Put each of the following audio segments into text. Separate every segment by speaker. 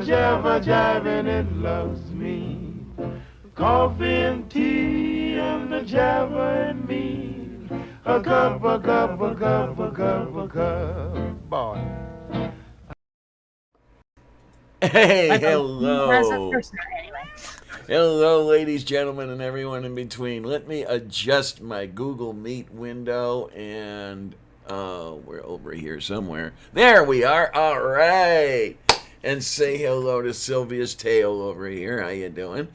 Speaker 1: jabba jiving, it loves me. Coffee and tea and the jabba and me. A cup, a cup, a cup, a cup, a cup. Boy.
Speaker 2: Hey,
Speaker 3: As a
Speaker 2: hello.
Speaker 3: person, anyway.
Speaker 2: Hello, ladies, gentlemen, and everyone in between. Let me adjust my Google Meet window, and we're over here somewhere. There we are. All right. And say hello to Sylvia's tail over here. How you doing?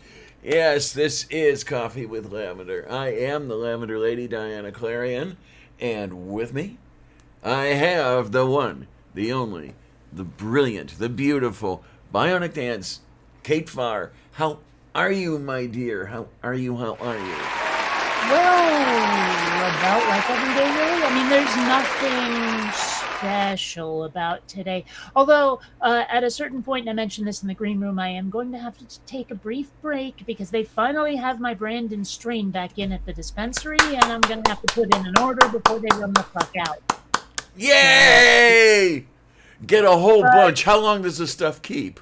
Speaker 2: Yes, this is Coffee with Lavender. I am the Lavender Lady, Diana Clarion, and with me, I have the one, the only, the brilliant, the beautiful, bionic dance, Kate Farr. How are you, my dear? How are you? How are you?
Speaker 3: Well, about like every day, really. I mean, there's nothing special about today. Although, at a certain point, and I mentioned this in the green room, I am going to have to take a brief break because they finally have my Brandon strain back in at the dispensary, and I'm going to have to put in an order before they run the fuck out.
Speaker 2: Yay! Get a whole
Speaker 3: But,
Speaker 2: bunch. How long does this stuff keep?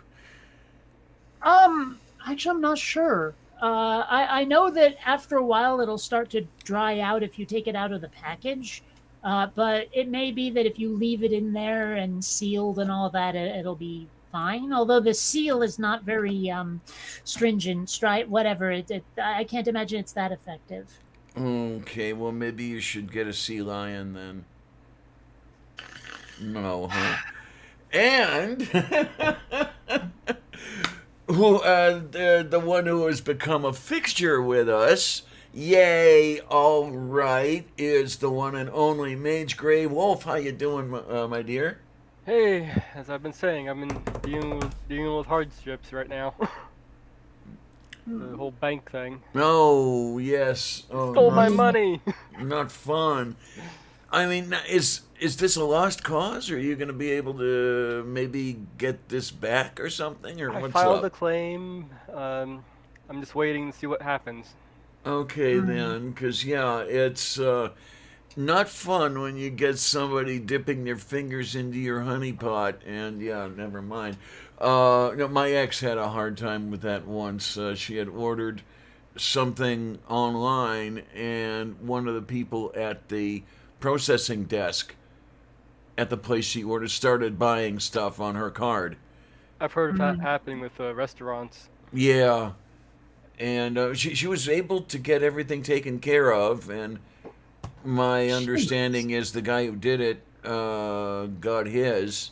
Speaker 3: actually, I'm not sure. I know that after a while it'll start to dry out if you take it out of the package. But it may be that if you leave it in there and sealed and all that, it'll be fine. Although the seal is not very stringent, whatever. I can't imagine it's that effective.
Speaker 2: Okay, well, maybe you should get a sea lion then. No, huh? And the one who has become a fixture with us, yay, all right, is the one and only Mage Grey Wolf. How you doing, my dear?
Speaker 4: Hey, as I've been saying, I'm dealing with hardships right now. The whole bank thing.
Speaker 2: Oh, yes. Oh,
Speaker 4: Stole my
Speaker 2: not,
Speaker 4: money!
Speaker 2: not fun. I mean, is this a lost cause? Or are you going to be able to maybe get this back or something? Or
Speaker 4: I
Speaker 2: what's
Speaker 4: filed a
Speaker 2: up?
Speaker 4: claim. I'm just waiting to see what happens.
Speaker 2: Okay, then, because, yeah, it's not fun when you get somebody dipping their fingers into your honey pot, and, yeah, never mind. No, my ex had a hard time with that once. She had ordered something online, and one of the people at the processing desk at the place she ordered started buying stuff on her card.
Speaker 4: I've heard of that
Speaker 3: Mm.
Speaker 4: happening with restaurants.
Speaker 2: Yeah, and she was able to get everything taken care of, and my
Speaker 3: Jeez.
Speaker 2: understanding is the guy who did it got his,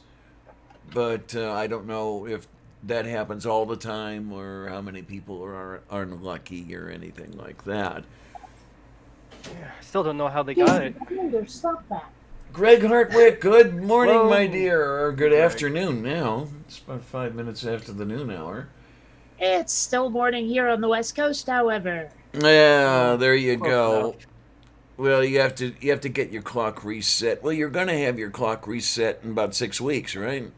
Speaker 2: but I don't know if that happens all the time or how many people are unlucky or anything like that.
Speaker 4: Yeah, I still don't know how they
Speaker 3: Jeez,
Speaker 4: got it.
Speaker 3: Commander, stop that.
Speaker 2: Greg Hartwick, good morning, my
Speaker 4: Whoa!
Speaker 2: dear, or
Speaker 4: Hey,
Speaker 2: good
Speaker 4: Greg.
Speaker 2: afternoon now. It's about 5 minutes after the noon hour.
Speaker 3: It's still morning here on the West Coast, however.
Speaker 2: Yeah,
Speaker 4: Oh,
Speaker 2: there you
Speaker 4: close enough.
Speaker 2: go. Well, you have to get your clock reset. Well, you're gonna have your clock reset in about 6 weeks, right?
Speaker 3: Am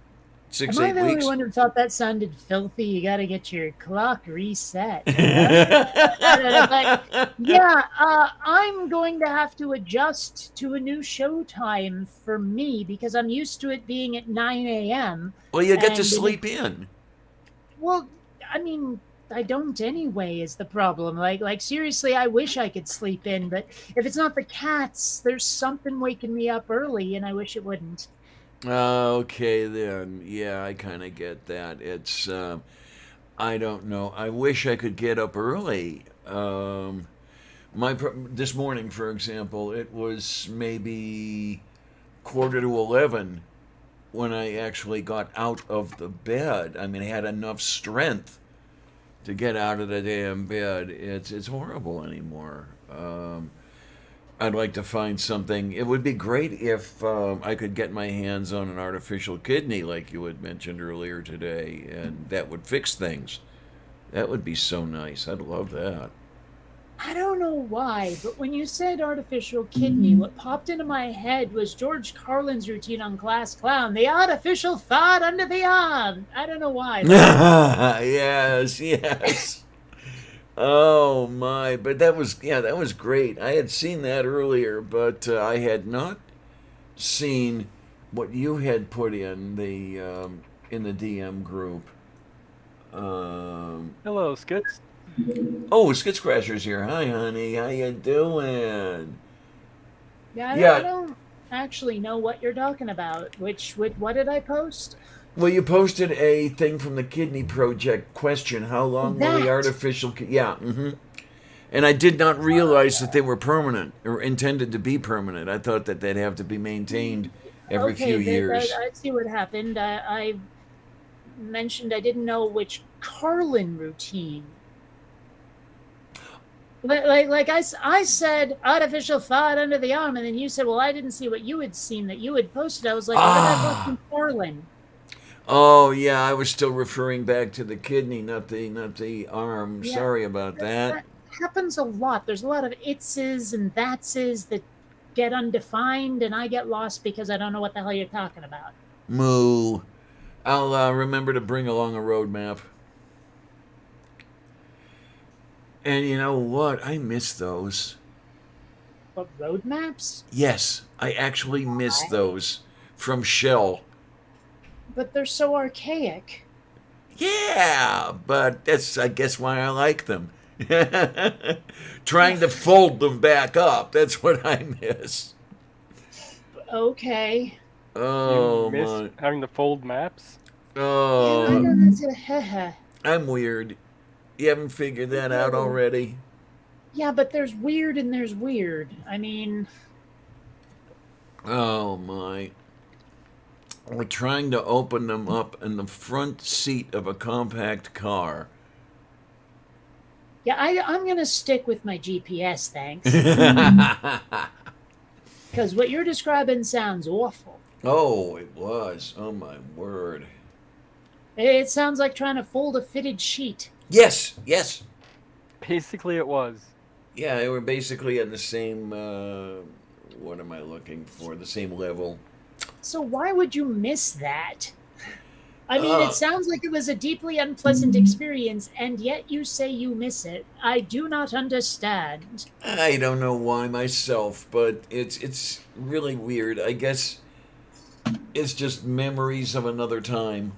Speaker 2: Six,
Speaker 3: I
Speaker 2: eight
Speaker 3: the only
Speaker 2: weeks.
Speaker 3: one who thought that sounded filthy? You got to get your clock reset. But yeah, I'm going to have to adjust to a new show time for me because I'm used to it being at 9 a.m.
Speaker 2: Well, you get to
Speaker 3: And
Speaker 2: sleep in.
Speaker 3: well, I mean, I don't anyway is the problem. Like seriously, I wish I could sleep in, but if it's not the cats, there's something waking me up early, and I wish it wouldn't.
Speaker 2: Okay, then. Yeah, I kind of get that. It's I don't know. I wish I could get up early. This morning, for example, it was maybe quarter to 11 when I actually got out of the bed. I mean, I had enough strength to get out of the damn bed. It's horrible anymore. I'd like to find something. It would be great if I could get my hands on an artificial kidney, like you had mentioned earlier today, and that would fix things. That would be so nice. I'd love that.
Speaker 3: I don't know why, but when you said artificial kidney, what popped into my head was George Carlin's routine on Class Clown, the artificial thought under the arm. I don't know why, but it popped.
Speaker 2: Yes, yes. Oh my! But that was, yeah, that was great. I had seen that earlier, but I had not seen what you had put in the DM group.
Speaker 4: Hello, Skits.
Speaker 2: Oh, Skits Crasher's here. Hi, honey. How you doing?
Speaker 3: Yeah, I
Speaker 2: Yeah.
Speaker 3: don't actually know what you're talking about. What did I post?
Speaker 2: Well, you posted a thing from the Kidney Project question. How long will the
Speaker 3: That.
Speaker 2: artificial... Yeah, And I did not realize that they were permanent or intended to be permanent. I thought that they'd have to be maintained every few
Speaker 3: Okay,
Speaker 2: years.
Speaker 3: I see what happened. I mentioned I didn't know which Carlin routine. I said artificial fart under the arm, and then you said, well, I didn't see what you had seen that you had posted. I was like, what did I post
Speaker 2: Ah!
Speaker 3: from Carlin?
Speaker 2: Oh, yeah, I was still referring back to the kidney, not the arm.
Speaker 3: Yeah,
Speaker 2: Sorry about that.
Speaker 3: that happens a lot. There's a lot of itses and thatses that get undefined, and I get lost because I don't know what the hell you're talking about.
Speaker 2: Moo. I'll remember to bring along a roadmap. And you know what? I miss those.
Speaker 3: What, roadmaps?
Speaker 2: Yes, I actually miss
Speaker 3: Why?
Speaker 2: those from Shell.
Speaker 3: But they're so archaic.
Speaker 2: Yeah, but that's, I guess, why I like them. Trying to fold them back up. That's what I miss.
Speaker 3: Okay.
Speaker 2: Oh,
Speaker 4: You miss
Speaker 2: my.
Speaker 4: having to fold maps?
Speaker 3: Yeah, I
Speaker 2: Oh,
Speaker 3: know that's a heh.
Speaker 2: I'm weird. You haven't figured that out already?
Speaker 3: Yeah, but there's weird and there's weird. I mean,
Speaker 2: Oh, my. We're trying to open them up in the front seat of a compact car.
Speaker 3: yeah, I'm gonna stick with my GPS, thanks. Because what you're describing sounds awful.
Speaker 2: Oh, it was. Oh, my word.
Speaker 3: It sounds like trying to fold a fitted sheet.
Speaker 2: Yes, yes.
Speaker 4: Basically, it was.
Speaker 2: Yeah, they were basically at the same, what am I looking for? The same level.
Speaker 3: So why would you miss that? I mean,
Speaker 2: Uh,
Speaker 3: it sounds like it was a deeply unpleasant experience, and yet you say you miss it. I do not understand.
Speaker 2: I don't know why myself, but it's really weird. I guess it's just memories of another time.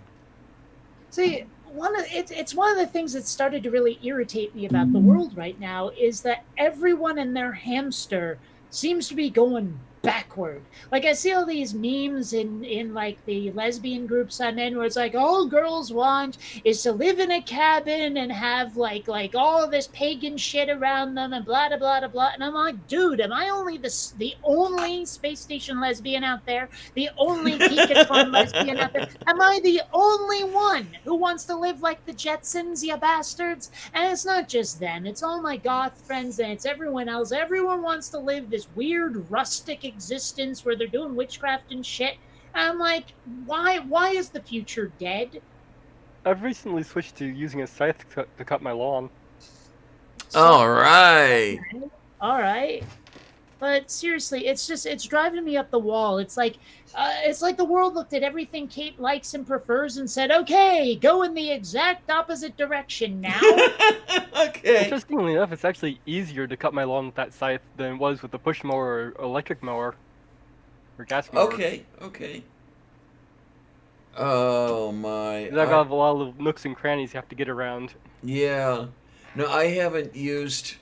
Speaker 3: See, it's one of the things that started to really irritate me about the world right now is that everyone and their hamster seems to be going backward. Like I see all these memes in like the lesbian groups I'm in where it's like all girls want is to live in a cabin and have like all this pagan shit around them and blah blah blah blah. And I'm like, dude, am I only the only space station lesbian out there? The only geekathon lesbian out there? Am I the only one who wants to live like the Jetsons, you bastards? And it's not just them; it's all my goth friends and it's everyone else. Everyone wants to live this weird rustic existence where they're doing witchcraft and shit. And I'm like, why is the future dead?
Speaker 4: I've recently switched to using a scythe to cut my lawn.
Speaker 3: So,
Speaker 2: All right.
Speaker 3: all right. But seriously, it's driving me up the wall. It's like the world looked at everything Kate likes and prefers and said, "Okay, go in the exact opposite direction now."
Speaker 2: Okay.
Speaker 4: Interestingly enough, it's actually easier to cut my lawn with that scythe than it was with the push mower or electric mower or gas mower.
Speaker 2: Okay. Okay. Oh my.
Speaker 4: I've got a lot of nooks and crannies you have to get around.
Speaker 2: Yeah. No, I haven't used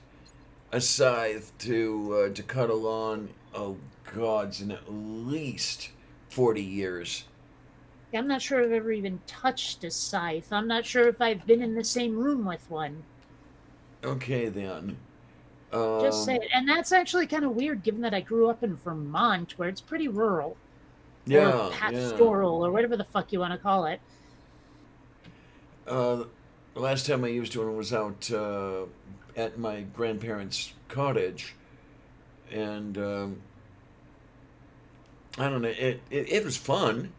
Speaker 2: a scythe to cut a lawn. Oh God, it's in at least 40 years.
Speaker 3: I'm not sure I've ever even touched a scythe. I'm not sure if I've been in the same room with one.
Speaker 2: Okay then.
Speaker 3: Just say it. And that's actually kind of weird given that I grew up in Vermont where it's pretty rural.
Speaker 2: Yeah.
Speaker 3: Or pastoral or whatever the fuck you want to call it.
Speaker 2: The last time I used one was out at my grandparents' cottage, and I don't know. It was fun.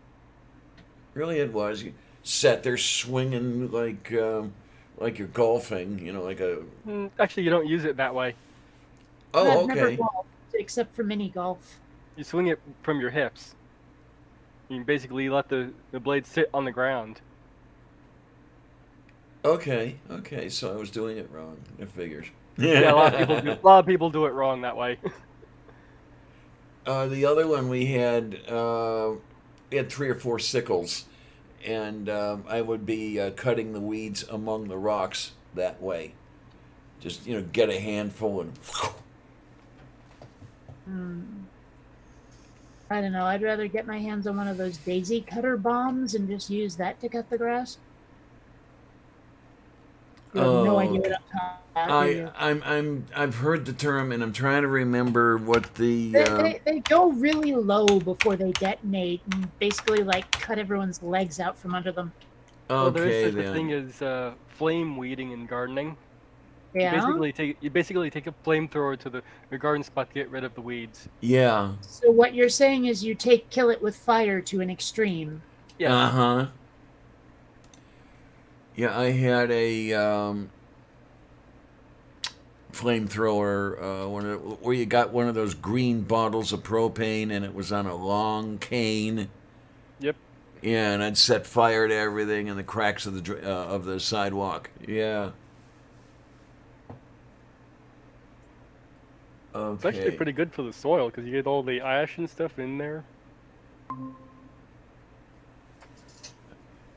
Speaker 2: Really, it was. You sat there swinging like you're golfing. You know, like a.
Speaker 4: Actually, you don't use it that way.
Speaker 2: Oh,
Speaker 3: I've never
Speaker 2: okay.
Speaker 3: golfed except for mini golf.
Speaker 4: You swing it from your hips. You basically let the blade sit on the ground.
Speaker 2: Okay. So I was doing it wrong. It figures.
Speaker 4: Yeah, a lot of people do it wrong that way.
Speaker 2: The other one we had 3 or 4 sickles, and I would be cutting the weeds among the rocks that way. Just get a handful and.
Speaker 3: I don't know. I'd rather get my hands on one of those daisy cutter bombs and just use that to cut the grass. You have no idea what I'm talking about, do you?
Speaker 2: I've heard the term, and I'm trying to remember what the.
Speaker 3: They go really low before they detonate, and basically like cut everyone's legs out from under them.
Speaker 4: Well, there
Speaker 2: Okay
Speaker 4: is such a
Speaker 2: then.
Speaker 4: thing as flame weeding in gardening.
Speaker 3: Yeah.
Speaker 4: You basically take a flamethrower to the garden spot to get rid of the weeds.
Speaker 2: Yeah.
Speaker 3: So what you're saying is you kill it with fire to an extreme.
Speaker 4: Yes.
Speaker 2: Uh huh. Yeah, I had a flamethrower, where you got one of those green bottles of propane, and it was on a long cane.
Speaker 4: Yep.
Speaker 2: Yeah, and I'd set fire to everything in the cracks of the sidewalk. Yeah. Okay.
Speaker 4: It's actually pretty good for the soil because you get all the ash and stuff in there.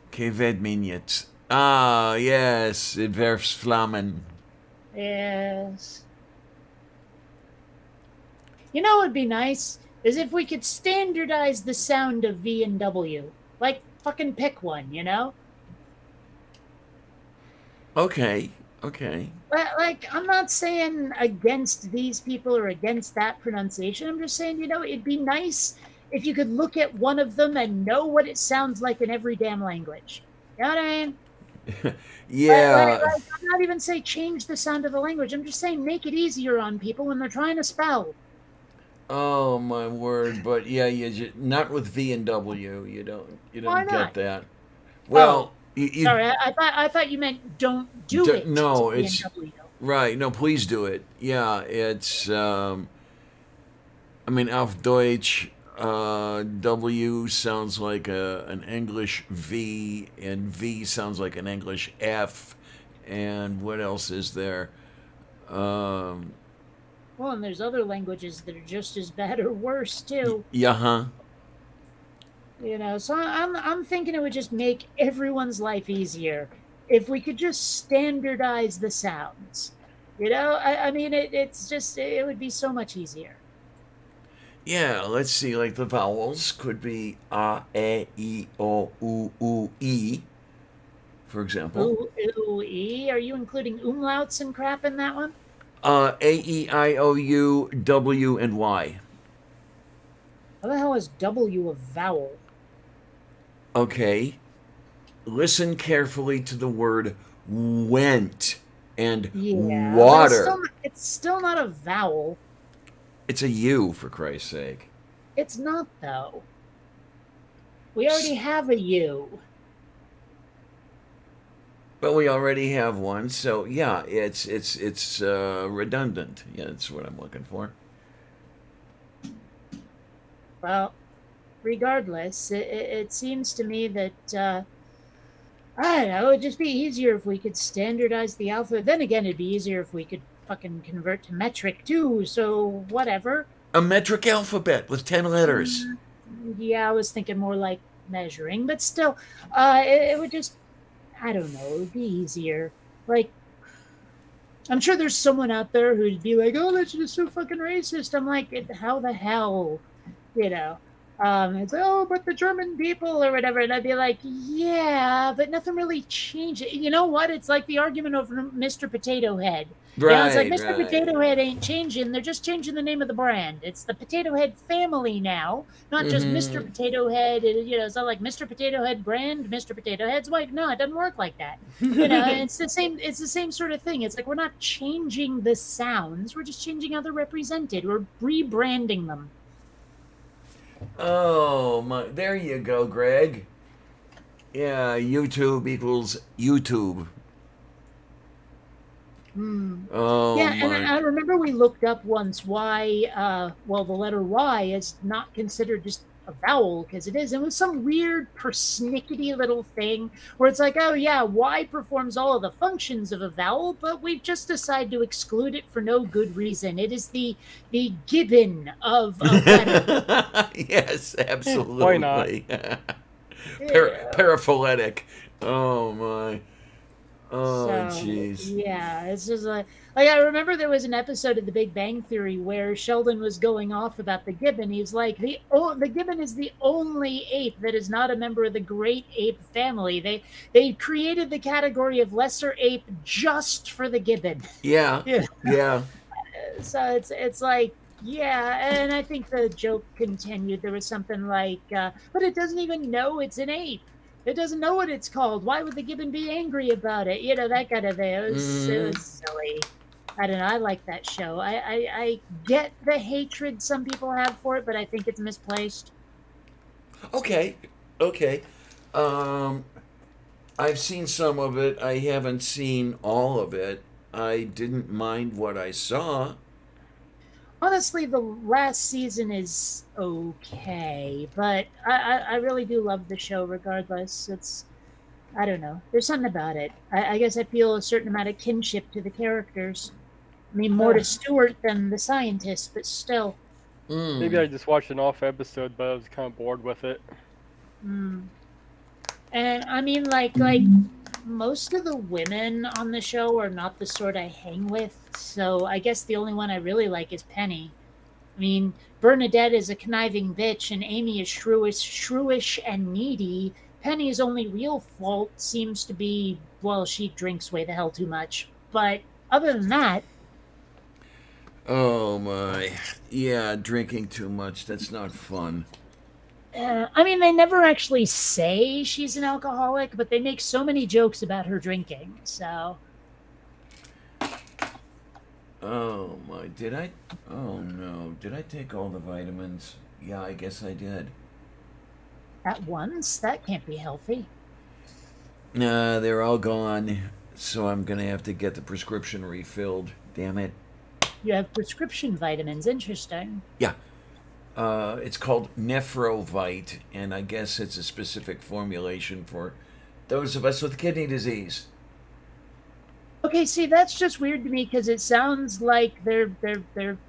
Speaker 2: Okay, vet minutes. Ah, yes, it werfs Flammen.
Speaker 3: Yes. You know what would be nice is if we could standardize the sound of V and W. Like, fucking pick one, you know?
Speaker 2: Okay.
Speaker 3: Like, I'm not saying against these people or against that pronunciation. I'm just saying, it'd be nice if you could look at one of them and know what it sounds like in every damn language. You know what I mean?
Speaker 2: Yeah.
Speaker 3: Like, I'm not even saying change the sound of the language. I'm just saying make it easier on people when they're trying to spell.
Speaker 2: Oh my word! But yeah, not with V and W. You don't
Speaker 3: Why
Speaker 2: get
Speaker 3: not?
Speaker 2: that. Well,
Speaker 3: Sorry, I thought you meant don't do it.
Speaker 2: No,
Speaker 3: to V
Speaker 2: it's
Speaker 3: and W.
Speaker 2: right. No, please do it. Yeah, it's. I mean, auf Deutsch, W sounds like an English V, and V sounds like an English F, and what else is there?
Speaker 3: Well, and there's other languages that are just as bad or worse too.
Speaker 2: Yeah, huh?
Speaker 3: So I'm thinking it would just make everyone's life easier if we could just standardize the sounds. I mean, it would be so much easier.
Speaker 2: Yeah, let's see. Like the vowels could be A, E, I, O, U, E, for example.
Speaker 3: Ooh, E. Are you including umlauts and crap in that one?
Speaker 2: A, E, I, O, U, W, and Y.
Speaker 3: How the hell is W a vowel?
Speaker 2: Okay. Listen carefully to the word went and water.
Speaker 3: It's still not a vowel.
Speaker 2: It's a U, for Christ's sake.
Speaker 3: It's not, though. We already have a U.
Speaker 2: But we already have one, so yeah, it's redundant. Yeah, that's what I'm looking for.
Speaker 3: Well, regardless, it seems to me that, I don't know, it'd just be easier if we could standardize the alphabet. Then again, it'd be easier if we could fucking convert to metric, too, so whatever.
Speaker 2: A metric alphabet with 10 letters.
Speaker 3: Yeah, I was thinking more like measuring, but still, it would just, I don't know, it would be easier. Like, I'm sure there's someone out there who'd be like, oh, that's just so fucking racist. I'm like, how the hell, it's like, oh, but the German people or whatever. And I'd be like, yeah, but nothing really changed. You know what? It's like the argument over Mr. Potato Head.
Speaker 2: Right,
Speaker 3: It's like Mr. Potato Head ain't changing. They're just changing the name of the brand. It's the Potato Head family now, not just Mr. Potato Head. It's not like Mr. Potato Head brand, Mr. Potato Head's wife. No, it doesn't work like that. It's the same. It's the same sort of thing. It's like we're not changing the sounds. We're just changing how they're represented. We're rebranding them.
Speaker 2: Oh my! There you go, Greg. Yeah, YouTube equals YouTube. Oh,
Speaker 3: yeah, and I remember we looked up once why, the letter Y is not considered just a vowel, because it is. It was some weird, persnickety little thing where it's like, oh yeah, Y performs all of the functions of a vowel, but we've just decided to exclude it for no good reason. It is the gibbon of a letter.
Speaker 2: Yes, absolutely.
Speaker 4: Why not?
Speaker 3: Yeah.
Speaker 2: Paraphyletic. Oh my. Oh
Speaker 3: So
Speaker 2: jeez.
Speaker 3: yeah, it's just like I remember there was an episode of The Big Bang Theory where Sheldon was going off about the gibbon. He's like, the gibbon is the only ape that is not a member of the great ape family. They created the category of lesser ape just for the gibbon.
Speaker 2: Yeah.
Speaker 3: Yeah.
Speaker 2: Yeah.
Speaker 3: So it's like yeah, and I think the joke continued. There was something like, but it doesn't even know it's an ape. It doesn't know what it's called. Why would the gibbon be angry about it? You know, that kind of thing. It
Speaker 2: Mm,
Speaker 3: was silly. I don't know. I like that show. I get the hatred some people have for it, but I think it's misplaced.
Speaker 2: okay. Okay. Um, I've seen some of it. I haven't seen all of it. I didn't mind what I saw.
Speaker 3: Honestly, the last season is okay, but I really do love the show regardless. It's I don't know. There's something about it. I guess I feel a certain amount of kinship to the characters. I mean, more to Stewart than the scientist, but still.
Speaker 4: Maybe
Speaker 2: Mm.
Speaker 4: I just watched an off episode, but I was kind of bored with it.
Speaker 3: Mm. And I mean, most of the women on the show are not the sort I hang with. So I guess the only one I really like is Penny. I mean, Bernadette is a conniving bitch, and Amy is shrewish and needy. Penny's only real fault seems to be, well, she drinks way the hell too much. But other than that,
Speaker 2: Oh my. Yeah, drinking too much. That's not fun.
Speaker 3: I mean, they never actually say she's an alcoholic, but they make so many jokes about her drinking. So,
Speaker 2: Oh my. Did I? Oh no. Did I take all the vitamins? Yeah, I guess I did.
Speaker 3: at once, that can't be healthy.
Speaker 2: Nah, they're all gone. So I'm gonna have to get the prescription refilled. Damn it.
Speaker 3: You have prescription vitamins. Interesting.
Speaker 2: Yeah. It's called Nephrovite, and I guess it's a specific formulation for those of us with kidney disease.
Speaker 3: Okay, see, that's just weird to me because it sounds like they're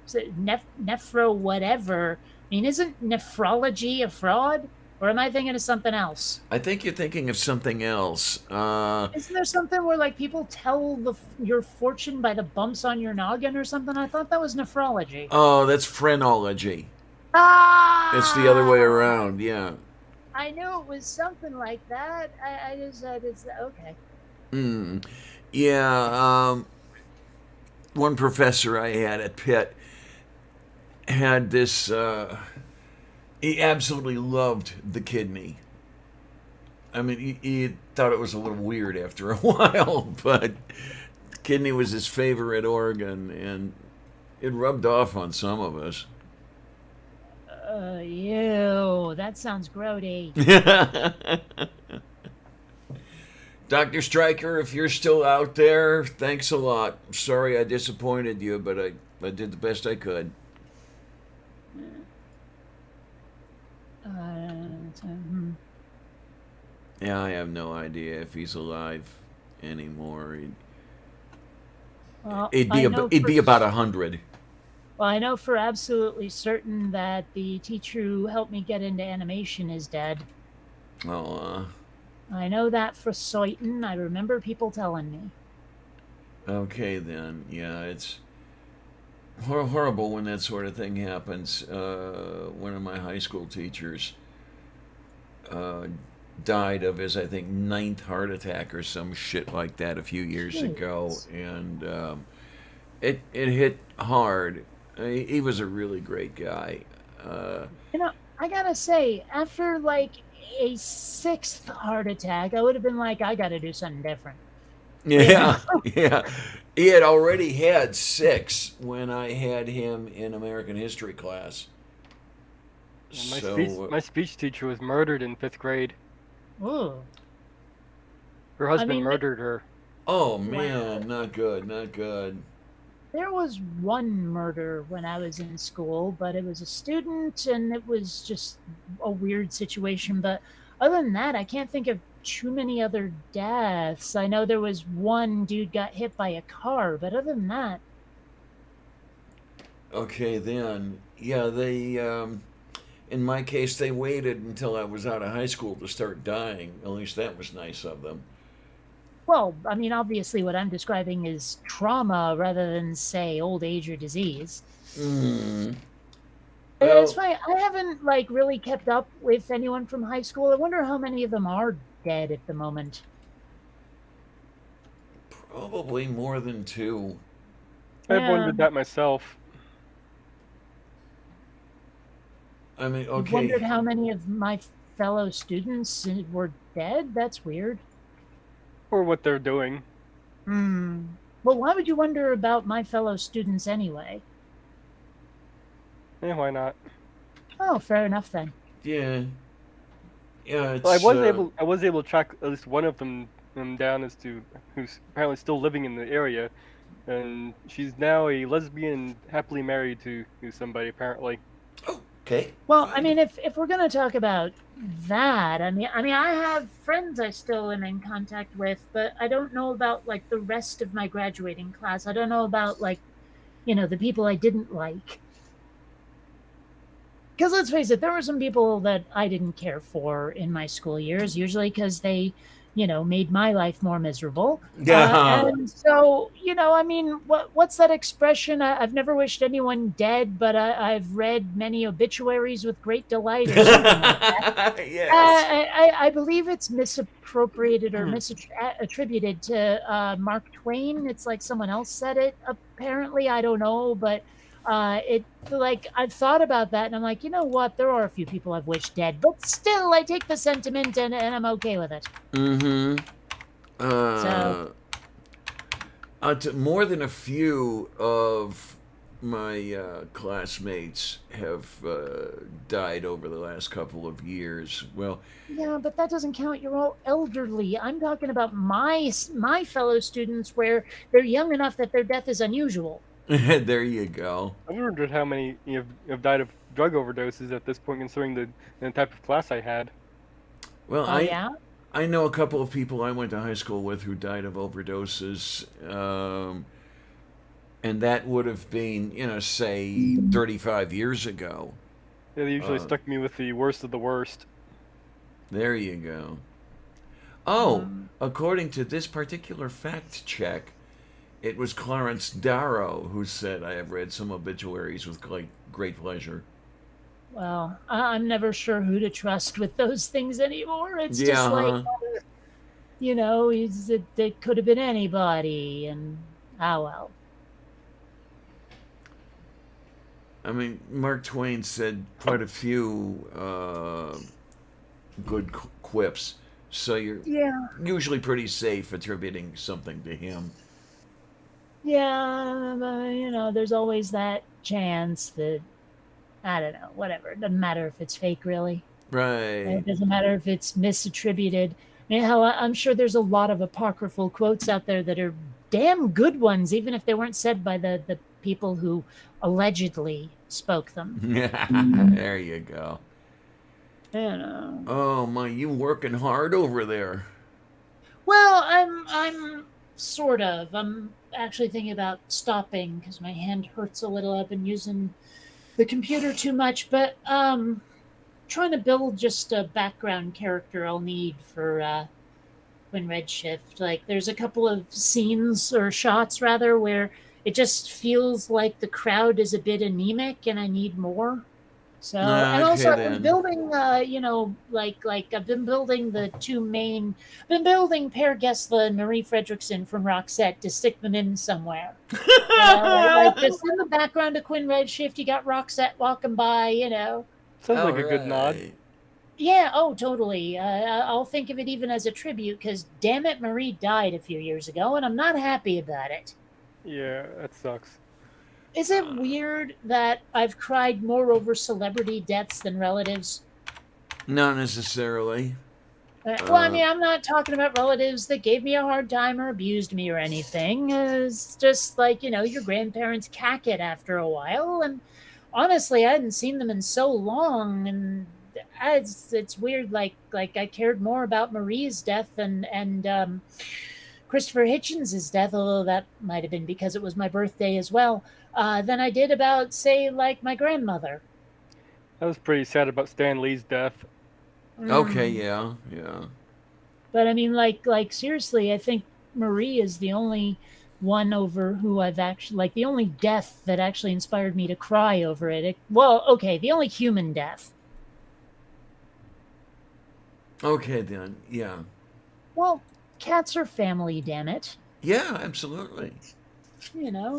Speaker 3: nephro whatever. I mean, isn't nephrology a fraud, or am I thinking of something else?
Speaker 2: I think you're thinking of something else.
Speaker 3: Isn't there something where like people tell your fortune by the bumps on your noggin or something? I thought that was nephrology.
Speaker 2: Oh, that's phrenology. It's the other way
Speaker 3: Ah,
Speaker 2: around. Yeah.
Speaker 3: I knew it was something like that. I just okay.
Speaker 2: Mm. Yeah. One professor I had at Pitt had this. He absolutely loved the kidney. I mean, he thought it was a little weird after a while, but kidney was his favorite organ, and it rubbed off on some of us.
Speaker 3: Ew, that sounds grody.
Speaker 2: Dr. Stryker, if you're still out there, thanks a lot. Sorry I disappointed you, but I did the best I could.
Speaker 3: Hmm.
Speaker 2: Yeah, I have no idea if he's alive anymore.
Speaker 3: Well,
Speaker 2: It'd be
Speaker 3: I know
Speaker 2: it'd
Speaker 3: for
Speaker 2: be about 100.
Speaker 3: well, I know for absolutely certain that the teacher who helped me get into animation is dead.
Speaker 2: Oh,
Speaker 3: I know that for certain. I remember people telling me.
Speaker 2: okay then. Yeah, it's horrible when that sort of thing happens. One of my high school teachers uh, died of his, I think, ninth heart attack or some shit like that a few years ago,
Speaker 3: Jeez.
Speaker 2: and it hit hard. He was a really great guy. Uh,
Speaker 3: You know, I gotta say, after like a sixth heart attack, I would have been like, I gotta do something different. You know?
Speaker 2: yeah, yeah. He had already had six when I had him in American history class.
Speaker 4: And my
Speaker 2: So,
Speaker 4: speech teacher was murdered in 5th grade.
Speaker 3: Ooh.
Speaker 4: Her
Speaker 3: I
Speaker 4: husband
Speaker 3: mean,
Speaker 4: murdered her.
Speaker 2: oh
Speaker 3: wow.
Speaker 2: man, not good, not good.
Speaker 3: There was one murder when I was in school, but it was a student and it was just a weird situation. But other than that, I can't think of too many other deaths. I know there was one dude got hit by a car, but other than that,
Speaker 2: Okay, then, yeah, they in my case, they waited until I was out of high school to start dying. At least that was nice of them.
Speaker 3: Well, I mean, obviously, what I'm describing is trauma rather than, say, old age or disease.
Speaker 2: Mm.
Speaker 3: It's
Speaker 2: Well,
Speaker 3: funny. I haven't like really kept up with anyone from high school. I wonder how many of them are dead at the moment.
Speaker 2: probably more than two.
Speaker 4: I've
Speaker 3: Yeah,
Speaker 4: wondered that myself.
Speaker 2: I mean,
Speaker 3: you've
Speaker 2: okay,
Speaker 3: wondered how many of my fellow students were dead? That's weird.
Speaker 4: Or what they're doing.
Speaker 3: Hmm. Well, why would you wonder about my fellow students anyway?
Speaker 4: Why not?
Speaker 3: Oh, fair enough then.
Speaker 2: yeah, yeah,
Speaker 4: Well,
Speaker 2: it's
Speaker 4: I was able to track at least one of them down as to who's apparently still living in the area, and she's now a lesbian, happily married to somebody apparently.
Speaker 2: okay.
Speaker 3: Well, I
Speaker 2: Good.
Speaker 3: mean, if we're gonna talk about that, I mean, I have friends I still am in contact with, but I don't know about like the rest of my graduating class. I don't know about like, the people I didn't like. Because let's face it, there were some people that I didn't care for in my school years, usually because they, made my life more miserable.
Speaker 2: Yeah.
Speaker 3: And so, I mean, what's that expression? I've never wished anyone dead, but I've read many obituaries with great delight, or something like that.
Speaker 2: Yes.
Speaker 3: I believe it's misappropriated or misattributed to Mark Twain. It's like someone else said it. Apparently, I don't know, but it like I've thought about that, and I'm like, you know what? There are a few people I've wished dead, but still, I take the sentiment, and I'm okay with it.
Speaker 2: Mm-hmm.
Speaker 3: So
Speaker 2: Uh, More than a few of my classmates have died over the last couple of years. Well,
Speaker 3: yeah, but that doesn't count. You're all elderly. I'm talking about my fellow students where they're young enough that their death is unusual.
Speaker 2: there you go.
Speaker 4: I wondered how many have died of drug overdoses at this point, considering the type of class I had.
Speaker 2: Well,
Speaker 3: Oh
Speaker 2: I
Speaker 3: yeah.
Speaker 2: I know a couple of people I went to high school with who died of overdoses, and that would have been, say 35 years ago.
Speaker 4: Yeah, they usually
Speaker 2: Uh,
Speaker 4: stuck me with the worst of the worst.
Speaker 2: there you go. Oh,
Speaker 3: Mm.
Speaker 2: according to this particular fact check, it was Clarence Darrow who said, I have read some obituaries with great pleasure.
Speaker 3: Well, I'm never sure who to trust with those things anymore. It's just
Speaker 2: Yeah,
Speaker 3: like,
Speaker 2: huh?
Speaker 3: it could have been anybody, and well.
Speaker 2: I mean, Mark Twain said quite a few good quips, so you're
Speaker 3: Yeah,
Speaker 2: usually pretty safe attributing something to him.
Speaker 3: yeah, but, there's always that chance that I don't know, whatever. It doesn't matter if it's fake, really.
Speaker 2: Right.
Speaker 3: It doesn't matter if it's misattributed. I mean, hell, I'm sure there's a lot of apocryphal quotes out there that are damn good ones, even if they weren't said by the people who allegedly spoke them.
Speaker 2: There you go.
Speaker 3: You know.
Speaker 2: Oh my, you working hard over there.
Speaker 3: Well, I'm sort of. I'm actually thinking about stopping because my hand hurts a little. I've been using the computer too much, but trying to build just a background character I'll need for Twin Redshift. Like, there's a couple of scenes or shots rather where it just feels like the crowd is a bit anemic, and I need more. So, and also
Speaker 2: Okay
Speaker 3: I've been
Speaker 2: then.
Speaker 3: building, like I've been building the two main, been building Per Gessler and Marie Fredrickson from Roxette to stick them in somewhere. Like just in the background of Quinn Redshift, you got Roxette walking by.
Speaker 4: Sounds
Speaker 2: All
Speaker 4: like a good nod.
Speaker 2: right.
Speaker 3: Yeah, oh, totally. I'll think of it even as a tribute because, damn it, Marie died a few years ago, and I'm not happy about it.
Speaker 4: Yeah, that sucks.
Speaker 3: Is it weird that I've cried more over celebrity deaths than relatives?
Speaker 2: Not necessarily.
Speaker 3: Well, I
Speaker 2: Uh,
Speaker 3: mean, I'm not talking about relatives that gave me a hard time or abused me or anything. It's just like, your grandparents cack it after a while. And honestly, I hadn't seen them in so long. And it's weird. Like I cared more about Marie's death and Christopher Hitchens' death, although that might have been because it was my birthday as well, than I did about, say, like my grandmother.
Speaker 4: I was pretty sad about Stan Lee's death.
Speaker 2: Okay,
Speaker 3: Mm.
Speaker 2: yeah.
Speaker 3: But I mean, like seriously, I think Marie is the only one over who I've actually like the only death that actually inspired me to cry over it. Well, okay, the only human death.
Speaker 2: Okay, then, yeah.
Speaker 3: Well, cats are family, damn it.
Speaker 2: Yeah, absolutely.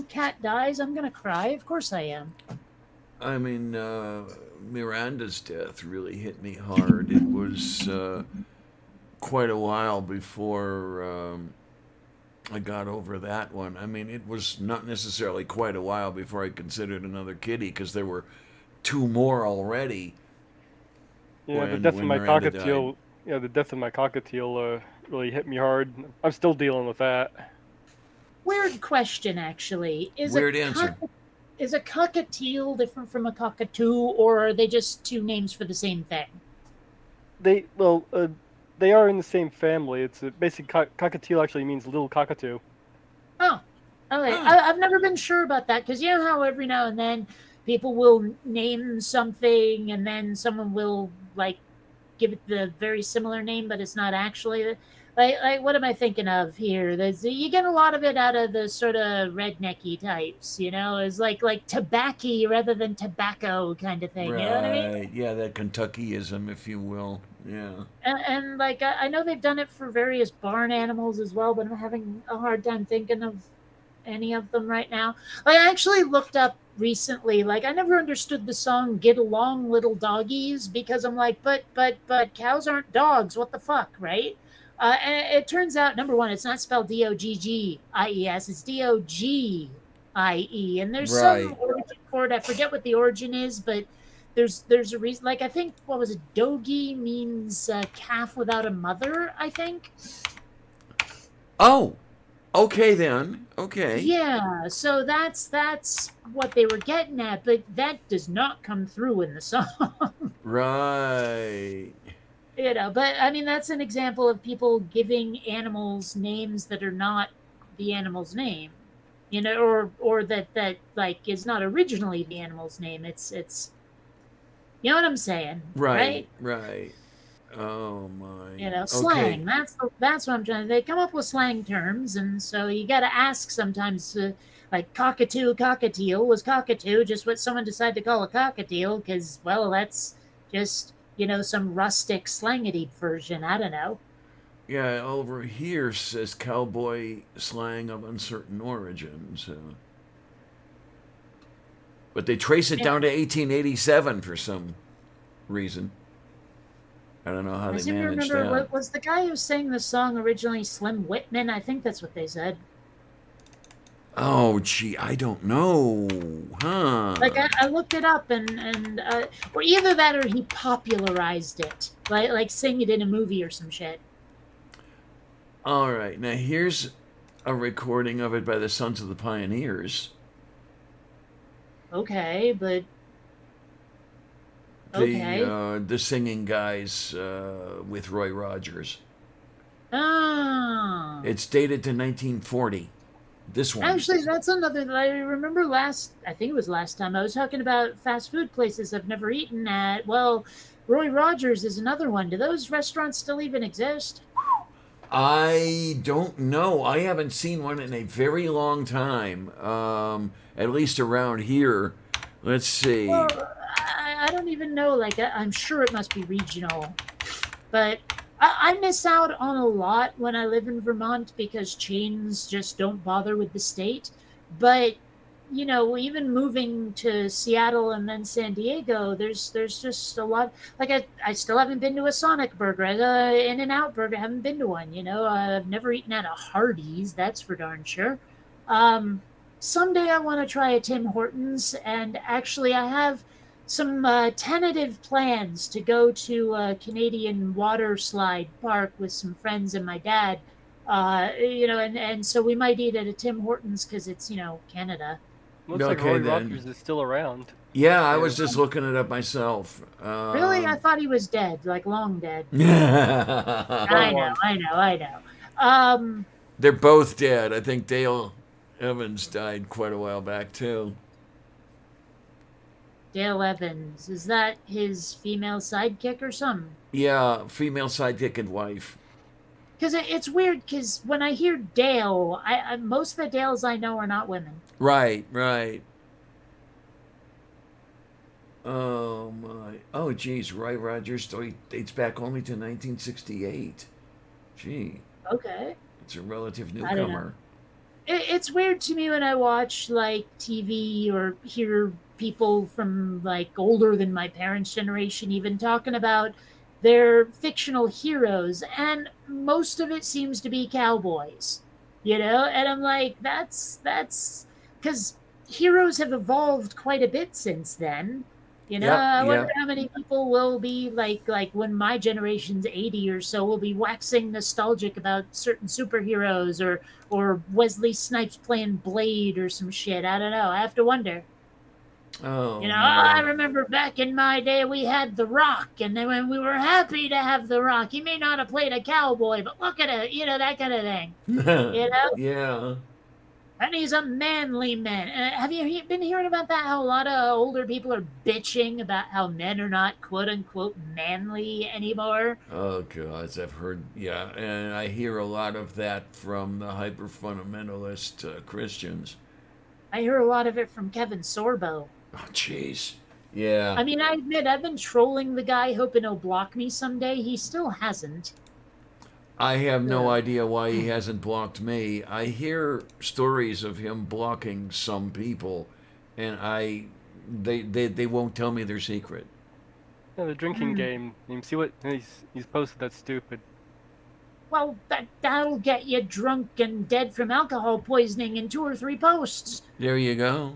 Speaker 3: Cat dies, I'm gonna cry. Of course I am.
Speaker 2: I mean, Miranda's death really hit me hard. It was quite a while before I got over that one. I mean, it was not necessarily quite a while before I considered another kitty because there were two more already
Speaker 4: Yeah,
Speaker 2: when Miranda died.
Speaker 4: The death of my cockatiel really hit me hard. I'm still dealing with that.
Speaker 3: Weird question, actually.
Speaker 2: Weird answer.
Speaker 3: Is a cockatiel different from a cockatoo, or are they just two names for the same thing?
Speaker 4: They well, they are in the same family. It's a basic cockatiel actually means little cockatoo.
Speaker 3: Oh, okay.
Speaker 2: Ah,
Speaker 3: I've never been sure about that because you know how every now and then people will name something and then someone will like give it the very similar name, but it's not actually. Like what am I thinking of here? You get a lot of it out of the sort of rednecky types, It's like tobacco rather than tobacco kind of thing. You know what I mean?
Speaker 2: right. Yeah, that Kentuckyism, if you will. Yeah.
Speaker 3: And like I know they've done it for various barn animals as well, but I'm having a hard time thinking of any of them right now. Like, I actually looked up recently. Like, I never understood the song "Get Along, Little Doggies" because I'm like, but cows aren't dogs. What the fuck, right? And it turns out, number one, it's not spelled Doggies. It's Dogie, and there's some
Speaker 2: Right.
Speaker 3: origin for it. I forget what the origin is, but there's a reason. Like, I think what was it? Dogie means calf without a mother. I think.
Speaker 2: Oh, okay then. Okay.
Speaker 3: Yeah, so that's what they were getting at, but that does not come through in the song.
Speaker 2: Right.
Speaker 3: But I mean that's an example of people giving animals names that are not the animal's name. Or that like is not originally the animal's name. It's you know what I'm saying,
Speaker 2: Right.
Speaker 3: right?
Speaker 2: Right. Oh my.
Speaker 3: Slang.
Speaker 2: Okay.
Speaker 3: That's what I'm trying to. They come up with slang terms, and so you got to ask sometimes. Like cockatiel was cockatoo, just what someone decided to call a cockatiel, because well, that's just some rustic slangity version. I don't know.
Speaker 2: Yeah, over here says cowboy slang of uncertain origin. So, but they trace it
Speaker 3: Yeah,
Speaker 2: down to 1887 for some reason. I don't know how
Speaker 3: I
Speaker 2: they
Speaker 3: seem to
Speaker 2: managed
Speaker 3: remember
Speaker 2: that.
Speaker 3: what was the guy who sang the song originally Slim Whitman. I think that's what they said.
Speaker 2: Oh, gee, I don't know.
Speaker 3: Like
Speaker 2: Huh.
Speaker 3: I looked it up and or either that or he popularized it, like sing it in a movie or some shit.
Speaker 2: All right. Now, here's a recording of it by the Sons of the Pioneers.
Speaker 3: Okay, but okay.
Speaker 2: The singing guys with Roy Rogers.
Speaker 3: Oh.
Speaker 2: It's dated to 1940. This one.
Speaker 3: Actually, that's another that I remember I think it was last time, I was talking about fast food places I've never eaten at. Well, Roy Rogers is another one. Do those restaurants still even exist?
Speaker 2: I don't know. I haven't seen one in a very long time. At least around here. Let's see.
Speaker 3: Well, I don't even know. Like, I'm sure it must be regional. But I miss out on a lot when I live in Vermont because chains just don't bother with the state. But even moving to Seattle and then San Diego, there's just a lot. Like I still haven't been to a Sonic Burger, In and Out Burger. I haven't been to one. I've never eaten at a Hardee's. That's for darn sure. Um, Someday I want to try a Tim Hortons, and actually I have some tentative plans to go to a Canadian water slide park with some friends and my dad. And so we might eat at a Tim Hortons because it's Canada.
Speaker 4: Looks like
Speaker 2: Okay,
Speaker 4: Roy
Speaker 2: then.
Speaker 4: Rogers is still around.
Speaker 2: Yeah, I was
Speaker 4: There.
Speaker 2: just looking it up myself.
Speaker 3: Really, I thought he was dead, like long dead.
Speaker 4: Go
Speaker 3: I know,
Speaker 2: They're
Speaker 4: on.
Speaker 3: I know, I know. Um,
Speaker 2: both dead. I think Dale Evans died quite a while back, too.
Speaker 3: Dale Evans. Is that his female sidekick or something?
Speaker 2: Yeah, female sidekick and wife.
Speaker 3: Because it's weird. Because when I hear Dale, most of the Dales I know are not women.
Speaker 2: Right, right. Oh my. Oh geez, Roy Rogers story dates back only to 1968. Gee,
Speaker 3: Okay.
Speaker 2: it's a relative
Speaker 3: I don't know.
Speaker 2: newcomer.
Speaker 3: It's weird to me when I watch like TV or hear people from like older than my parents' generation even talking about their fictional heroes, and most of it seems to be cowboys, And I'm like, that's because heroes have evolved quite a bit since then.
Speaker 2: Yep,
Speaker 3: I wonder
Speaker 2: yep.
Speaker 3: how many people will be like when my generation's 80 or so will be waxing nostalgic about certain superheroes or Wesley Snipes playing Blade or some shit. I don't know. I have to wonder.
Speaker 2: Oh
Speaker 3: I
Speaker 2: man.
Speaker 3: remember back in my day we had The Rock, and then when we were happy to have The Rock, he may not have played a cowboy, but look at it, that kind of thing. You know,
Speaker 2: Yeah.
Speaker 3: and he's a manly man. Have you been hearing about that? How a lot of older people are bitching about how men are not quote unquote manly anymore.
Speaker 2: Oh gosh, I've heard. Yeah, and I hear a lot of that from the hyper fundamentalist Christians.
Speaker 3: I hear a lot of it from Kevin Sorbo.
Speaker 2: Oh jeez. Yeah.
Speaker 3: I mean, I admit I've been trolling the guy, hoping he'll block me someday. He still hasn't.
Speaker 2: I have no
Speaker 3: Uh,
Speaker 2: idea why he hasn't blocked me. I hear stories of him blocking some people, and they won't tell me their secret.
Speaker 4: Yeah, the drinking
Speaker 3: hmm.
Speaker 4: game. You see what he's posted? That's stupid.
Speaker 3: Well, that'll get you drunk and dead from alcohol poisoning in 2 or 3 posts.
Speaker 2: There you go.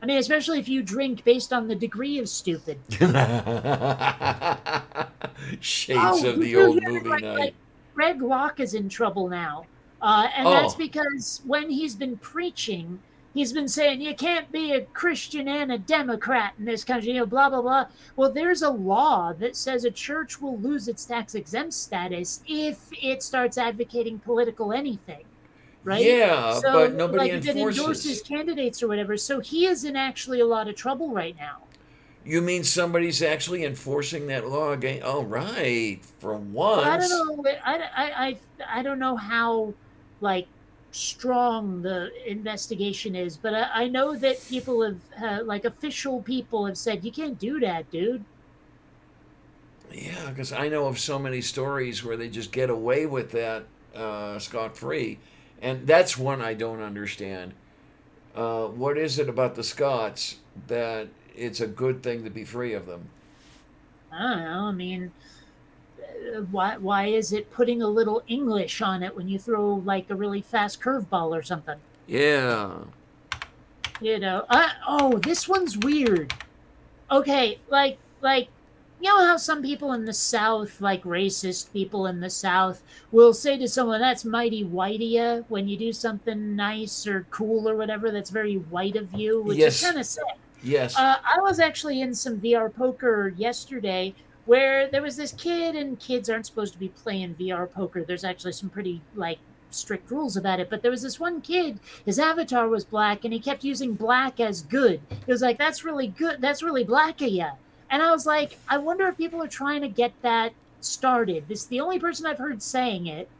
Speaker 3: I mean, especially if you drink based on the degree of stupid.
Speaker 2: Shades
Speaker 3: Oh,
Speaker 2: of
Speaker 3: did
Speaker 2: the
Speaker 3: you
Speaker 2: old
Speaker 3: hear that?
Speaker 2: movie
Speaker 3: Like
Speaker 2: night.
Speaker 3: Greg Locke is in trouble now, and that's
Speaker 2: Oh,
Speaker 3: because when he's been preaching, he's been saying you can't be a Christian and a Democrat in this country, blah blah blah. Well, there's a law that says a church will lose its tax exempt status if it starts advocating political anything, right?
Speaker 2: yeah, but
Speaker 3: So,
Speaker 2: nobody
Speaker 3: like, if it endorses
Speaker 2: enforces.
Speaker 3: candidates or whatever, so he is in actually a lot of trouble right now.
Speaker 2: You mean somebody's actually enforcing that law again? Oh, right. For
Speaker 3: Well, I don't
Speaker 2: once.
Speaker 3: know. I don't know how like strong the investigation is, but I know that people have like official people have said you can't do that, dude.
Speaker 2: Yeah, because I know of so many stories where they just get away with that scot free. And that's one I don't understand. What is it about the Scots that it's a good thing to be free of them?
Speaker 3: I don't know. I mean, why is it putting a little English on it when you throw like a really fast curveball or something?
Speaker 2: Yeah.
Speaker 3: Oh, this one's weird. Okay, like how some people in the South, like racist people in the South, will say to someone, "That's mighty white of you," when you do something nice or cool or whatever. That's very white of you, which is
Speaker 2: Yes.
Speaker 3: kind of sick.
Speaker 2: Yes.
Speaker 3: I was actually in some VR poker yesterday where there was this kid, and kids aren't supposed to be playing VR poker. There's actually some pretty like strict rules about it. But there was this one kid, his avatar was black, and he kept using black as good. He was like, "That's really good. That's really black of you." And I was like, I wonder if people are trying to get that started. This is the only person I've heard saying it,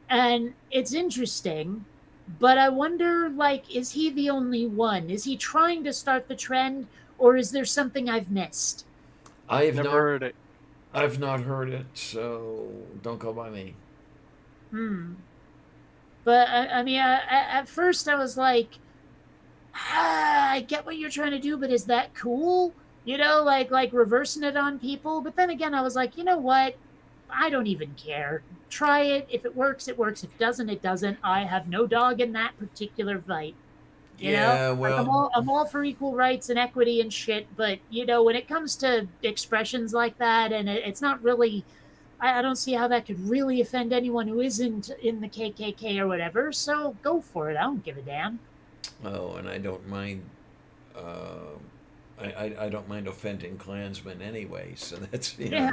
Speaker 3: and it's interesting. But I wonder, like, is he the only one? Is he trying to start the trend, or is there something I've missed?
Speaker 2: I've
Speaker 4: Never
Speaker 2: not
Speaker 4: heard it.
Speaker 2: I've not heard it, so don't go by me.
Speaker 3: Hmm. But I mean, at first I was like, I get what you're trying to do, but is that cool? Like reversing it on people. But then again, I was like, you know what? I don't even care. Try it. If it works, it works. If it doesn't, it doesn't. I have no dog in that particular fight.
Speaker 2: Yeah,
Speaker 3: Like
Speaker 2: well,
Speaker 3: I'm all for equal rights and equity and shit, but when it comes to expressions like that, and it's not really, I don't see how that could really offend anyone who isn't in the KKK or whatever. So go for it. I don't give a damn.
Speaker 2: oh, and I don't mind. Uh, I don't mind offending Klansmen anyway, so that's
Speaker 3: Yeah.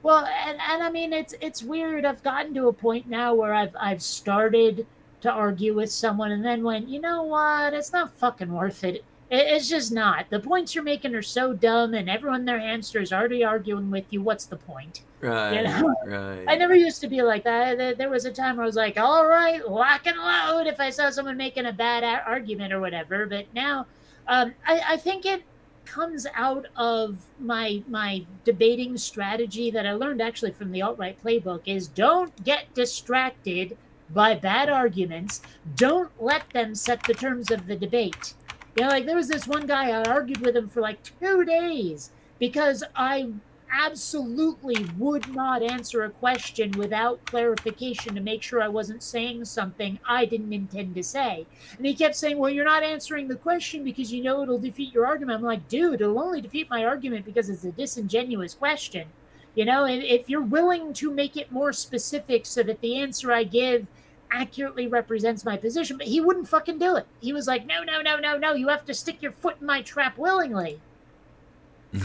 Speaker 3: Well, and I mean it's weird. I've gotten to a point now where I've started to argue with someone and then went, you know what? It's not fucking worth it. It's just not. The points you're making are so dumb, and everyone their hamster is already arguing with you. What's the point? You
Speaker 2: Right,
Speaker 3: know, I
Speaker 2: right.
Speaker 3: never used to be like that. There was a time where I was like, all right, lock and load if I saw someone making a bad argument or whatever. But now, I think it comes out of my debating strategy that I learned actually from the alt-right playbook is don't get distracted by bad arguments. Don't let them set the terms of the debate. Like there was this one guy, I argued with him for like 2 days because I absolutely would not answer a question without clarification to make sure I wasn't saying something I didn't intend to say. And he kept saying, well, you're not answering the question because you know it'll defeat your argument. I'm like, dude, it'll only defeat my argument because it's a disingenuous question. If you're willing to make it more specific so that the answer I give accurately represents my position, but he wouldn't fucking do it. He was like, no, no, no, no, no, you have to stick your foot in my trap willingly.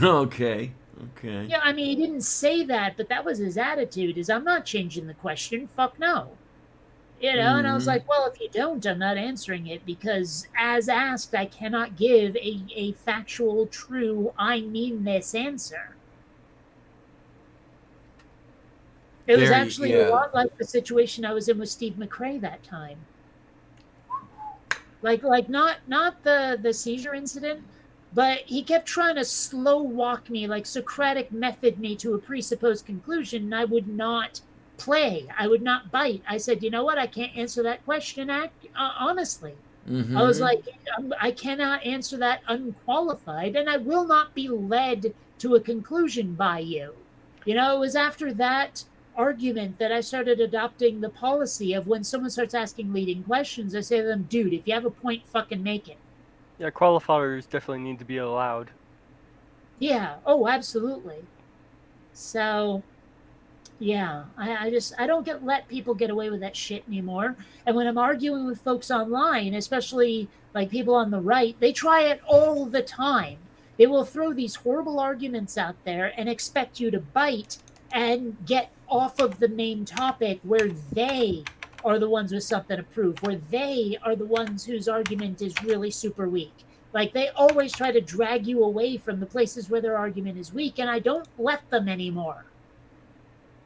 Speaker 2: Okay, okay.
Speaker 3: Yeah, I mean, he didn't say that, but that was his attitude is I'm not changing the question. Fuck no. And I was
Speaker 2: Mm-hmm.
Speaker 3: like, well, if you don't, I'm not answering it because as asked, I cannot give a factual, true, I mean this answer. It was actually a
Speaker 2: Yeah.
Speaker 3: lot like the situation I was in with Steve McRae that time. Like not the seizure incident, but he kept trying to slow walk me, like Socratic method me to a presupposed conclusion, and I would not play. I would not bite. I said, you know what? I can't answer that question honestly. I was
Speaker 2: Mm-hmm.
Speaker 3: like, I cannot answer that unqualified, and I will not be led to a conclusion by you. It was after that argument that I started adopting the policy of when someone starts asking leading questions, I say to them, dude, if you have a point, fucking make it.
Speaker 4: Yeah, qualifiers definitely need to be allowed.
Speaker 3: Yeah. Oh, absolutely. So, yeah, I don't let people get away with that shit anymore. And when I'm arguing with folks online, especially like people on the right, they try it all the time. They will throw these horrible arguments out there and expect you to bite and get off of the main topic where they are the ones with something to prove, where they are the ones whose argument is really super weak. Like they always try to drag you away from the places where their argument is weak, and I don't let them anymore.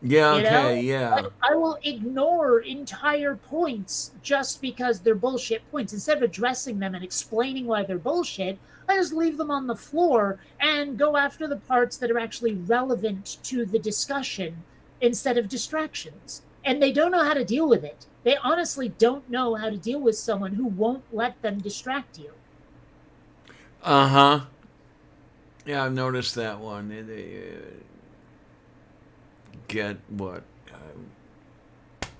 Speaker 2: Yeah,
Speaker 3: You
Speaker 2: okay,
Speaker 3: know,
Speaker 2: yeah.
Speaker 3: I will ignore entire points just because they're bullshit points. Instead of addressing them and explaining why they're bullshit, I just leave them on the floor and go after the parts that are actually relevant to the discussion instead of distractions. And they don't know how to deal with it. They honestly don't know how to deal with someone who won't let them distract you.
Speaker 2: Uh-huh. Yeah, I've noticed that one. Get what?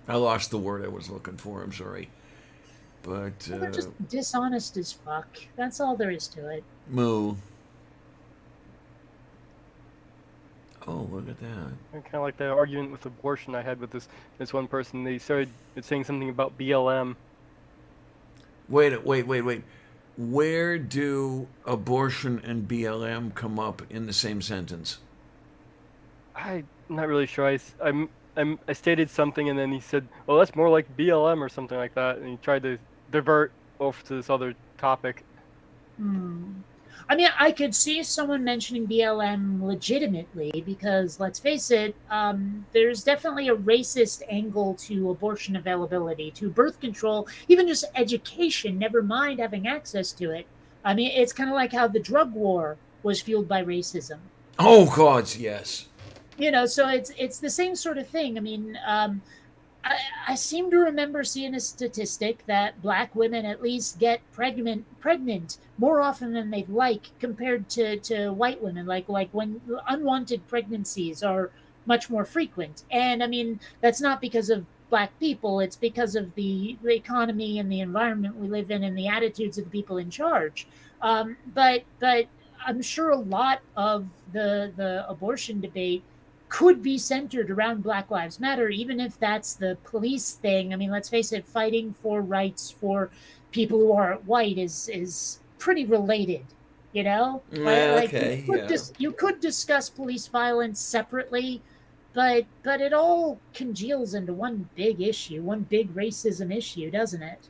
Speaker 2: I lost the word I was looking for. I'm sorry. But,
Speaker 3: Well, they're just dishonest as fuck. That's all there is to it.
Speaker 2: moo. Oh, look at that.
Speaker 4: Kind of like the argument with abortion I had with this one person. They started saying something about BLM.
Speaker 2: Wait. Where do abortion and BLM come up in the same sentence?
Speaker 4: I'm not really sure. I stated something, and then he said, "Well, that's more like BLM or something like that," and he tried to divert off to this other topic.
Speaker 3: Hmm. I mean, I could see someone mentioning BLM legitimately because, let's face it, there's definitely a racist angle to abortion availability, to birth control, even just education, never mind having access to it. I mean, it's kind of like how the drug war was fueled by racism.
Speaker 2: Oh, God, yes.
Speaker 3: So it's the same sort of thing. I mean, I seem to remember seeing a statistic that black women at least get pregnant more often than they'd like compared to white women. Like when unwanted pregnancies are much more frequent. And I mean, that's not because of black people, it's because of the economy and the environment we live in and the attitudes of the people in charge. But I'm sure a lot of the abortion debate could be centered around Black Lives Matter, even if that's the police thing. I mean, let's face it, fighting for rights for people who aren't white is pretty related. Like
Speaker 2: Okay, yeah.
Speaker 3: you could discuss police violence separately, but it all congeals into one big issue, one big racism issue, doesn't it?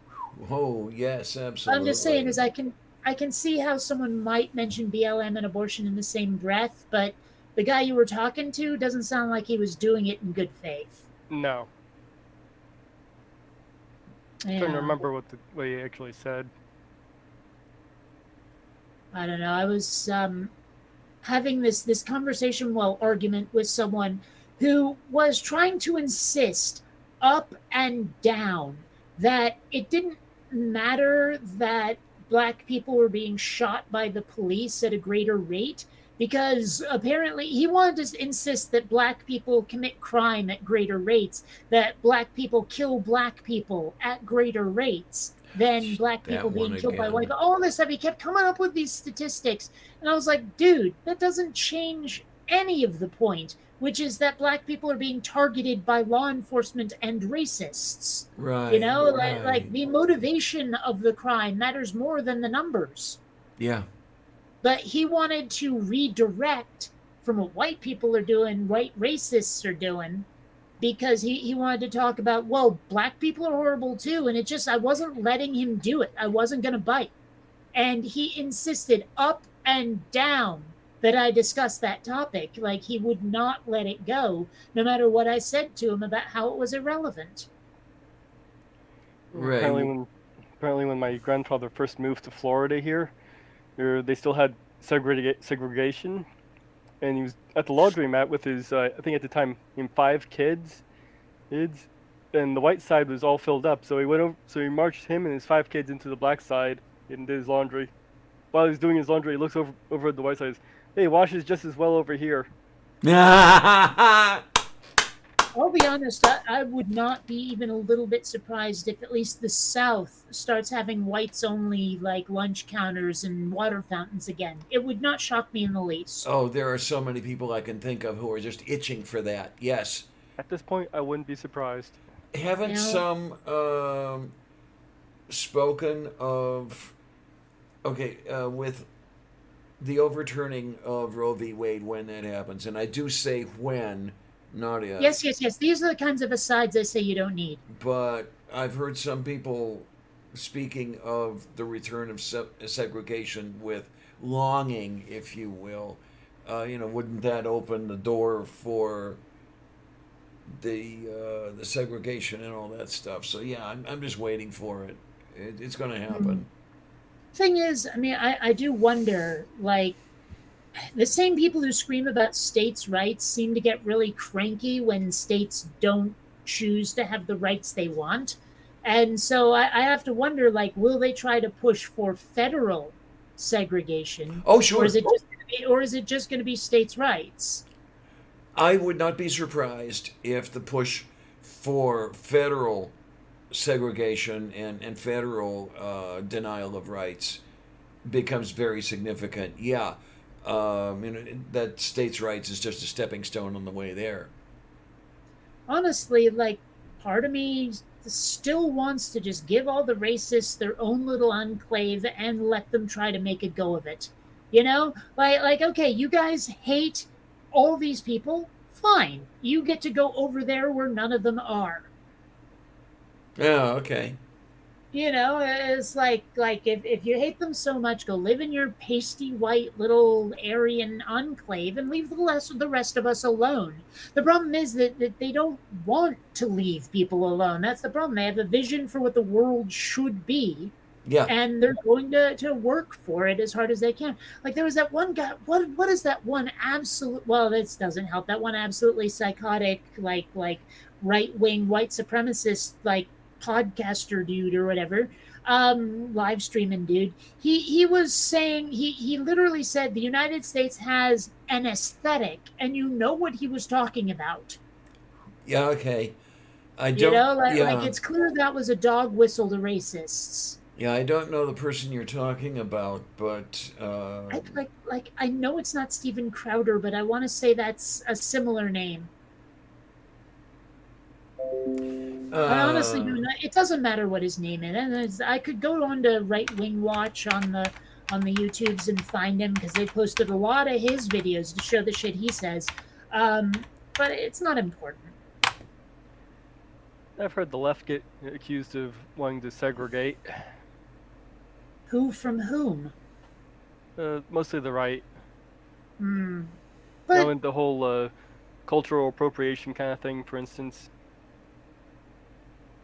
Speaker 2: Oh, yes,
Speaker 3: I'm just saying,
Speaker 2: absolutely.
Speaker 3: is I can see how someone might mention BLM and abortion in the same breath, but the guy you were talking to doesn't sound like he was doing it in good faith.
Speaker 4: No. I'm trying to
Speaker 3: Yeah.
Speaker 4: remember what he actually said.
Speaker 3: I don't know. I was having this conversation, well, argument with someone who was trying to insist up and down that it didn't matter that black people were being shot by the police at a greater rate, because apparently he wanted to insist that black people commit crime at greater rates, that black people kill black people at greater rates than black
Speaker 2: That
Speaker 3: people being
Speaker 2: one
Speaker 3: killed by
Speaker 2: again.
Speaker 3: white. All this stuff, he kept coming up with these statistics, and I was like, dude, that doesn't change any of the point, which is that black people are being targeted by law enforcement and racists.
Speaker 2: Right.
Speaker 3: You know,
Speaker 2: right.
Speaker 3: like the motivation of the crime matters more than the numbers.
Speaker 2: Yeah.
Speaker 3: But he wanted to redirect from what white people are doing, white racists are doing, because he wanted to talk about, well, black people are horrible too. And it just, I wasn't letting him do it. I wasn't going to bite. And he insisted up and down that I discuss that topic. Like, he would not let it go, no matter what I said to him about how it was irrelevant.
Speaker 2: Right.
Speaker 4: Apparently when my grandfather first moved to Florida here, they still had segregation, and he was at the laundromat with his, I think at the time, 5 kids, and the white side was all filled up. So he marched him and his 5 kids into the black side and did his laundry. While he's doing his laundry, he looks over at the white side and says, "Hey, washes just as well over here."
Speaker 3: I'll be honest, I would not be even a little bit surprised if at least the South starts having whites only, like, lunch counters and water fountains again. It would not shock me in the least.
Speaker 2: Oh, there are so many people I can think of who are just itching for that. Yes.
Speaker 4: At this point, I wouldn't be surprised.
Speaker 2: Haven't
Speaker 3: You
Speaker 2: some spoken of, okay, with the overturning of Roe v. Wade, when that happens? And I do say when, not if.
Speaker 3: Yes. These are the kinds of asides I say you don't need.
Speaker 2: But I've heard some people speaking of the return of segregation with longing, if you will. Wouldn't that open the door for the segregation and all that stuff? So yeah, I'm just waiting for it. It's going to happen.
Speaker 3: Thing is, I mean, I do wonder, like, the same people who scream about states' rights seem to get really cranky when states don't choose to have the rights they want. And so I have to wonder, like, will they try to push for federal segregation?
Speaker 2: Oh, sure.
Speaker 3: Or is it just going to be states' rights?
Speaker 2: I would not be surprised if the push for federal segregation and federal denial of rights becomes very significant. Yeah. That states' rights is just a stepping stone on the way there.
Speaker 3: Honestly, like, part of me still wants to just give all the racists their own little enclave and let them try to make a go of it. You know, like okay, you guys hate all these people, fine. You get to go over there where none of them are.
Speaker 2: Yeah, okay.
Speaker 3: You know, it's like if you hate them so much, go live in your pasty white little Aryan enclave and leave the rest of us alone. The problem is that they don't want to leave people alone. That's the problem. They have a vision for what the world should be.
Speaker 2: Yeah.
Speaker 3: And they're going to work for it as hard as they can. Like, there was that one guy. What is that one absolute? Well, this doesn't help. That one absolutely psychotic, like right wing white supremacist, like, podcaster dude or whatever, live streaming dude. He was saying, he literally said the United States has an aesthetic, and you know what he was talking about.
Speaker 2: Yeah. Okay. I don't.
Speaker 3: You know, like it's clear that was a dog whistle to racists.
Speaker 2: Yeah, I don't know the person you're talking about, but
Speaker 3: I know it's not Steven Crowder, but I want to say that's a similar name. I honestly do not. It doesn't matter what his name is. I could go on to Right Wing Watch on the YouTubes and find him, because they posted a lot of his videos to show the shit he says. But it's not important.
Speaker 4: I've heard the left get accused of wanting to segregate.
Speaker 3: Who from whom?
Speaker 4: Mostly the right.
Speaker 3: Hmm.
Speaker 4: You know,
Speaker 3: But
Speaker 4: and the whole cultural appropriation kind of thing, for instance.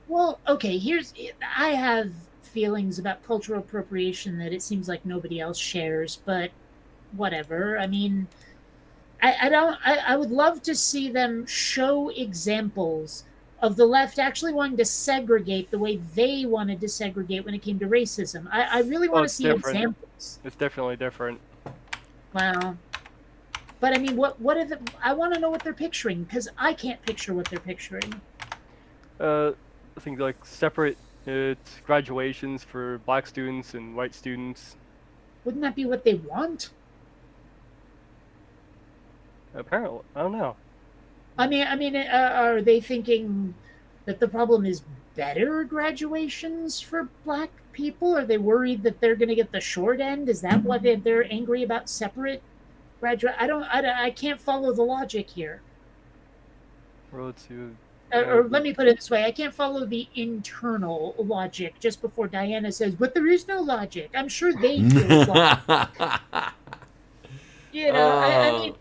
Speaker 3: well, okay. I have feelings about cultural appropriation that it seems like nobody else shares, but whatever. I mean, I don't. I would love to see them show examples of the left actually wanting to segregate the way they wanted to segregate when it came to racism. I really
Speaker 4: Oh,
Speaker 3: want to
Speaker 4: it's
Speaker 3: see
Speaker 4: different.
Speaker 3: examples.
Speaker 4: It's definitely different.
Speaker 3: Wow. But I mean, what are the? I want to know what they're picturing because I can't picture what they're picturing.
Speaker 4: I think like separate graduations for black students and white students.
Speaker 3: Wouldn't that be what they want?
Speaker 4: Apparently, I don't know.
Speaker 3: Are they thinking that the problem is better graduations for black people? Are they worried that they're going to get the short end? Is that what they're angry about? Separate graduate? I can't follow the logic here.
Speaker 4: Road to
Speaker 3: Or let me put it this way: I can't follow the internal logic. Just before Diana says, "But there is no logic," I'm sure they feel it's logic. I mean,
Speaker 2: Oh,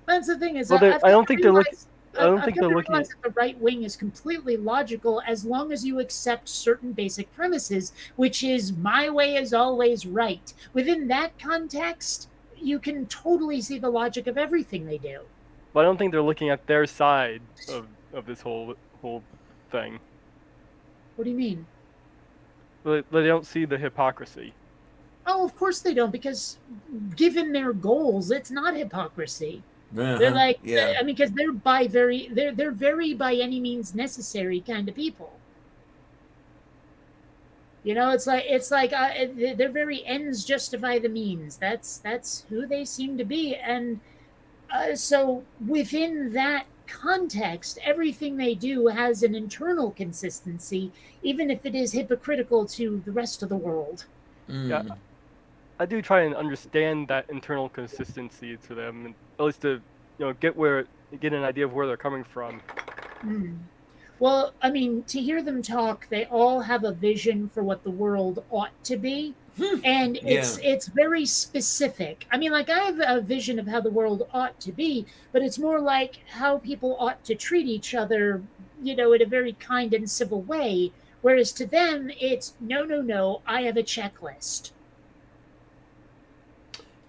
Speaker 3: that's the thing is,
Speaker 4: Well, I don't think they're looking. I don't
Speaker 3: I've
Speaker 4: think
Speaker 3: come
Speaker 4: they're
Speaker 3: to
Speaker 4: looking
Speaker 3: realize
Speaker 4: at.
Speaker 3: that the right wing is completely logical as long as you accept certain basic premises, which is my way is always right. Within that context, you can totally see the logic of everything they do.
Speaker 4: But I don't think they're looking at their side of this whole thing.
Speaker 3: What do you mean?
Speaker 4: But they don't see the hypocrisy.
Speaker 3: Oh, of course they don't, because given their goals, it's not hypocrisy. They're
Speaker 2: uh-huh.
Speaker 3: like,
Speaker 2: Yeah.
Speaker 3: I mean, because they're very by any means necessary kind of people. You know, it's like they're very ends justify the means. That's who they seem to be, and so within that context, everything they do has an internal consistency, even if it is hypocritical to the rest of the world.
Speaker 4: Yeah,
Speaker 2: Mm.
Speaker 4: I do try and understand that internal consistency to them, and at least to get an idea of where they're coming from.
Speaker 3: Hmm. Well, I mean, to hear them talk, they all have a vision for what the world ought to be. And
Speaker 2: Yeah.
Speaker 3: it's very specific. I mean, like I have a vision of how the world ought to be, but it's more like how people ought to treat each other, in a very kind and civil way. Whereas to them, it's no, no, no, I have a checklist.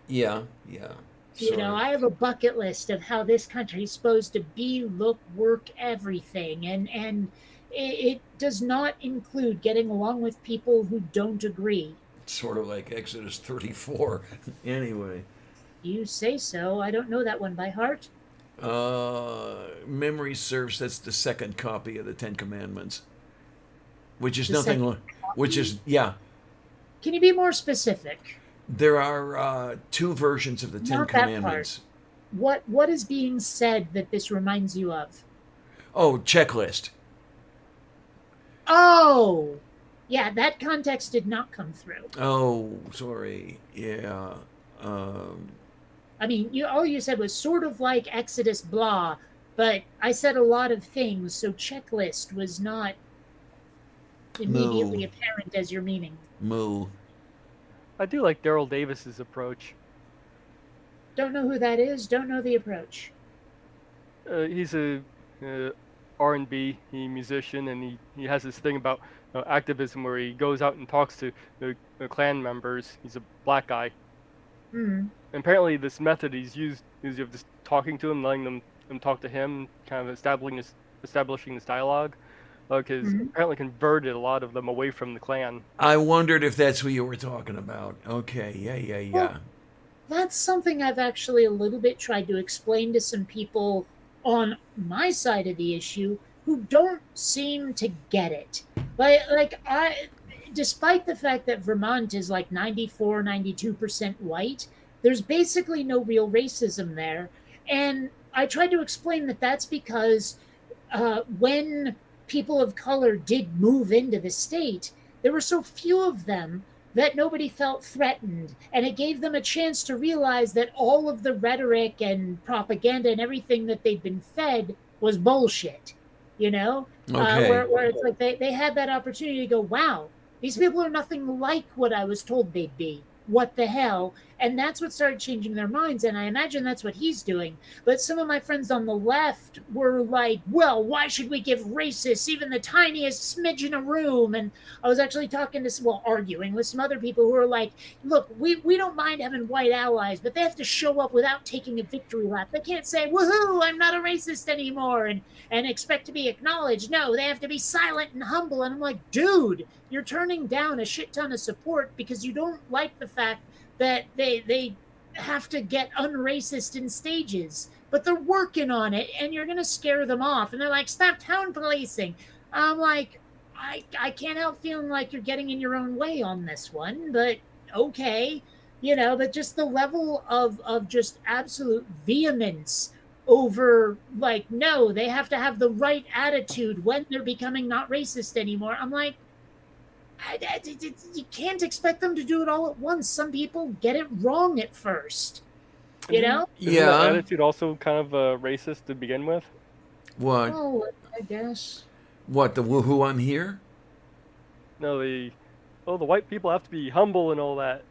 Speaker 2: Yeah. Yeah. Sort
Speaker 3: I have a bucket list of how this country is supposed to be, look, work, everything. And it does not include getting along with people who don't agree.
Speaker 2: sort of like Exodus 34. Anyway,
Speaker 3: You say so. I don't know that one by heart.
Speaker 2: memory serves that's the second copy of the Ten Commandments, which is
Speaker 3: The
Speaker 2: nothing.
Speaker 3: second
Speaker 2: Which
Speaker 3: copy.
Speaker 2: is yeah.
Speaker 3: Can you be more specific?
Speaker 2: There are two versions of the Ten
Speaker 3: Not that part.
Speaker 2: Commandments.
Speaker 3: What is being said that this reminds you of?
Speaker 2: Oh, checklist.
Speaker 3: Oh, yeah, that context did not come through.
Speaker 2: Oh, sorry. Yeah. Um,
Speaker 3: I mean, all you said was sort of like Exodus blah, but I said a lot of things, so checklist was not
Speaker 2: moo,
Speaker 3: immediately apparent as your meaning.
Speaker 2: moo.
Speaker 4: I do like Daryl Davis's approach.
Speaker 3: Don't know who that is, don't know the approach.
Speaker 4: He's a R&B musician, and he has this thing about activism where he goes out and talks to the Klan members. He's a black guy.
Speaker 3: Hmm.
Speaker 4: And apparently, this method he's used is of just talking to him, letting them talk to him, kind of establishing this dialogue, because
Speaker 3: Hmm.
Speaker 4: apparently converted a lot of them away from the Klan.
Speaker 2: I wondered if that's who you were talking about. Okay. Yeah. Yeah.
Speaker 3: Well,
Speaker 2: Yeah.
Speaker 3: that's something I've actually a little bit tried to explain to some people on my side of the issue who don't seem to get it. Despite the fact that Vermont is like 94, 92% white, there's basically no real racism there. And I tried to explain that that's because when people of color did move into the state, there were so few of them that nobody felt threatened. And it gave them a chance to realize that all of the rhetoric and propaganda and everything that they'd been fed was bullshit,
Speaker 2: Okay.
Speaker 3: where it's like they had that opportunity to go, wow, These people are nothing like what I was told they'd be. What the hell? And that's what started changing their minds. And I imagine that's what he's doing. But some of my friends on the left were like, well, why should we give racists even the tiniest smidge in a room? And I was actually talking to, well, arguing with some other people who were like, look, we don't mind having white allies, but they have to show up without taking a victory lap. They can't say, woohoo, I'm not a racist anymore, and expect to be acknowledged. No, they have to be silent and humble. And I'm like, dude, you're turning down a shit ton of support because you don't like the fact that they have to get unracist in stages, but they're working on it, and you're gonna scare them off. And they're like, stop town policing. I'm like, I can't help feeling like you're getting in your own way on this one, but okay, but just the level of just absolute vehemence over, like, no, they have to have the right attitude when they're becoming not racist anymore. I'm like, you can't expect them to do it all at once. Some people get it wrong at first,
Speaker 4: Isn't that attitude also kind of racist to begin with?
Speaker 2: What?
Speaker 3: Oh, I guess.
Speaker 2: What, the woohoo, I'm here?
Speaker 4: No, the white people have to be humble and all that.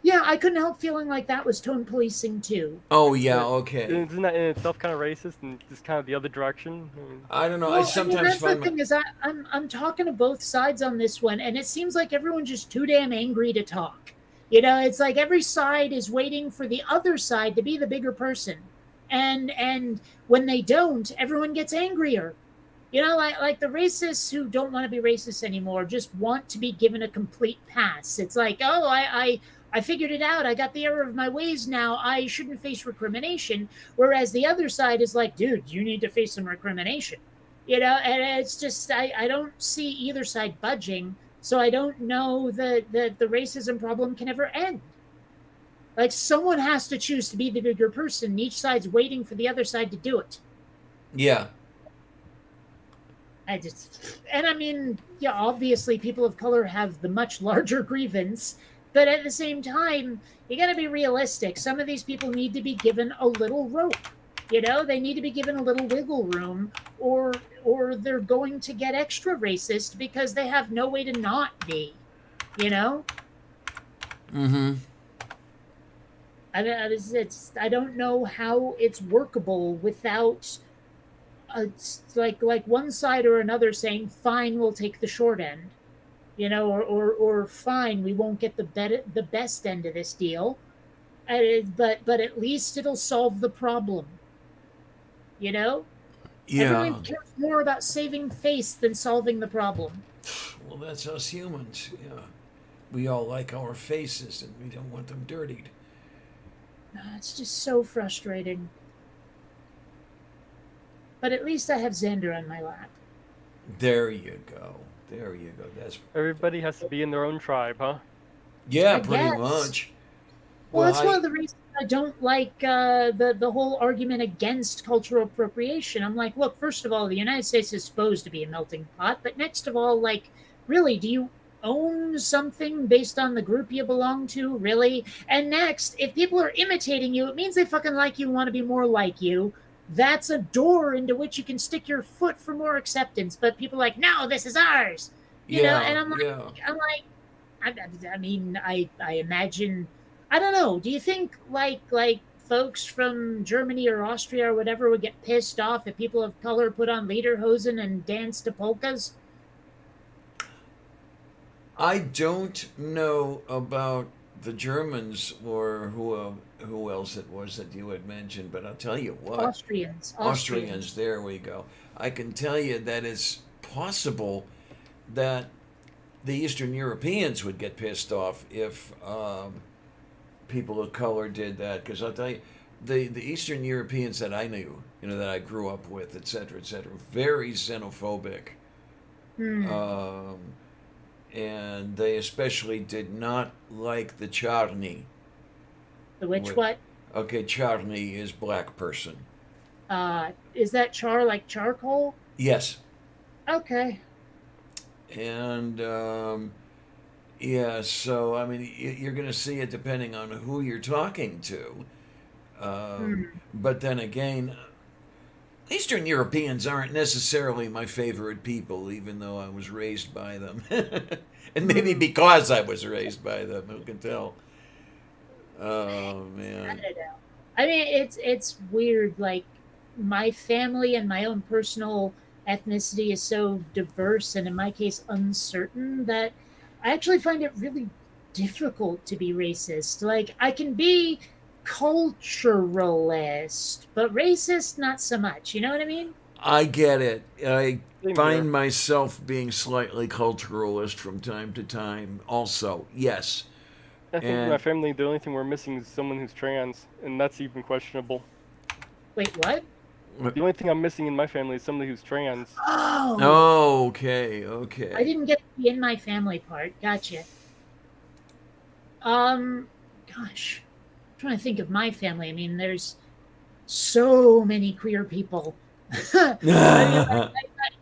Speaker 3: Yeah, I couldn't help feeling like that was tone policing too.
Speaker 2: Oh, yeah, okay.
Speaker 4: Isn't that in itself kind of racist and just kind of the other direction?
Speaker 2: I don't know.
Speaker 3: Well,
Speaker 2: I sometimes
Speaker 3: that's
Speaker 2: find
Speaker 3: the thing is I'm talking to both sides on this one, and it seems like everyone's just too damn angry to talk. It's like every side is waiting for the other side to be the bigger person, and when they don't, everyone gets angrier. Like the racists who don't want to be racist anymore just want to be given a complete pass. It's like, oh, I figured it out. I got the error of my ways now. I shouldn't face recrimination. Whereas the other side is like, dude, you need to face some recrimination. And it's just, I don't see either side budging. So I don't know that the racism problem can ever end. Like, someone has to choose to be the bigger person. And each side's waiting for the other side to do it.
Speaker 2: Yeah.
Speaker 3: I mean, yeah, obviously people of color have the much larger grievance, but at the same time, you got to be realistic. Some of these people need to be given a little rope. They need to be given a little wiggle room, or they're going to get extra racist because they have no way to not be.
Speaker 2: Mm-hmm.
Speaker 3: I don't know how it's workable without like one side or another saying, fine, we'll take the short end, or fine, we won't get the best end of this deal, but at least it'll solve the problem.
Speaker 2: Yeah.
Speaker 3: Everyone cares more about saving face than solving the problem.
Speaker 2: Well, that's us humans. Yeah, we all like our faces, and we don't want them dirtied.
Speaker 3: It's just so frustrating. But at least I have Xander on my lap.
Speaker 2: There you go. That's
Speaker 4: Everybody has to be in their own tribe, huh?
Speaker 2: yeah,
Speaker 3: I
Speaker 2: pretty
Speaker 3: guess.
Speaker 2: much.
Speaker 3: Well, that's one of the reasons I don't like the whole argument against cultural appropriation. I'm like, look, first of all, the United States is supposed to be a melting pot, but next of all, like, really, do you own something based on the group you belong to? Really? And next, if people are imitating you, it means they fucking like you and want to be more like you. That's a door into which you can stick your foot for more acceptance. But people are like, no, this is ours. And I'm like, I mean, I imagine, I don't know. Do you think like folks from Germany or Austria or whatever would get pissed off if people of color put on lederhosen and dance to polkas?
Speaker 2: I don't know about the Germans or who else it was that you had mentioned, but I'll tell you what.
Speaker 3: Austrians.
Speaker 2: There we go. I can tell you that it's possible that the Eastern Europeans would get pissed off if people of color did that. Because I'll tell you, the Eastern Europeans that I knew, that I grew up with, et cetera, very xenophobic. And they especially did not like the charny.
Speaker 3: The what?
Speaker 2: Okay, charny is black person.
Speaker 3: Is that char like charcoal?
Speaker 2: Yes.
Speaker 3: Okay.
Speaker 2: And yeah, so I mean, you're going to see it depending on who you're talking to. But then again, Eastern Europeans aren't necessarily my favorite people, even though I was raised by them. And maybe because I was raised by them, who can tell? Oh,
Speaker 3: I
Speaker 2: man.
Speaker 3: don't know. I mean, it's weird. Like my family and my own personal ethnicity is so diverse, and in my case, uncertain that I actually find it really difficult to be racist. Like I can be culturalist, but racist, not so much. You know what I mean?
Speaker 2: I get it. I
Speaker 4: Same here.
Speaker 2: find myself being slightly culturalist from time to time, also. Yes.
Speaker 4: I think my
Speaker 2: And
Speaker 4: family, the only thing we're missing is someone who's trans, and that's even questionable.
Speaker 3: Wait, what?
Speaker 4: The only thing I'm missing in my family is somebody who's trans.
Speaker 3: Oh,
Speaker 2: oh, okay,
Speaker 3: I
Speaker 2: okay.
Speaker 3: didn't get the in my family part. Gotcha. Um, gosh, I'm trying to think of my family. I mean, there's so many queer people. I mean,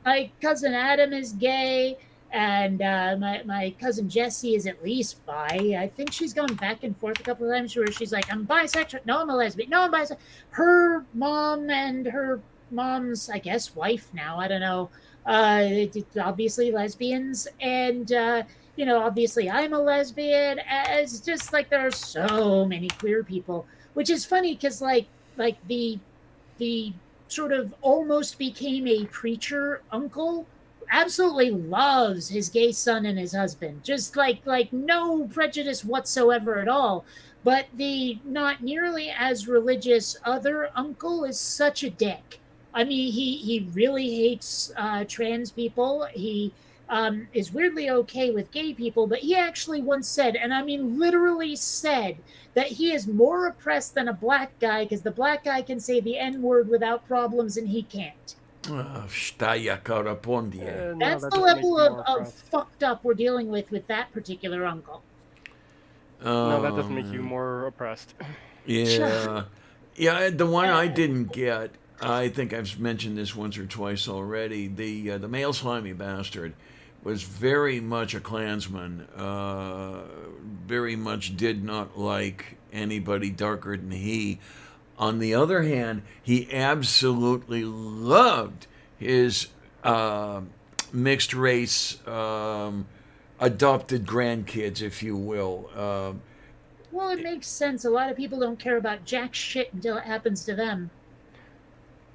Speaker 3: my cousin Adam is gay, and my cousin Jessie is at least bi. I think she's gone back and forth a couple of times where she's like, I'm bisexual. No, I'm a lesbian. No, I'm bisexual. Her mom and her mom's, I guess, wife now. I don't know. Obviously lesbians, and obviously I'm a lesbian. It's just like there are so many queer people, which is funny because like the sort of almost became a preacher uncle absolutely loves his gay son and his husband, just like no prejudice whatsoever at all. But the not nearly as religious other uncle is such a dick. I mean, he really hates trans people. He is weirdly okay with gay people, but he actually once said, and I mean literally said, that he is more oppressed than a black guy because the black guy can say the N word without problems and he can't.
Speaker 2: Staya Karapondie.
Speaker 4: No,
Speaker 3: That's
Speaker 4: that
Speaker 3: the
Speaker 4: doesn't make
Speaker 3: level
Speaker 4: you more
Speaker 3: of
Speaker 4: oppressed.
Speaker 3: fucked up we're dealing with that particular uncle.
Speaker 4: No, that doesn't make you
Speaker 2: Um,
Speaker 4: more oppressed.
Speaker 2: yeah. Yeah, the one I
Speaker 3: Uh,
Speaker 2: didn't get, I think I've mentioned this once or twice already. The male slimy bastard was very much a Klansman. Very much did not like anybody darker than he. On the other hand, he absolutely loved his uh, mixed race adopted grandkids, if you will.
Speaker 3: well, it makes sense. A lot of people don't care about jack shit until it happens to them.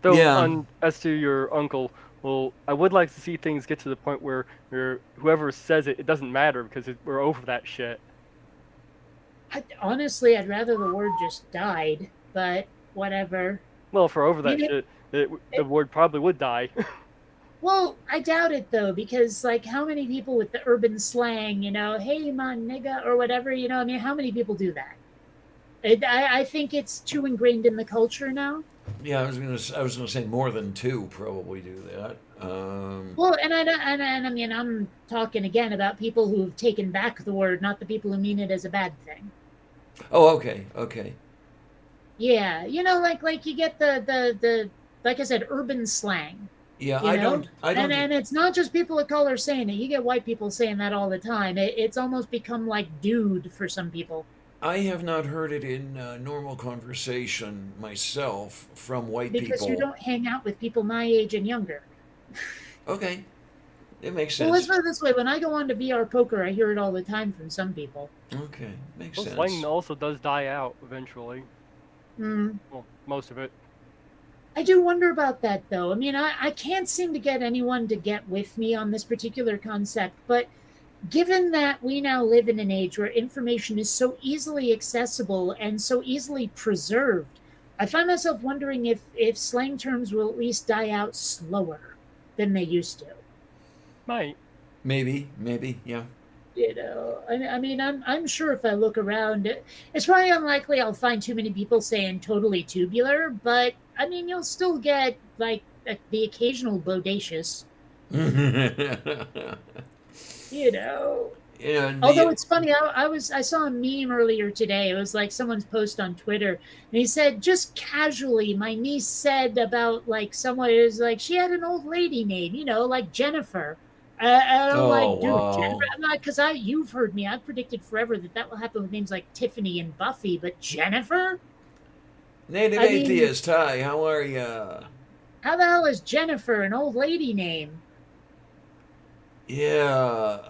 Speaker 4: Though,
Speaker 2: Yeah,
Speaker 4: on as to your uncle, well, I would like to see things get to the point where whoever says it, it doesn't matter because we're over that shit.
Speaker 3: Honestly, I'd rather the word just died, but whatever.
Speaker 4: Well, if we're over
Speaker 3: You
Speaker 4: that
Speaker 3: know,
Speaker 4: shit, the
Speaker 3: it,
Speaker 4: word probably would die.
Speaker 3: well, I doubt it though, because like how many people with the urban slang, hey man nigga or whatever, I mean, how many people do that? I think it's too ingrained in the culture now.
Speaker 2: yeah. I was gonna say more than two probably do that.
Speaker 3: Well, and I mean, I'm talking again about people who've taken back the word, not the people who mean it as a bad thing.
Speaker 2: Oh, okay, okay.
Speaker 3: Yeah, like you get the like I said, urban slang,
Speaker 2: Yeah,
Speaker 3: you know,
Speaker 2: I
Speaker 3: and
Speaker 2: don't.
Speaker 3: and it's not just people of color saying it. You get white people saying that all the time. It's almost become like dude for some people
Speaker 2: I have not heard it in normal conversation myself from white
Speaker 3: because you
Speaker 2: people.
Speaker 3: don't hang out with people my age and younger.
Speaker 2: Okay, it makes
Speaker 3: Well, let's
Speaker 2: sense.
Speaker 3: put it this way: when I go on to VR poker, I hear it all the time from some people.
Speaker 2: Okay, makes
Speaker 4: Well, slang
Speaker 2: sense.
Speaker 4: also does die out eventually.
Speaker 3: Hmm.
Speaker 4: Well, most of it.
Speaker 3: I do wonder about that, though. I mean, I can't seem to get anyone to get with me on this particular concept, but given that we now live in an age where information is so easily accessible and so easily preserved, I find myself wondering if slang terms will at least die out slower than they used to.
Speaker 4: Might.
Speaker 2: Maybe, yeah.
Speaker 3: I mean, I'm sure if I look around, it's probably unlikely I'll find too many people saying totally tubular, but I mean, you'll still get like the occasional bodacious,
Speaker 2: yeah,
Speaker 3: you know. Although
Speaker 2: the
Speaker 3: it's funny, I saw a meme earlier today. It was like someone's post on Twitter, and he said just casually, my niece said about like someone is like she had an old lady name, like Jennifer. And I'm
Speaker 2: oh
Speaker 3: like, dude, Jennifer.
Speaker 2: wow.
Speaker 3: I'm not because you've heard me. I've predicted forever that will happen with names like Tiffany and Buffy, but Jennifer.
Speaker 2: Native
Speaker 3: I mean,
Speaker 2: atheist, hi, how are ya?
Speaker 3: How the hell is Jennifer an old lady name?
Speaker 2: Yeah,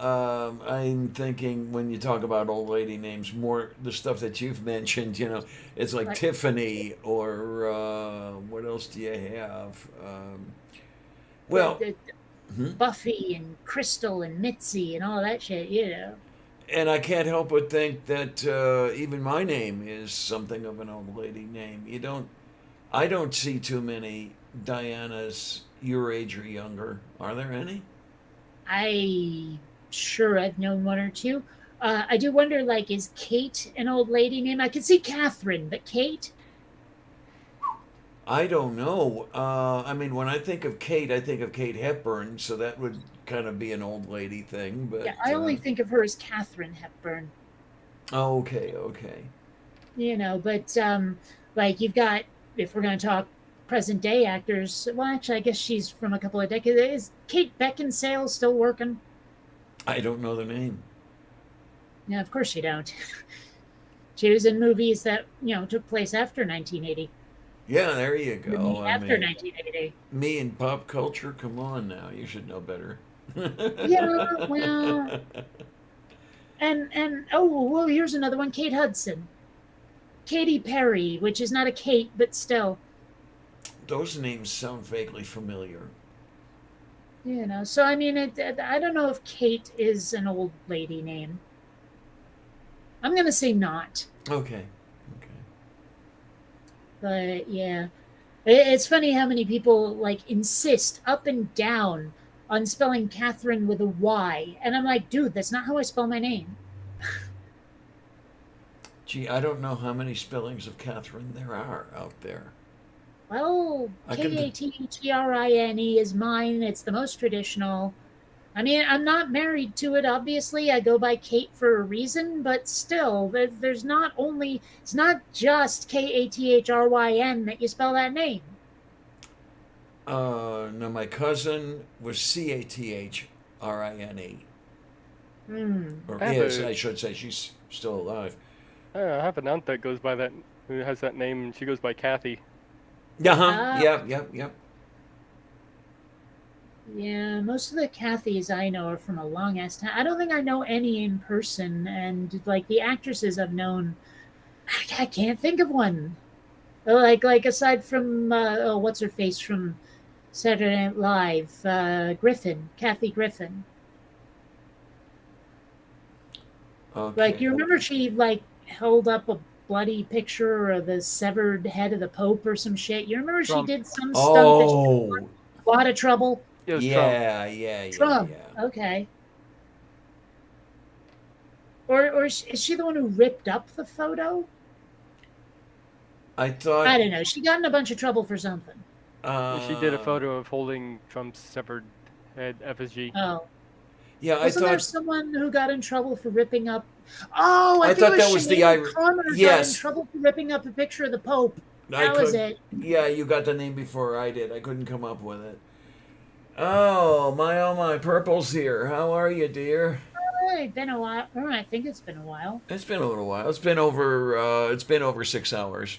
Speaker 2: I'm thinking when you talk about old lady names, more the stuff that you've mentioned. It's like
Speaker 3: Like
Speaker 2: Tiffany or what else do you have?
Speaker 3: the,
Speaker 2: Well,
Speaker 3: the
Speaker 2: hmm?
Speaker 3: Buffy and Crystal and Mitzi and all that shit, you know.
Speaker 2: And I can't help but think that even my name is something of an old lady name. I don't see too many Dianas your age or younger. Are there any?
Speaker 3: I sure I've known one or two. I do wonder, like, is Kate an old lady name? I could see Catherine, but Kate?
Speaker 2: I don't know. I mean, when I think of Kate, I think of Kate Hepburn, so that would kind of be an old lady thing.
Speaker 3: Yeah,
Speaker 2: But
Speaker 3: I only think of her as Catherine Hepburn.
Speaker 2: okay, okay.
Speaker 3: You know, but like you've got, if we're going to talk present day actors, well, actually, I guess she's from a couple of decades. Is Kate Beckinsale still working?
Speaker 2: I don't know the name.
Speaker 3: Yeah, of course you don't. She was in movies that took place after 1980,
Speaker 2: Yeah, there you
Speaker 3: or made
Speaker 2: go. I
Speaker 3: after
Speaker 2: mean,
Speaker 3: 1980.
Speaker 2: me and pop culture, come on now. You should know better.
Speaker 3: Yeah, well, and oh well, here's another one: Kate Hudson, Katy Perry, which is not a Kate, but still,
Speaker 2: Those names sound vaguely familiar.
Speaker 3: So I mean, I don't know if Kate is an old lady name. I'm gonna say not,
Speaker 2: Okay, okay.
Speaker 3: but yeah, it's funny how many people like insist up and down on spelling Catherine with a Y, and I'm like, dude, that's not how I spell my name.
Speaker 2: Gee, I don't know how many spellings of Catherine there are out there.
Speaker 3: Well,
Speaker 2: I can.
Speaker 3: Katherine is mine. It's the most traditional. I mean, I'm not married to it, obviously. I go by Kate for a reason, but still, there's not only, it's not just Kathryn that you spell that name.
Speaker 2: No, my cousin was Catrine,
Speaker 3: Hmm.
Speaker 2: or
Speaker 4: I have
Speaker 2: is,
Speaker 4: a
Speaker 2: I should say. She's still alive.
Speaker 4: I have an aunt that goes by that, who has that name, and she goes by Kathy.
Speaker 2: Yeah, huh?
Speaker 3: Uh,
Speaker 2: Yep, yep, yep.
Speaker 3: yeah, most of the Cathys I know are from a long ass time. I don't think I know any in person, and like the actresses I've known, I can't think of one. Like aside from oh, what's her face from Saturday Night Live, Griffin, Kathy Griffin. Like
Speaker 2: Okay.
Speaker 3: you remember she like held up a bloody picture of the severed head of the Pope or some shit. You remember she
Speaker 4: Trump.
Speaker 3: did some stunt that she got
Speaker 2: Oh,
Speaker 3: in a lot of trouble.
Speaker 4: It was Trump.
Speaker 2: yeah, yeah, yeah,
Speaker 3: Trump.
Speaker 2: yeah.
Speaker 3: Okay. Or is she the one who ripped up the photo?
Speaker 2: I thought,
Speaker 3: I don't know. She got in a bunch of trouble for something.
Speaker 4: She did a
Speaker 2: uh,
Speaker 4: photo of holding Trump's severed head effigy.
Speaker 3: Oh,
Speaker 2: yeah,
Speaker 3: wasn't there someone who got in trouble for ripping up? Oh, I
Speaker 2: I
Speaker 3: think it
Speaker 2: thought
Speaker 3: was
Speaker 2: that was the
Speaker 3: Sinead Connor got in
Speaker 2: Yes,
Speaker 3: trouble for ripping up a picture of the Pope.
Speaker 2: I
Speaker 3: That was
Speaker 2: could.
Speaker 3: it.
Speaker 2: Yeah, you got the name before I did. I couldn't come up with it. Oh my, Purple's here. How are you, dear?
Speaker 3: Hey, been a while. I think it's been a while.
Speaker 2: It's been a little while. It's been over 6 hours.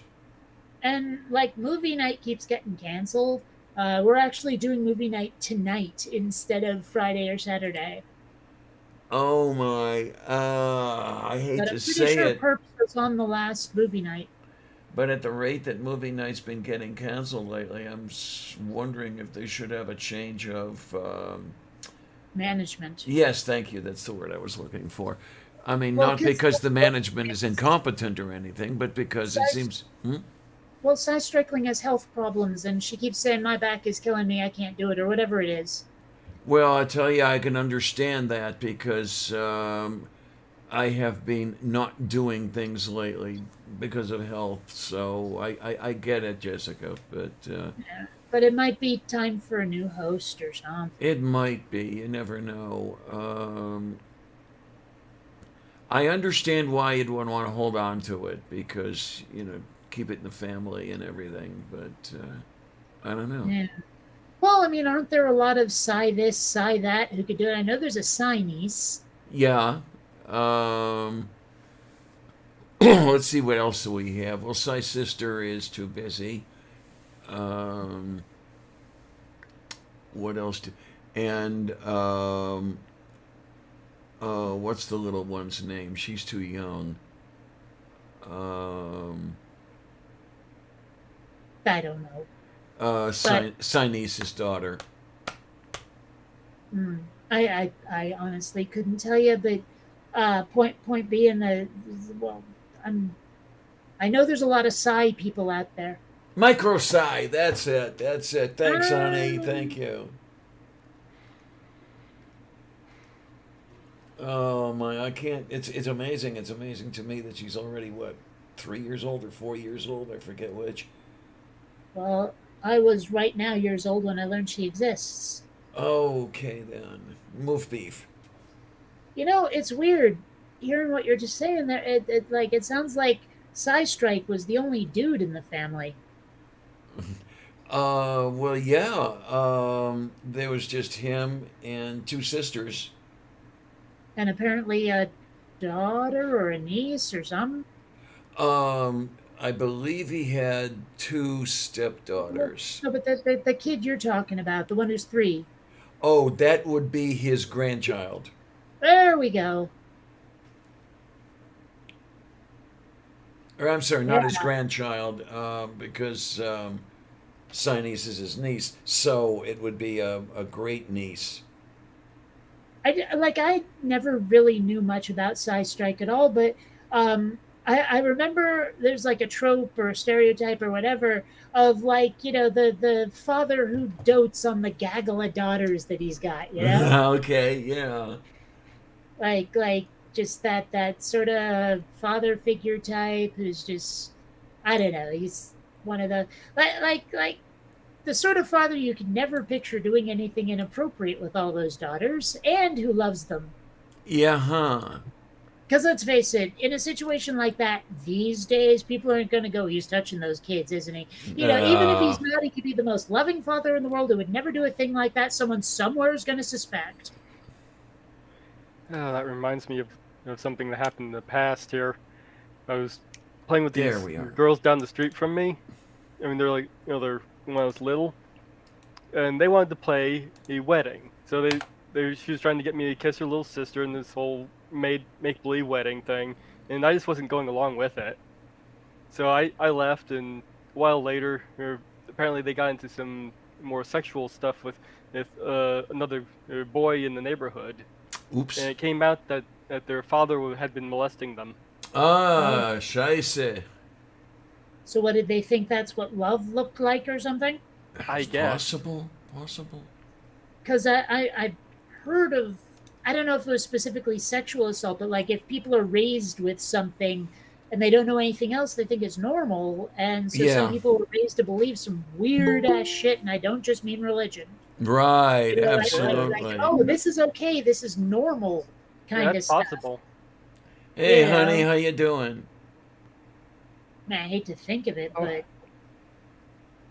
Speaker 3: And like movie night keeps getting canceled. We're actually doing movie night tonight instead of Friday or Saturday.
Speaker 2: Oh my, I hate
Speaker 3: But
Speaker 2: to
Speaker 3: I'm pretty
Speaker 2: say
Speaker 3: sure
Speaker 2: it,
Speaker 3: Perps was on the last movie night.
Speaker 2: but at the rate that movie night's been getting canceled lately, I'm wondering if they should have a change of.
Speaker 3: Management.
Speaker 2: Yes, thank you. That's the word I was looking for. I mean,
Speaker 3: Well,
Speaker 2: not
Speaker 3: because
Speaker 2: because the management is incompetent or anything, but because it seems. Hmm?
Speaker 3: well, Cy Strickling has health problems, and she keeps saying my back is killing me. I can't do it, or whatever it is.
Speaker 2: Well, I tell you, I can understand that because I have been not doing things lately because of health. So I get it, Jessica, but
Speaker 3: Yeah. But it might be time for a new host or something.
Speaker 2: it might be. You never know. I understand why you'd want to hold on to it because, keep it in the family and everything, but I don't know.
Speaker 3: Yeah. Well, I mean, aren't there a lot of Cy this, Cy that who could do it? I know there's a Cy niece.
Speaker 2: Yeah. Let's see what else do we have. Well, Cy's sister is too busy. Um, what else? And what's the little one's name? She's too young. Um,
Speaker 3: I don't know. But
Speaker 2: Sinese's daughter.
Speaker 3: mm, I honestly couldn't tell you. But point being, well, I'm I know there's a lot of Psy people out there.
Speaker 2: Microsci, that's it. That's it. Thanks, honey.
Speaker 3: Um,
Speaker 2: Thank you. Oh my, I can't. It's amazing. It's amazing to me that she's already what, 3 years old or 4 years old. I forget which.
Speaker 3: well, I was right now years old when I learned she exists.
Speaker 2: Okay then, moof beef.
Speaker 3: It's weird hearing what you're just saying there. It sounds like Psy Strike was the only dude in the family,
Speaker 2: Well, yeah. There was just him and two sisters.
Speaker 3: and apparently a daughter or a niece or something.
Speaker 2: I believe he had two
Speaker 3: Well,
Speaker 2: stepdaughters.
Speaker 3: no, but the kid you're talking about, the one who's 3,
Speaker 2: Oh, that would be his grandchild.
Speaker 3: there we go.
Speaker 2: Or I'm sorry, not
Speaker 3: Yeah,
Speaker 2: his grandchild, because Sinese is his niece, so it would be a great niece.
Speaker 3: I never really knew much about Psy Strike at all, but I remember there's like a trope or a stereotype or whatever of like the father who dotes on the gaggle of daughters that he's got,
Speaker 2: Okay, yeah.
Speaker 3: like just that sort of father figure type who's just, I don't know, he's one of the like the sort of father you could never picture doing anything inappropriate with all those daughters and who loves them.
Speaker 2: Yeah, huh.
Speaker 3: Because let's face it, in a situation like that, these days, people aren't going to go, he's touching those kids, isn't he? Even if he's
Speaker 2: Uh,
Speaker 3: not, he could be the most loving father in the world who would never do a thing like that. Someone somewhere is going to suspect.
Speaker 4: Oh, that reminds me of something that happened in the past here. I was playing with
Speaker 2: there
Speaker 4: these
Speaker 2: we are.
Speaker 4: girls down the street from me. I mean, they're like, they're when I was little, and they wanted to play a wedding. So she was trying to get me to kiss her little sister in this whole make believe wedding thing, and I just wasn't going along with it. So I left, and a while later, apparently they got into some more sexual stuff with another boy in the neighborhood, and
Speaker 2: Oops.
Speaker 4: it came out that their father had been molesting them.
Speaker 3: Oh,
Speaker 2: Scheiße.
Speaker 3: so what did they think that's what love looked like or something?
Speaker 4: I
Speaker 2: It's
Speaker 4: guess.
Speaker 2: possible. Possible.
Speaker 3: Because I've heard of, I don't know if it was specifically sexual assault, but like if people are raised with something and they don't know anything else, they think it's normal. And so some
Speaker 2: Yeah.
Speaker 3: people were raised to believe some weird ass shit, and I don't just mean religion.
Speaker 2: Right.
Speaker 3: Like,
Speaker 2: Absolutely.
Speaker 3: oh, this is okay, this is normal
Speaker 4: Yeah,
Speaker 3: kind
Speaker 4: that's
Speaker 3: of stuff.
Speaker 4: possible.
Speaker 2: Hey,
Speaker 3: You
Speaker 2: honey,
Speaker 3: know,
Speaker 2: how you doing?
Speaker 3: man, I hate to think of it,
Speaker 5: Oh,
Speaker 3: but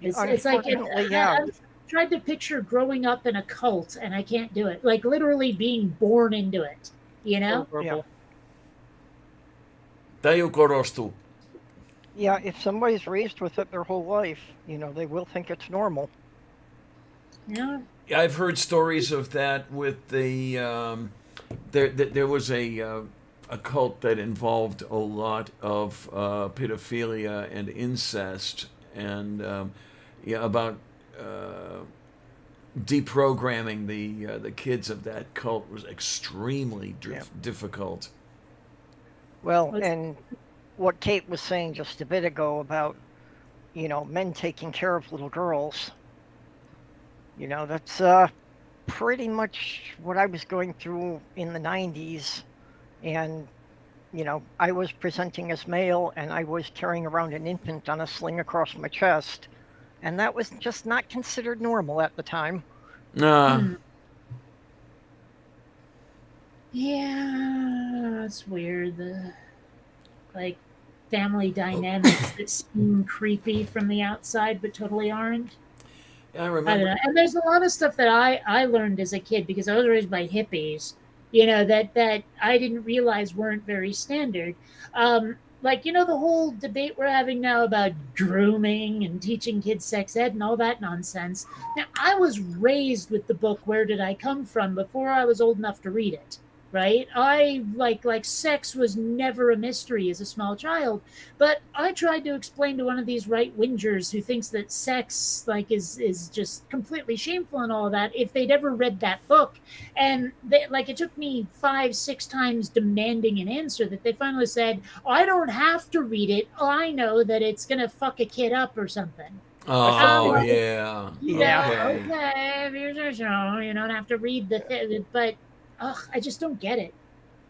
Speaker 3: it's like
Speaker 5: unfortunately, yeah.
Speaker 3: I've tried to picture growing up in a cult, and I can't do it. Like literally being born into it, you know?
Speaker 4: Horrible.
Speaker 2: Taju korostu.
Speaker 5: Yeah, if somebody's raised with it their whole life, they will think it's normal.
Speaker 3: Yeah.
Speaker 2: I've heard stories of that with the there was a cult that involved a lot of pedophilia and incest and yeah about deprogramming the kids of that cult was extremely
Speaker 5: Yeah.
Speaker 2: difficult.
Speaker 5: Well,
Speaker 3: What's-
Speaker 5: and what Kate was saying just a bit ago about, men taking care of little girls, that's pretty much what I was going through in the 90s. And, I was presenting as male and I was carrying around an infant on a sling across my chest. And that was just not considered normal at the time.
Speaker 2: Nah,
Speaker 3: Hmm. Yeah, it's weird. The like family dynamics that seem creepy from the outside, but totally aren't.
Speaker 2: I
Speaker 3: I don't
Speaker 2: remember.
Speaker 3: know. And there's a lot of stuff that I learned as a kid because I was raised by hippies. That I didn't realize weren't very standard. like, you know, the whole debate we're having now about grooming and teaching kids sex ed and all that nonsense. Now, I was raised with the book Where Did I Come From before I was old enough to read it, right? I like sex was never a mystery as a small child, but I tried to explain to one of these right whingers who thinks that sex like is just completely shameful and all of that if they'd ever read that book, and they, like, it took me 5 6 times demanding an answer that they finally said, I don't have to read it. I know that it's gonna fuck a kid up or something.
Speaker 2: Oh,
Speaker 3: like,
Speaker 2: yeah.
Speaker 5: Yeah.
Speaker 3: okay, here's your show. You don't have to read the thing, but I just don't get it.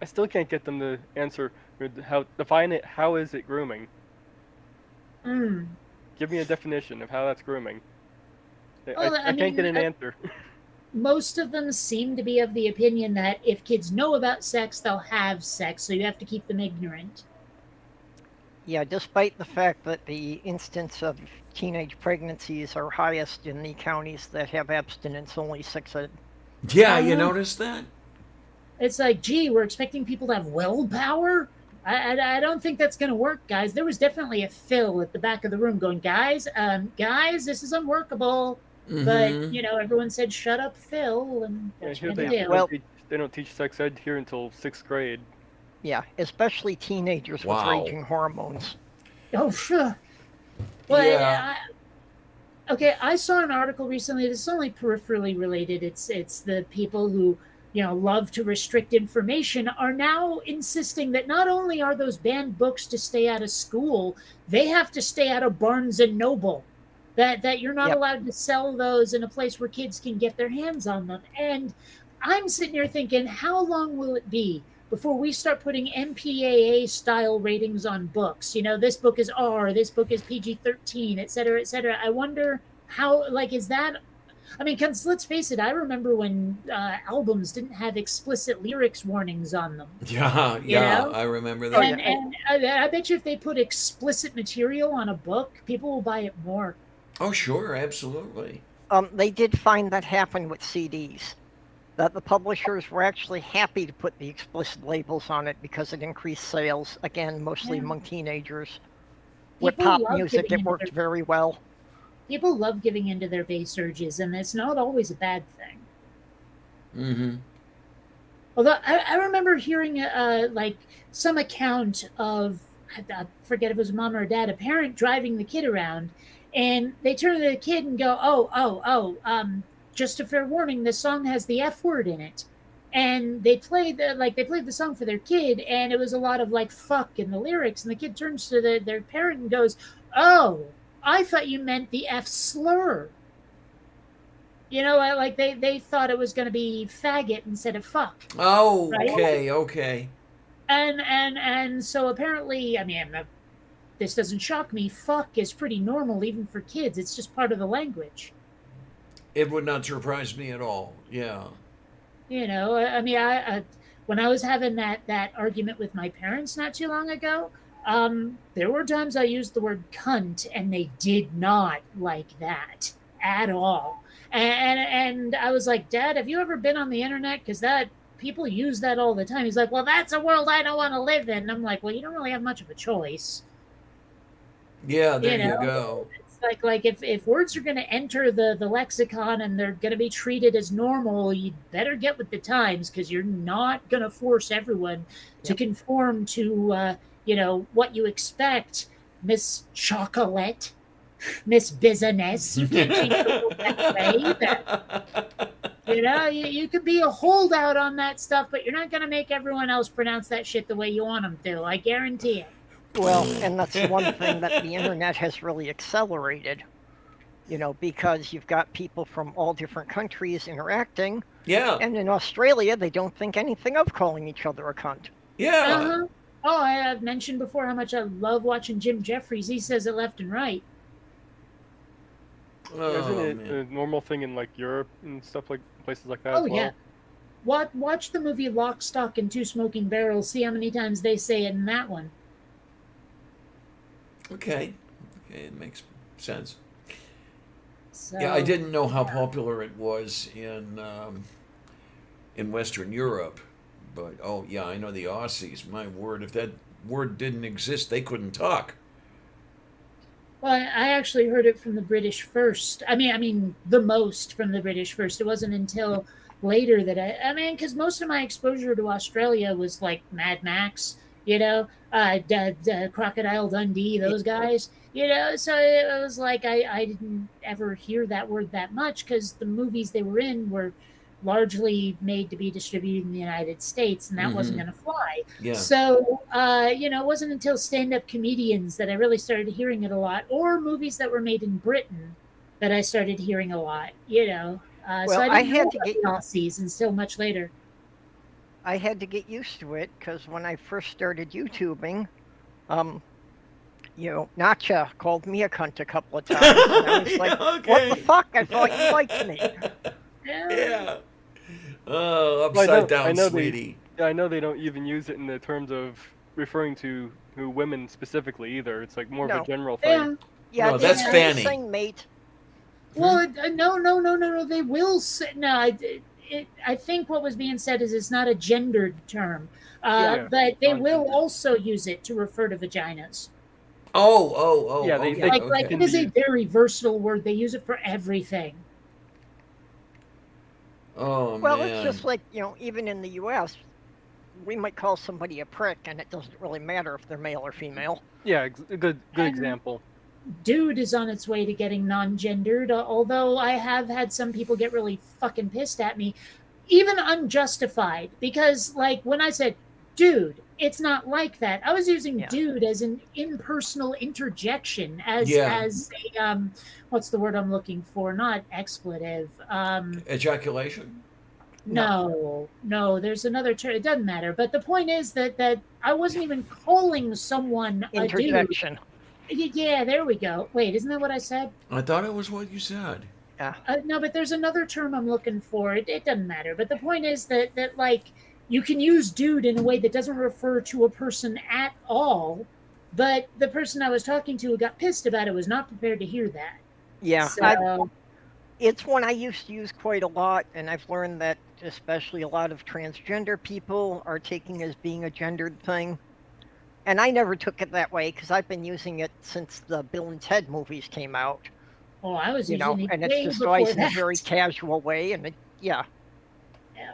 Speaker 4: I still can't get them to answer how define it. How is it grooming?
Speaker 3: Mm.
Speaker 4: Give me a definition of how that's grooming.
Speaker 3: Well,
Speaker 4: I can't get an answer.
Speaker 3: Most of them seem to be of the opinion that if kids know about sex, they'll have sex, so you have to keep them ignorant.
Speaker 5: Yeah, despite the fact that the instance of teenage pregnancies are highest in the counties that have abstinence-only sex ed.
Speaker 2: Yeah, you noticed that?
Speaker 3: It's like, gee, we're expecting people to have willpower? I don't think that's going to work, guys. There was definitely a Phil at the back of the room going, guys, this is unworkable. But, you know, everyone said, shut up, Phil, and
Speaker 4: Yeah,
Speaker 3: what
Speaker 4: here
Speaker 3: you gonna do?
Speaker 5: Well-
Speaker 4: they don't teach sex ed here until 6th grade.
Speaker 5: Yeah, especially teenagers with
Speaker 2: Wow.
Speaker 5: raging hormones.
Speaker 3: Oh, sure. Well,
Speaker 2: Yeah.
Speaker 3: okay, I saw an article recently. This is only peripherally related. It's the people who, you know, love to restrict information are now insisting that not only are those banned books to stay out of school, they have to stay out of Barnes and Noble. That you're not
Speaker 5: Yep.
Speaker 3: allowed to sell those in a place where kids can get their hands on them. And I'm sitting here thinking, how long will it be before we start putting MPAA style ratings on books? You know, this book is R, this book is PG-13, et cetera, et cetera. I wonder how, like, is that, I mean, because let's face it, I remember when albums didn't have explicit lyrics warnings on them.
Speaker 2: Yeah,
Speaker 3: You know?
Speaker 2: I remember that.
Speaker 3: And I bet you if they put explicit material on a book, people will buy it more.
Speaker 2: Oh, sure, absolutely.
Speaker 5: They did find that happened with CDs. That the publishers were actually happy to put the explicit labels on it because it increased sales, again, mostly
Speaker 3: Yeah.
Speaker 5: among teenagers. With
Speaker 3: People
Speaker 5: pop
Speaker 3: love
Speaker 5: music,
Speaker 3: giving
Speaker 5: it
Speaker 3: into
Speaker 5: worked
Speaker 3: their-
Speaker 5: very well.
Speaker 3: People love giving into their base urges, and it's not always a bad thing.
Speaker 2: Mm-hmm.
Speaker 3: Although I remember hearing like some account of, I forget if it was mom or dad, a parent driving the kid around, and they turn to the kid and go, just a fair warning, this song has the F word in it. And they played the song for their kid, and it was a lot of like fuck in the lyrics, and the kid turns to their parent and goes, "Oh, I thought you meant the F slur." You know, like they thought it was going to be faggot instead of fuck.
Speaker 2: Oh,
Speaker 3: Right?
Speaker 2: okay.
Speaker 3: And so apparently, I mean, this doesn't shock me. Fuck is pretty normal even for kids. It's just part of the language.
Speaker 2: It would not surprise me at all. Yeah.
Speaker 3: You know, I mean, I when I was having that argument with my parents not too long ago, there were times I used the word cunt, and they did not like that at all. And I was like, Dad, have you ever been on the internet? Because that people use that all the time. He's like, well, that's a world I don't want to live in. And I'm like, well, you don't really have much of a choice.
Speaker 2: Yeah, there
Speaker 3: You
Speaker 2: you
Speaker 3: know?
Speaker 2: go.
Speaker 3: It's like if words are going to enter the lexicon and they're going to be treated as normal, you better get with the times, because you're not going to force everyone to conform to what you expect, Miss Chocolate, Miss Business. You can't change the world that way either. You know, you could be a holdout on that stuff, but you're not going to make everyone else pronounce that shit the way you want them to. I guarantee it.
Speaker 5: Well, and that's one thing that the internet has really accelerated, you know, because you've got people from all different countries interacting.
Speaker 2: Yeah.
Speaker 5: And in Australia, they don't think anything of calling each other a cunt.
Speaker 2: Yeah.
Speaker 3: Uh-huh. Oh, I've mentioned before how much I love watching Jim Jeffries. He says it left and right.
Speaker 2: Oh,
Speaker 4: Isn't it
Speaker 2: man.
Speaker 4: a normal thing in like Europe and stuff, like places like that
Speaker 3: Oh,
Speaker 4: as well?
Speaker 3: yeah. Watch the movie Lock, Stock, and Two Smoking Barrels. See how many times they say it in that one.
Speaker 2: Okay, it makes sense.
Speaker 3: So,
Speaker 2: Yeah, I didn't know how popular it was in Western Europe, but oh yeah, I know the Aussies. My word, if word didn't exist, they couldn't talk.
Speaker 3: Well, I actually heard it from the British first. I mean, the most from the British first. It wasn't until later that because most of my exposure to Australia was like Mad Max, Crocodile Dundee, those guys, So it was like I didn't ever hear that word that much because the movies they were in were largely made to be distributed in the United States, and that wasn't going to fly.
Speaker 2: Yeah.
Speaker 3: So, it wasn't until stand-up comedians that I really started hearing it a lot, or movies that were made in Britain that I started hearing a lot. So
Speaker 5: Well,
Speaker 3: I
Speaker 5: I
Speaker 3: didn't know
Speaker 5: had to
Speaker 3: about
Speaker 5: get
Speaker 3: the Aussies until much later.
Speaker 5: I had to get used to it because when I first started YouTubing, Nacha called me a cunt a couple of times, and I was like, "What the fuck? I thought you liked me."
Speaker 2: Yeah. Oh,
Speaker 4: Well,
Speaker 2: upside down, sweetie.
Speaker 4: I know they don't even use it in the terms of referring to women specifically either. It's like more of
Speaker 5: No.
Speaker 4: a general thing.
Speaker 5: Yeah,
Speaker 2: No,
Speaker 5: they
Speaker 2: that's
Speaker 5: do the
Speaker 2: Fanny.
Speaker 5: thing, mate.
Speaker 3: Well, no. They will say no. I think what was being said is it's not a gendered term,
Speaker 4: Yeah,
Speaker 3: but they will
Speaker 4: non-gendered.
Speaker 3: also use it to refer to vaginas.
Speaker 4: Yeah, they-
Speaker 2: okay,
Speaker 4: they-
Speaker 3: Like
Speaker 2: okay.
Speaker 3: it is a very versatile word. They use it for everything.
Speaker 2: Oh,
Speaker 5: Well,
Speaker 2: man.
Speaker 5: it's just like, even in the US, we might call somebody a prick, and it doesn't really matter if they're male or female.
Speaker 4: Yeah, a good
Speaker 3: And-
Speaker 4: example.
Speaker 3: Dude is on its way to getting non-gendered, although I have had some people get really fucking pissed at me, even unjustified, because like when I said dude, it's not like that. I was using
Speaker 5: Yeah.
Speaker 3: dude as an impersonal interjection, as
Speaker 2: Yeah.
Speaker 3: as a what's the word I'm looking for? Not expletive.
Speaker 2: Ejaculation?
Speaker 3: No, there's another term. It doesn't matter. But the point is that I wasn't even calling someone a dude.
Speaker 5: Interjection.
Speaker 3: Yeah, there we go. Wait, isn't that what I said?
Speaker 2: I thought it was what you said.
Speaker 3: No, but there's another term I'm looking for. It doesn't matter. But the point is that like you can use dude in a way that doesn't refer to a person at all. But the person I was talking to who got pissed about it was not prepared to hear that.
Speaker 5: Yeah.
Speaker 3: So,
Speaker 5: It's one I used to use quite a lot, and I've learned that especially a lot of transgender people are taking as being a gendered thing. And I never took it that way because I've been using it since the Bill and Ted movies came out,
Speaker 3: I was using it
Speaker 5: and
Speaker 3: way
Speaker 5: it's just
Speaker 3: before
Speaker 5: always in a
Speaker 3: that.
Speaker 5: very casual way, and yeah.
Speaker 3: Yeah.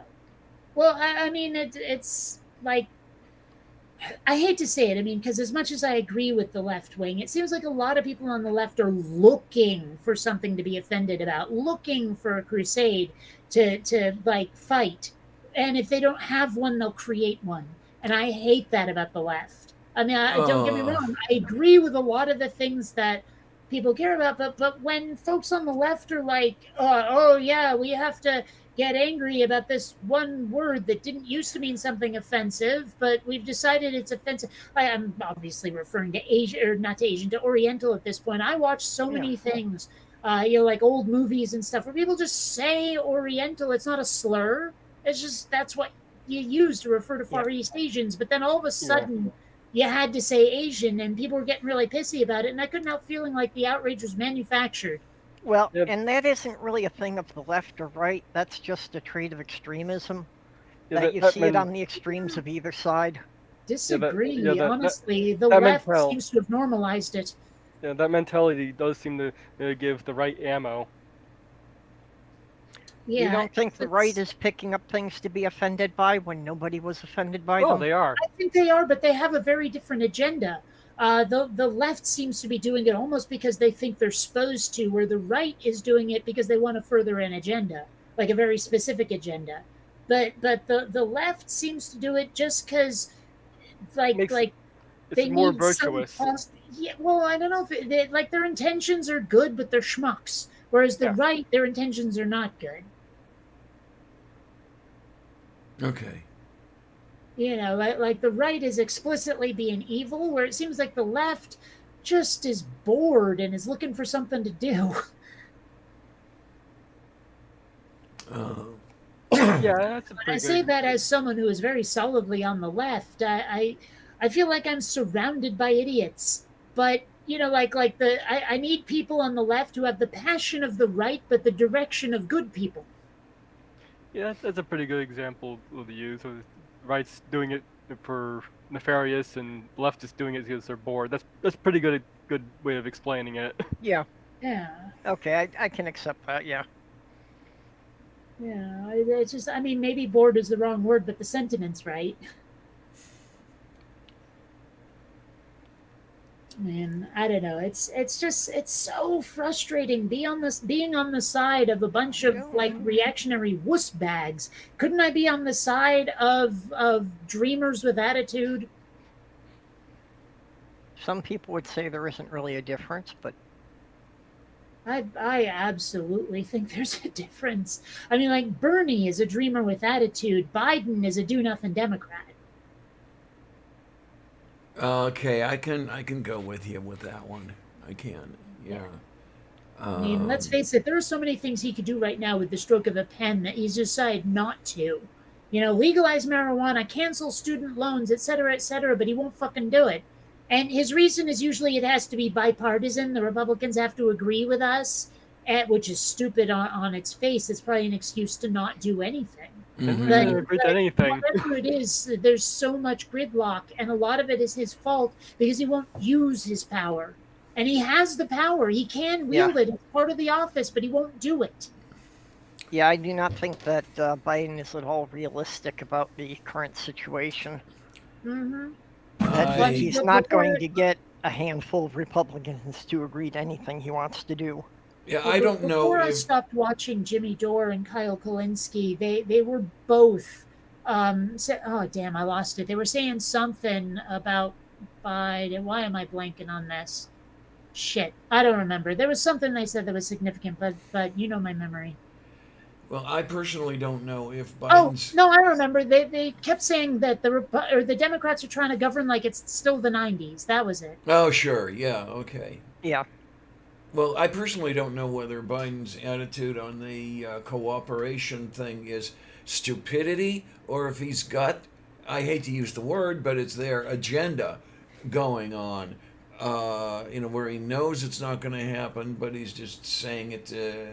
Speaker 3: Well, I mean, it's like I hate to say it. I mean, because as much as I agree with the left wing, it seems like a lot of people on the left are looking for something to be offended about, looking for a crusade to like fight, and if they don't have one, they'll create one. And I hate that about the left. I mean, don't get me wrong. I agree with a lot of the things that people care about, but when folks on the left are like, oh yeah, we have to get angry about this one word that didn't used to mean something offensive, but we've decided it's offensive. I'm obviously referring to Asian, or not to Asian, to Oriental at this point. I watch so many things, like old movies and stuff, where people just say Oriental. It's not a slur. It's just that's what you use to refer to Far East Asians. But then all of a sudden, you had to say Asian, and people were getting really pissy about it, and I couldn't help feeling like the outrage was manufactured.
Speaker 5: Well,
Speaker 4: Yep.
Speaker 5: and that isn't really a thing of the left or right. That's just a trait of extremism.
Speaker 4: Yeah,
Speaker 5: that you see it on the extremes of either side.
Speaker 3: Disagree.
Speaker 4: that-
Speaker 3: Honestly, the
Speaker 4: that
Speaker 3: left
Speaker 4: mental-
Speaker 3: seems to have normalized it.
Speaker 4: Yeah, that mentality does seem to give the right ammo.
Speaker 3: Yeah,
Speaker 5: You don't think the
Speaker 3: it's-
Speaker 5: right is picking up things to be offended by when nobody was offended by
Speaker 4: Oh,
Speaker 5: them?
Speaker 4: they are.
Speaker 3: I think they are, but they have a very different agenda. The left seems to be doing it almost because they think they're supposed to, where the right is doing it because they want to further an agenda, like a very specific agenda. But the left seems to do it just because, like
Speaker 4: It's
Speaker 3: they
Speaker 4: more
Speaker 3: need some
Speaker 4: virtuous.
Speaker 3: yeah, well, I don't know if like their intentions are good, but they're schmucks. Whereas the right, their intentions are not good.
Speaker 2: Okay.
Speaker 3: Like the right is explicitly being evil, where it seems like the left just is bored and is looking for something to do.
Speaker 4: Yeah, that's a
Speaker 3: I
Speaker 4: pretty
Speaker 3: say
Speaker 4: good.
Speaker 3: that as someone who is very solidly on the left. I feel like I'm surrounded by idiots, but I need people on the left who have the passion of the right, but the direction of good people.
Speaker 4: Yeah, that's a pretty good example of the use of rights doing it for nefarious, and leftists doing it because they're bored. That's pretty good way of explaining it.
Speaker 5: Yeah.
Speaker 3: Yeah.
Speaker 5: Okay, I can accept that. Yeah.
Speaker 3: Yeah. It's just, I mean, maybe bored is the wrong word, but the sentiment's right. Man, I don't know. It's so frustrating being on the side of a bunch of like reactionary wuss bags. Couldn't I be on the side of dreamers with attitude?
Speaker 5: Some people would say there isn't really a difference, but
Speaker 3: I absolutely think there's a difference. I mean, like Bernie is a dreamer with attitude. Biden is a do nothing Democrat.
Speaker 2: Okay, I can go with you with that one. I can. Yeah.
Speaker 3: I mean, let's face it, there are so many things he could do right now with the stroke of a pen that he's decided not to. You know, legalize marijuana, cancel student loans, et cetera, but he won't fucking do it. And his reason is usually it has to be bipartisan. The Republicans have to agree with us, which is stupid on its face. It's probably an excuse to not do anything.
Speaker 4: And
Speaker 3: Like,
Speaker 4: they agree to anything.
Speaker 3: whatever it is, there's so much gridlock, and a lot of it is his fault because he won't use his power. And he has the power. He can wield it. It's part of the office, but he won't do it.
Speaker 5: yeah, I do not think that Biden is at all realistic about the current situation.
Speaker 3: Mm-hmm.
Speaker 5: That he's not going to get a handful of Republicans to agree to anything he wants to do.
Speaker 2: Yeah, I don't know
Speaker 3: Before I
Speaker 2: if
Speaker 3: stopped watching Jimmy Dore and Kyle Kulinski, they were both. Oh damn, I lost it. They were saying something about Biden. Why am I blanking on this? Shit, I don't remember. There was something they said that was significant, but you know my memory.
Speaker 2: well, I personally don't know if
Speaker 3: Oh
Speaker 2: Biden's
Speaker 3: no, I remember. They kept saying that the Democrats are trying to govern like it's still the '90s. That was it.
Speaker 2: Oh, sure. Yeah, okay.
Speaker 5: Yeah.
Speaker 2: Well, I personally don't know whether Biden's attitude on the cooperation thing is stupidity or if he's got, I hate to use the word, but it's their agenda going on. Where he knows it's not going to happen, but he's just saying it to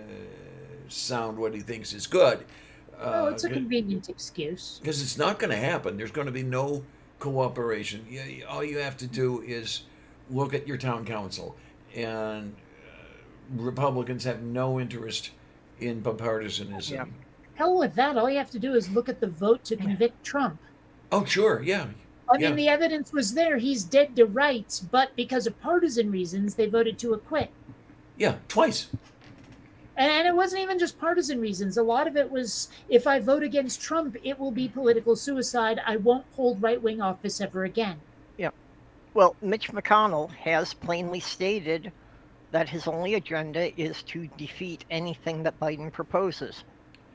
Speaker 2: sound what he thinks is good.
Speaker 3: Oh, it's a convenient excuse.
Speaker 2: Because it's not going to happen. There's going to be no cooperation. All you have to do is look at your town council, and Republicans have no interest in bipartisanism.
Speaker 5: Yeah.
Speaker 3: Hell with that. All you have to do is look at the vote to convict Trump.
Speaker 2: Oh, sure, yeah.
Speaker 3: I mean, the evidence was there. He's dead to rights, but because of partisan reasons, they voted to acquit.
Speaker 2: Yeah, twice.
Speaker 3: And it wasn't even just partisan reasons. A lot of it was, if I vote against Trump, it will be political suicide. I won't hold right-wing office ever again.
Speaker 5: Yeah. Well, Mitch McConnell has plainly stated that his only agenda is to defeat anything that Biden proposes.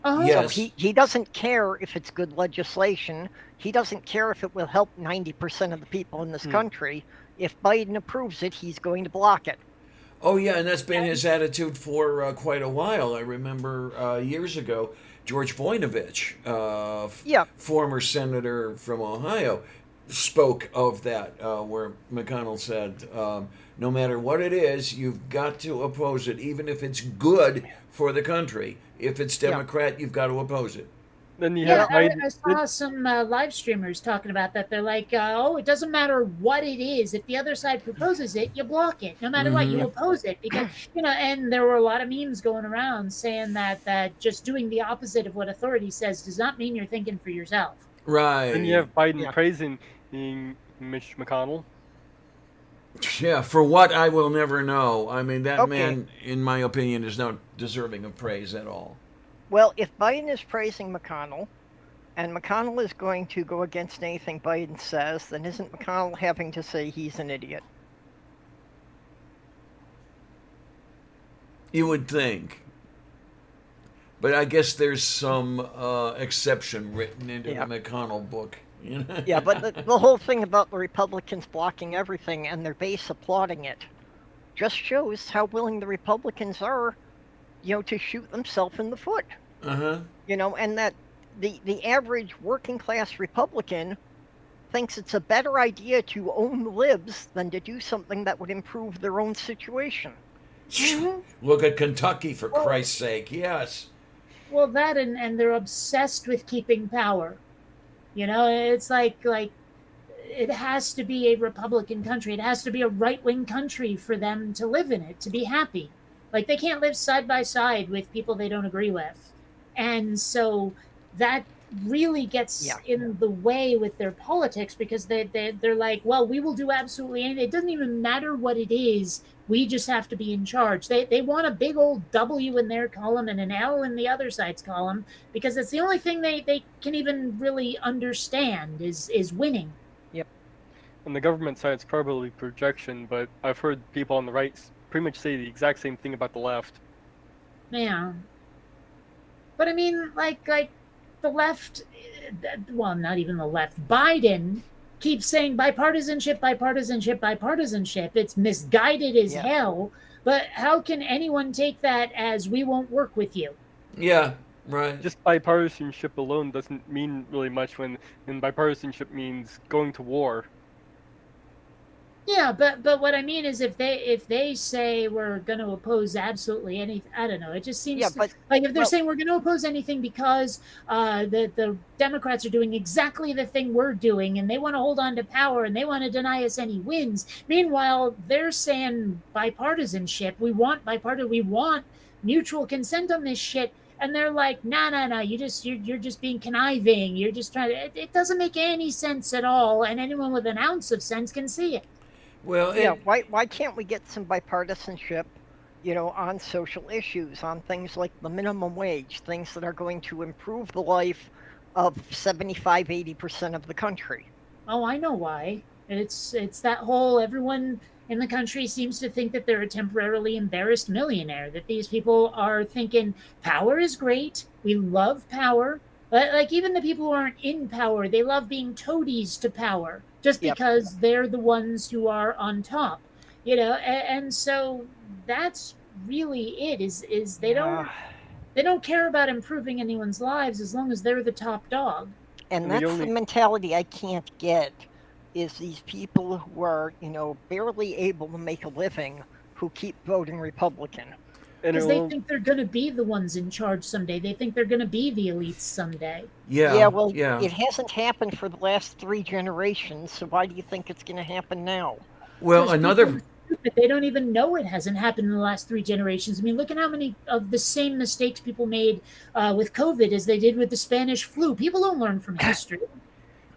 Speaker 2: Yes.
Speaker 5: So he doesn't care if it's good legislation. He doesn't care if it will help 90% of the people in this country. If Biden approves it, he's going to block it.
Speaker 2: Oh, yeah, and that's been his attitude for quite a while. I remember years ago, George Voinovich, former senator from Ohio, spoke of that, where McConnell said, no matter what it is, you've got to oppose it, even if it's good for the country. If it's Democrat, you've got to oppose it.
Speaker 4: Then you
Speaker 3: Yeah,
Speaker 4: have
Speaker 3: I saw some live streamers talking about that. They're like, it doesn't matter what it is. If the other side proposes it, you block it. No matter what, you oppose it. Because, and there were a lot of memes going around saying that just doing the opposite of what authority says does not mean you're thinking for yourself.
Speaker 2: Right.
Speaker 4: And you have Biden praising Mitch McConnell.
Speaker 2: Yeah, for what I will never know. I mean, that man, in my opinion, is not deserving of praise at all.
Speaker 5: Well, if Biden is praising McConnell, and McConnell is going to go against anything Biden says, then isn't McConnell having to say he's an idiot?
Speaker 2: You would think. But I guess there's some exception written into the McConnell book.
Speaker 5: Yeah, but the whole thing about the Republicans blocking everything and their base applauding it just shows how willing the Republicans are, to shoot themselves in the foot. And that the average working class Republican thinks it's a better idea to own the libs than to do something that would improve their own situation.
Speaker 2: Look at Kentucky, for Christ's sake, yes.
Speaker 3: Well, that and they're obsessed with keeping power. It's like it has to be a Republican country. It has to be a right-wing country for them to live in it, to be happy. Like they can't live side by side with people they don't agree with. And so that really gets
Speaker 5: Yeah.
Speaker 3: in the way with their politics because they're like, well, we will do absolutely anything. It doesn't even matter what it is. We just have to be in charge. They want a big old W in their column and an L in the other side's column because it's the only thing they can even really understand is winning.
Speaker 4: On the government side, it's probably projection, but I've heard people on the right pretty much say the exact same thing about the left.
Speaker 3: Yeah. But I mean, like the left, well, not even the left. Biden keeps saying bipartisanship, bipartisanship, bipartisanship. It's misguided as
Speaker 5: Yeah.
Speaker 3: hell. But how can anyone take that as we won't work with you?
Speaker 2: Yeah, right.
Speaker 4: Just bipartisanship alone doesn't mean really much when bipartisanship means going to war.
Speaker 3: Yeah, but what I mean is if they say we're going to oppose absolutely anything, I don't know. It just seems
Speaker 5: Yeah, but
Speaker 3: like if they're
Speaker 5: well-
Speaker 3: saying we're going to oppose anything because the Democrats are doing exactly the thing we're doing and they want to hold on to power and they want to deny us any wins. Meanwhile, they're saying bipartisanship. We want we want mutual consent on this shit. And they're like, nah, you're just being conniving. You're just trying to. It doesn't make any sense at all. And anyone with an ounce of sense can see it.
Speaker 2: Well,
Speaker 5: yeah, why can't we get some bipartisanship, on social issues, on things like the minimum wage, things that are going to improve the life of 75-80% of the country?
Speaker 3: Oh, I know why. It's that whole everyone in the country seems to think that they're a temporarily embarrassed millionaire, that these people are thinking power is great. We love power. But like even the people who aren't in power, they love being toadies to power just
Speaker 5: Yep.
Speaker 3: because they're the ones who are on top. And so that's really it is they don't care about improving anyone's lives as long as they're the top dog.
Speaker 5: And
Speaker 4: And the
Speaker 5: that's the
Speaker 4: only-
Speaker 5: mentality I can't get, is these people who are, barely able to make a living who keep voting Republican.
Speaker 4: And
Speaker 3: Because
Speaker 4: it
Speaker 3: they
Speaker 4: will-
Speaker 3: think they're going to be the ones in charge someday. They think they're going to be the elites someday.
Speaker 2: yeah,
Speaker 5: well,
Speaker 2: yeah.
Speaker 5: it hasn't happened for the last 3 generations, so why do you think it's going to happen now?
Speaker 2: Well,
Speaker 3: Because
Speaker 2: another.
Speaker 3: people are stupid. They don't even know it hasn't happened in the last 3 generations. I mean, look at how many of the same mistakes people made with COVID as they did with the Spanish flu. People don't learn from history.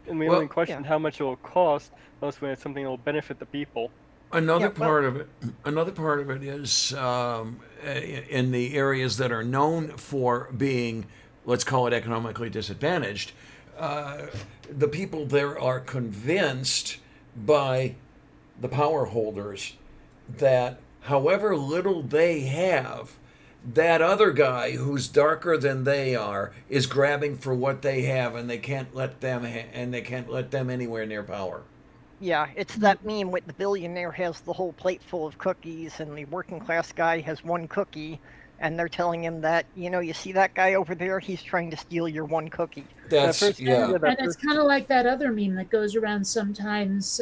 Speaker 4: and we
Speaker 2: Well-
Speaker 4: only question how much it will cost, unless when it's something that will benefit the people.
Speaker 2: Another
Speaker 5: Yeah, well-
Speaker 2: part of it is in the areas that are known for being, let's call it economically disadvantaged. The people there are convinced by the power holders that however little they have, that other guy who's darker than they are is grabbing for what they have, and they can't let them anywhere near power.
Speaker 5: Yeah, it's that meme with the billionaire has the whole plate full of cookies and the working class guy has 1 cookie, and they're telling him that, you see that guy over there, he's trying to steal your 1 cookie.
Speaker 2: That's
Speaker 4: first-
Speaker 2: yeah.
Speaker 4: that
Speaker 3: And it's kind of like that other meme that goes around sometimes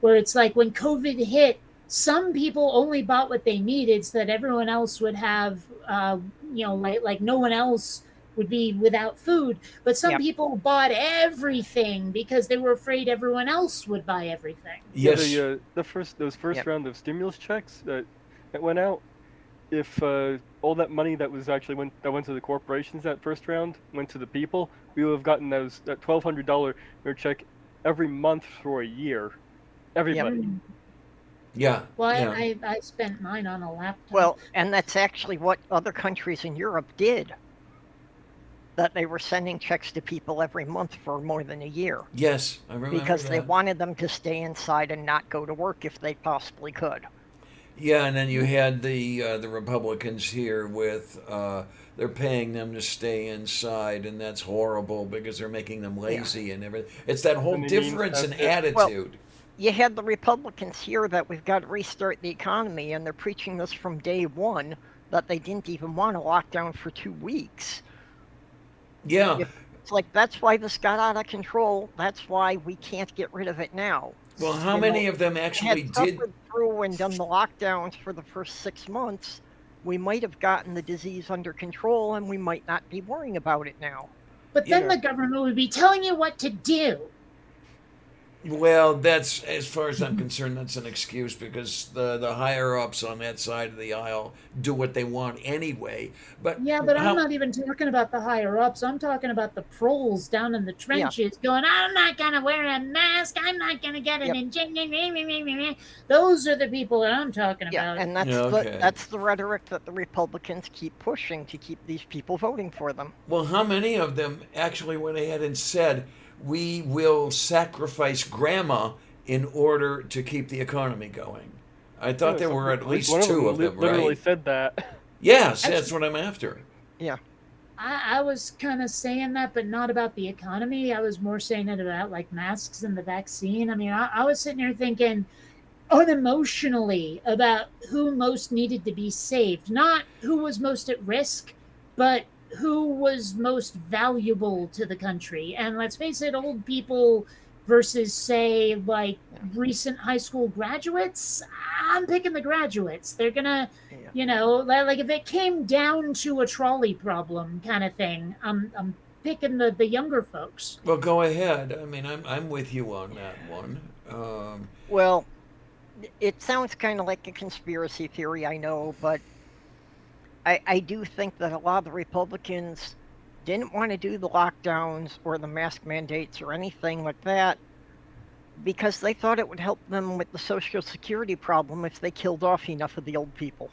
Speaker 3: where it's like when COVID hit, some people only bought what they needed so that everyone else would have, like no one else would be without food. But some
Speaker 5: Yep.
Speaker 3: people bought everything because they were afraid everyone else would buy everything.
Speaker 2: Yes.
Speaker 4: Yeah, those first
Speaker 5: Yep.
Speaker 4: round of stimulus checks that went out, if all that money that went to the corporations that first round went to the people, we would have gotten that $1,200 check every month for a year. Everybody.
Speaker 2: Yeah.
Speaker 3: Well,
Speaker 2: yeah.
Speaker 3: I spent mine on a laptop.
Speaker 5: Well, and that's actually what other countries in Europe did. That they were sending checks to people every month for more than a year.
Speaker 2: Yes, I remember
Speaker 5: Because they
Speaker 2: that.
Speaker 5: wanted them to stay inside and not go to work if they possibly could.
Speaker 2: Yeah, and then you had the Republicans here with they're paying them to stay inside, and that's horrible because they're making them lazy and everything. It's that whole
Speaker 4: And it means
Speaker 2: difference in
Speaker 4: that's it.
Speaker 2: attitude.
Speaker 5: You had the Republicans here that we've got to restart the economy, and they're preaching this from day one, that they didn't even want to lock down for 2 weeks.
Speaker 2: Yeah.
Speaker 5: It's like, that's why this got out of control. That's why we can't get rid of it now.
Speaker 2: Well, how
Speaker 5: You
Speaker 2: many
Speaker 5: know,
Speaker 2: of them actually
Speaker 5: Had
Speaker 2: did?
Speaker 5: suffered through and done the lockdowns for the first 6 months, we might have gotten the disease under control, and we might not be worrying about it now.
Speaker 3: but then
Speaker 2: yeah.
Speaker 3: the government would be telling you what to do.
Speaker 2: Well, that's, as far as I'm concerned, that's an excuse because the higher ups on that side of the aisle do what they want anyway. But
Speaker 3: Yeah, but I'm
Speaker 2: how?
Speaker 3: not even talking about the higher ups. I'm talking about the proles down in the
Speaker 5: Yeah.
Speaker 3: trenches going, I'm not going to wear a mask. I'm not going to get an
Speaker 5: Yep.
Speaker 3: injection. Those are the people that I'm talking
Speaker 5: Yeah,
Speaker 3: about.
Speaker 5: and that's
Speaker 2: Okay.
Speaker 5: the rhetoric that the Republicans keep pushing to keep these people voting for them.
Speaker 2: Well, how many of them actually went ahead and said, we will sacrifice grandma in order to keep the economy going? I thought
Speaker 4: Yeah,
Speaker 2: there were at
Speaker 4: like
Speaker 2: least
Speaker 4: one
Speaker 2: two
Speaker 4: of
Speaker 2: of
Speaker 4: them
Speaker 2: them,
Speaker 4: literally
Speaker 2: right?
Speaker 4: said that.
Speaker 2: Yes, that's what I'm after.
Speaker 5: Yeah.
Speaker 3: I was kind of saying that, but not about the economy. I was more saying it about like masks and the vaccine. I mean, I was sitting here thinking unemotionally about who most needed to be saved, not who was most at risk, but who was most valuable to the country. And let's face it, old people versus, say, like recent high school graduates. I'm picking the graduates. They're gonna,
Speaker 5: Yeah.
Speaker 3: like if it came down to a trolley problem kind of thing, I'm picking the younger folks.
Speaker 2: Well, go ahead. I mean, I'm with you on that one.
Speaker 5: Well, it sounds kind of like a conspiracy theory, I know, but I do think that a lot of the Republicans didn't want to do the lockdowns or the mask mandates or anything like that because they thought it would help them with the Social Security problem if they killed off enough of the old people.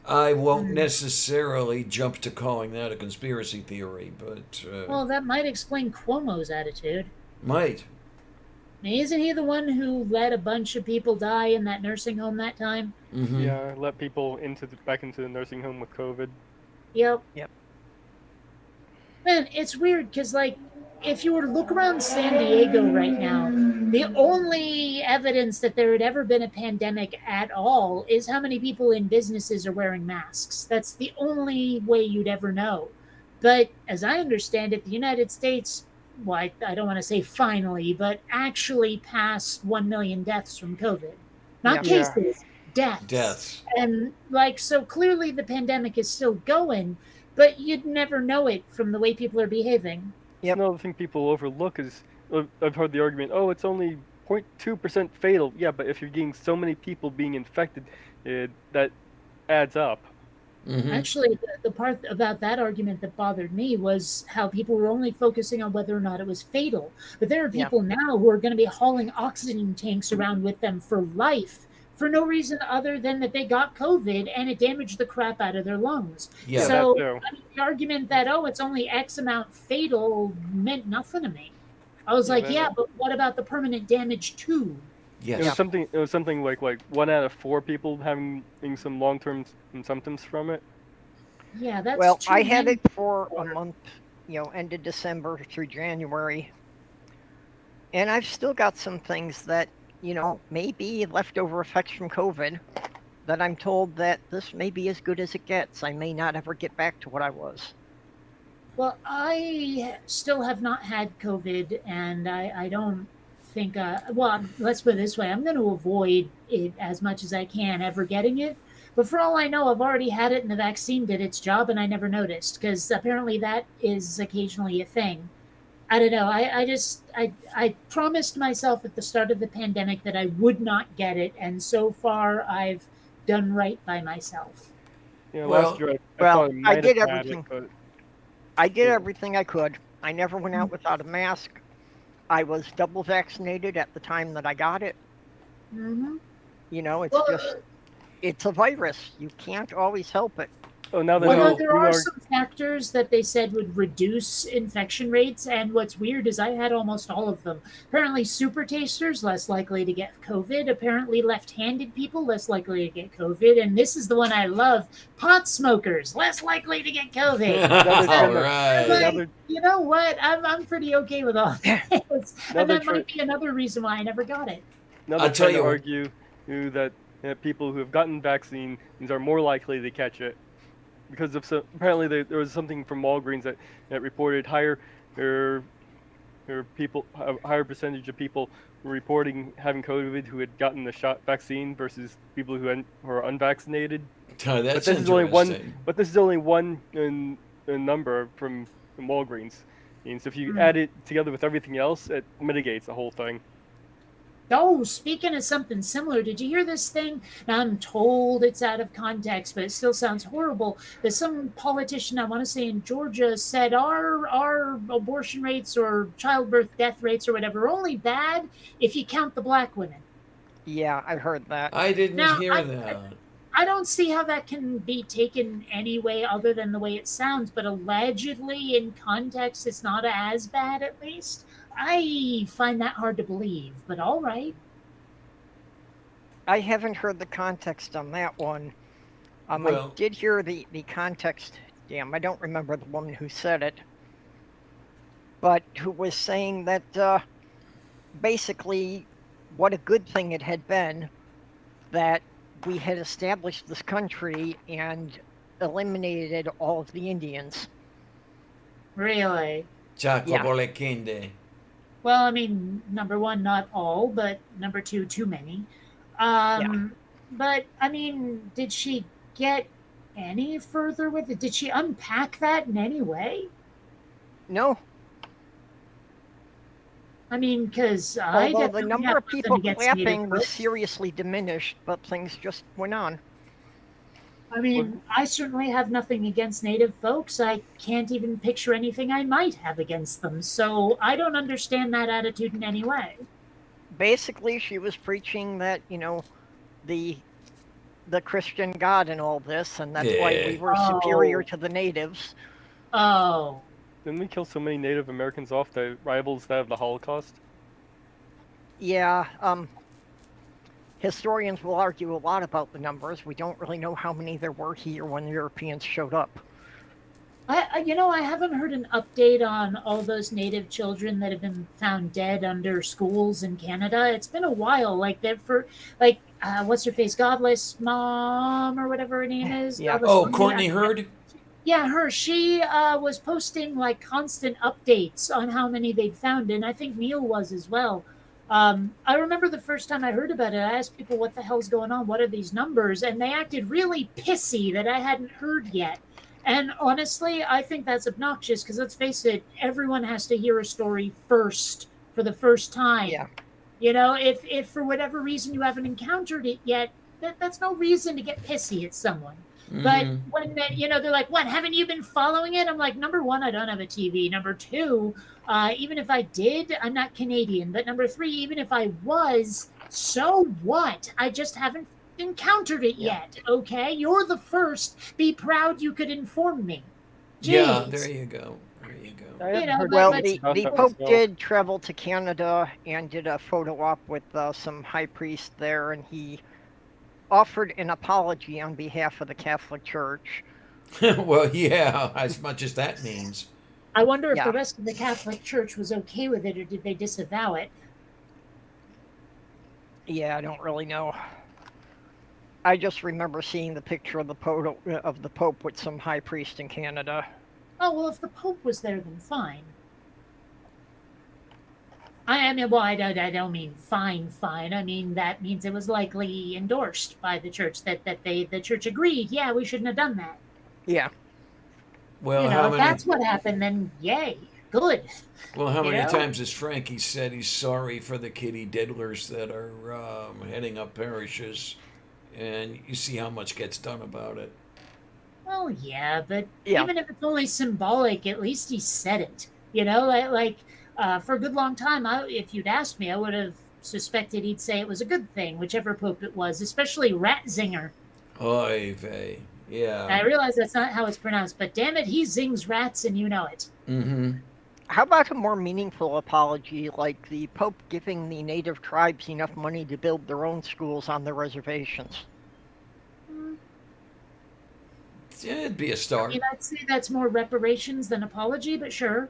Speaker 2: I won't necessarily jump to calling that a conspiracy theory, but
Speaker 3: Well, that might explain Cuomo's attitude.
Speaker 2: might.
Speaker 3: I mean, isn't he the one who let a bunch of people die in that nursing home that time?
Speaker 2: Mm-hmm.
Speaker 4: Yeah, let people back into the nursing home with COVID.
Speaker 3: Yep.
Speaker 5: Yep.
Speaker 3: Man, it's weird because, like, if you were to look around San Diego right now, the only evidence that there had ever been a pandemic at all is how many people in businesses are wearing masks. That's the only way you'd ever know. But as I understand it, the United States, well, I don't want to say finally, but actually passed 1 million deaths from COVID. Not
Speaker 5: Yeah.
Speaker 3: cases, deaths.
Speaker 2: Deaths.
Speaker 3: And, like, so clearly the pandemic is still going, but you'd never know it from the way people are behaving.
Speaker 5: Yep.
Speaker 4: Another thing people overlook is I've heard the argument, oh, it's only 0.2% fatal. Yeah, but if you're getting so many people being infected, that adds up.
Speaker 2: Mm-hmm.
Speaker 3: Actually, the part about that argument that bothered me was how people were only focusing on whether or not it was fatal. But there are
Speaker 5: Yeah.
Speaker 3: people now who are going to be hauling oxygen tanks around with them for life for no reason other than that they got COVID and it damaged the crap out of their lungs.
Speaker 2: Yeah.
Speaker 3: So
Speaker 4: that too.
Speaker 3: I mean, the argument that, oh, it's only X amount fatal meant nothing to me. I was
Speaker 4: Yeah,
Speaker 3: like,
Speaker 4: that-
Speaker 3: yeah, but what about the permanent damage too?
Speaker 2: Yes.
Speaker 4: It was something like 1 out of 4 people having some long-term symptoms from it.
Speaker 3: Yeah, that's
Speaker 5: Well,
Speaker 3: too
Speaker 5: I had
Speaker 3: many.
Speaker 5: it for a month, ended December through January. And I've still got some things that, may be leftover effects from COVID that I'm told that this may be as good as it gets. I may not ever get back to what I was.
Speaker 3: Well, I still have not had COVID, and I don't think, well, let's put it this way, I'm going to avoid it as much as I can ever getting it. But for all I know, I've already had it and the vaccine did its job and I never noticed because apparently that is occasionally a thing. I don't know. I promised myself at the start of the pandemic that I would not get it. And so far, I've done right by myself.
Speaker 4: Yeah,
Speaker 2: Well-
Speaker 4: last year I
Speaker 5: Well,
Speaker 4: thought I
Speaker 5: I
Speaker 4: might
Speaker 5: did
Speaker 4: have had
Speaker 5: everything.
Speaker 4: it, but
Speaker 5: I did
Speaker 4: Yeah.
Speaker 5: everything I could. I never went out without a mask. I was double vaccinated at the time that I got it.
Speaker 3: Mm-hmm.
Speaker 5: It's
Speaker 3: Well,
Speaker 5: just, it's a virus. You can't always help it.
Speaker 4: oh, now that
Speaker 2: Well,
Speaker 3: there are some factors that they said would reduce infection rates, and what's weird is I had almost all of them. Apparently, super tasters less likely to get COVID. Apparently, left-handed people less likely to get COVID, and this is the one I love: pot smokers less likely to get COVID.
Speaker 2: All
Speaker 3: Like,
Speaker 2: right.
Speaker 4: Another-
Speaker 3: you know what? I'm pretty okay with all this,
Speaker 4: Now
Speaker 3: and
Speaker 4: they're
Speaker 3: that might be another reason why I never got it.
Speaker 4: Now
Speaker 2: I'll
Speaker 4: they're
Speaker 2: tell
Speaker 4: trying to
Speaker 2: you what.
Speaker 4: argue that people who have gotten vaccines are more likely to catch it because of apparently there was something from Walgreens that reported higher people a higher percentage of people reporting having COVID who had gotten the vaccine versus people who are unvaccinated.
Speaker 2: Oh, that's
Speaker 4: But this is only
Speaker 2: interesting.
Speaker 4: one number from Walgreens. And so if you
Speaker 3: Hmm.
Speaker 4: add it together with everything else, it mitigates the whole thing.
Speaker 3: Oh, speaking of something similar, did you hear this thing? Now, I'm told it's out of context, but it still sounds horrible. That some politician, I want to say in Georgia, said our abortion rates or childbirth death rates or whatever are only bad if you count the black women.
Speaker 5: Yeah, I heard that.
Speaker 2: I didn't
Speaker 3: Now,
Speaker 2: hear that.
Speaker 3: I don't see how that can be taken any way other than the way it sounds, but allegedly, in context, it's not as bad, at least. I find that hard to believe, but all right.
Speaker 5: I haven't heard the context on that one. I
Speaker 2: Well,
Speaker 5: did hear the context. Damn, I don't remember the woman who said it, but who was saying that basically what a good thing it had been that we had established this country and eliminated all of the Indians.
Speaker 3: Really?
Speaker 2: Giacomo Kinde.
Speaker 3: Well, I mean, number one, not all, but number two, too many. But I mean, did she get any further with it? Did she unpack that in any way?
Speaker 5: No,
Speaker 3: I mean, because I
Speaker 5: although the
Speaker 3: definitely
Speaker 5: number
Speaker 3: have
Speaker 5: of
Speaker 3: nothing
Speaker 5: people
Speaker 3: against Native
Speaker 5: clapping was
Speaker 3: folks.
Speaker 5: seriously diminished, but things just went on.
Speaker 3: I mean, I certainly have nothing against Native folks. I can't even picture anything I might have against them. So I don't understand that attitude in any way.
Speaker 5: Basically, she was preaching that, the the Christian God and all this, and that's why we
Speaker 2: Yeah.
Speaker 5: were superior
Speaker 3: Oh.
Speaker 5: to the natives.
Speaker 3: Oh,
Speaker 4: Didn't we kill so many Native Americans off that rivals that of the Holocaust?
Speaker 5: Yeah, historians will argue a lot about the numbers. We don't really know how many there were here when the Europeans showed up.
Speaker 3: I haven't heard an update on all those Native children that have been found dead under schools in Canada. It's been a while. Like that for like what's her face, Godless Mom or whatever her name is.
Speaker 5: Yeah.
Speaker 3: Godless
Speaker 2: Oh,
Speaker 3: Mom,
Speaker 2: Courtney
Speaker 3: yeah.
Speaker 2: Hurd?
Speaker 3: Yeah, her. She was posting like constant updates on how many they'd found, and I think Neil was as well. I remember the first time I heard about it, I asked people, what the hell's going on? What are these numbers? And they acted really pissy that I hadn't heard yet. And honestly, I think that's obnoxious because let's face it, everyone has to hear a story first for the first time.
Speaker 5: Yeah.
Speaker 3: If for whatever reason you haven't encountered it yet, that's no reason to get pissy at someone. But when they're like, "What? Haven't you been following it?" I'm like, number one, I don't have a TV. Number two, even if I did, I'm not Canadian. But number three, even if I was, so what? I just haven't encountered it yet. Okay, you're the first. Be proud you could inform me. Jeez.
Speaker 2: Yeah, there you go. There you go.
Speaker 4: I haven't heard
Speaker 5: Well,
Speaker 4: much
Speaker 5: the
Speaker 4: about that
Speaker 5: Pope
Speaker 4: myself.
Speaker 5: did travel to Canada and did a photo op with some high priest there, and he offered an apology on behalf of the Catholic Church.
Speaker 2: Well, yeah, as much as that means.
Speaker 3: I wonder if
Speaker 5: Yeah.
Speaker 3: the rest of the Catholic Church was okay with it, or did they disavow it?
Speaker 5: Yeah, I don't really know. I just remember seeing the picture of the Pope with some high priest in Canada.
Speaker 3: Oh, well, if the Pope was there, then fine. I mean, well, I don't mean fine. I mean, that means it was likely endorsed by the church, that the church agreed, yeah, we shouldn't have done that.
Speaker 5: Yeah.
Speaker 2: Well,
Speaker 3: If that's what happened, then yay, good.
Speaker 2: Well, how many
Speaker 3: know?
Speaker 2: times has Frankie said he's sorry for the kitty diddlers that are heading up parishes, and you see how much gets done about it.
Speaker 3: Well, yeah, but
Speaker 5: Yeah.
Speaker 3: even if it's only symbolic, at least he said it. For a good long time, if you'd asked me, I would have suspected he'd say it was a good thing, whichever pope it was, especially Ratzinger.
Speaker 2: Oy vey. Yeah.
Speaker 3: I realize that's not how it's pronounced, but damn it, he zings rats and you know it.
Speaker 2: Mm-hmm.
Speaker 5: How about a more meaningful apology, like the Pope giving the native tribes enough money to build their own schools on their reservations?
Speaker 2: Yeah, it'd be a
Speaker 3: I
Speaker 2: start.
Speaker 3: mean, I'd say that's more reparations than apology, but sure.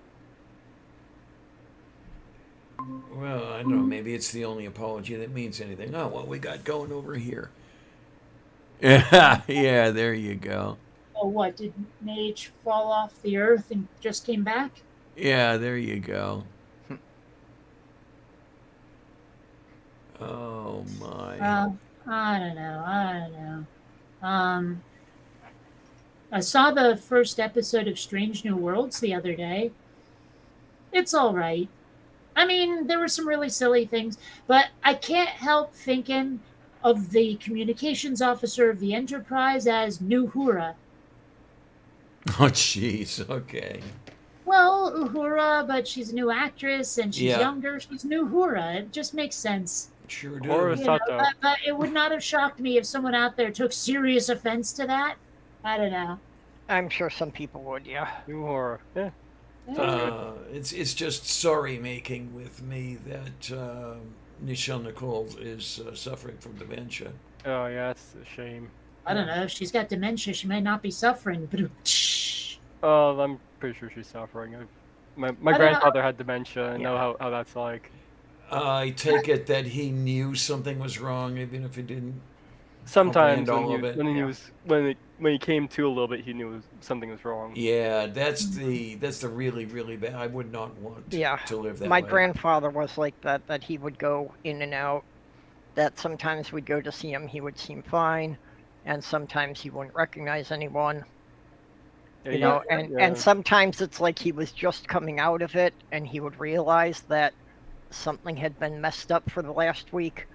Speaker 2: Well, I don't know. Maybe it's the only apology that means anything. Oh, what we got going over here? Yeah, yeah. There you go.
Speaker 3: Oh, what, did Mage fall off the earth and just came back?
Speaker 2: Yeah, there you go. Oh my.
Speaker 3: I don't know. I saw the first episode of Strange New Worlds the other day. It's all right. I mean, there were some really silly things, but I can't help thinking of the communications officer of the Enterprise as New Hura.
Speaker 2: Oh, jeez. Okay.
Speaker 3: Well, Uhura, but she's a new actress and she's
Speaker 2: Yeah,
Speaker 3: younger. She's New Hura. It just makes sense.
Speaker 2: sure
Speaker 4: Horror
Speaker 2: do.
Speaker 3: You know,
Speaker 4: Sato.
Speaker 3: but it would not have shocked me if someone out there took serious offense to that. I don't know.
Speaker 5: I'm sure some people would, yeah.
Speaker 4: New horror. Yeah. Sounds good.
Speaker 2: It's just sorry making with me that Nichelle Nicole is suffering from dementia.
Speaker 4: Oh yeah, that's a shame.
Speaker 3: I don't know. If she's got dementia, she may not be suffering. But
Speaker 4: Oh, I'm pretty sure she's suffering. My
Speaker 3: I don't know.
Speaker 4: grandfather had dementia. I know
Speaker 5: Yeah.
Speaker 4: how that's like.
Speaker 2: I take it that he knew something was wrong, even if he didn't
Speaker 4: Sometimes
Speaker 2: comprehend all of it.
Speaker 4: when he
Speaker 5: Yeah.
Speaker 4: was when he came to a little bit, he knew something was wrong.
Speaker 2: Yeah, that's the really really bad. I would not want
Speaker 5: Yeah.
Speaker 2: to live that
Speaker 5: My
Speaker 2: way.
Speaker 5: grandfather was like that he would go in and out. That sometimes we'd go to see him, he would seem fine, and sometimes he wouldn't recognize anyone.
Speaker 4: Yeah,
Speaker 5: You
Speaker 4: he-
Speaker 5: know,
Speaker 4: yeah.
Speaker 5: and sometimes it's like he was just coming out of it and he would realize that something had been messed up for the last week.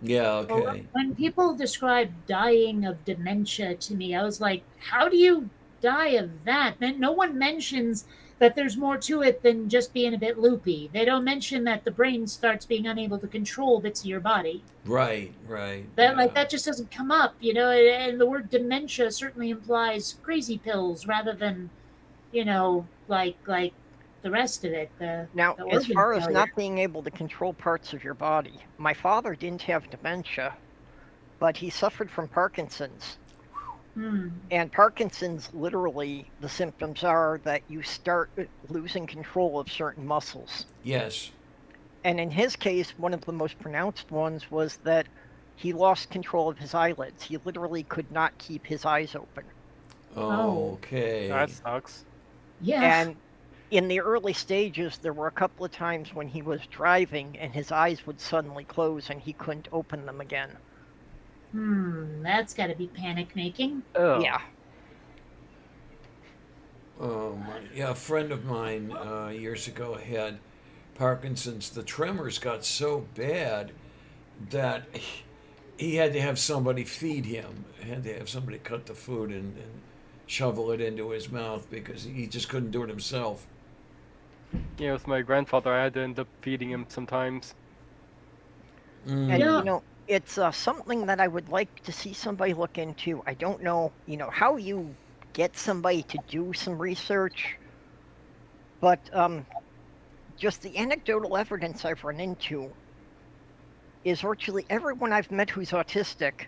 Speaker 2: Yeah,
Speaker 3: Well,
Speaker 2: okay.
Speaker 3: when people describe dying of dementia to me, I was like, how do you die of that? Then no one mentions that there's more to it than just being a bit loopy. They don't mention that the brain starts being unable to control bits of your body.
Speaker 2: Right, right.
Speaker 3: That
Speaker 2: yeah.
Speaker 3: like that just doesn't come up, you know. And the word dementia certainly implies crazy pills rather than, like the rest of it.
Speaker 5: Now,
Speaker 3: The
Speaker 5: as
Speaker 3: organ
Speaker 5: far as
Speaker 3: failure.
Speaker 5: not being able to control parts of your body, my father didn't have dementia, but he suffered from Parkinson's.
Speaker 3: Hmm.
Speaker 5: And Parkinson's, literally, the symptoms are that you start losing control of certain muscles.
Speaker 2: Yes.
Speaker 5: And in his case, one of the most pronounced ones was that he lost control of his eyelids. He literally could not keep his eyes open.
Speaker 3: Oh.
Speaker 2: Okay.
Speaker 4: That sucks.
Speaker 3: Yeah.
Speaker 5: And in the early stages, there were a couple of times when he was driving and his eyes would suddenly close and he couldn't open them again.
Speaker 3: That's got to be panic making.
Speaker 4: Oh.
Speaker 5: Yeah.
Speaker 2: Oh my! Yeah, a friend of mine years ago had Parkinson's. The tremors got so bad that he had to have somebody feed him. Had to have somebody cut the food and shovel it into his mouth because he just couldn't do it himself.
Speaker 4: Yeah, with my grandfather, I had to end up feeding him sometimes.
Speaker 5: And,
Speaker 3: Yeah.
Speaker 5: it's something that I would like to see somebody look into. I don't know, how you get somebody to do some research, but just the anecdotal evidence I've run into is virtually everyone I've met who's autistic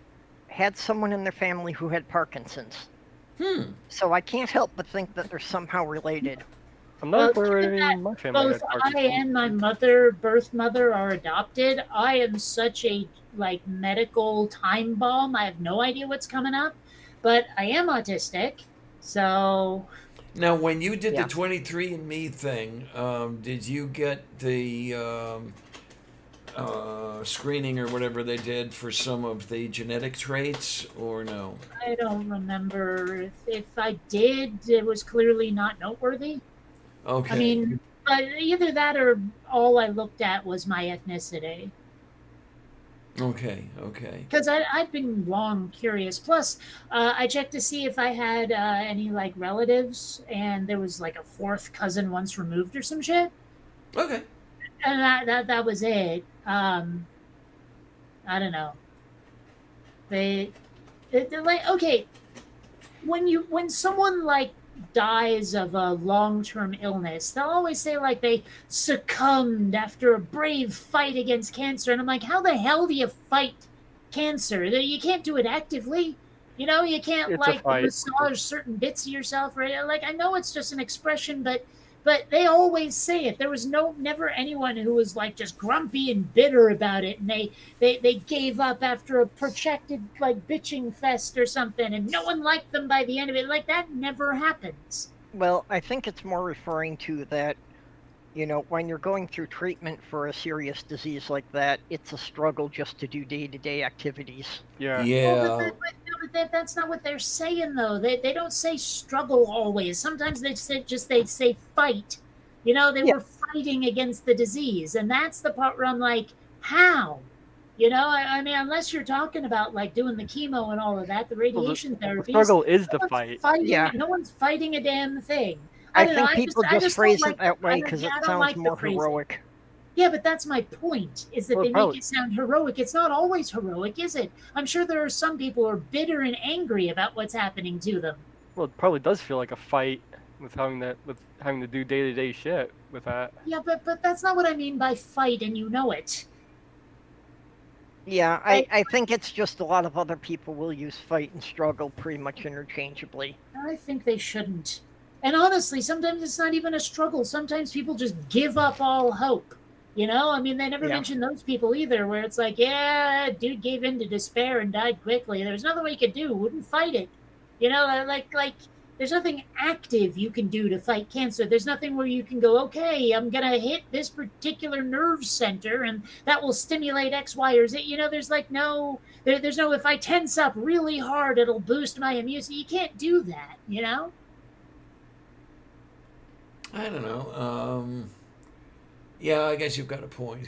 Speaker 5: had someone in their family who had Parkinson's. So I can't help but think that they're somehow related.
Speaker 4: I'm not
Speaker 3: Well,
Speaker 4: aware
Speaker 3: given
Speaker 4: any
Speaker 3: that
Speaker 4: in my family
Speaker 3: both
Speaker 4: had
Speaker 3: I
Speaker 4: Parkinson's.
Speaker 3: and my birth mother, are adopted, I am such a medical time bomb. I have no idea what's coming up, but I am autistic, so
Speaker 2: Now, when you did
Speaker 5: Yeah.
Speaker 2: the 23andMe thing, did you get the screening or whatever they did for some of the genetic traits, or no?
Speaker 3: I don't remember if I did. It was clearly not noteworthy.
Speaker 2: Okay.
Speaker 3: I mean, either that or all I looked at was my ethnicity.
Speaker 2: Okay. Okay.
Speaker 3: Because I'd been long curious. Plus, I checked to see if I had any relatives, and there was a fourth cousin once removed or some shit,
Speaker 2: Okay.
Speaker 3: and that was it. I don't know. They're like, okay, when someone dies of a long-term illness, they'll always say they succumbed after a brave fight against cancer, and I'm like, how the hell do you fight cancer? You can't do it actively. You can't
Speaker 4: It's a fight.
Speaker 3: massage certain bits of yourself, or I know it's just an expression, but they always say it. There was never anyone who was just grumpy and bitter about it, and they gave up after a protracted bitching fest or something, and no one liked them by the end of it. That never happens.
Speaker 5: Well, I think it's more referring to that, when you're going through treatment for a serious disease like that, it's a struggle just to do day-to-day activities.
Speaker 4: Yeah.
Speaker 2: Yeah.
Speaker 3: But that's not what they're saying, though. They don't say struggle always. Sometimes they say fight. They
Speaker 5: Yeah.
Speaker 3: were fighting against the disease. And that's the part where I'm like, how? I mean, unless you're talking about like doing the chemo and all of that, the radiation
Speaker 4: The
Speaker 3: therapies,
Speaker 4: struggle is
Speaker 3: no
Speaker 4: the
Speaker 3: one's
Speaker 4: fight.
Speaker 3: fighting.
Speaker 5: Yeah.
Speaker 3: No one's fighting a damn thing.
Speaker 5: I
Speaker 3: don't know.
Speaker 5: think people
Speaker 3: I
Speaker 5: just
Speaker 3: don't
Speaker 5: phrase
Speaker 3: like
Speaker 5: it that way
Speaker 3: I
Speaker 5: because it
Speaker 3: don't
Speaker 5: sounds
Speaker 3: like the
Speaker 5: more
Speaker 3: phrasing.
Speaker 5: heroic.
Speaker 3: Yeah, but that's my point, is that
Speaker 4: Well,
Speaker 3: they make
Speaker 4: probably-
Speaker 3: it sound heroic. It's not always heroic, is it? I'm sure there are some people who are bitter and angry about what's happening to them.
Speaker 4: Well, it probably does feel like a fight with having to do day-to-day shit with that.
Speaker 3: Yeah, but that's not what I mean by fight, and you know it.
Speaker 5: Yeah, I think it's just a lot of other people will use fight and struggle pretty much interchangeably.
Speaker 3: I think they shouldn't. And honestly, sometimes it's not even a struggle. Sometimes people just give up all hope. I mean, they never
Speaker 5: Yeah.
Speaker 3: mention those people either, where it's like, yeah, dude gave in to despair and died quickly. There's nothing we could do. Wouldn't fight it. Like there's nothing active you can do to fight cancer. There's nothing where you can go, okay, I'm gonna hit this particular nerve center and that will stimulate X, Y, or Z. There's like there's no, if I tense up really hard, it'll boost my immunity. You can't do that.
Speaker 2: I don't know. Yeah, I guess you've got a point.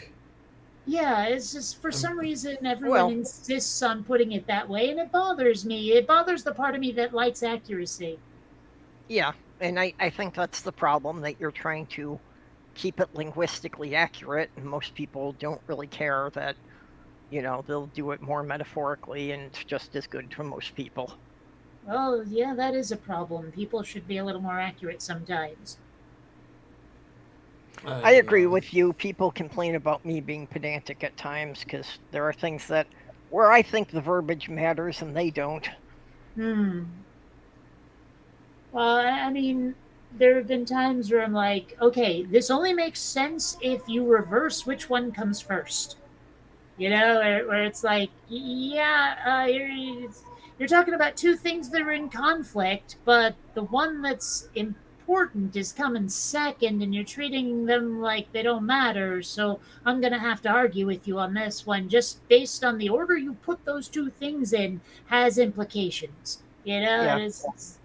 Speaker 3: Yeah, it's just for some reason everyone
Speaker 5: Well-
Speaker 3: insists on putting it that way, and it bothers me. It bothers the part of me that likes accuracy.
Speaker 5: Yeah, and I think that's the problem, that you're trying to keep it linguistically accurate, and most people don't really care that, they'll do it more metaphorically, and it's just as good for most people.
Speaker 3: Well, yeah, that is a problem. People should be a little more accurate sometimes.
Speaker 5: I
Speaker 2: don't
Speaker 5: agree
Speaker 2: know.
Speaker 5: with you. People complain about me being pedantic at times because there are things where I think the verbiage matters and they don't.
Speaker 3: Well, I mean, there have been times where I'm like, okay, this only makes sense if you reverse which one comes first. Where it's like, yeah, you're talking about two things that are in conflict, but the one that's important is coming second, and you're treating them like they don't matter. So I'm going to have to argue with you on this one, just based on the order you put those two things in has implications.
Speaker 5: Yeah.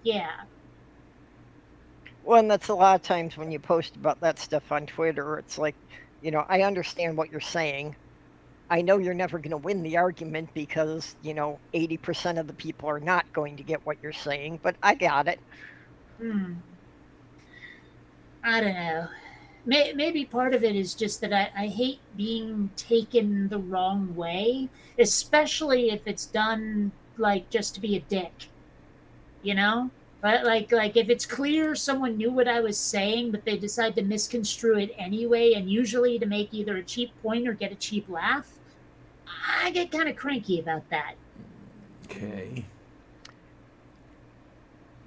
Speaker 3: Yeah.
Speaker 5: Well, and that's a lot of times when you post about that stuff on Twitter, it's like, I understand what you're saying. I know you're never going to win the argument because, 80% of the people are not going to get what you're saying, but I got it.
Speaker 3: I don't know. Maybe part of it is just that I hate being taken the wrong way, especially if it's done like just to be a dick. But like if it's clear someone knew what I was saying, but they decide to misconstrue it anyway, and usually to make either a cheap point or get a cheap laugh, I get kind of cranky about that.
Speaker 2: Okay.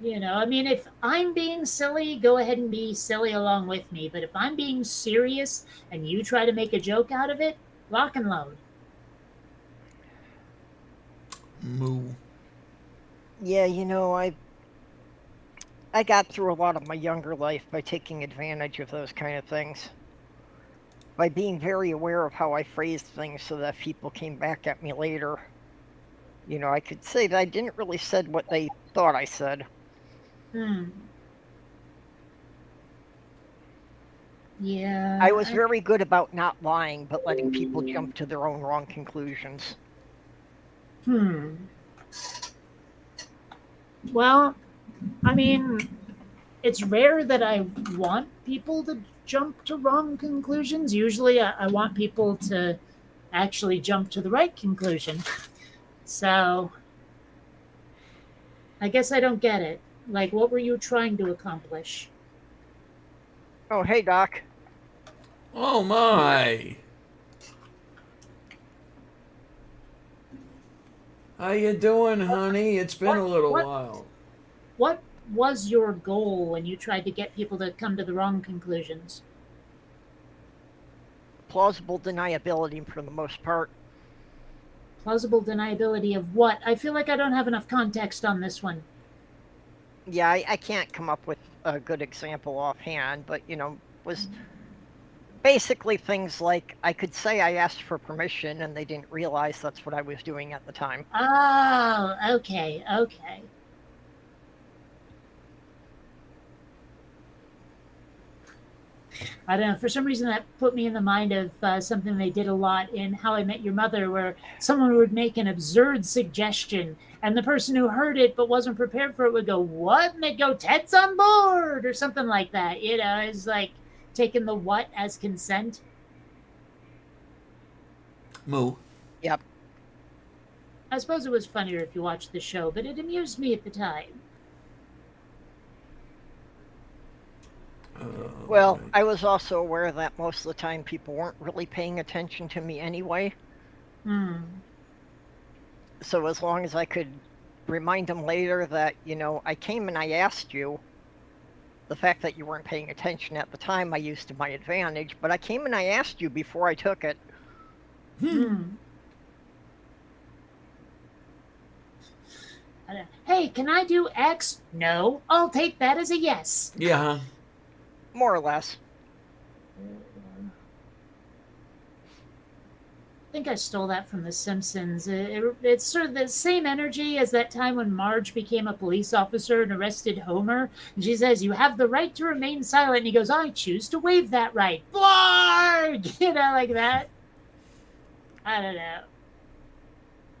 Speaker 3: I mean, if I'm being silly, go ahead and be silly along with me. But if I'm being serious and you try to make a joke out of it, lock and load.
Speaker 2: Moo.
Speaker 5: Yeah, I got through a lot of my younger life by taking advantage of those kind of things. By being very aware of how I phrased things so that people came back at me later. I could say that I didn't really said what they thought I said.
Speaker 3: Yeah.
Speaker 5: I was very good about not lying, but letting people jump to their own wrong conclusions.
Speaker 3: Well, I mean, it's rare that I want people to jump to wrong conclusions. Usually I want people to actually jump to the right conclusion. So I guess I don't get it. Like, what were you trying to accomplish?
Speaker 5: Oh, hey, Doc.
Speaker 2: Oh my. How you doing, honey? It's been a little while.
Speaker 3: What was your goal when you tried to get people to come to the wrong conclusions?
Speaker 5: Plausible deniability for the most part.
Speaker 3: Plausible deniability of what? I feel like I don't have enough context on this one.
Speaker 5: Yeah, I can't come up with a good example offhand, but, was basically things like I could say I asked for permission and they didn't realize that's what I was doing at the time.
Speaker 3: Oh, okay. I don't know. For some reason, that put me in the mind of something they did a lot in How I Met Your Mother, where someone would make an absurd suggestion, and the person who heard it but wasn't prepared for it would go, "What?" And they'd go, "Ted's on board," or something like that. It's like taking the what as consent.
Speaker 2: Moo.
Speaker 5: Yep.
Speaker 3: I suppose it was funnier if you watched the show, but it amused me at the time.
Speaker 5: Well, I was also aware that most of the time people weren't really paying attention to me anyway. So as long as I could remind them later that, I came and I asked you, the fact that you weren't paying attention at the time I used to my advantage, but I came and I asked you before I took it.
Speaker 3: Hey, can I do X? No. I'll take that as a yes.
Speaker 2: Yeah.
Speaker 5: More or less.
Speaker 3: I think I stole that from The Simpsons. It's sort of the same energy as that time when Marge became a police officer and arrested Homer. And she says, "You have the right to remain silent." And he goes, "I choose to waive that right." Blarg! Like that. I don't know.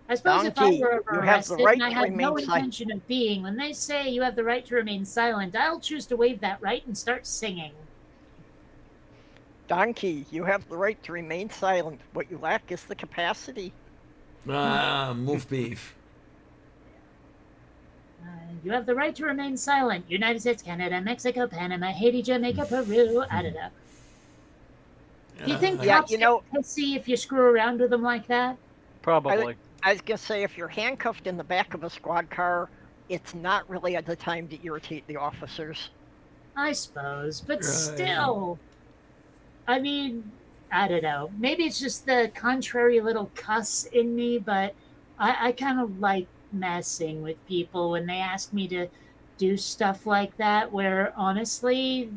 Speaker 3: I suppose if I
Speaker 5: Donkey,
Speaker 3: were
Speaker 5: you have the
Speaker 3: arrested
Speaker 5: right
Speaker 3: and I
Speaker 5: to
Speaker 3: had no
Speaker 5: remain silent.
Speaker 3: intention of being, when they say you have the right to remain silent, I'll choose to waive that right and start singing.
Speaker 5: Donkey, you have the right to remain silent. What you lack is the capacity.
Speaker 2: Moof beef.
Speaker 3: You have the right to remain silent. United States, Canada, Mexico, Panama, Haiti, Jamaica, Peru. I don't know. Do you think
Speaker 5: Yeah,
Speaker 3: cops get pissy if you screw around with them like that?
Speaker 4: Probably.
Speaker 5: I was going to say, if you're handcuffed in the back of a squad car, it's not really at the time to irritate the officers.
Speaker 3: I suppose, but still. I mean, I don't know. Maybe it's just the contrary little cuss in me, but I kind of like messing with people when they ask me to do stuff like that, where honestly,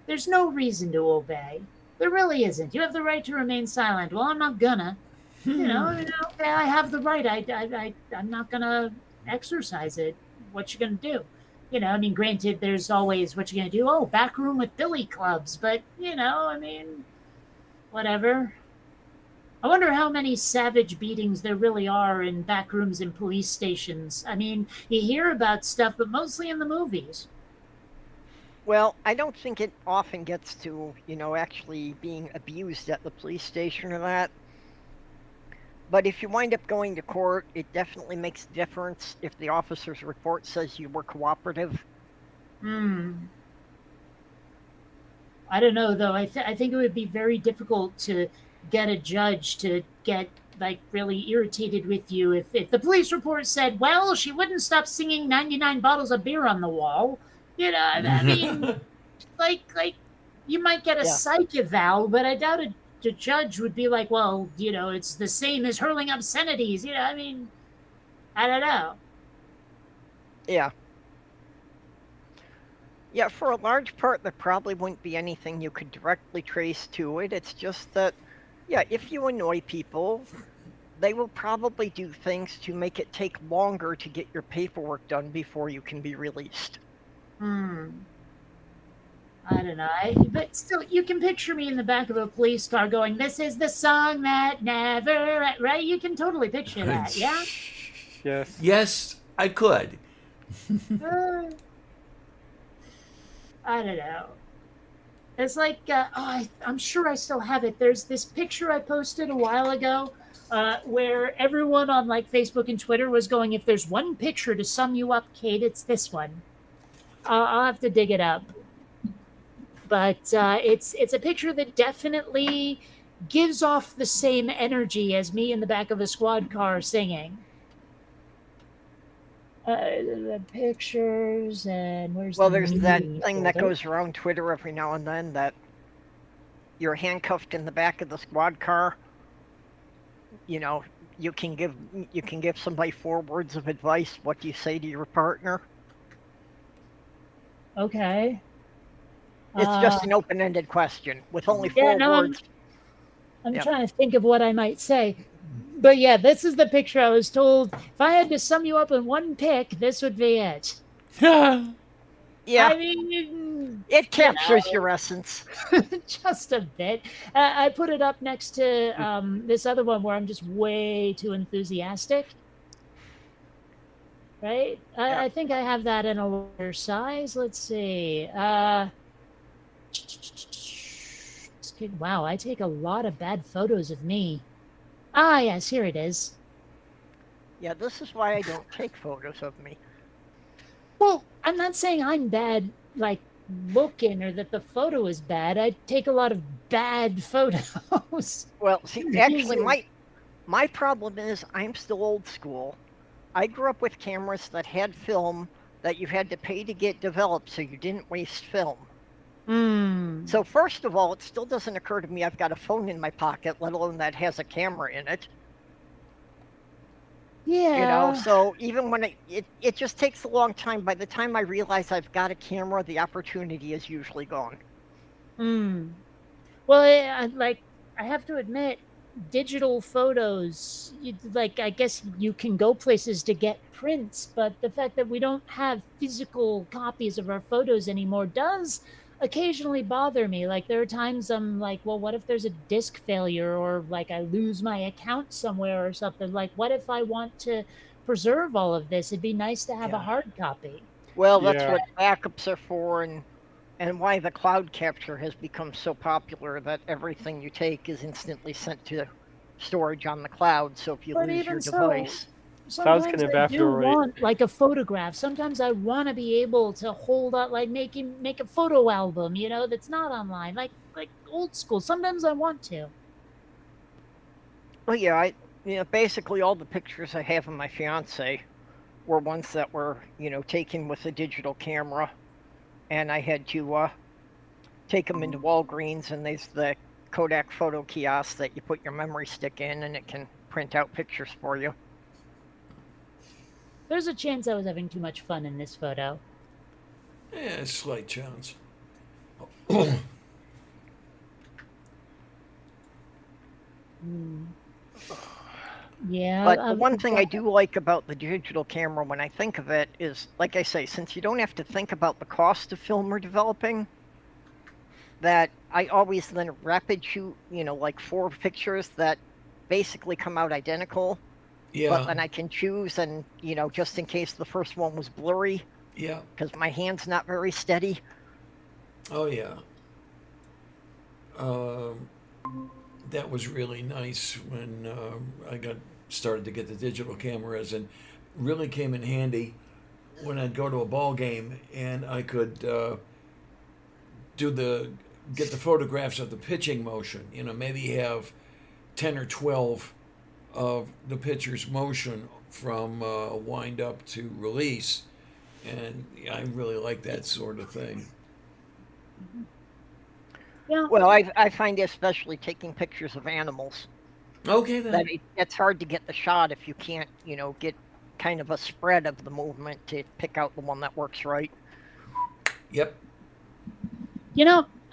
Speaker 3: there's no reason to obey. There really isn't. You have the right to remain silent. Well, I'm not gonna. Okay, I have the right. I'm not gonna exercise it. What you gonna do? Granted, there's always what you gonna do. Oh, back room with billy clubs, but whatever. I wonder how many savage beatings there really are in back rooms in police stations. You hear about stuff, but mostly in the movies.
Speaker 5: Well, I don't think it often gets to, actually being abused at the police station or that. But if you wind up going to court, it definitely makes a difference if the officer's report says you were cooperative.
Speaker 3: I don't know, though. I think it would be very difficult to get a judge to get really irritated with you if the police report said, "Well, she wouldn't stop singing 99 bottles of beer on the wall." Like you might get a psych eval, but I doubt the judge would be like, "Well, it's the same as hurling obscenities." I don't know.
Speaker 5: Yeah. Yeah, for a large part, there probably wouldn't be anything you could directly trace to it. It's just that, if you annoy people, they will probably do things to make it take longer to get your paperwork done before you can be released.
Speaker 3: I don't know. But still, you can picture me in the back of a police car going, "This is the song that never," right? You can totally picture that, yeah?
Speaker 4: Yes.
Speaker 2: Yes, I could.
Speaker 3: I don't know. It's like, I'm sure I still have it. There's this picture I posted a while ago where everyone on Facebook and Twitter was going, "If there's one picture to sum you up, Kate, it's this one." I'll have to dig it up. But it's a picture that definitely gives off the same energy as me in the back of a squad car singing. The pictures and where's
Speaker 5: there's that thing that goes around Twitter every now and then that you're handcuffed in the back of the squad car. You can give somebody 4 words of advice. What do you say to your partner?
Speaker 3: Okay.
Speaker 5: It's just an open-ended question with only 4 words.
Speaker 3: I'm trying to think of what I might say. But yeah, this is the picture I was told. If I had to sum you up in one pick, this would be it.
Speaker 5: Yeah. It captures your essence.
Speaker 3: Just a bit. I put it up next to this other one where I'm just way too enthusiastic. Right?
Speaker 5: Yeah.
Speaker 3: I think I have that in a larger size. Let's see. Wow, I take a lot of bad photos of me. Ah, yes, here it is.
Speaker 5: Yeah, this is why I don't take photos of me.
Speaker 3: Well, I'm not saying I'm bad, like looking, or that the photo is bad. I take a lot of bad photos.
Speaker 5: Well, see, actually, my problem is I'm still old school. I grew up with cameras that had film that you had to pay to get developed, so you didn't waste film. So first of all, it still doesn't occur to me I've got a phone in my pocket, let alone that has a camera in it.
Speaker 3: Yeah.
Speaker 5: You know, so even when it just takes a long time. By the time I realize I've got a camera, the opportunity is usually gone.
Speaker 3: Well, I have to admit, digital photos, I guess you can go places to get prints, but the fact that we don't have physical copies of our photos anymore does occasionally bother me. Like, there are times I'm like, well, what if there's a disk failure, or like I lose my account somewhere or something? Like, what if I want to preserve all of this? It'd be nice to have a hard copy.
Speaker 5: Well, that's
Speaker 4: Yeah.
Speaker 5: what backups are for, and why the cloud capture has become so popular, that everything you take is instantly sent to storage on the cloud. So if you
Speaker 3: But
Speaker 5: lose
Speaker 3: even
Speaker 5: your
Speaker 3: so,
Speaker 5: device,
Speaker 4: Clouds
Speaker 3: sometimes
Speaker 4: can
Speaker 3: I do
Speaker 4: evaporate.
Speaker 3: want like a photograph. Sometimes I want to be able to hold up, like make a photo album, that's not online, like old school. Sometimes I want to.
Speaker 5: well, yeah, basically all the pictures I have of my fiance were ones that were, taken with a digital camera, and I had to take them into Walgreens, and there's the Kodak photo kiosk that you put your memory stick in, and it can print out pictures for you.
Speaker 3: There's a chance I was having too much fun in this photo.
Speaker 2: Yeah, slight chance.
Speaker 3: Yeah.
Speaker 5: But the one thing I do like about the digital camera, when I think of it, is, like I say, since you don't have to think about the cost of film or developing, that I always then rapid shoot, like 4 pictures that basically come out identical.
Speaker 2: Yeah.
Speaker 5: But then I can choose, and, just in case the first one was blurry,
Speaker 2: Yeah.
Speaker 5: because my hand's not very steady.
Speaker 2: Oh yeah. That was really nice when I started to get the digital cameras, and really came in handy when I'd go to a ball game and I could get the photographs of the pitching motion. Maybe have 10 or 12 of the pitcher's motion from wind up to release, and I really like that sort of thing.
Speaker 3: Yeah.
Speaker 5: Well, I find especially taking pictures of animals,
Speaker 2: Okay then.
Speaker 5: that it's hard to get the shot if you can't, get kind of a spread of the movement to pick out the one that works right.
Speaker 2: Yep.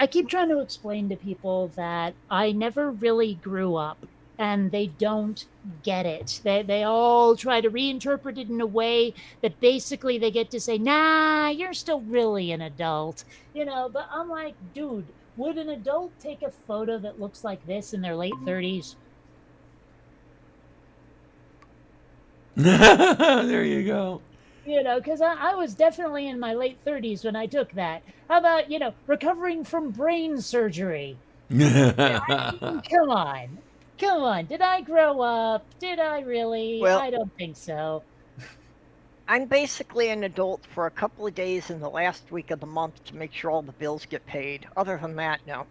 Speaker 3: I keep trying to explain to people that I never really grew up, and they don't get it. They all try to reinterpret it in a way that basically they get to say, nah, you're still really an adult. But I'm like, dude, would an adult take a photo that looks like this in their late 30s?
Speaker 2: There you go.
Speaker 3: Because I was definitely in my late 30s when I took that. How about, recovering from brain surgery? Come on. Did I grow up? Did I really?
Speaker 5: Well-
Speaker 3: I don't think so.
Speaker 5: I'm basically an adult for a couple of days in the last week of the month to make sure all the bills get paid. Other than that, no.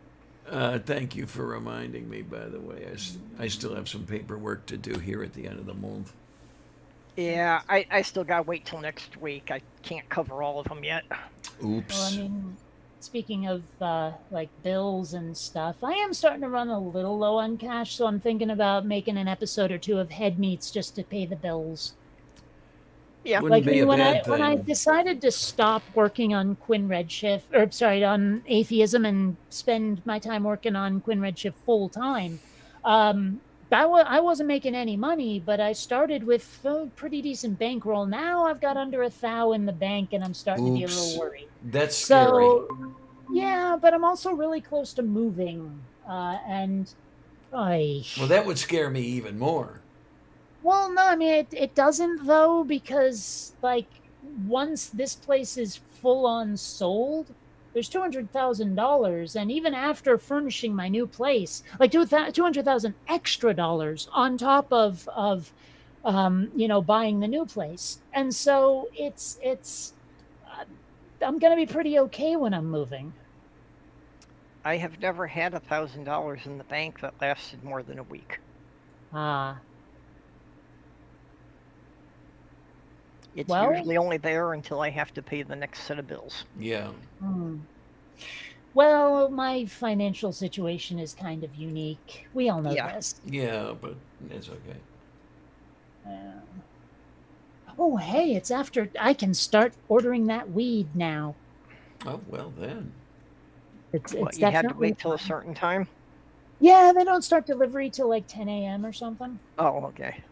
Speaker 2: Thank you for reminding me, by the way. I still have some paperwork to do here at the end of the month.
Speaker 5: Yeah, I still gotta wait till next week. I can't cover all of them yet.
Speaker 2: Oops.
Speaker 3: Well, I mean, speaking of bills and stuff, I am starting to run a little low on cash, so I'm thinking about making an episode or 2 of Head Meats just to pay the bills.
Speaker 5: Yeah.
Speaker 2: Wouldn't be a
Speaker 3: when
Speaker 2: bad
Speaker 3: when I
Speaker 2: thing.
Speaker 3: decided to stop working on Quinn Redshift, on atheism, and spend my time working on Quinn Redshift full time, I wasn't making any money, but I started with a pretty decent bankroll. Now I've got under $1,000 in the bank, and I'm starting to be a
Speaker 2: Oops.
Speaker 3: little worried.
Speaker 2: That's scary.
Speaker 3: So Yeah, but I'm also really close to moving, and I.
Speaker 2: Well, that would scare me even more.
Speaker 3: Well, no, I mean it doesn't though, because like once this place is full on sold, there's $200,000, and even after furnishing my new place, like 200,000 extra dollars on top of buying the new place, and so it's uh, I'm gonna be pretty okay when I'm moving.
Speaker 5: I have never had $1,000 in the bank that lasted more than a week.
Speaker 3: Ah,
Speaker 5: It's
Speaker 3: well.
Speaker 5: usually only there until I have to pay the next set of bills.
Speaker 2: Yeah.
Speaker 3: Hmm. Well, my financial situation is kind of unique. We all know
Speaker 5: Yeah.
Speaker 3: this.
Speaker 2: Yeah, but it's okay.
Speaker 3: Yeah. Oh, hey, it's after I can start ordering that weed now.
Speaker 2: Oh, well then.
Speaker 3: It's
Speaker 5: What,
Speaker 3: it's
Speaker 5: you had to
Speaker 3: definitely
Speaker 5: wait till a certain time?
Speaker 3: Yeah, they don't start delivery till like 10 a.m. or something.
Speaker 5: Oh, okay.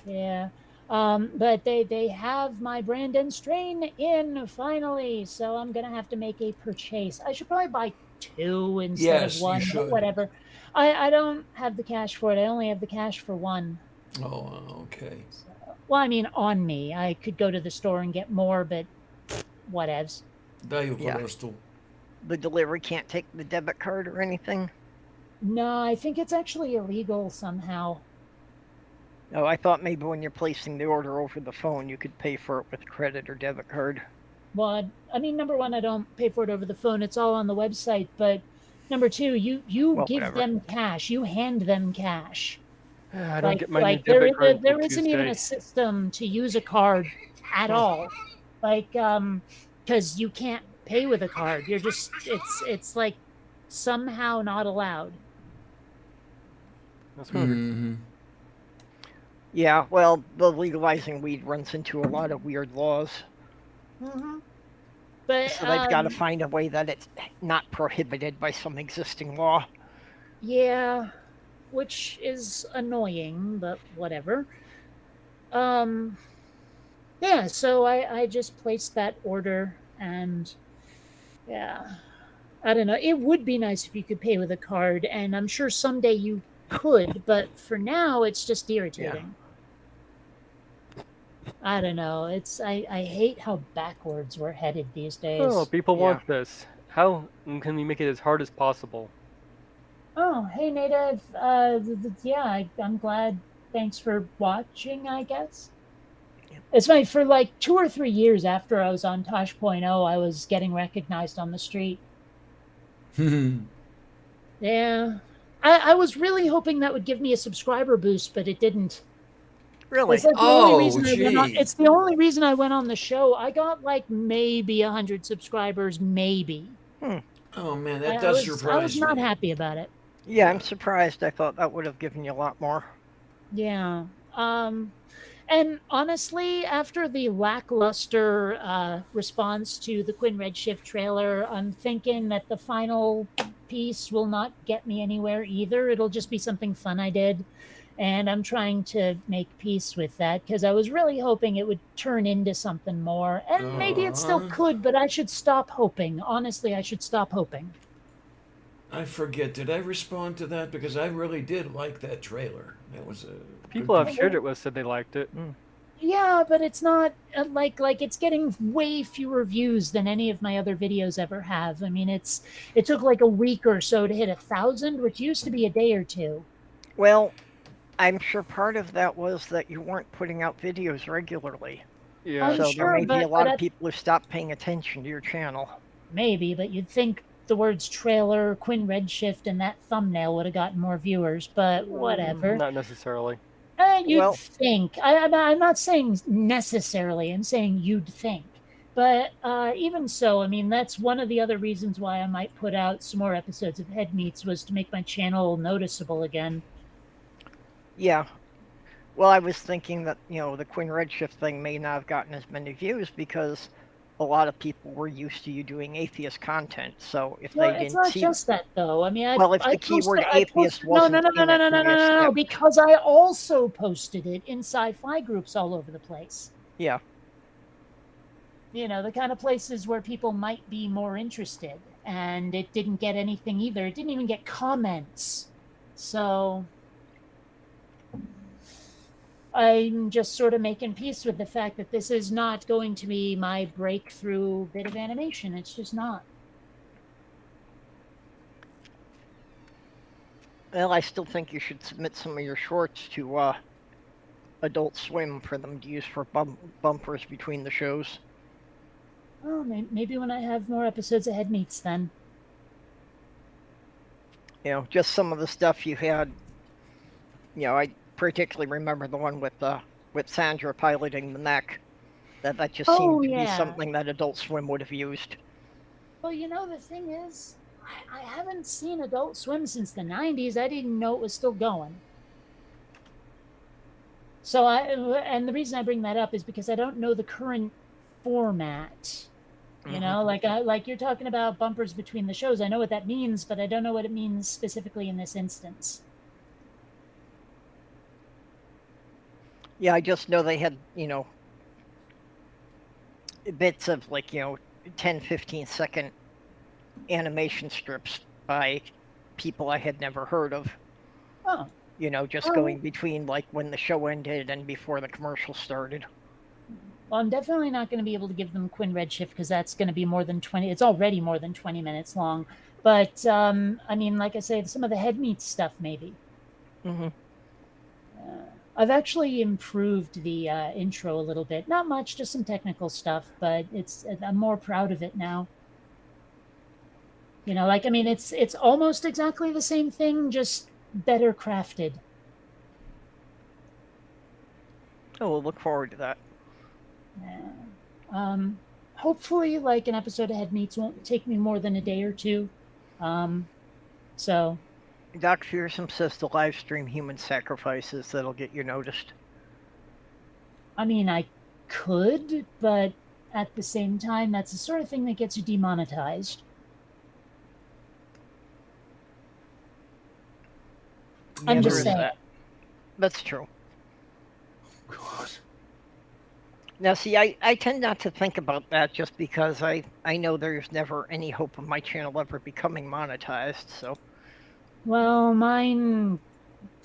Speaker 3: Yeah. But they have my brand and strain in finally, so I'm gonna have to make a purchase. I should probably buy two instead of
Speaker 2: Yes, you
Speaker 3: one, but
Speaker 2: should.
Speaker 3: whatever. I don't have the cash for it. I only have the cash for one.
Speaker 2: Oh, okay.
Speaker 3: So, well, I mean, on me. I could go to the store and get more, but whatevs.
Speaker 2: Daju po
Speaker 5: Yeah.
Speaker 2: prostu.
Speaker 5: The delivery can't take the debit card or anything?
Speaker 3: No, I think it's actually illegal somehow.
Speaker 5: Oh, I thought maybe when you're placing the order over the phone, you could pay for it with credit or debit card.
Speaker 3: Well, I mean, number one, I don't pay for it over the phone. It's all on the website. But number two, you
Speaker 5: Well,
Speaker 3: give
Speaker 5: whatever.
Speaker 3: them cash. You hand them cash.
Speaker 4: I don't
Speaker 3: Like
Speaker 4: get my new
Speaker 3: like
Speaker 4: debit card until
Speaker 3: there isn't even a
Speaker 4: Tuesday.
Speaker 3: system to use a card at all. Like because you can't pay with a card. You're just it's like somehow not allowed.
Speaker 4: That's weird.
Speaker 2: Mm-hmm.
Speaker 5: Yeah, well, the legalizing weed runs into a lot of weird laws.
Speaker 3: Mm-hmm. But
Speaker 5: So they've got to find a way that it's not prohibited by some existing law.
Speaker 3: yeah, which is annoying, but whatever. Um, yeah, so I just placed that order, and yeah, I don't know. It would be nice if you could pay with a card, and I'm sure someday you could, but for now it's just irritating. I don't know. I hate how backwards we're headed these days.
Speaker 4: Oh, people
Speaker 5: Yeah.
Speaker 4: want this. How can we make it as hard as possible?
Speaker 3: Oh, hey Native. Yeah, I'm glad. Thanks for watching, I guess.
Speaker 5: Yep.
Speaker 3: It's funny, for like 2 or 3 years after I was on Tosh.0, I was getting recognized on the street. Yeah. I was really hoping that would give me a subscriber boost, but it didn't.
Speaker 5: Really?
Speaker 3: It's like the
Speaker 2: Oh,
Speaker 3: only reason I went on,
Speaker 2: gee.
Speaker 3: it's the only reason I went on the show. I got like maybe 100 subscribers, maybe.
Speaker 2: Oh man, that
Speaker 3: I
Speaker 2: does
Speaker 3: was,
Speaker 2: surprise
Speaker 3: I was not
Speaker 2: me.
Speaker 3: happy about it.
Speaker 5: Yeah, I'm surprised. I thought that would have given you a lot more.
Speaker 3: Yeah. And honestly, after the lackluster response to the Quinn Redshift trailer, I'm thinking that the final piece will not get me anywhere either. It'll just be something fun I did. And I'm trying to make peace with that because I was really hoping it would turn into something more. And maybe it still could, but I should stop hoping. Honestly, I should stop hoping.
Speaker 2: I forget. Did I respond to that? Because I really did like that trailer. That was a
Speaker 4: People
Speaker 2: good
Speaker 4: I've shared it with said they liked it.
Speaker 3: Yeah, but it's not like it's getting way fewer views than any of my other videos ever have. I mean, it took like a week or so to hit 1,000, which used to be a day or two.
Speaker 5: Well, I'm sure part of that was that you weren't putting out videos regularly.
Speaker 4: Yeah.
Speaker 3: I'm
Speaker 5: So
Speaker 3: sure,
Speaker 5: there may be a
Speaker 3: but
Speaker 5: lot
Speaker 3: I-
Speaker 5: of people who stopped paying attention to your channel.
Speaker 3: Maybe, but you'd think the words trailer, Quinn Redshift, and that thumbnail would have gotten more viewers, but whatever.
Speaker 4: Not necessarily.
Speaker 3: You'd
Speaker 5: Well-
Speaker 3: think. I'm not saying necessarily. I'm saying you'd think. But even so, I mean, that's one of the other reasons why I might put out some more episodes of Head Meats, was to make my channel noticeable again.
Speaker 5: Yeah. Well, I was thinking that, the Quinn Redshift thing may not have gotten as many views because a lot of people were used to you doing atheist content. So if
Speaker 3: Well,
Speaker 5: they
Speaker 3: it's
Speaker 5: didn't
Speaker 3: not
Speaker 5: see...
Speaker 3: just that, though. I mean,
Speaker 5: Well, if the keyword atheist wasn't
Speaker 3: no,
Speaker 5: in it, then yes, yeah.
Speaker 3: because I also posted it in sci-fi groups all over the place.
Speaker 5: Yeah.
Speaker 3: The kind of places where people might be more interested. and it didn't get anything either. It didn't even get comments. So I'm just sort of making peace with the fact that this is not going to be my breakthrough bit of animation. It's just not.
Speaker 5: Well, I still think you should submit some of your shorts to Adult Swim for them to use for bumpers between the shows.
Speaker 3: Oh, maybe when I have more episodes of Head Meets, then.
Speaker 5: You know, just some of the stuff you had. You know, I particularly remember the one with Sandra piloting the mech. That just seemed to be something that Adult Swim would have used.
Speaker 3: Well, you know, the thing is, I haven't seen Adult Swim since the 90s. I didn't know it was still going. So and the reason I bring that up is because I don't know the current format. You know, like you're talking about bumpers between the shows. I know what that means, but I don't know what it means specifically in this instance.
Speaker 5: Yeah, I just know they had, you know, bits of like, you know, 10, 15-second animation strips by people I had never heard of.
Speaker 3: Oh.
Speaker 5: You know, just going between like when the show ended and before the commercial started.
Speaker 3: Well, I'm definitely not going to be able to give them Quinn Redshift because that's going to be more than 20. It's already more than 20 minutes long. But, I mean, like I say, some of the Head Meets stuff, maybe. I've actually improved the intro a little bit. Not much, just some technical stuff, but I'm more proud of it now. You know, like, I mean, it's almost exactly the same thing, just better crafted.
Speaker 5: Oh, we'll look forward to that.
Speaker 3: Yeah. Hopefully, like, an episode of Head Meets won't take me more than a day or two. So.
Speaker 5: Doc Fearsome says to live stream human sacrifices that'll get you noticed.
Speaker 3: I mean, I could, but at the same time, that's the sort of thing that gets you demonetized. I'm just saying.
Speaker 5: That's true.
Speaker 2: God.
Speaker 5: Now, see, I tend not to think about that just because I know there's never any hope of my channel ever becoming monetized, so.
Speaker 3: Well, mine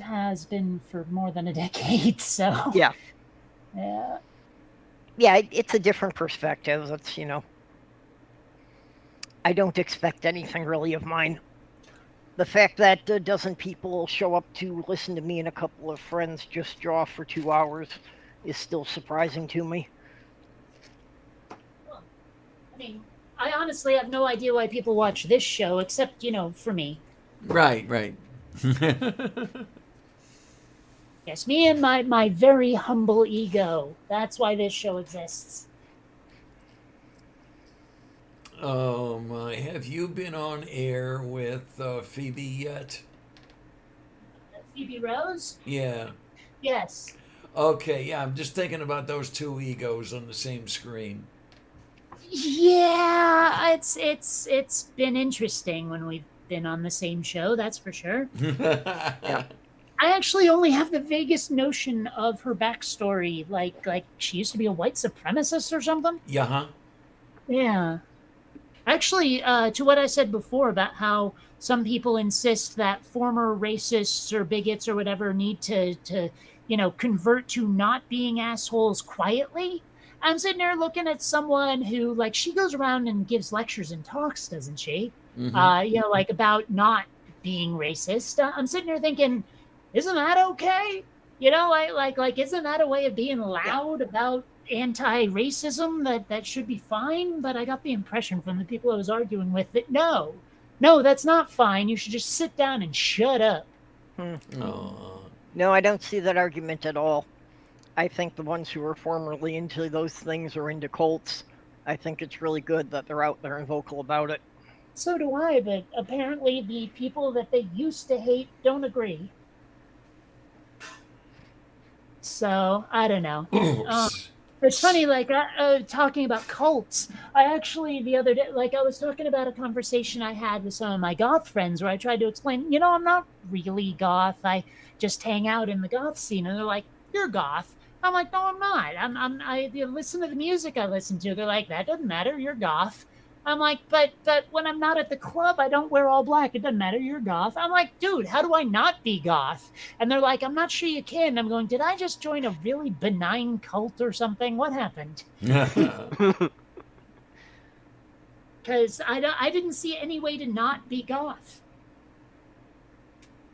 Speaker 3: has been for more than a decade, so.
Speaker 5: Yeah.
Speaker 3: Yeah.
Speaker 5: Yeah, it's a different perspective. That's, you know. I don't expect anything really of mine. The fact that a dozen people show up to listen to me and a couple of friends just draw for 2 hours is still surprising to me.
Speaker 3: Well, I mean, I honestly have no idea why people watch this show, except, you know, for me.
Speaker 2: Right.
Speaker 3: Yes, me and my very humble ego. That's why this show exists.
Speaker 2: Oh my, have you been on air with Phoebe yet?
Speaker 3: Phoebe Rose?
Speaker 2: Yeah.
Speaker 3: Yes.
Speaker 2: Okay, yeah, I'm just thinking about those two egos on the same screen.
Speaker 3: Yeah, it's been interesting when we've been on the same show, that's for sure.
Speaker 5: Yeah.
Speaker 3: I actually only have the vaguest notion of her backstory, like she used to be a white supremacist or something.
Speaker 2: Yeah.
Speaker 3: Yeah. Actually, to what I said before about how some people insist that former racists or bigots or whatever need to you know, convert to not being assholes quietly. I'm sitting there looking at someone who, like, she goes around and gives lectures and talks, doesn't she?
Speaker 2: Mm-hmm.
Speaker 3: You know, like about not being racist. I'm sitting there thinking, isn't that okay? You know, like, isn't that a way of being loud about anti-racism that should be fine? But I got the impression from the people I was arguing with that no, that's not fine. You should just sit down and shut up.
Speaker 2: Oh.
Speaker 5: No, I don't see that argument at all. I think the ones who were formerly into those things or into cults, I think it's really good that they're out there and vocal about it.
Speaker 3: So do I, but apparently the people that they used to hate don't agree. So, I don't know. It's funny, like, talking about cults. I actually, the other day, like, I was talking about a conversation I had with some of my goth friends where I tried to explain, you know, I'm not really goth. I just hang out in the goth scene. And they're like, you're goth. I'm like, no, I'm not. I listen to the music I listen to. They're like, that doesn't matter. You're goth. I'm like, but when I'm not at the club, I don't wear all black. It doesn't matter. You're goth. I'm like, dude, how do I not be goth? And they're like, I'm not sure you can. I'm going, did I just join a really benign cult or something? What happened? Because I didn't see any way to not be goth.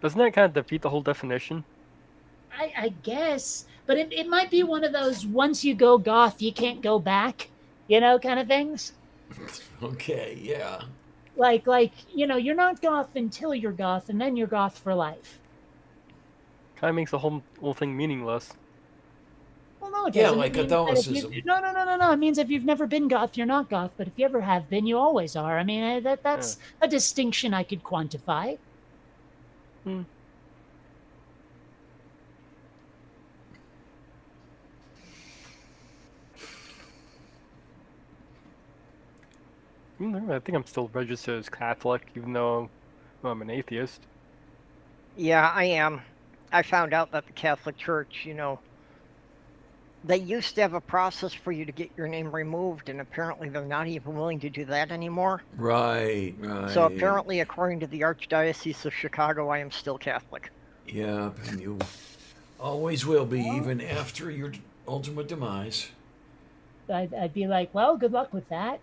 Speaker 4: Doesn't that kind of defeat the whole definition?
Speaker 3: I guess, but it might be one of those once you go goth, you can't go back, kind of things.
Speaker 2: Okay, yeah.
Speaker 3: Like you're not goth until you're goth, and then you're goth for life.
Speaker 4: Kind of makes the whole thing meaningless.
Speaker 3: Well, no, it
Speaker 2: Yeah,
Speaker 3: doesn't.
Speaker 2: like
Speaker 3: It means that if
Speaker 2: Catholicism.
Speaker 3: no. It means if you've never been goth, you're not goth. But if you ever have been, you always are. I mean, that's a distinction I could quantify.
Speaker 4: Hmm. I think I'm still registered as Catholic, even though I'm an atheist.
Speaker 5: Yeah, I am. I found out that the Catholic Church, they used to have a process for you to get your name removed, and apparently they're not even willing to do that anymore.
Speaker 2: Right.
Speaker 5: So apparently, according to the Archdiocese of Chicago, I am still Catholic.
Speaker 2: Yeah, and you always will be, even after your ultimate demise.
Speaker 3: I'd be like, well, good luck with that.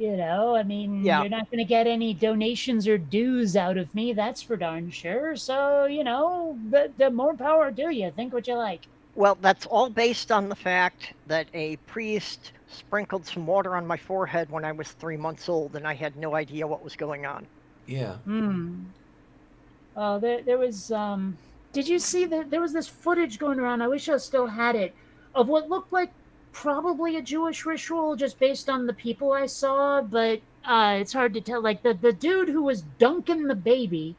Speaker 3: I mean,
Speaker 5: Yeah.
Speaker 3: you're not going to get any donations or dues out of me. That's for darn sure. So, the more power to you. Think what you like.
Speaker 5: Well, that's all based on the fact that a priest sprinkled some water on my forehead when I was 3 months old, and I had no idea what was going on.
Speaker 2: Yeah.
Speaker 3: Oh, there was. Did you see that there was this footage going around? I wish I still had it, of what looked like probably a Jewish ritual, just based on the people I saw. But it's hard to tell. Like the dude who was dunking the baby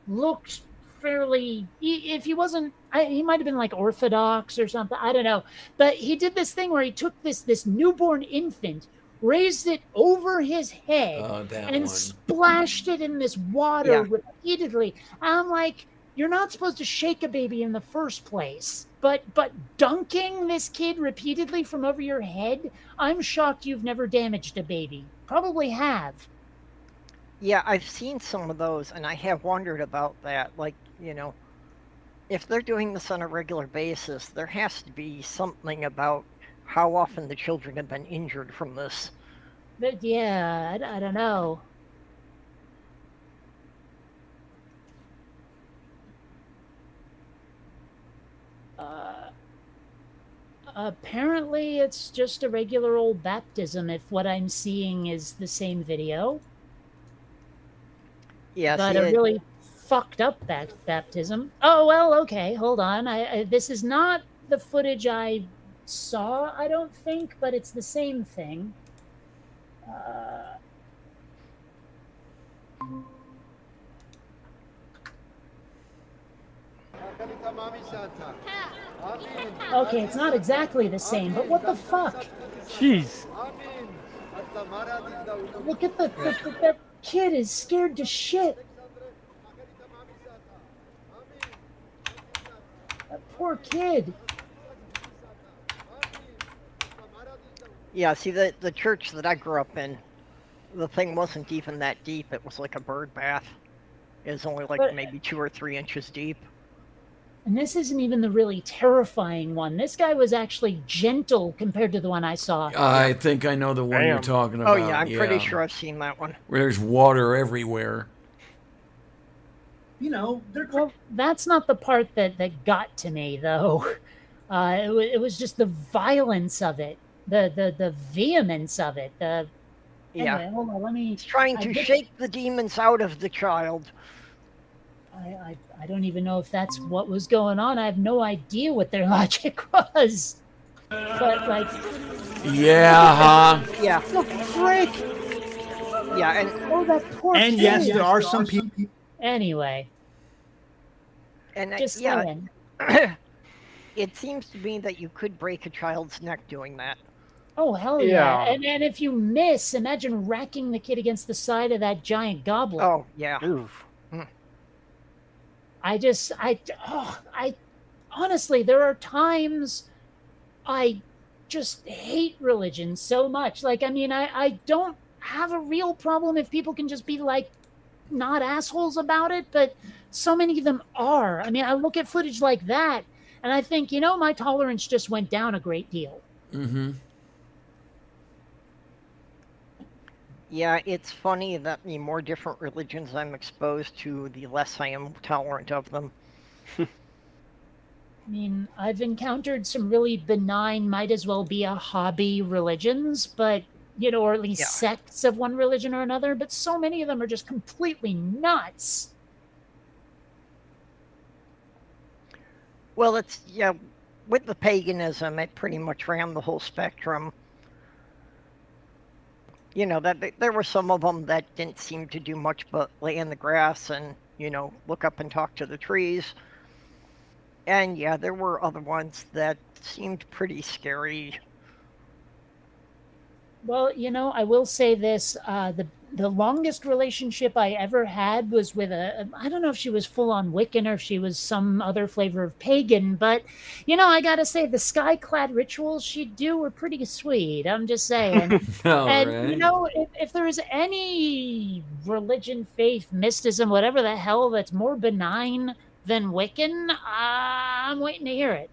Speaker 3: looked fairly. If he wasn't, he might have been like Orthodox or something. I don't know. But he did this thing where he took this newborn infant, raised it over his head, and splashed it in this water repeatedly. I'm like, you're not supposed to shake a baby in the first place, but dunking this kid repeatedly from over your head, I'm shocked you've never damaged a baby. Probably have.
Speaker 5: Yeah, I've seen some of those, and I have wondered about that. Like, if they're doing this on a regular basis, there has to be something about how often the children have been injured from this.
Speaker 3: But yeah, I don't know. Apparently, it's just a regular old baptism, if what I'm seeing is the same video.
Speaker 5: Yeah,
Speaker 3: but a really fucked up baptism. Oh, well, okay, hold on. This is not the footage I saw, I don't think, but it's the same thing. Okay, it's not exactly the same, but what the fuck?
Speaker 4: Jeez.
Speaker 3: Look at that kid is scared to shit. That poor kid.
Speaker 5: Yeah, see, the church that I grew up in, the thing wasn't even that deep. It was like a bird bath. It was only maybe 2 or 3 inches deep.
Speaker 3: And this isn't even the really terrifying one. This guy was actually gentle compared to the one I saw.
Speaker 2: I think I know the one you're talking about.
Speaker 5: Oh, yeah, I'm pretty sure I've seen that one.
Speaker 2: Where there's water everywhere.
Speaker 3: Well, that's not the part that got to me, though. It was just the violence of it, the vehemence of it. Anyway, hold on, let me...
Speaker 5: It's trying to shake the demons out of the child.
Speaker 3: I don't even know if that's what was going on. I have no idea what their logic was. But, like...
Speaker 2: Yeah, huh?
Speaker 5: Yeah.
Speaker 3: The frick!
Speaker 5: Yeah, and...
Speaker 3: Oh, that poor
Speaker 6: And
Speaker 3: kid.
Speaker 6: yes, there are some people...
Speaker 3: Anyway.
Speaker 5: And
Speaker 3: just saying.
Speaker 5: It seems to me that you could break a child's neck doing that.
Speaker 3: Oh, hell yeah. And if you miss, imagine racking the kid against the side of that giant goblet.
Speaker 5: Oh, yeah.
Speaker 4: Oof.
Speaker 3: Honestly, there are times I just hate religion so much. Like, I mean, I don't have a real problem if people can just be like not assholes about it, but so many of them are. I mean, I look at footage like that and I think, my tolerance just went down a great deal.
Speaker 2: Mm-hmm.
Speaker 5: Yeah, it's funny that the more different religions I'm exposed to, the less I am tolerant of them.
Speaker 3: I mean, I've encountered some really benign, might as well be a hobby religions, but, or at least
Speaker 5: Yeah.
Speaker 3: sects of one religion or another, but so many of them are just completely nuts.
Speaker 5: Well, with the paganism, it pretty much ran the whole spectrum. That there were some of them that didn't seem to do much but lay in the grass and, look up and talk to the trees. And yeah, there were other ones that seemed pretty scary.
Speaker 3: Well, I will say this: the longest relationship I ever had was with I don't know if she was full on Wiccan or if she was some other flavor of pagan, but I gotta say the sky-clad rituals she'd do were pretty sweet. I'm just saying.
Speaker 2: All
Speaker 3: And
Speaker 2: right.
Speaker 3: if there is any religion, faith, mysticism, whatever the hell that's more benign than Wiccan, I'm waiting to hear it.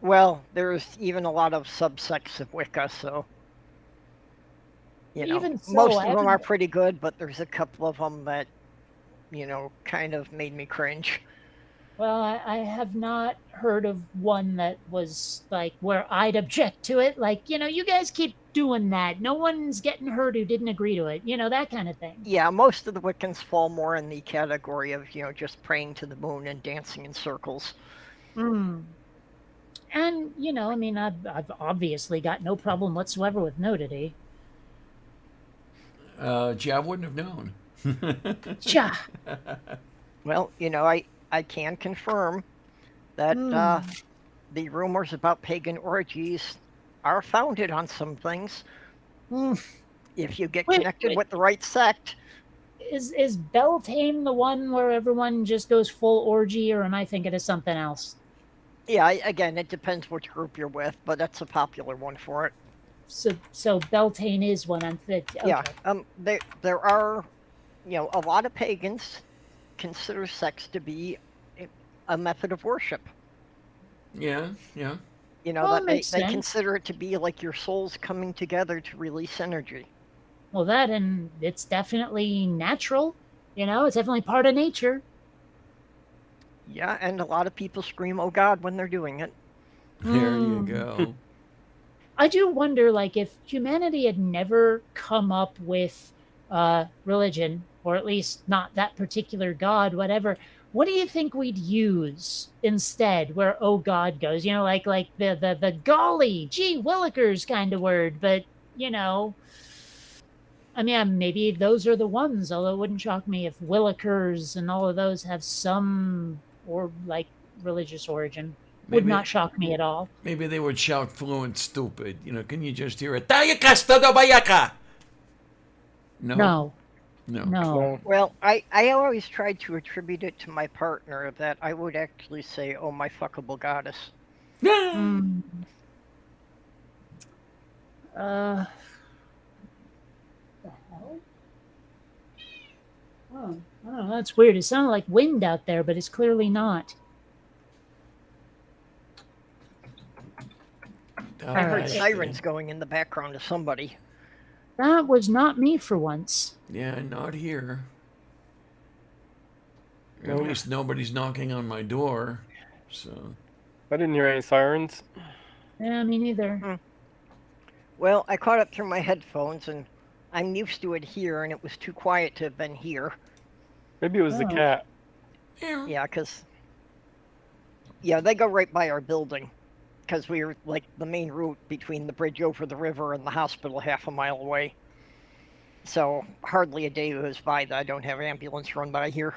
Speaker 5: Well, there's even a lot of subsects of Wicca, so
Speaker 3: Even so,
Speaker 5: most
Speaker 3: I
Speaker 5: of them are
Speaker 3: haven't.
Speaker 5: pretty good, but there's a couple of them that kind of made me cringe.
Speaker 3: Well, I have not heard of one that was like where I'd object to it. Like, you guys keep doing that. No one's getting hurt who didn't agree to it. That kind of thing.
Speaker 5: Yeah, most of the Wiccans fall more in the category of just praying to the moon and dancing in circles.
Speaker 3: Mm. And, I mean, I've obviously got no problem whatsoever with nudity.
Speaker 2: Gee, I wouldn't have known.
Speaker 3: Cha.
Speaker 5: Well, I can confirm that the rumors about pagan orgies are founded on some things. If you get connected with the right sect.
Speaker 3: Is Beltane the one where everyone just goes full orgy, or am I thinking of something else?
Speaker 5: Yeah, again, it depends which group you're with, but that's a popular one for it.
Speaker 3: So Beltane is one I'm thinking. Okay.
Speaker 5: Yeah. There are, a lot of pagans consider sex to be a method of worship.
Speaker 2: Yeah.
Speaker 3: Well,
Speaker 5: that
Speaker 3: it
Speaker 5: they
Speaker 3: makes
Speaker 5: consider it to be like your souls coming together to release energy.
Speaker 3: Well, that, and it's definitely natural. It's definitely part of nature.
Speaker 5: Yeah, and a lot of people scream, "Oh God," when they're doing it.
Speaker 2: There you go.
Speaker 3: I do wonder, like, if humanity had never come up with religion, or at least not that particular god, whatever, what do you think we'd use instead? Where "oh God" goes, like the golly, gee willikers kind of word, but I mean, maybe those are the ones, although it wouldn't shock me if willikers and all of those have some or like religious origin. Would
Speaker 2: Maybe-
Speaker 3: not shock me at all.
Speaker 2: Maybe they would shout fluent stupid. Can you just hear it? Tayakas bayaka. No.
Speaker 3: No.
Speaker 5: Well, I always tried to attribute it to my partner that I would actually say, "Oh, my fuckable goddess."
Speaker 3: Mm. The hell? Oh, I don't know. That's weird. It sounded like wind out there, but it's clearly not.
Speaker 5: I heard
Speaker 3: Alright.
Speaker 5: sirens going in the background of somebody.
Speaker 3: That was not me for once.
Speaker 2: Yeah, not here. At least nobody's knocking on my door. So.
Speaker 4: I didn't hear any sirens.
Speaker 3: Yeah, me neither.
Speaker 5: Well, I caught it through my headphones, and I'm used to it here, and it was too quiet to have been here.
Speaker 4: Maybe it was the
Speaker 3: Oh.
Speaker 4: cat.
Speaker 5: Yeah, they go right by our building, because we were like the main route between the bridge over the river and the hospital half a mile away. So hardly a day goes by that I don't have an ambulance run by here.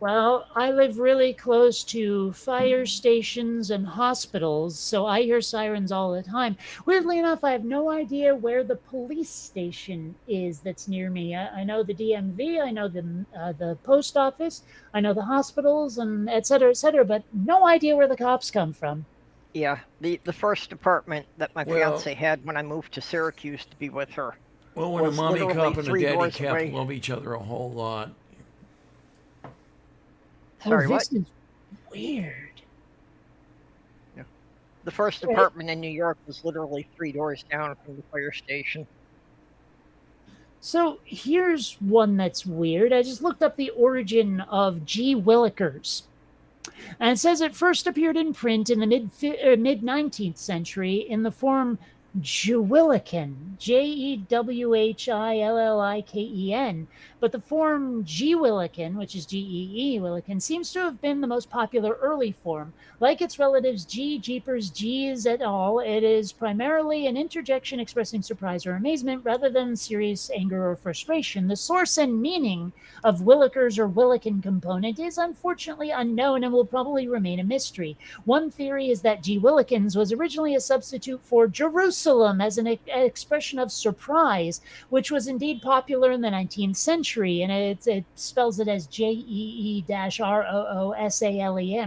Speaker 3: Well, I live really close to fire stations and hospitals, so I hear sirens all the time. Weirdly enough, I have no idea where the police station is that's near me. I know the DMV, I know the post office, I know the hospitals, and et cetera, but no idea where the cops come from.
Speaker 5: Yeah, the first apartment that my
Speaker 2: Well,
Speaker 5: fiance had when I moved to Syracuse to be with her
Speaker 2: well, when a
Speaker 5: was
Speaker 2: mommy
Speaker 5: literally
Speaker 2: cop and a
Speaker 5: 3
Speaker 2: daddy
Speaker 5: doors
Speaker 2: cap
Speaker 5: away.
Speaker 2: love each other a whole lot.
Speaker 3: Oh,
Speaker 5: Sorry, what?
Speaker 3: this is weird.
Speaker 5: Yeah. The first
Speaker 3: Right.
Speaker 5: apartment in New York was literally 3 doors down from the fire station.
Speaker 3: So here's one that's weird. I just looked up the origin of G. willikers. And it says it first appeared in print in the mid 19th century in the form Jewilliken, Jewhilliken, but the form Gewilliken, which is Geewilliken, seems to have been the most popular early form. Like its relatives G, Jeepers, G's et al., it is primarily an interjection expressing surprise or amazement rather than serious anger or frustration. The source and meaning of Willikers or Williken component is unfortunately unknown and will probably remain a mystery. One theory is that G. Willikins was originally a substitute for Jerusalem as an expression of surprise, which was indeed popular in the 19th century, and it spells it as Jeeroossalem,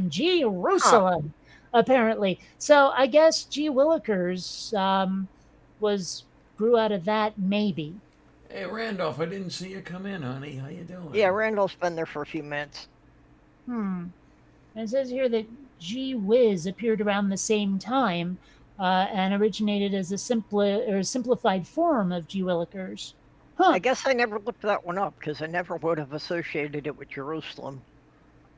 Speaker 5: Huh.
Speaker 3: Jerusalem, apparently. So I guess G. Willikers was grew out of that, maybe.
Speaker 2: Hey, Randolph, I didn't see you come in, honey. How you doing?
Speaker 5: Yeah, Randall's been there for a few minutes.
Speaker 3: Hmm. And it says here that Gee Whiz appeared around the same time and originated as a simplified form of G. Willikers. Huh.
Speaker 5: I guess I never looked that one up because I never would have associated it with Jerusalem.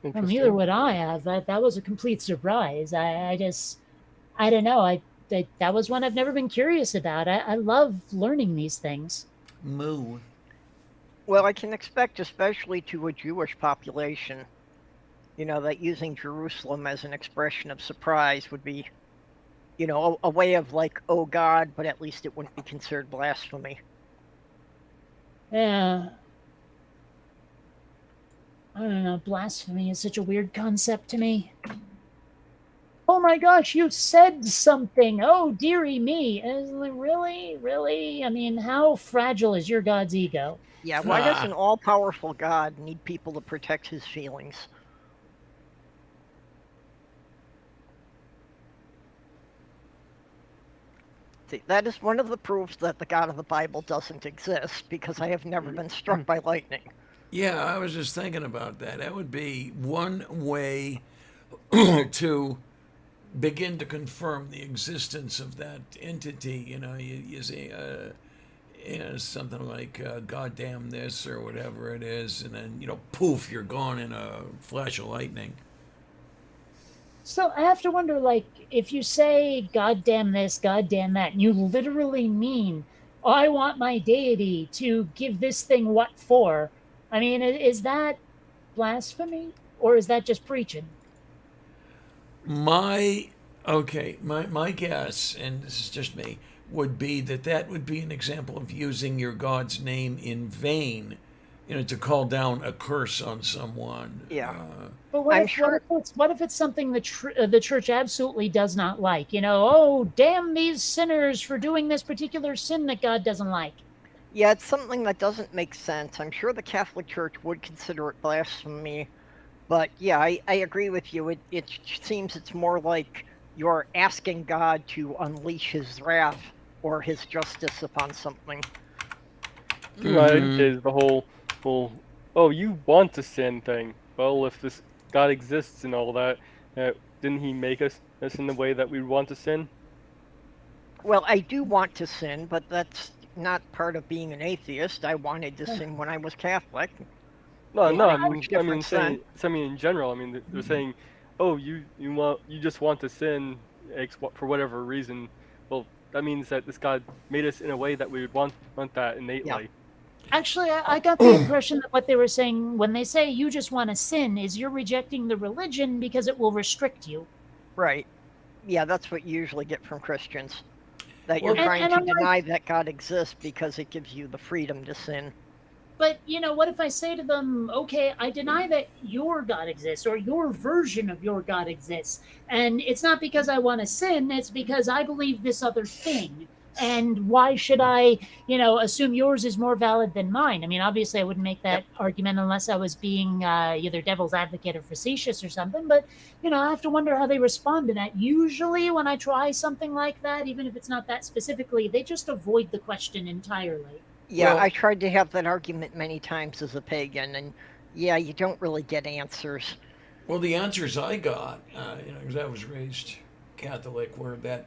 Speaker 3: Well,
Speaker 4: Interesting.
Speaker 3: neither would I have. That was a complete surprise. I don't know. That was one I've never been curious about. I love learning these things.
Speaker 2: Moo.
Speaker 5: Well, I can expect, especially to a Jewish population, that using Jerusalem as an expression of surprise would be, a way of like, oh God, but at least it wouldn't be considered blasphemy.
Speaker 3: Yeah. I don't know. Blasphemy is such a weird concept to me. Oh my gosh, you said something. Oh, dearie me. Really? Really? I mean, how fragile is your God's ego?
Speaker 5: Yeah, why does an all powerful God need people to protect his feelings? See, that is one of the proofs that the God of the Bible doesn't exist because I have never been struck by lightning.
Speaker 2: Yeah, I was just thinking about that. That would be one way to begin to confirm the existence of that entity. You say something like "God damn this" or whatever it is, and then poof, you're gone in a flash of lightning.
Speaker 3: So I have to wonder, like, if you say "God damn this," "God damn that," and you literally mean, "I want my deity to give this thing what for." I mean, is that blasphemy or is that just preaching?
Speaker 2: My my guess, and this is just me, would be that would be an example of using your God's name in vain, to call down a curse on someone.
Speaker 5: Yeah.
Speaker 3: But what
Speaker 5: I'm
Speaker 3: if
Speaker 5: sure.
Speaker 3: what if it's something the church absolutely does not like? Oh, damn these sinners for doing this particular sin that God doesn't like.
Speaker 5: Yeah, it's something that doesn't make sense. I'm sure the Catholic Church would consider it blasphemy. But yeah, I agree with you. It seems it's more like you're asking God to unleash his wrath or his justice upon something.
Speaker 4: Right, is the whole, oh, you want to sin thing. Well, if this God exists and all that, didn't he make us in the way that we want to sin?
Speaker 5: Well, I do want to sin, but that's not part of being an atheist. I wanted to sin when I was Catholic.
Speaker 4: No,
Speaker 5: Yeah,
Speaker 4: no,
Speaker 5: I much difference then.
Speaker 4: in general. I mean, they're saying, oh, you just want to sin for whatever reason. Well, that means that this God made us in a way that we would want that innately.
Speaker 5: Yeah.
Speaker 3: Actually, I got the impression that what they were saying when they say you just want to sin is you're rejecting the religion because it will restrict you.
Speaker 5: Right. Yeah, that's what you usually get from Christians. That
Speaker 2: Well,
Speaker 5: you're trying
Speaker 3: and
Speaker 5: to
Speaker 3: I'm like-
Speaker 5: deny that God exists because it gives you the freedom to sin.
Speaker 3: But, what if I say to them, okay, I deny that your God exists or your version of your God exists. And it's not because I want to sin, it's because I believe this other thing. And why should I, assume yours is more valid than mine? I mean, obviously, I wouldn't make that argument unless I was being either devil's advocate or facetious or something. But, I have to wonder how they respond to that. Usually, when I try something like that, even if it's not that specifically, they just avoid the question entirely.
Speaker 5: Yeah,
Speaker 2: Well-
Speaker 5: I tried to have that argument many times as a pagan, and yeah, you don't really get answers.
Speaker 2: Well, the answers I got, because I was raised Catholic, were that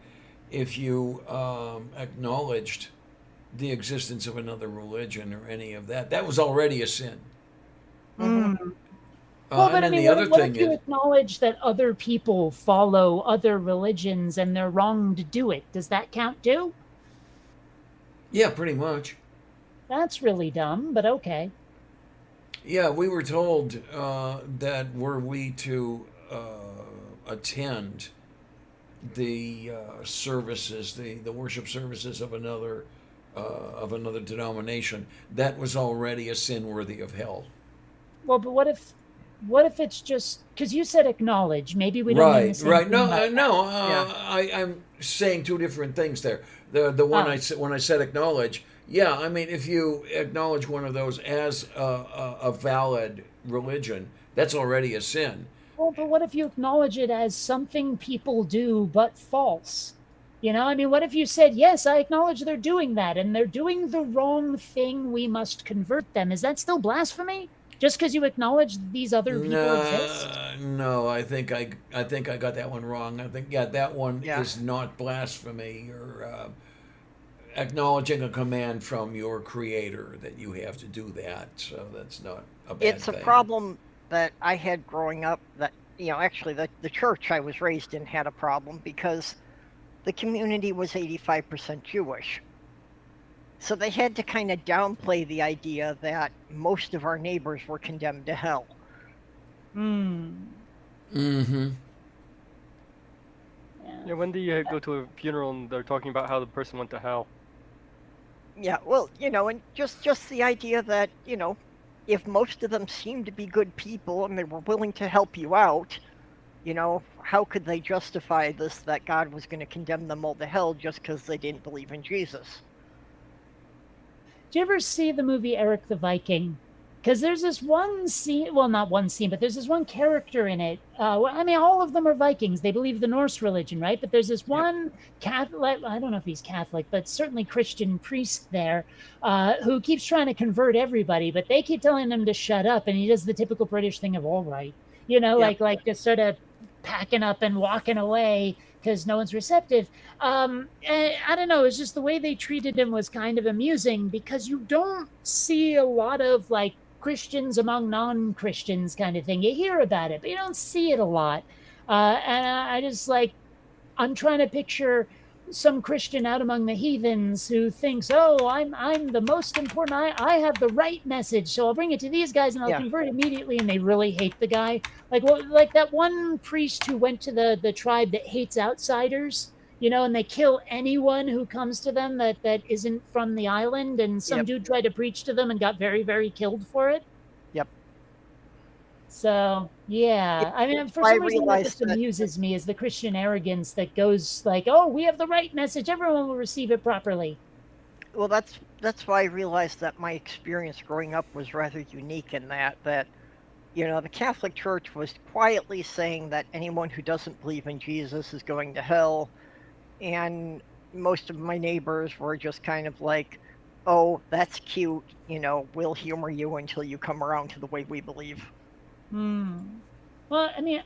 Speaker 2: if you acknowledged the existence of another religion or any of that, that was already a sin.
Speaker 3: Well,
Speaker 2: And
Speaker 3: but I
Speaker 2: then
Speaker 3: mean,
Speaker 2: the other
Speaker 3: what
Speaker 2: thing
Speaker 3: if you
Speaker 2: is,
Speaker 3: acknowledge that other people follow other religions and they're wrong to do it? Does that count too?
Speaker 2: yeah, pretty much.
Speaker 3: That's really dumb, but okay.
Speaker 2: Yeah, we were told that were we to attend the services, the worship services of another denomination, that was already a sin worthy of hell.
Speaker 3: Well, but what if it's just because you said acknowledge? Maybe we don't mean the
Speaker 2: Right,
Speaker 3: same
Speaker 2: right.
Speaker 3: thing
Speaker 2: No,
Speaker 3: by that.
Speaker 2: no.
Speaker 5: Yeah.
Speaker 2: I'm saying two different things there. The one
Speaker 3: Oh.
Speaker 2: I said when I said acknowledge, yeah. I mean, if you acknowledge one of those as a valid religion, that's already a sin.
Speaker 3: Well, but what if you acknowledge it as something people do but false? I mean, what if you said, yes, I acknowledge they're doing that and they're doing the wrong thing, we must convert them? Is that still blasphemy? Just because you acknowledge these other people exist?
Speaker 2: No. I think I got that one wrong. I think that one
Speaker 5: Yeah.
Speaker 2: is not blasphemy or acknowledging a command from your creator that you have to do that. So that's not a bad
Speaker 5: It's
Speaker 2: thing.
Speaker 5: a problem that I had growing up that, actually the church I was raised in had a problem because the community was 85% Jewish. So they had to kind of downplay the idea that most of our neighbors were condemned to hell.
Speaker 2: Mm-hmm.
Speaker 4: Yeah, when do you go to a funeral and they're talking about how the person went to hell?
Speaker 5: Yeah, well, and just the idea that, if most of them seemed to be good people and they were willing to help you out, how could they justify this that God was going to condemn them all to hell just because they didn't believe in Jesus?
Speaker 3: Do you ever see the movie Eric the Viking? Because there's this one scene, well, not one scene, but there's this one character in it. I mean, all of them are Vikings. They believe the Norse religion, right? But there's this one Catholic, I don't know if he's Catholic, but certainly Christian priest there, who keeps trying to convert everybody, but they keep telling him to shut up. And he does the typical British thing of all right, like just sort of packing up and walking away because no one's receptive. And I don't know, it's just the way they treated him was kind of amusing because you don't see a lot of like Christians among non-Christians kind of thing. You hear about it, but you don't see it a lot. And I just I'm trying to picture some Christian out among the heathens who thinks, oh, I'm the most important. I have the right message, so I'll bring it to these guys and I'll convert immediately. And they really hate the guy. Like that one priest who went to the tribe that hates outsiders, and they kill anyone who comes to them that isn't from the island. And some dude tried to preach to them and got very, very killed for it.
Speaker 5: Yep.
Speaker 3: So, yeah. I mean, for
Speaker 5: I
Speaker 3: some reason, what
Speaker 5: realized
Speaker 3: just amuses me is the Christian arrogance that goes like, oh, we have the right message. Everyone will receive it properly.
Speaker 5: Well, that's why I realized that my experience growing up was rather unique in that the Catholic Church was quietly saying that anyone who doesn't believe in Jesus is going to hell. And most of my neighbors were just kind of like, oh, that's cute, we'll humor you until you come around to the way we believe.
Speaker 3: Well, I mean,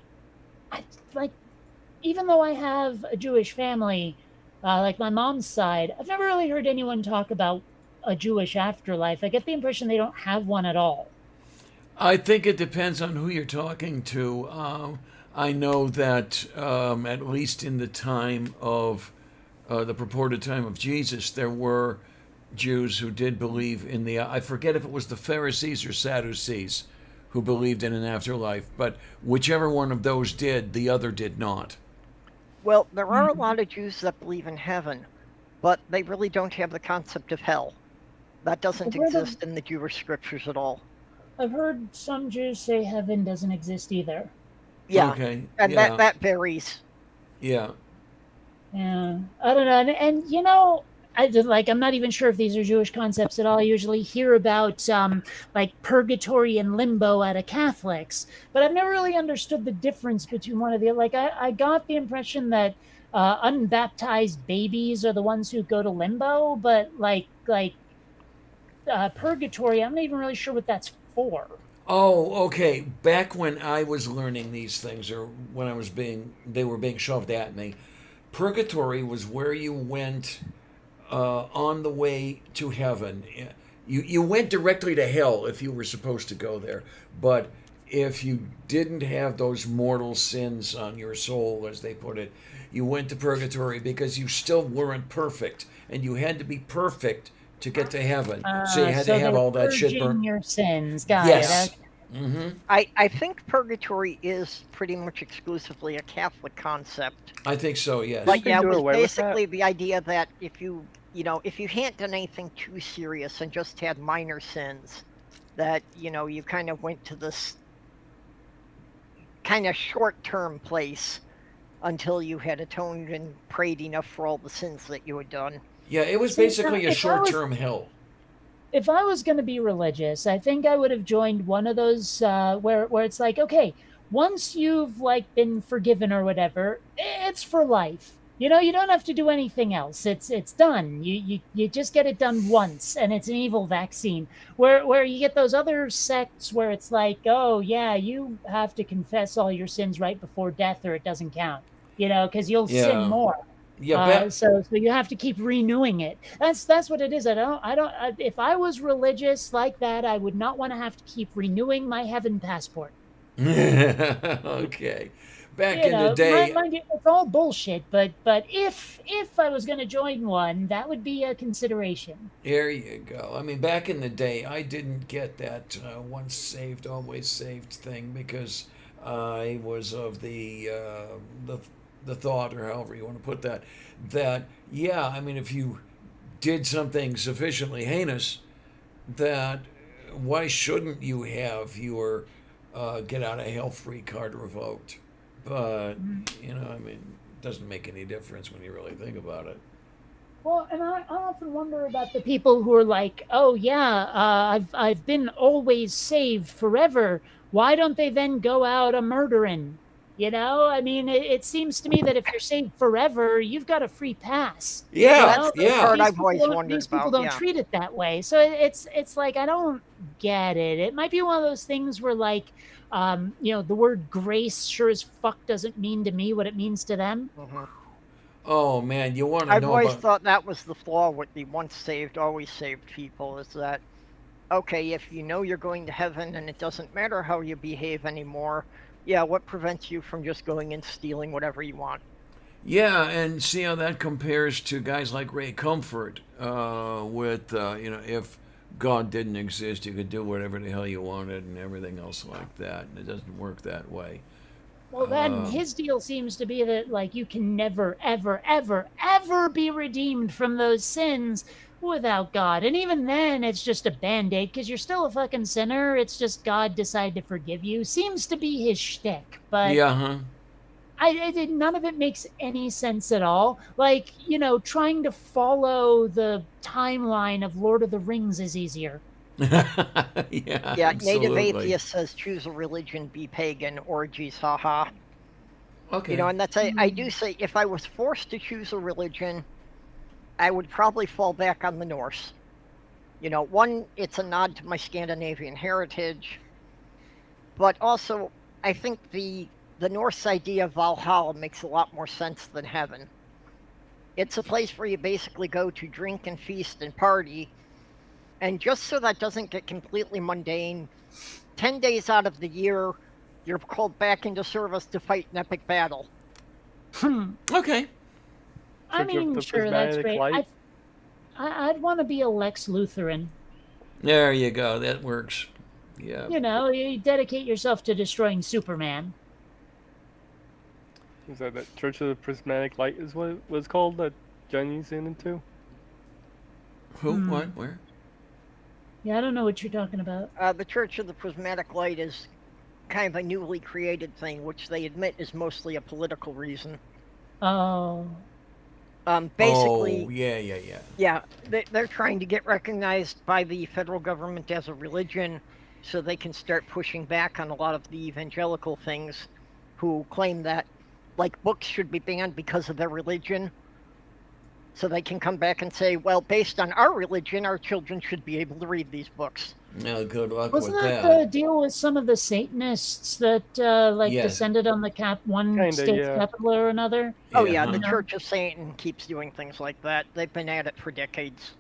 Speaker 3: even though I have a Jewish family, like my mom's side, I've never really heard anyone talk about a Jewish afterlife. I get the impression they don't have one at all.
Speaker 2: I think it depends on who you're talking to. I know that at least in the time of the purported time of Jesus, there were Jews who did believe in I forget if it was the Pharisees or Sadducees who believed in an afterlife, but whichever one of those did, the other did not.
Speaker 5: Well, there are a lot of Jews that believe in heaven, but they really don't have the concept of hell. That doesn't exist in the Jewish scriptures at all.
Speaker 3: I've heard some Jews say heaven doesn't exist either.
Speaker 5: Yeah,
Speaker 2: Okay.
Speaker 5: and
Speaker 2: yeah.
Speaker 5: that varies.
Speaker 2: Yeah.
Speaker 3: Yeah, I don't know. And I'm not even sure if these are Jewish concepts at all. I usually hear about like purgatory and limbo out of Catholics, but I've never really understood the difference between one of the like. I got the impression that unbaptized babies are the ones who go to limbo, but purgatory, I'm not even really sure what that's for.
Speaker 2: Oh, okay. Back when I was learning these things, or when they were being shoved at me, purgatory was where you went on the way to heaven. You went directly to hell if you were supposed to go there. But if you didn't have those mortal sins on your soul, as they put it, you went to purgatory because you still weren't perfect. And you had to be perfect to get to heaven. So you had to have
Speaker 3: they're
Speaker 2: all that shit
Speaker 3: purging
Speaker 2: burned.
Speaker 3: your sins. Got it.
Speaker 2: Yes.
Speaker 3: Okay.
Speaker 2: Mm-hmm.
Speaker 5: I think purgatory is pretty much exclusively a Catholic concept.
Speaker 2: I think so, yes.
Speaker 5: But
Speaker 4: They
Speaker 5: yeah, it
Speaker 4: do
Speaker 5: was
Speaker 4: away with that?
Speaker 5: basically the idea that if you hadn't done anything too serious and just had minor sins, that, you kind of went to this kind of short-term place until you had atoned and prayed enough for all the sins that you had done.
Speaker 2: Yeah, it was
Speaker 3: See,
Speaker 2: basically a
Speaker 3: if I was-
Speaker 2: short-term hell.
Speaker 3: If I was going to be religious, I think I would have joined one of those where it's like, okay, once you've like been forgiven or whatever, it's for life. You know, you don't have to do anything else. It's done. You just get it done once, and it's an evil vaccine. Where you get those other sects where it's like, oh yeah, you have to confess all your sins right before death, or it doesn't count. You know, because you'll sin
Speaker 2: Yeah.
Speaker 3: more.
Speaker 2: Yeah,
Speaker 3: So you have to keep renewing it. That's what it is. If I was religious like that, I would not want to have to keep renewing my heaven passport.
Speaker 2: okay. Back
Speaker 3: You
Speaker 2: in the
Speaker 3: know,
Speaker 2: day,
Speaker 3: mind you, it's all bullshit. But if I was going to join one, that would be a consideration.
Speaker 2: there you go. I mean, back in the day, I didn't get that once saved, always saved thing because I was of the thought, or however you want to put that, that yeah, I mean, if you did something sufficiently heinous, that why shouldn't you have your get out of hell free card revoked? But I mean, it doesn't make any difference when you really think about it.
Speaker 3: Well, and I often wonder about the people who are like, "Oh yeah, I've been always saved forever. Why don't they then go out a murdering?" You know, I mean, it seems to me that if you're saved forever, you've got a free pass. You
Speaker 2: Yeah,
Speaker 5: That's
Speaker 3: know,
Speaker 5: the
Speaker 2: yeah.
Speaker 5: part
Speaker 3: these
Speaker 5: I've
Speaker 3: people
Speaker 5: always
Speaker 3: don't
Speaker 5: wondered
Speaker 3: these people
Speaker 5: about.
Speaker 3: don't
Speaker 5: Yeah.
Speaker 3: treat it that way. So it's like I don't get it. It might be one of those things where like, the word grace sure as fuck doesn't mean to me what it means to them.
Speaker 5: Mhm.
Speaker 2: Oh man, you want to
Speaker 5: I've
Speaker 2: know
Speaker 5: always
Speaker 2: about?
Speaker 5: thought that was the flaw with the once saved, always saved people, is that, okay, if you know you're going to heaven and it doesn't matter how you behave anymore, yeah, what prevents you from just going and stealing whatever you want?
Speaker 2: Yeah, and see how that compares to guys like Ray Comfort. With if God didn't exist, you could do whatever the hell you wanted and everything else like that. And it doesn't work that way.
Speaker 3: Well, then his deal seems to be that like you can never, ever, ever, ever be redeemed from those sins without God. And even then, it's just a band-aid because you're still a fucking sinner. It's just God decided to forgive you. Seems to be his shtick, but
Speaker 2: Yeah, huh?
Speaker 3: none of it makes any sense at all. Like, trying to follow the timeline of Lord of the Rings is easier.
Speaker 2: Yeah,
Speaker 5: Yeah, native
Speaker 2: absolutely.
Speaker 5: atheist says choose a religion, be pagan, orgies, haha.
Speaker 2: Okay.
Speaker 5: And that's I do say if I was forced to choose a religion, I would probably fall back on the Norse. One, it's a nod to my Scandinavian heritage, but also I think the Norse idea of Valhalla makes a lot more sense than heaven. It's a place where you basically go to drink and feast and party, and just so that doesn't get completely mundane, 10 days out of the year, you're called back into service to fight an epic battle.
Speaker 2: Okay.
Speaker 3: I
Speaker 4: Church of
Speaker 3: mean,
Speaker 4: the
Speaker 3: sure, that's
Speaker 4: Prismatic
Speaker 3: great.
Speaker 4: Light?
Speaker 3: I'd want to be a Lex Lutheran.
Speaker 2: There you go. That works. Yeah.
Speaker 3: You dedicate yourself to destroying Superman.
Speaker 4: Is that Church of the Prismatic Light is what it was called that Jenny's into?
Speaker 2: Who? What? Where?
Speaker 3: Yeah, I don't know what you're talking about.
Speaker 5: The Church of the Prismatic Light is kind of a newly created thing, which they admit is mostly a political reason.
Speaker 3: Oh.
Speaker 5: Basically,
Speaker 2: Oh, yeah.
Speaker 5: yeah, they're trying to get recognized by the federal government as a religion so they can start pushing back on a lot of the evangelical things who claim that, like, books should be banned because of their religion. So they can come back and say, well, based on our religion, our children should be able to read these books.
Speaker 2: No, good luck
Speaker 3: Wasn't
Speaker 2: with
Speaker 3: that
Speaker 2: that.
Speaker 3: the deal with some of the Satanists that like
Speaker 2: Yes.
Speaker 3: descended on the one
Speaker 4: Kinda,
Speaker 3: state's
Speaker 4: yeah.
Speaker 3: capital or another?
Speaker 5: Oh, yeah,
Speaker 2: huh?
Speaker 5: the Church of Satan keeps doing things like that. They've been at it for decades.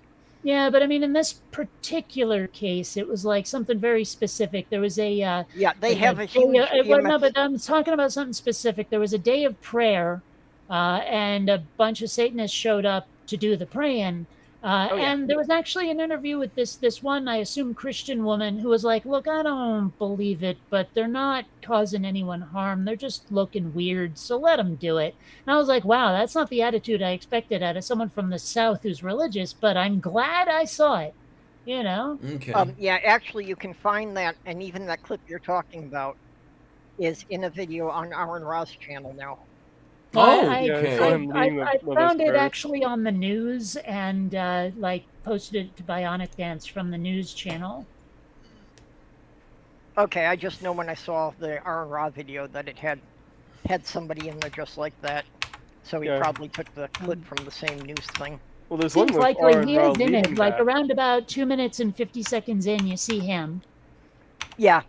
Speaker 3: Yeah, but I mean, in this particular case, it was like something very specific. There was a
Speaker 5: Yeah, they
Speaker 3: like
Speaker 5: have a
Speaker 3: day,
Speaker 5: huge
Speaker 3: well, no,
Speaker 5: EMF.
Speaker 3: but I'm talking about something specific. There was a day of prayer, and a bunch of Satanists showed up to do the praying.
Speaker 5: Oh, yeah.
Speaker 3: And there was actually an interview with this one, I assume, Christian woman who was like, "Look, I don't believe it, but they're not causing anyone harm. They're just looking weird, so let them do it." And I was like, "Wow, that's not the attitude I expected out of someone from the South who's religious." But I'm glad I saw it. You know.
Speaker 2: Okay.
Speaker 5: Yeah, actually, you can find that, and even that clip you're talking about is in a video on Aaron Ross' channel now.
Speaker 2: Oh,
Speaker 3: I,
Speaker 4: Yeah, I
Speaker 2: okay.
Speaker 4: saw him leading
Speaker 3: I
Speaker 4: one of
Speaker 3: found
Speaker 4: those
Speaker 3: it
Speaker 4: prayers.
Speaker 3: actually on the news and like posted it to Bionic Dance from the news channel.
Speaker 5: Okay, I just know when I saw the Aaron Ra video that it had somebody in there just like that. So he
Speaker 4: Yeah.
Speaker 5: probably took the clip from the same news thing.
Speaker 4: Well, there's one
Speaker 3: Seems
Speaker 4: with
Speaker 3: likely
Speaker 4: Aaron
Speaker 3: he
Speaker 4: Ra
Speaker 3: is in it.
Speaker 4: leading
Speaker 3: Like
Speaker 4: that.
Speaker 3: around about 2 minutes and 50 seconds in, you see him.
Speaker 5: Yeah,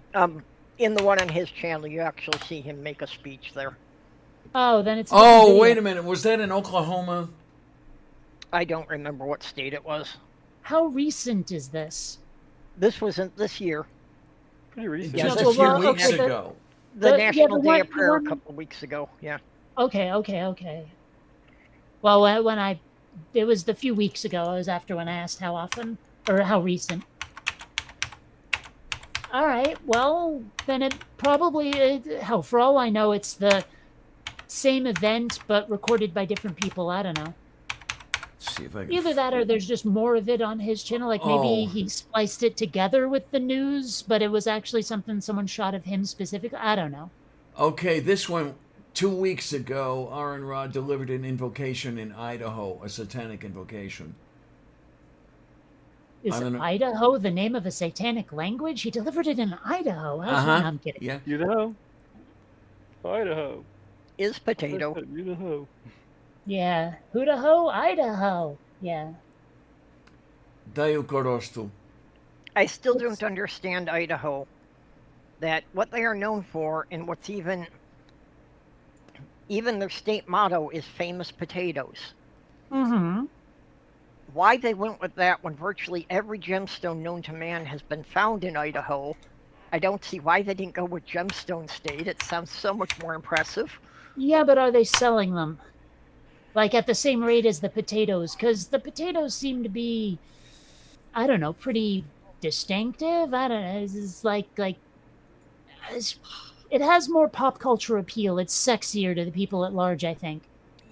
Speaker 5: in the one on his channel, you actually see him make a speech there.
Speaker 3: Oh, then it's.
Speaker 2: Oh, wait a minute. Was that in Oklahoma?
Speaker 5: I don't remember what state it was.
Speaker 3: How recent is this?
Speaker 5: This wasn't this year.
Speaker 4: Pretty recent.
Speaker 5: Yeah,
Speaker 2: Just
Speaker 5: this
Speaker 2: a few
Speaker 5: year.
Speaker 2: weeks
Speaker 3: Okay,
Speaker 2: ago.
Speaker 5: The
Speaker 3: yeah,
Speaker 5: National
Speaker 3: the
Speaker 5: Day of
Speaker 3: one-
Speaker 5: Prayer a
Speaker 3: one-
Speaker 5: couple of weeks ago. Yeah.
Speaker 3: Okay. Well, when it was the few weeks ago. It was after when I asked how often or how recent. All right. Well, then it probably hell. For all I know, it's the same event but recorded by different people. I don't know.
Speaker 2: Let's see if I can.
Speaker 3: Either that or there's just more of it on his channel. Like maybe
Speaker 2: Oh.
Speaker 3: he spliced it together with the news, but it was actually something someone shot of him specifically. I don't know.
Speaker 2: Okay, this one, 2 weeks ago, Aaron Rod delivered an invocation in Idaho, a satanic invocation.
Speaker 3: Is
Speaker 2: I don't know.
Speaker 3: Idaho the name of a satanic language? He delivered it in Idaho.
Speaker 2: Uh-huh.
Speaker 3: No, I'm kidding.
Speaker 2: Yeah.
Speaker 4: Idaho. Idaho.
Speaker 5: Is potato.
Speaker 4: Idaho.
Speaker 3: Yeah. Idaho, Idaho. Yeah.
Speaker 2: Daju korostu.
Speaker 5: I still don't understand Idaho. That what they are known for, and what's even their state motto is famous potatoes.
Speaker 3: Mm-hmm.
Speaker 5: Why they went with that when virtually every gemstone known to man has been found in Idaho, I don't see why they didn't go with Gemstone State. It sounds so much more impressive.
Speaker 3: Yeah, but are they selling them? Like at the same rate as the potatoes? Because the potatoes seem to be, I don't know, pretty distinctive. I don't know. It's like it has more pop culture appeal. It's sexier to the people at large, I think.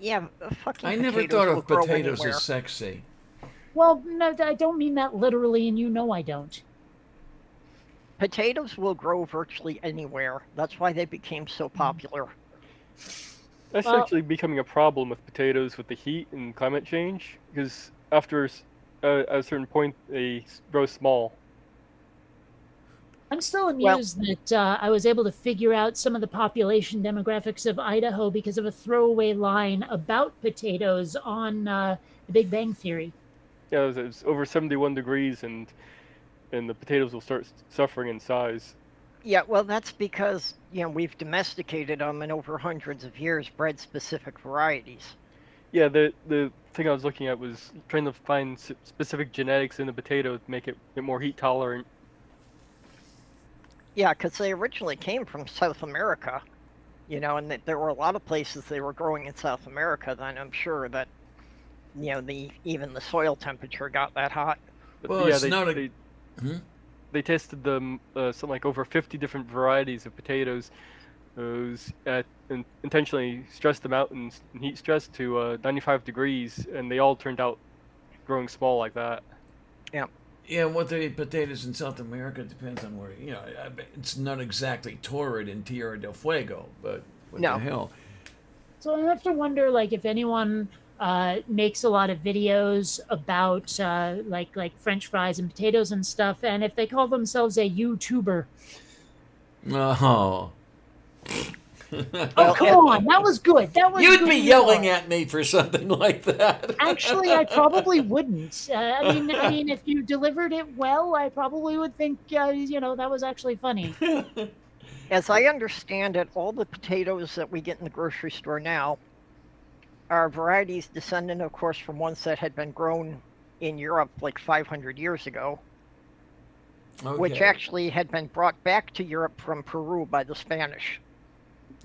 Speaker 5: Yeah, fucking
Speaker 2: I never
Speaker 5: potatoes
Speaker 2: thought
Speaker 5: will
Speaker 2: of
Speaker 5: grow
Speaker 2: potatoes
Speaker 5: anywhere.
Speaker 2: as sexy.
Speaker 3: Well, no, I don't mean that literally, and you know I don't.
Speaker 5: Potatoes will grow virtually anywhere. That's why they became so popular.
Speaker 4: That's
Speaker 3: Well-
Speaker 4: actually becoming a problem with potatoes with the heat and climate change, because after at a certain point they grow small.
Speaker 3: I'm still
Speaker 5: Well-
Speaker 3: amused that I was able to figure out some of the population demographics of Idaho because of a throwaway line about potatoes on The Big Bang Theory.
Speaker 4: Yeah, it's over 71 degrees, and the potatoes will start suffering in size.
Speaker 5: Yeah, well, that's because, we've domesticated them and over hundreds of years bred specific varieties.
Speaker 4: Yeah, the thing I was looking at was trying to find specific genetics in the potato to make it more heat tolerant.
Speaker 5: Yeah, because they originally came from South America, and that there were a lot of places they were growing in South America. Then I'm sure that, even the soil temperature got that hot.
Speaker 4: But
Speaker 2: Well,
Speaker 4: yeah,
Speaker 2: it's not a-
Speaker 4: they tested them something like over 50 different varieties of potatoes. Those intentionally stressed them out in heat stress to 95 degrees, and they all turned out growing small like that.
Speaker 2: Yeah, what they eat potatoes in South America depends on where, it's not exactly torrid in Tierra del Fuego, but what
Speaker 5: No.
Speaker 2: the hell?
Speaker 3: So I have to wonder, like, if anyone makes a lot of videos about like French fries and potatoes and stuff. And if they call themselves a YouTuber,
Speaker 2: Oh.
Speaker 3: oh come on, that was good. That was
Speaker 2: You'd
Speaker 3: good
Speaker 2: be yelling
Speaker 3: humor.
Speaker 2: at me for something like that.
Speaker 3: Actually, I probably wouldn't. I mean, if you delivered it well, I probably would think, that was actually funny.
Speaker 5: As I understand it, all the potatoes that we get in the grocery store now are varieties descendant, of course, from ones that had been grown in Europe like 500 years ago, which
Speaker 2: Okay.
Speaker 5: actually had been brought back to Europe from Peru by the Spanish.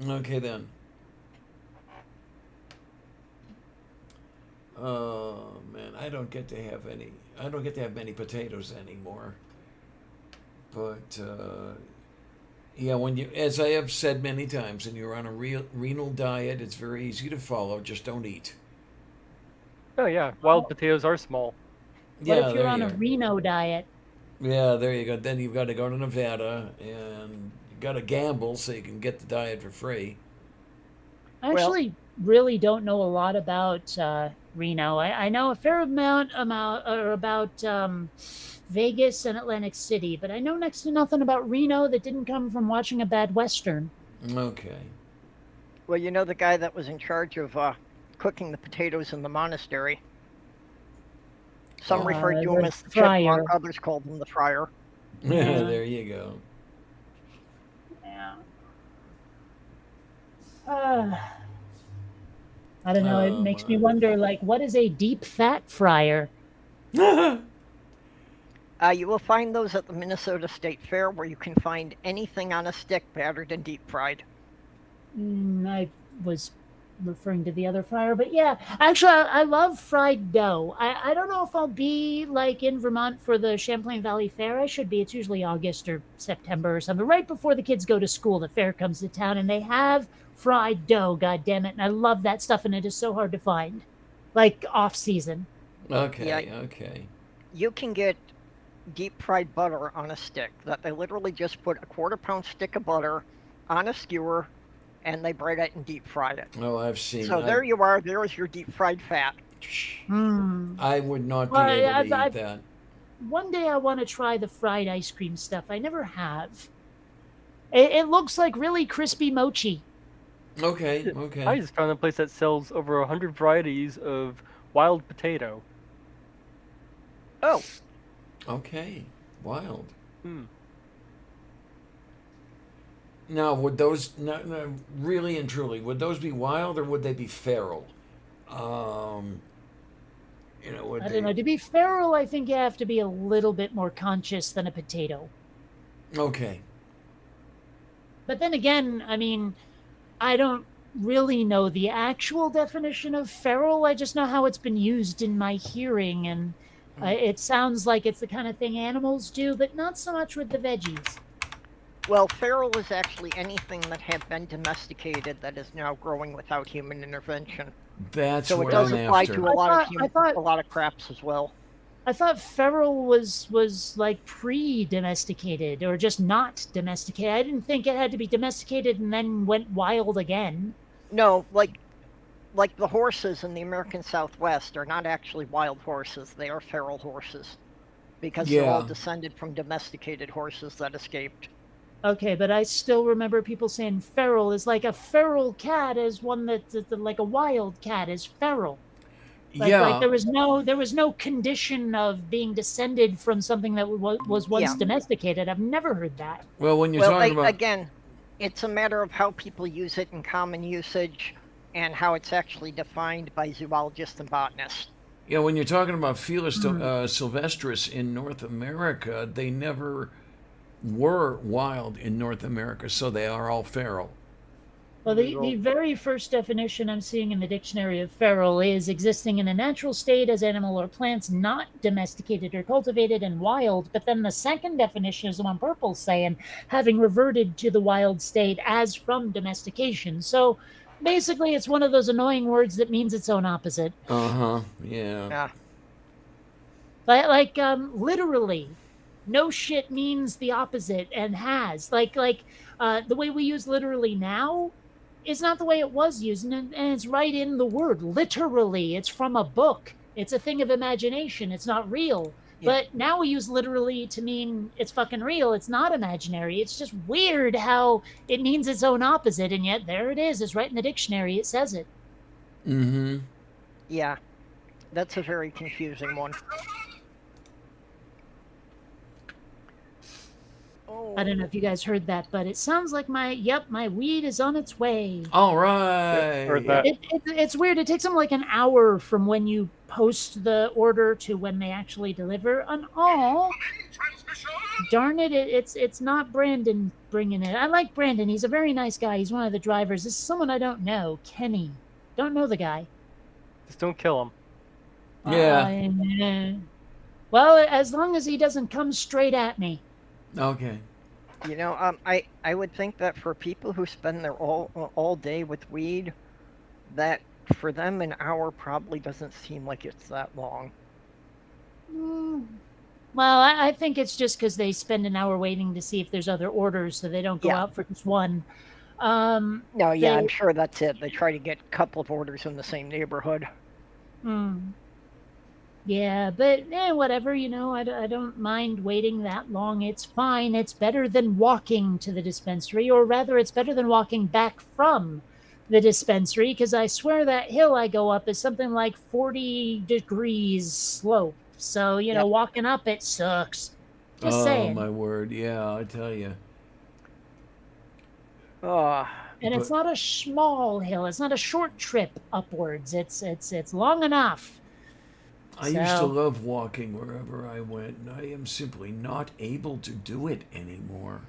Speaker 2: Okay then. Oh man, I don't get to have many potatoes anymore. But yeah, as I have said many times, when you're on a renal diet, it's very easy to follow. Just don't eat.
Speaker 4: Oh yeah, wild potatoes are small.
Speaker 3: What
Speaker 2: Yeah,
Speaker 3: if you're
Speaker 2: there
Speaker 3: on
Speaker 2: you
Speaker 3: a
Speaker 2: are.
Speaker 3: Reno diet?
Speaker 2: Yeah, there you go. Then you've got to go to Nevada and you got to gamble so you can get the diet for free.
Speaker 3: I
Speaker 5: Well-
Speaker 3: actually really don't know a lot about Reno. I know a fair amount about Vegas and Atlantic City, but I know next to nothing about Reno that didn't come from watching a bad Western.
Speaker 2: Okay.
Speaker 5: Well, you know the guy that was in charge of cooking the potatoes in the monastery? Some referred to him
Speaker 3: the
Speaker 5: as the
Speaker 3: friar.
Speaker 5: chipmunk, others called him the friar.
Speaker 3: Yeah.
Speaker 2: There you go.
Speaker 3: Yeah. I don't know. It
Speaker 2: Oh,
Speaker 3: makes
Speaker 2: my.
Speaker 3: me wonder, like, what is a deep fat fryer?
Speaker 5: You will find those at the Minnesota State Fair, where you can find anything on a stick battered and deep fried.
Speaker 3: I was referring to the other fryer, but yeah, actually, I love fried dough. I don't know if I'll be like in Vermont for the Champlain Valley Fair. I should be. It's usually August or September or something, right before the kids go to school. The fair comes to town, and they have fried dough. God damn it! And I love that stuff, and it is so hard to find, like off season.
Speaker 2: Okay,
Speaker 5: Yeah.
Speaker 2: okay.
Speaker 5: You can get deep fried butter on a stick that they literally just put a quarter-pound stick of butter on a skewer and they bread it and deep fry it.
Speaker 2: Oh, I've seen.
Speaker 5: So there you are. There's your deep fried fat.
Speaker 2: I would not be
Speaker 3: Well,
Speaker 2: able to eat
Speaker 3: I've-
Speaker 2: that.
Speaker 3: One day I want to try the fried ice cream stuff. I never have. It looks like really crispy mochi.
Speaker 2: Okay,
Speaker 4: I
Speaker 2: okay.
Speaker 4: just found a place that sells over 100 varieties of wild potato.
Speaker 5: Oh,
Speaker 2: Okay. Wild.
Speaker 4: Hmm.
Speaker 2: Now, would those, no, really and truly, would those be wild or would they be feral? Would
Speaker 3: I
Speaker 2: they?
Speaker 3: don't know. To be feral, I think you have to be a little bit more conscious than a potato.
Speaker 2: Okay.
Speaker 3: But then again, I mean, I don't really know the actual definition of feral. I just know how it's been used in my hearing, and it sounds like it's the kind of thing animals do, but not so much with the veggies.
Speaker 5: well, feral is actually anything that had been domesticated that is now growing without human intervention.
Speaker 2: That's
Speaker 5: So it
Speaker 2: what
Speaker 5: does
Speaker 2: I'm
Speaker 5: apply
Speaker 2: after.
Speaker 5: to a lot of
Speaker 3: I thought-
Speaker 5: a lot of craps as well.
Speaker 3: I thought feral was like pre-domesticated or just not domesticated. I didn't think it had to be domesticated and then went wild again.
Speaker 5: No, like the horses in the American Southwest are not actually wild horses. They are feral horses because they're all
Speaker 2: Yeah.
Speaker 5: descended from domesticated horses that escaped.
Speaker 3: Okay, but I still remember people saying feral is like a feral cat is one that's like a wild cat is feral. Like there was no condition of being descended from something that was once
Speaker 5: Yeah.
Speaker 3: domesticated. I've never heard that.
Speaker 2: Well, when you're
Speaker 5: Well,
Speaker 2: talking about.
Speaker 5: again, it's a matter of how people use it in common usage and how it's actually defined by zoologists and botanists.
Speaker 2: Yeah, when you're talking about Felis sylvestris in North America, they never were wild in North America, so they are all feral.
Speaker 3: Well, the very first definition I'm seeing in the dictionary of feral is existing in a natural state as animal or plants not domesticated or cultivated and wild. But then the second definition is the one Purple's saying, having reverted to the wild state as from domestication. So basically, it's one of those annoying words that means its own opposite.
Speaker 2: Uh-huh. Yeah.
Speaker 5: Yeah.
Speaker 3: Like literally, no shit means the opposite and has. The way we use literally now is not the way it was used, and it's right in the word, literally. It's from a book. It's a thing of imagination. It's not real.
Speaker 5: Yeah.
Speaker 3: But now we use literally to mean it's fucking real. It's not imaginary. It's just weird how it means its own opposite, and yet there it is. It's right in the dictionary. It says it.
Speaker 2: Mm-hmm.
Speaker 5: Yeah, that's a very confusing one.
Speaker 3: I don't know if you guys heard that, but it sounds like my weed is on its way.
Speaker 2: All right.
Speaker 4: Heard that.
Speaker 3: It's weird. It takes them like an hour from when you post the order to when they actually deliver. And darn it, it's not Brandon bringing it. I like Brandon. He's a very nice guy. He's one of the drivers. This is someone I don't know, Kenny. Don't know the guy.
Speaker 4: Just don't kill him.
Speaker 2: Yeah.
Speaker 3: Well, as long as he doesn't come straight at me.
Speaker 2: Okay.
Speaker 5: You know, I would think that for people who spend their all day with weed, that for them an hour probably doesn't seem like it's that long.
Speaker 3: Well, I think it's just because they spend an hour waiting to see if there's other orders, so they don't go
Speaker 5: Yeah.
Speaker 3: out for just one.
Speaker 5: No, yeah,
Speaker 3: They-
Speaker 5: I'm sure that's it. They try to get a couple of orders in the same neighborhood.
Speaker 3: Yeah, but whatever, I don't mind waiting that long. It's fine. It's better than walking to the dispensary, or rather, it's better than walking back from the dispensary, because I swear that hill I go up is something like 40 degrees slope. So,
Speaker 5: Yep.
Speaker 3: walking up, it sucks. Just
Speaker 2: Oh,
Speaker 3: saying.
Speaker 2: my word. Yeah, I tell you.
Speaker 3: And it's not a small hill. It's not a short trip upwards. It's long enough.
Speaker 2: I used to
Speaker 3: So-
Speaker 2: love walking wherever I went, and I am simply not able to do it anymore.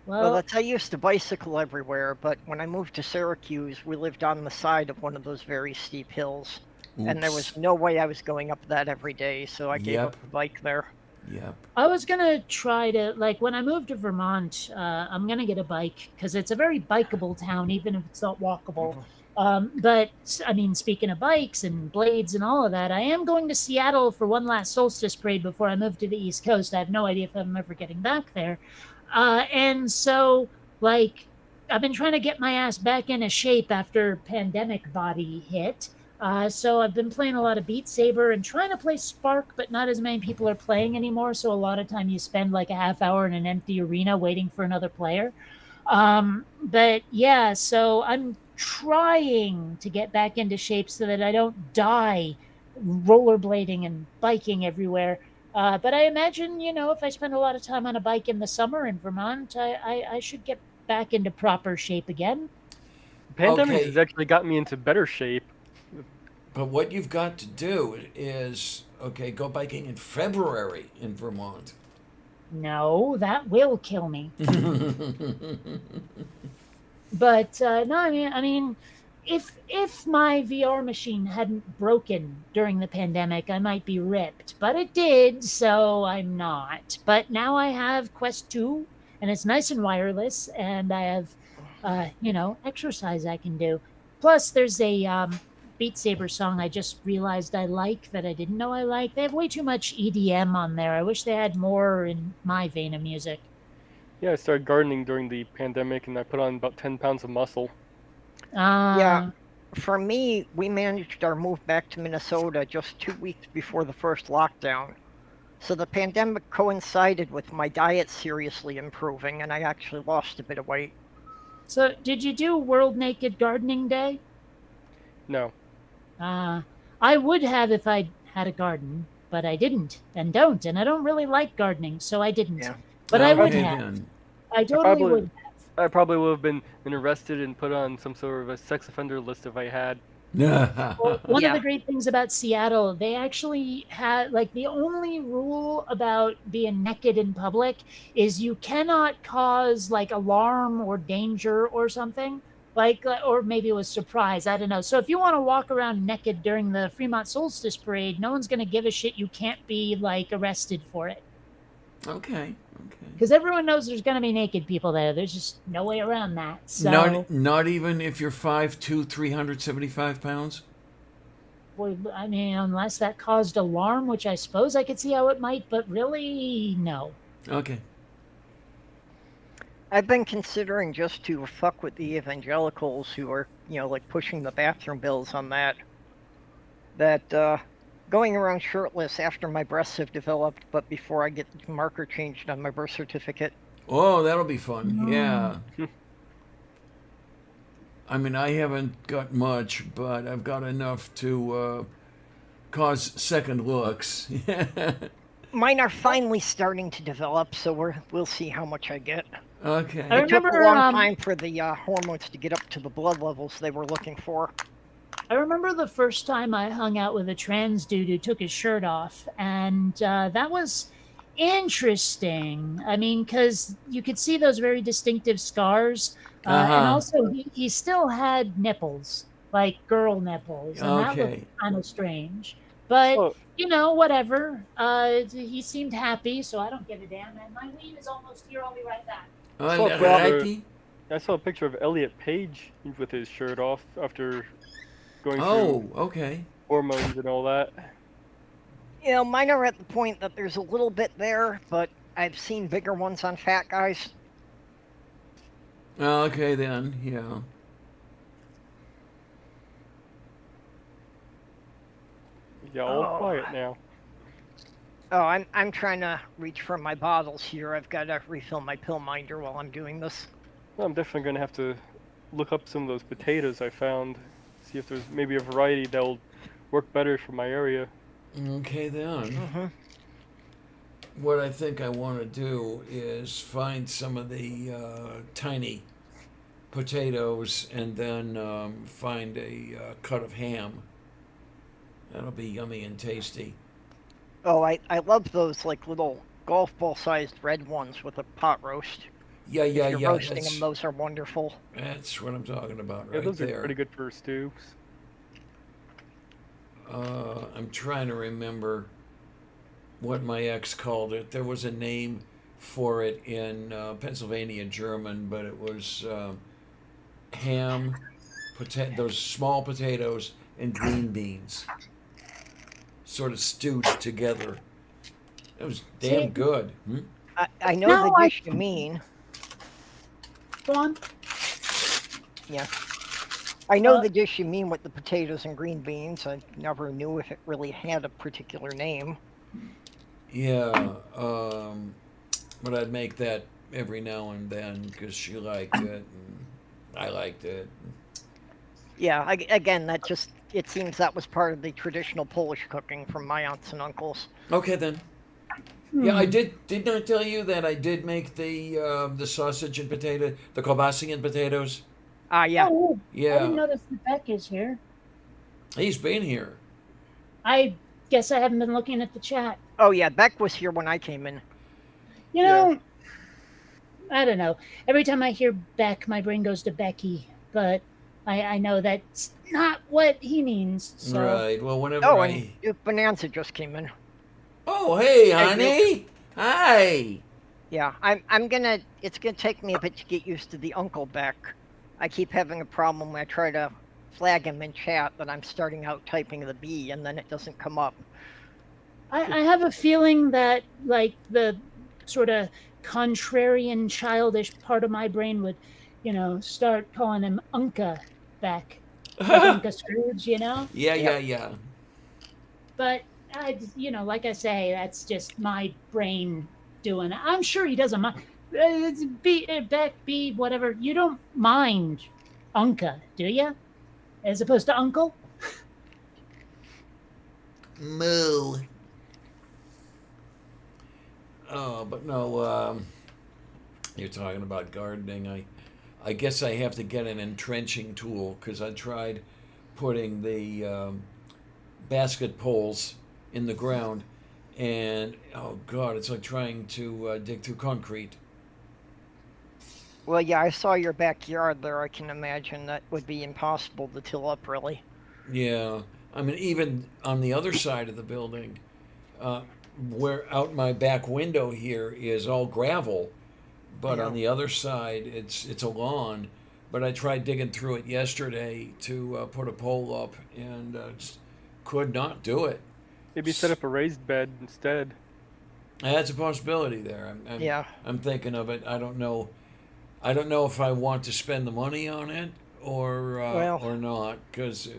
Speaker 5: Well, I used to bicycle everywhere, but when I moved to Syracuse, we lived on the side of one of those very steep hills. And there was
Speaker 2: Oops.
Speaker 5: no way I was going up that every day, so I gave
Speaker 2: Yep.
Speaker 5: up the bike there.
Speaker 2: Yep.
Speaker 3: I was gonna try to, like, when I moved to Vermont, I'm gonna get a bike because it's a very bikeable town, even if it's not walkable. But I mean, speaking of bikes and blades and all of that, I am going to Seattle for one last solstice parade before I move to the East Coast. I have no idea if I'm ever getting back there. And so, like, I've been trying to get my ass back into shape after pandemic body hit. So I've been playing a lot of Beat Saber and trying to play Spark, but not as many people are playing anymore. So a lot of time you spend like a half hour in an empty arena waiting for another player. But yeah, so I'm trying to get back into shape so that I don't die rollerblading and biking everywhere. But I imagine, if I spend a lot of time on a bike in the summer in Vermont, I should get back into proper shape again.
Speaker 4: The pandemic
Speaker 2: Okay.
Speaker 4: has actually got me into better shape.
Speaker 2: But what you've got to do is, go biking in February in Vermont.
Speaker 3: No, that will kill me. But no, I mean, if my VR machine hadn't broken during the pandemic, I might be ripped. But it did, so I'm not. But now I have Quest 2, and it's nice and wireless, and I have, exercise I can do. Plus, there's a Beat Saber song I just realized I like that I didn't know I like. They have way too much EDM on there. I wish they had more in my vein of music.
Speaker 4: Yeah, I started gardening during the pandemic, and I put on about 10 pounds of muscle.
Speaker 5: Yeah. For me, we managed our move back to Minnesota just 2 weeks before the first lockdown. So the pandemic coincided with my diet seriously improving, and I actually lost a bit of weight.
Speaker 3: So, did you do World Naked Gardening Day?
Speaker 4: No.
Speaker 3: I would have if I had a garden, but I didn't and don't, and I don't really like gardening, so I didn't.
Speaker 5: Yeah.
Speaker 3: But I would
Speaker 2: Okay,
Speaker 3: have.
Speaker 2: then.
Speaker 3: I totally
Speaker 4: probably-
Speaker 3: would.
Speaker 4: I probably would have been arrested and put on some sort of a sex offender list if I had.
Speaker 3: Well, one of
Speaker 5: Yeah.
Speaker 3: the great things about Seattle, they actually had, like, the only rule about being naked in public is you cannot cause, like, alarm or danger or something. Or maybe it was surprise. I don't know. So if you want to walk around naked during the Fremont Solstice Parade, no one's going to give a shit. You can't be, like, arrested for it.
Speaker 2: Okay.
Speaker 3: Because everyone knows there's going to be naked people there. There's just no way around that. So,
Speaker 2: Not even if you're 5'2", 375 pounds?
Speaker 3: well, I mean, unless that caused alarm, which I suppose I could see how it might, but really, no.
Speaker 2: Okay.
Speaker 5: I've been considering just to fuck with the evangelicals who are, like pushing the bathroom bills on that going around shirtless after my breasts have developed, but before I get the marker changed on my birth certificate.
Speaker 2: Oh, that'll be fun. Yeah.
Speaker 4: Hmm.
Speaker 2: I mean, I haven't got much, but I've got enough to cause second looks.
Speaker 5: Mine are finally starting to develop, so we'll see how much I get.
Speaker 2: Okay.
Speaker 3: I
Speaker 5: It took a
Speaker 3: remember,
Speaker 5: long time for the hormones to get up to the blood levels they were looking for.
Speaker 3: I remember the first time I hung out with a trans dude who took his shirt off, and that was interesting. I mean, because you could see those very distinctive scars, and
Speaker 2: Uh-huh.
Speaker 3: also he still had nipples, like girl nipples, and that looked
Speaker 2: Okay.
Speaker 3: kind of strange. But
Speaker 4: So,
Speaker 3: whatever. He seemed happy, so I don't give a damn. And my weed is almost here. I'll be right back.
Speaker 4: So
Speaker 2: Alrighty.
Speaker 4: I saw a picture of Elliot Page with his shirt off after going
Speaker 2: Oh,
Speaker 4: through
Speaker 2: okay.
Speaker 4: hormones and all that.
Speaker 5: Mine are at the point that there's a little bit there, but I've seen bigger ones on fat guys.
Speaker 2: Okay then. Yeah.
Speaker 4: Yeah, all
Speaker 5: Oh.
Speaker 4: quiet now.
Speaker 5: Oh, I'm trying to reach for my bottles here. I've got to refill my pill minder while I'm doing this.
Speaker 4: Well, I'm definitely going to have to look up some of those potatoes I found. See if there's maybe a variety that'll work better for my area.
Speaker 2: Okay then.
Speaker 5: Mm-hmm.
Speaker 2: What I think I want to do is find some of the tiny potatoes and then find a cut of ham. That'll be yummy and tasty.
Speaker 5: Oh, I love those like little golf ball sized red ones with a pot roast.
Speaker 2: Yeah, yeah,
Speaker 5: If you're
Speaker 2: yeah.
Speaker 5: roasting them, those are wonderful.
Speaker 2: That's what I'm talking about
Speaker 4: Yeah,
Speaker 2: right
Speaker 4: those
Speaker 2: there.
Speaker 4: are pretty good for stews.
Speaker 2: I'm trying to remember what my ex called it. There was a name for it in Pennsylvania German, but it was ham, those small potatoes, and green beans, sort of stewed together. It was damn
Speaker 3: See?
Speaker 2: good.
Speaker 5: I know
Speaker 3: No,
Speaker 5: the
Speaker 3: I-
Speaker 5: dish you mean.
Speaker 3: Go on.
Speaker 5: Yeah. I know
Speaker 3: Uh,
Speaker 5: the dish you mean with the potatoes and green beans. I never knew if it really had a particular name.
Speaker 2: Yeah, but I'd make that every now and then because she liked it and I liked it.
Speaker 5: Yeah, again, it seems that was part of the traditional Polish cooking from my aunts and uncles.
Speaker 2: Okay then. Yeah, I
Speaker 3: Hmm.
Speaker 2: didn't I tell you that I did make the sausage and potato, the kielbasa and potatoes?
Speaker 5: Yeah.
Speaker 3: Oh, I
Speaker 2: Yeah,
Speaker 3: didn't notice that Beck is here.
Speaker 2: he's been here.
Speaker 3: I guess I haven't been looking at the chat.
Speaker 5: Oh, yeah, Beck was here when I came in.
Speaker 3: You know, I don't know. Every time I hear Beck, my brain goes to Becky, but I know that's not what he means. So
Speaker 2: Right. Well, whenever
Speaker 5: Oh,
Speaker 2: I.
Speaker 5: and Duke Bonanza just came in.
Speaker 2: Oh, hey,
Speaker 5: Hey,
Speaker 2: honey. Hi.
Speaker 5: Yeah, it's gonna take me a bit to get used to the Uncle Beck. I keep having a problem when I try to flag him in chat that I'm starting out typing the B and then it doesn't come up.
Speaker 3: I have a feeling that like the sort of contrarian, childish part of my brain would, start calling him Unca Beck, like Unca Scrooge,
Speaker 2: Yeah, yeah, yeah.
Speaker 3: But like I say, that's just my brain doing it. I'm sure he doesn't mind. It's Beck, B, whatever. You don't mind Unca, do you? As opposed to Uncle?
Speaker 2: Moo. Oh, but no, you're talking about gardening. I guess I have to get an entrenching tool because I tried putting the basket poles in the ground, and oh god, it's like trying to dig through concrete.
Speaker 5: Well, yeah, I saw your backyard there. I can imagine that would be impossible to till up, really.
Speaker 2: Yeah, I mean, even on the other side of the building, where out my back window here is all gravel, but
Speaker 5: Yeah.
Speaker 2: on the other side it's a lawn. But I tried digging through it yesterday to put a pole up, and just could not do it.
Speaker 4: Maybe set up a raised bed instead.
Speaker 2: That's a possibility there.
Speaker 5: Yeah.
Speaker 2: I'm thinking of it. I don't know I don't know if I want to spend the money on it
Speaker 5: Well,
Speaker 2: or not, because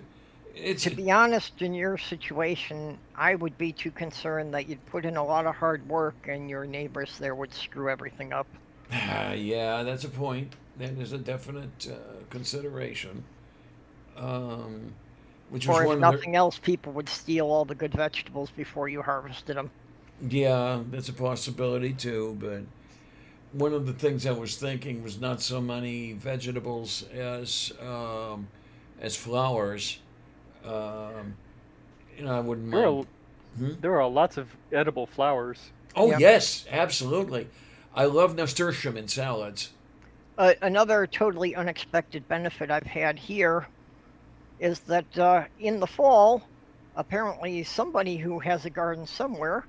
Speaker 2: it's
Speaker 5: to be honest, in your situation, I would be too concerned that you'd put in a lot of hard work and your neighbors there would screw everything up.
Speaker 2: yeah, that's a point. That is a definite consideration. Um, which was
Speaker 5: Or if
Speaker 2: one of the
Speaker 5: nothing else, people would steal all the good vegetables before you harvested them.
Speaker 2: yeah, that's a possibility too. But one of the things I was thinking was not so many vegetables as flowers. Um, I wouldn't
Speaker 4: There
Speaker 2: mind.
Speaker 4: are
Speaker 2: Hmm?
Speaker 4: there are lots of edible flowers.
Speaker 2: Oh
Speaker 5: Yep.
Speaker 2: yes, absolutely. I love nasturtium in salads.
Speaker 5: Another totally unexpected benefit I've had here is that in the fall, apparently somebody who has a garden somewhere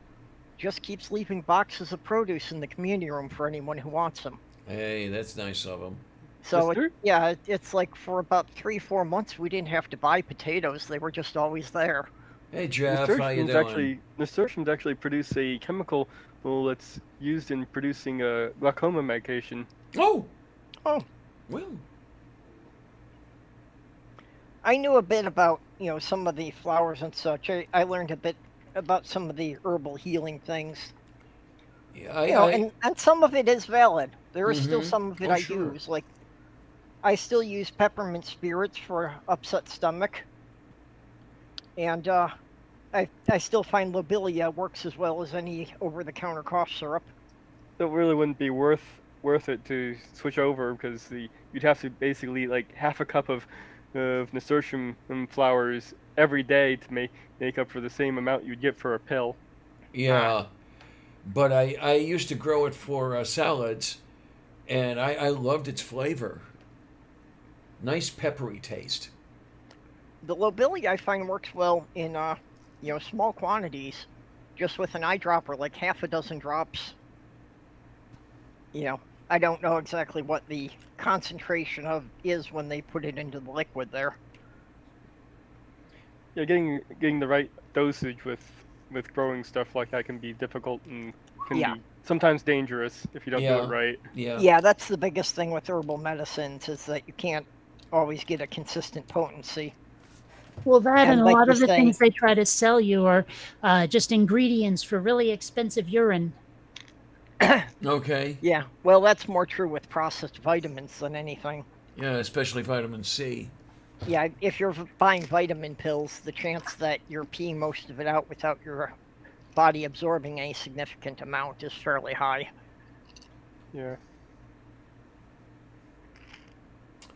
Speaker 5: just keeps leaving boxes of produce in the community room for anyone who wants them.
Speaker 2: Hey, that's nice of them.
Speaker 5: So
Speaker 4: Nastur-
Speaker 5: it's like for about 3 4 months we didn't have to buy potatoes; they were just always there.
Speaker 2: Hey Jeff, how you doing?
Speaker 4: Nasturtiums actually produce a chemical, well, that's used in producing glaucoma medication.
Speaker 2: Oh,
Speaker 5: Oh,
Speaker 2: well,
Speaker 5: I knew a bit about some of the flowers and such. I learned a bit about some of the herbal healing things.
Speaker 2: yeah,
Speaker 5: And some of it is valid. There is still
Speaker 2: mm-hmm.
Speaker 5: some of it
Speaker 2: Oh,
Speaker 5: I
Speaker 2: sure.
Speaker 5: use. Like I still use peppermint spirits for upset stomach, and I still find lobelia works as well as any over-the-counter cough syrup.
Speaker 4: It really wouldn't be worth it to switch over because you'd have to basically eat like half a cup of nasturtium flowers every day to make up for the same amount you'd get for a pill.
Speaker 2: Yeah, but I used to grow it for salads, and I loved its flavor. Nice peppery taste.
Speaker 5: The lobelia I find works well in small quantities, just with an eyedropper, like half a dozen drops. You know, I don't know exactly what the concentration of is when they put it into the liquid there.
Speaker 4: Yeah, getting the right dosage with growing stuff like that can be difficult and can
Speaker 5: Yeah.
Speaker 4: be sometimes dangerous if you don't do
Speaker 2: Yeah,
Speaker 4: it right.
Speaker 2: yeah,
Speaker 5: Yeah, that's the biggest thing with herbal medicines is that you can't always get a consistent potency.
Speaker 3: Well, that and
Speaker 5: And
Speaker 3: a
Speaker 5: like
Speaker 3: lot
Speaker 5: you
Speaker 3: of the
Speaker 5: say,
Speaker 3: things they try to sell you are just ingredients for really expensive urine.
Speaker 2: Okay.
Speaker 5: yeah, well, that's more true with processed vitamins than anything.
Speaker 2: Yeah, especially vitamin C.
Speaker 5: Yeah, if you're buying vitamin pills, the chance that you're peeing most of it out without your body absorbing any significant amount is fairly high.
Speaker 4: Yeah.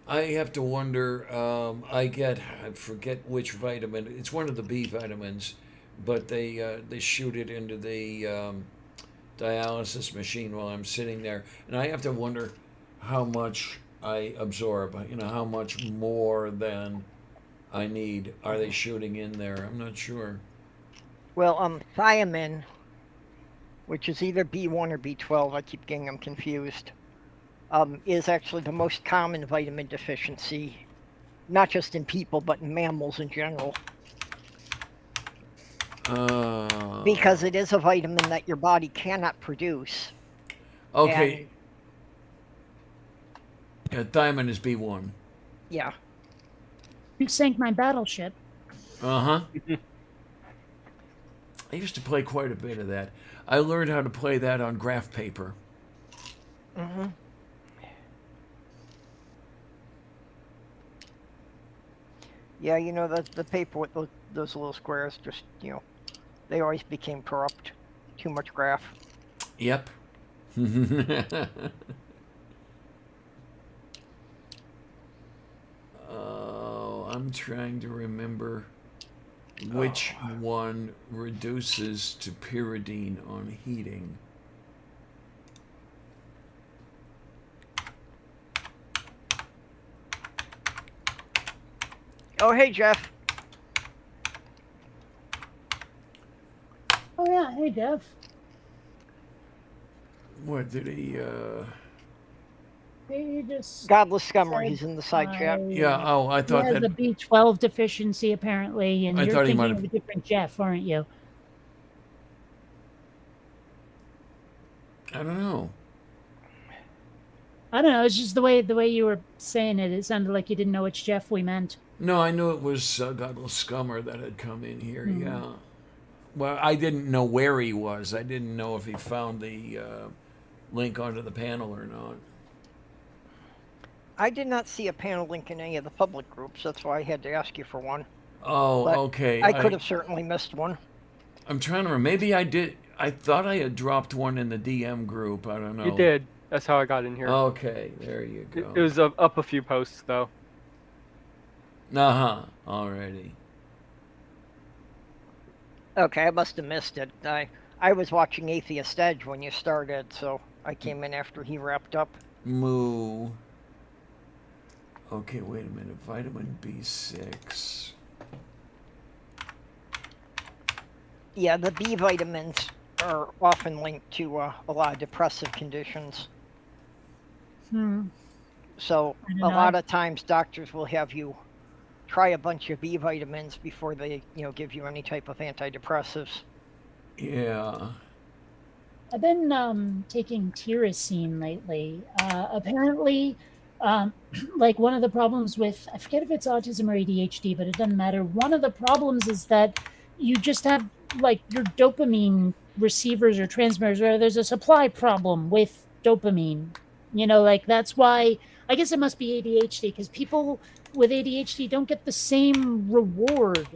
Speaker 2: I have to wonder. I forget which vitamin. It's one of the B vitamins, but they shoot it into the dialysis machine while I'm sitting there, and I have to wonder how much I absorb. How much more than I need are they shooting in there? I'm not sure.
Speaker 5: Well, thiamine, which is either B1 or B12, I keep getting them confused, is actually the most common vitamin deficiency, not just in people, but in mammals in general. Because it is a vitamin that your body cannot produce.
Speaker 2: Okay,
Speaker 5: And
Speaker 2: thiamine is B1.
Speaker 5: yeah,
Speaker 3: You sank my battleship.
Speaker 2: Uh huh. I used to play quite a bit of that. I learned how to play that on graph paper.
Speaker 5: hmm yeah, the paper with those little squares just, they always became corrupt. Too much graph.
Speaker 2: Yep. Oh, I'm trying to remember which one reduces to pyridine on heating.
Speaker 5: Oh, hey, Jeff.
Speaker 3: Oh yeah, hey Dev.
Speaker 2: What did he?
Speaker 3: He just
Speaker 5: Godless Scummer,
Speaker 3: said,
Speaker 5: he's in the side chat.
Speaker 2: Yeah. Oh, I
Speaker 3: he
Speaker 2: thought
Speaker 3: has
Speaker 2: that.
Speaker 3: a B12 deficiency apparently, and
Speaker 2: I
Speaker 3: you're
Speaker 2: thought he might
Speaker 3: thinking
Speaker 2: have.
Speaker 3: of a different Jeff, aren't you?
Speaker 2: I don't know.
Speaker 3: I don't know. It's just the way you were saying it. It sounded like you didn't know which Jeff we meant.
Speaker 2: No, I knew it was Godless Scummer that had come in here.
Speaker 3: Hmm.
Speaker 2: Yeah. Well, I didn't know where he was. I didn't know if he found the link onto the panel or not.
Speaker 5: I did not see a panel link in any of the public groups. That's why I had to ask you for one.
Speaker 2: Oh,
Speaker 5: But
Speaker 2: okay.
Speaker 5: I could have certainly missed one.
Speaker 2: I'm trying to remember. Maybe I did. I thought I had dropped one in the DM group. I don't know.
Speaker 4: You did. That's how I got in here.
Speaker 2: Okay, there you go.
Speaker 4: It was up a few posts though.
Speaker 2: Uh-huh. Alrighty.
Speaker 5: Okay, I must have missed it. I was watching Atheist Edge when you started, so I came in after he wrapped up.
Speaker 2: Moo. Okay, wait a minute. Vitamin B6.
Speaker 5: Yeah, the B vitamins are often linked to a lot of depressive conditions. So
Speaker 3: I don't
Speaker 5: a
Speaker 3: know.
Speaker 5: lot of times doctors will have you try a bunch of B vitamins before they, give you any type of antidepressives.
Speaker 2: Yeah.
Speaker 3: I've been taking tyrosine lately. Apparently, like one of the problems with, I forget if it's autism or ADHD, but it doesn't matter. One of the problems is that you just have like your dopamine receivers or transmitters, or there's a supply problem with dopamine. Like that's why I guess it must be ADHD, because people with ADHD don't get the same reward,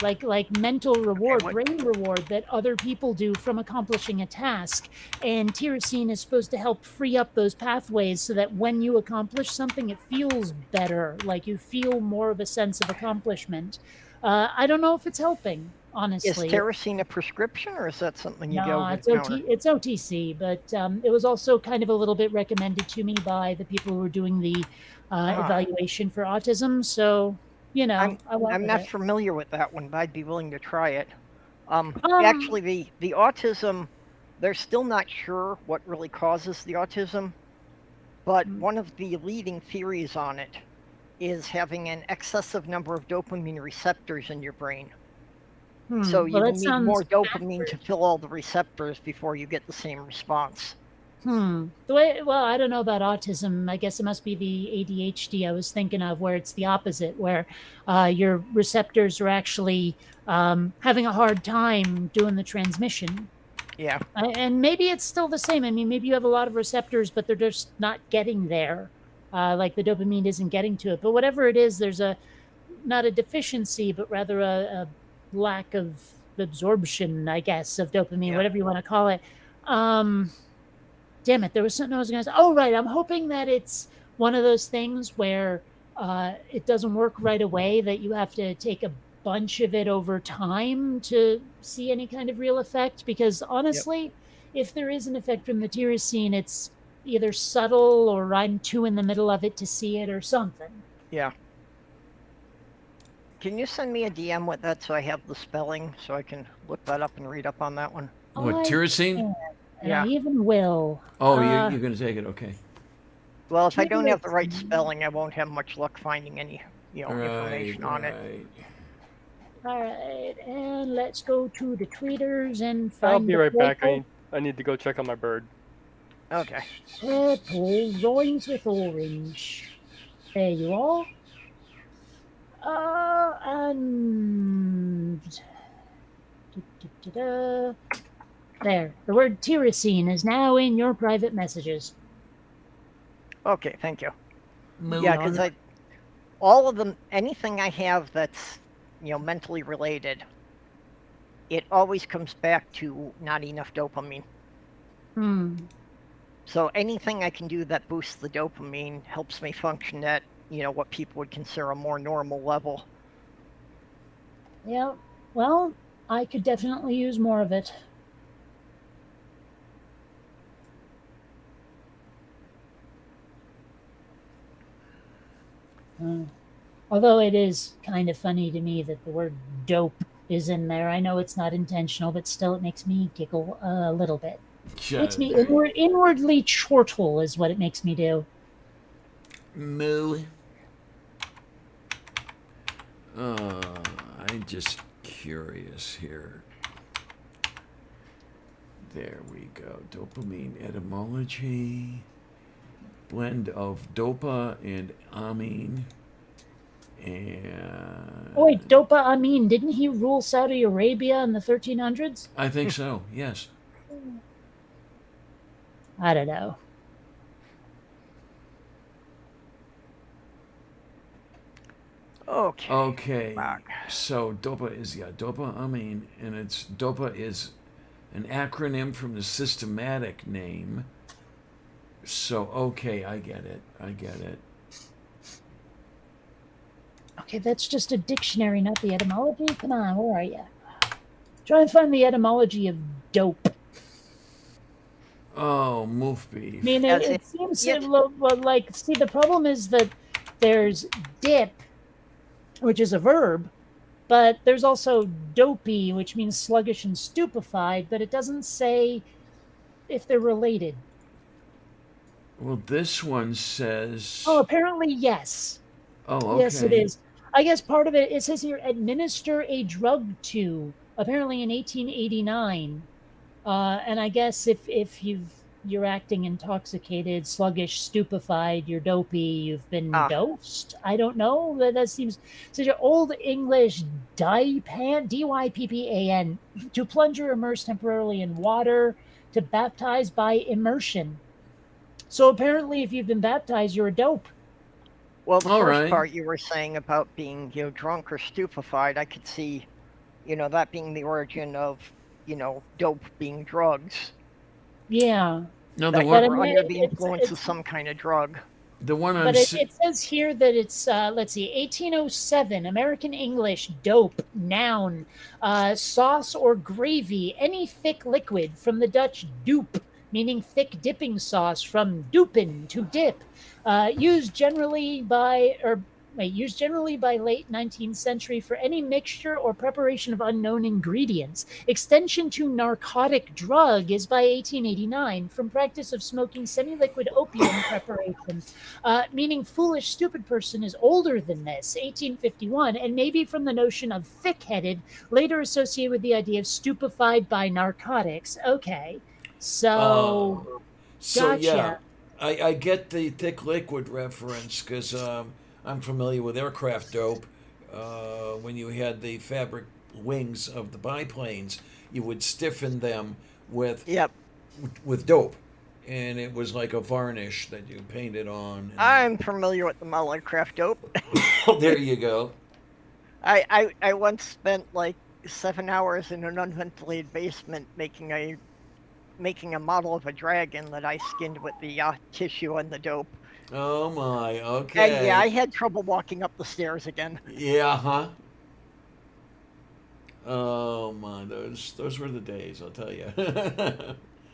Speaker 3: like mental reward, brain reward that other people do from accomplishing a task. And tyrosine is supposed to help free up those pathways so that when you accomplish something, it feels better, like you feel more of a sense of accomplishment. I don't know if it's helping, honestly.
Speaker 5: Is tyrosine a prescription, or is that something you get
Speaker 3: No,
Speaker 5: over
Speaker 3: it's
Speaker 5: the counter?
Speaker 3: it's OTC, but it was also kind of a little bit recommended to me by the people who were doing the evaluation for autism. So, I went
Speaker 5: I'm
Speaker 3: with
Speaker 5: not
Speaker 3: it.
Speaker 5: familiar with that one, but I'd be willing to try it.
Speaker 3: Um,
Speaker 5: Actually, the autism, they're still not sure what really causes the autism, but one of the leading theories on it is having an excessive number of dopamine receptors in your brain. So you
Speaker 3: well, that
Speaker 5: need
Speaker 3: sounds
Speaker 5: more dopamine to
Speaker 3: backwards.
Speaker 5: fill all the receptors before you get the same response.
Speaker 3: Well, I don't know about autism. I guess it must be the ADHD I was thinking of, where it's the opposite, where your receptors are actually having a hard time doing the transmission.
Speaker 5: Yeah.
Speaker 3: And maybe it's still the same. I mean, maybe you have a lot of receptors, but they're just not getting there. Like the dopamine isn't getting to it. But whatever it is, there's not a deficiency, but rather a lack of absorption, I guess, of dopamine, whatever you want to call it. Damn it, there was something I was going to say. Oh, right. I'm hoping that it's one of those things where it doesn't work right away, that you have to take a bunch of it over time to see any kind of real effect. Because honestly, if there is an effect from the tyrosine, it's either subtle or I'm too in the middle of it to see it or something.
Speaker 5: Yeah. Can you send me a DM with that so I have the spelling so I can look that up and read up on that one?
Speaker 2: What,
Speaker 3: I
Speaker 2: tyrosine?
Speaker 3: can, and
Speaker 5: Yeah.
Speaker 3: I even will.
Speaker 2: Oh, you're going to take it. Okay.
Speaker 5: Well, if I don't have the right spelling, I won't have much luck finding any,
Speaker 2: Right,
Speaker 5: information on it.
Speaker 2: right.
Speaker 3: All right, and let's go to the tweeters and find.
Speaker 4: I'll be
Speaker 3: the
Speaker 4: right back.
Speaker 3: photo.
Speaker 4: I need to go check on my bird.
Speaker 5: Okay.
Speaker 3: Purple rhymes with orange. There you are. And there, the word tyrosine is now in your private messages.
Speaker 5: Okay, thank you.
Speaker 2: Moving
Speaker 5: Yeah,
Speaker 2: on.
Speaker 5: because all of them, anything I have that's, mentally related, it always comes back to not enough dopamine. So anything I can do that boosts the dopamine helps me function at, what people would consider a more normal level.
Speaker 3: Yeah, well, I could definitely use more of it. Although it is kind of funny to me that the word dope is in there. I know it's not intentional, but still it makes me giggle a little bit. Makes me inwardly chortle is what it makes me do.
Speaker 2: Moo. I'm just curious here. There we go. Dopamine etymology. blend of dopa and amine. And
Speaker 3: Oh, wait, Dopa Amin, didn't he rule Saudi Arabia in the 1300s?
Speaker 2: I think so. Yes.
Speaker 3: I don't know.
Speaker 5: Okay.
Speaker 2: Okay.
Speaker 5: Fuck.
Speaker 2: So dopa is dopa amine, and it's dopa is an acronym from the systematic name. So okay, I get it. I get it.
Speaker 3: Okay, that's just a dictionary, not the etymology. Come on, where are you? Try and find the etymology of dope.
Speaker 2: Oh, moof beef.
Speaker 3: I mean,
Speaker 5: As
Speaker 3: it
Speaker 5: it-
Speaker 3: seems
Speaker 5: yes.
Speaker 3: like, see, the problem is that there's dip, which is a verb, but there's also dopey, which means sluggish and stupefied, but it doesn't say if they're related.
Speaker 2: Well, this one says.
Speaker 3: Oh, apparently, yes.
Speaker 2: Oh, okay.
Speaker 3: Yes, it is. I guess part of it says here administer a drug to, apparently in 1889. And I guess if you're acting intoxicated, sluggish, stupefied, you're dopey, you've been dosed. I don't know. That seems such an old English dypan, dyppan, to plunge or immerse temporarily in water, to baptize by immersion. So apparently, if you've been baptized, you're a dope.
Speaker 5: Well, the
Speaker 2: All
Speaker 5: first
Speaker 2: right.
Speaker 5: part you were saying about being, drunk or stupefied, I could see, that being the origin of, dope being drugs.
Speaker 2: No,
Speaker 3: Yeah.
Speaker 2: the
Speaker 5: That
Speaker 2: one.
Speaker 5: you were under the
Speaker 3: it's-
Speaker 5: influence of
Speaker 3: it's-
Speaker 5: some kind of drug.
Speaker 2: The one on.
Speaker 3: But it says here that it's, let's see, 1807, American English, dope, noun, sauce or gravy, any thick liquid, from the Dutch doop, meaning thick dipping sauce, from doepen, to dip, used generally by late 19th century for any mixture or preparation of unknown ingredients. Extension to narcotic drug is by 1889, from practice of smoking semi-liquid opium preparation, meaning foolish, stupid person is older than this, 1851, and maybe from the notion of thick-headed, later associated with the idea of stupefied by narcotics. Okay, so
Speaker 2: So
Speaker 3: gotcha.
Speaker 2: yeah, I get the thick liquid reference because I'm familiar with aircraft dope. When you had the fabric wings of the biplanes, you would stiffen them with
Speaker 5: Yep.
Speaker 2: dope, and it was like a varnish that you painted on.
Speaker 5: I'm familiar with the Mollycraft dope.
Speaker 2: There you go.
Speaker 5: I once spent like 7 hours in an unventilated basement making a model of a dragon that I skinned with the tissue and the dope.
Speaker 2: Oh my, okay.
Speaker 5: And yeah, I had trouble walking up the stairs again.
Speaker 2: Yeah, huh? Oh my, those were the days, I'll tell you.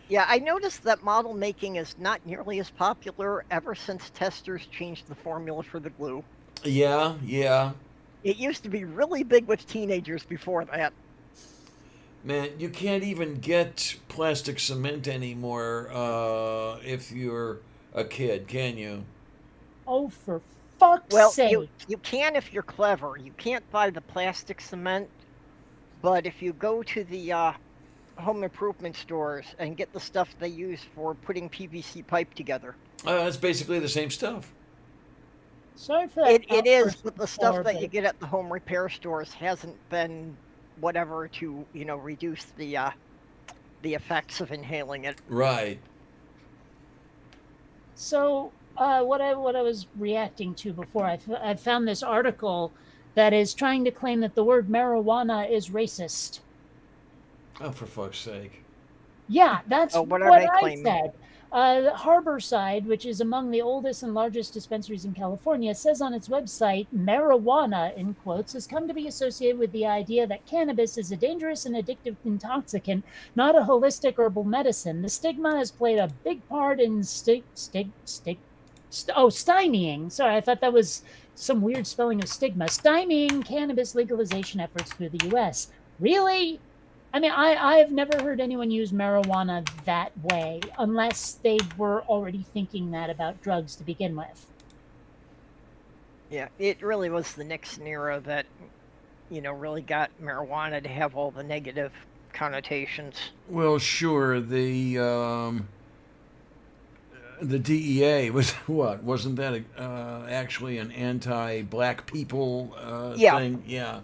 Speaker 5: Yeah, I noticed that model making is not nearly as popular ever since testers changed the formula for the glue.
Speaker 2: Yeah.
Speaker 5: It used to be really big with teenagers before that.
Speaker 2: Man, you can't even get plastic cement anymore if you're a kid, can you?
Speaker 3: Oh, for fuck's
Speaker 5: Well,
Speaker 3: sake.
Speaker 5: you can if you're clever. You can't buy the plastic cement, but if you go to the home improvement stores and get the stuff they use for putting PVC pipe together.
Speaker 2: It's basically the same stuff.
Speaker 3: Sorry for that.
Speaker 5: It is,
Speaker 3: outburst
Speaker 5: but the stuff that you
Speaker 3: before,
Speaker 5: get at the home repair stores hasn't been whatever to, reduce the effects of inhaling it.
Speaker 2: Right.
Speaker 3: So, what I was reacting to before, I found this article that is trying to claim that the word marijuana is racist.
Speaker 2: Oh, for fuck's sake.
Speaker 3: Yeah, that's
Speaker 5: Oh,
Speaker 3: what
Speaker 5: what are they
Speaker 3: I
Speaker 5: claiming?
Speaker 3: said. Harborside, which is among the oldest and largest dispensaries in California, says on its website, marijuana, in quotes, has come to be associated with the idea that cannabis is a dangerous and addictive intoxicant, not a holistic herbal medicine. The stigma has played a big part in stymieing. Sorry, I thought that was some weird spelling of stigma. Stymieing cannabis legalization efforts through the U.S. Really? I mean, I've never heard anyone use marijuana that way, unless they were already thinking that about drugs to begin with.
Speaker 5: Yeah, it really was the Nixon era that, really got marijuana to have all the negative connotations.
Speaker 2: Well, sure. The the DEA was what? Wasn't that actually an anti-black people
Speaker 5: Yeah.
Speaker 2: thing? Yeah.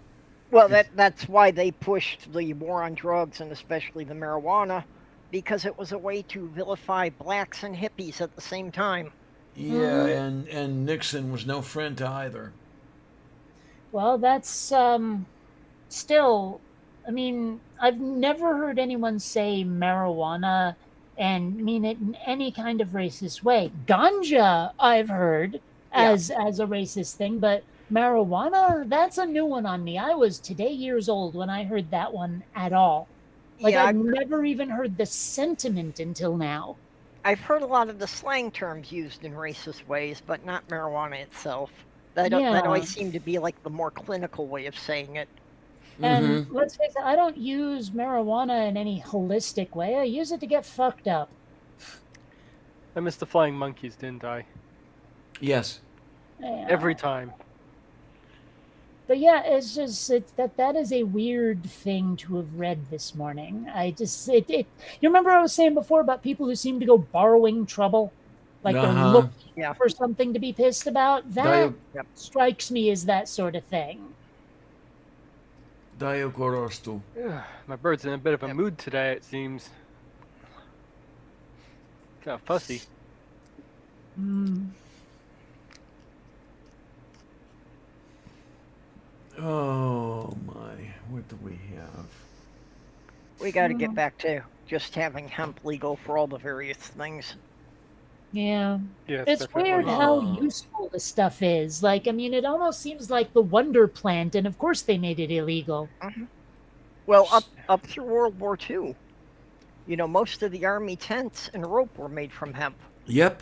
Speaker 5: Well, that's why they pushed the war on drugs and especially the marijuana, because it was a way to vilify blacks and hippies at the same time.
Speaker 2: Yeah, and Nixon was no friend to either.
Speaker 3: Well, that's still, I mean, I've never heard anyone say marijuana and mean it in any kind of racist way. Ganja, I've heard
Speaker 5: Yeah.
Speaker 3: as a racist thing, but marijuana, that's a new one on me. I was today years old when I heard that one at all. Like
Speaker 5: Yeah,
Speaker 3: I've never even heard the sentiment until now.
Speaker 5: I've heard a lot of the slang terms used in racist ways, but not marijuana itself. That
Speaker 3: Yeah.
Speaker 5: always seemed to be like the more clinical way of saying it.
Speaker 3: And let's face it, I don't use marijuana in any holistic way. I use it to get fucked up.
Speaker 4: I missed the flying monkeys, didn't I?
Speaker 2: Yes.
Speaker 3: Yeah.
Speaker 4: Every time.
Speaker 3: But yeah, it's that is a weird thing to have read this morning. I just it you remember I was saying before about people who seem to go borrowing trouble, like they're looking
Speaker 5: Yeah.
Speaker 3: for something to be pissed about. That
Speaker 5: Yep.
Speaker 3: strikes me as that sort of thing.
Speaker 2: Dio Korostu.
Speaker 4: My bird's in a bit of a mood today, it seems. Kind of fussy.
Speaker 2: Oh my, what do we have?
Speaker 5: We got to get back to just having hemp legal for all the various things.
Speaker 3: Yeah.
Speaker 4: Yes,
Speaker 3: It's
Speaker 4: definitely.
Speaker 3: weird how useful the stuff is. Like, I mean, it almost seems like the Wonder Plant, and of course they made it illegal.
Speaker 5: Well, up through World War II, you know, most of the army tents and rope were made from hemp.
Speaker 2: Yep.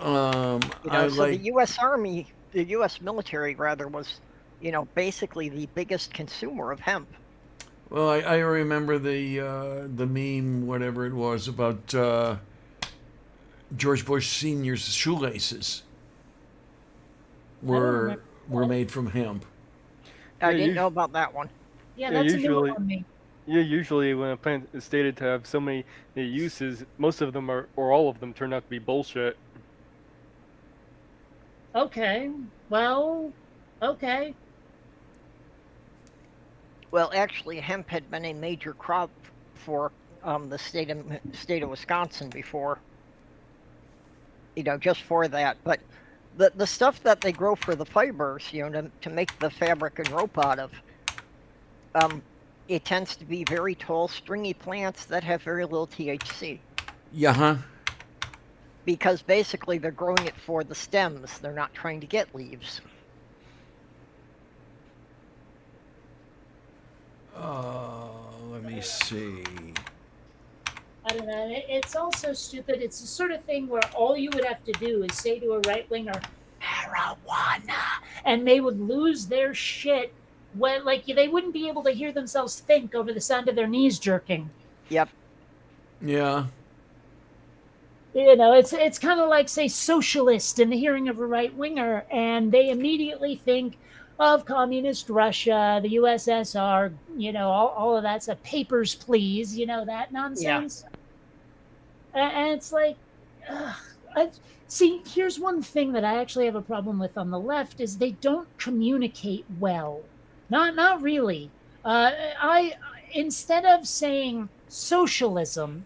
Speaker 5: You know,
Speaker 2: I
Speaker 5: so
Speaker 2: like.
Speaker 5: the U.S. Army, the U.S. military rather, was, you know, basically the biggest consumer of hemp.
Speaker 2: Well, I remember the meme, whatever it was, about George Bush Senior's shoelaces were made from hemp.
Speaker 5: I
Speaker 4: Yeah,
Speaker 5: didn't know about that one.
Speaker 3: Yeah,
Speaker 4: Yeah,
Speaker 3: that's a new one
Speaker 4: usually-
Speaker 3: on me.
Speaker 4: Yeah, usually when a plant is stated to have so many uses, most of them are, or all of them, turn out to be bullshit.
Speaker 3: Okay. Well, okay.
Speaker 5: Well, actually, hemp had been a major crop for the state of Wisconsin before. You know, just for that. But the stuff that they grow for the fibers, you know, to make the fabric and rope out of, it tends to be very tall, stringy plants that have very little THC.
Speaker 2: Yeah, huh?
Speaker 5: Because basically they're growing it for the stems. They're not trying to get leaves.
Speaker 2: Let me see.
Speaker 3: I don't know. It's also stupid. It's the sort of thing where all you would have to do is say to a right winger, marijuana, and they would lose their shit. When, like, they wouldn't be able to hear themselves think over the sound of their knees jerking.
Speaker 5: Yep.
Speaker 2: Yeah.
Speaker 3: You know, it's kind of like, say, socialist in the hearing of a right winger, and they immediately think of communist Russia, the USSR, you know, all of that stuff. Papers, please, you know, that nonsense. And it's like, see, here's one thing that I actually have a problem with on the left is they don't communicate well. Not really. I instead of saying socialism,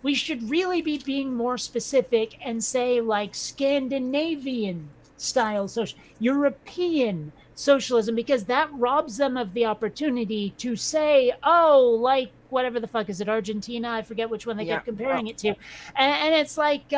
Speaker 3: we should really be being more specific and say like Scandinavian style social, European socialism, because that robs them of the opportunity to say, oh, like whatever the fuck is it, Argentina? I forget which one they kept comparing it to. And it's like,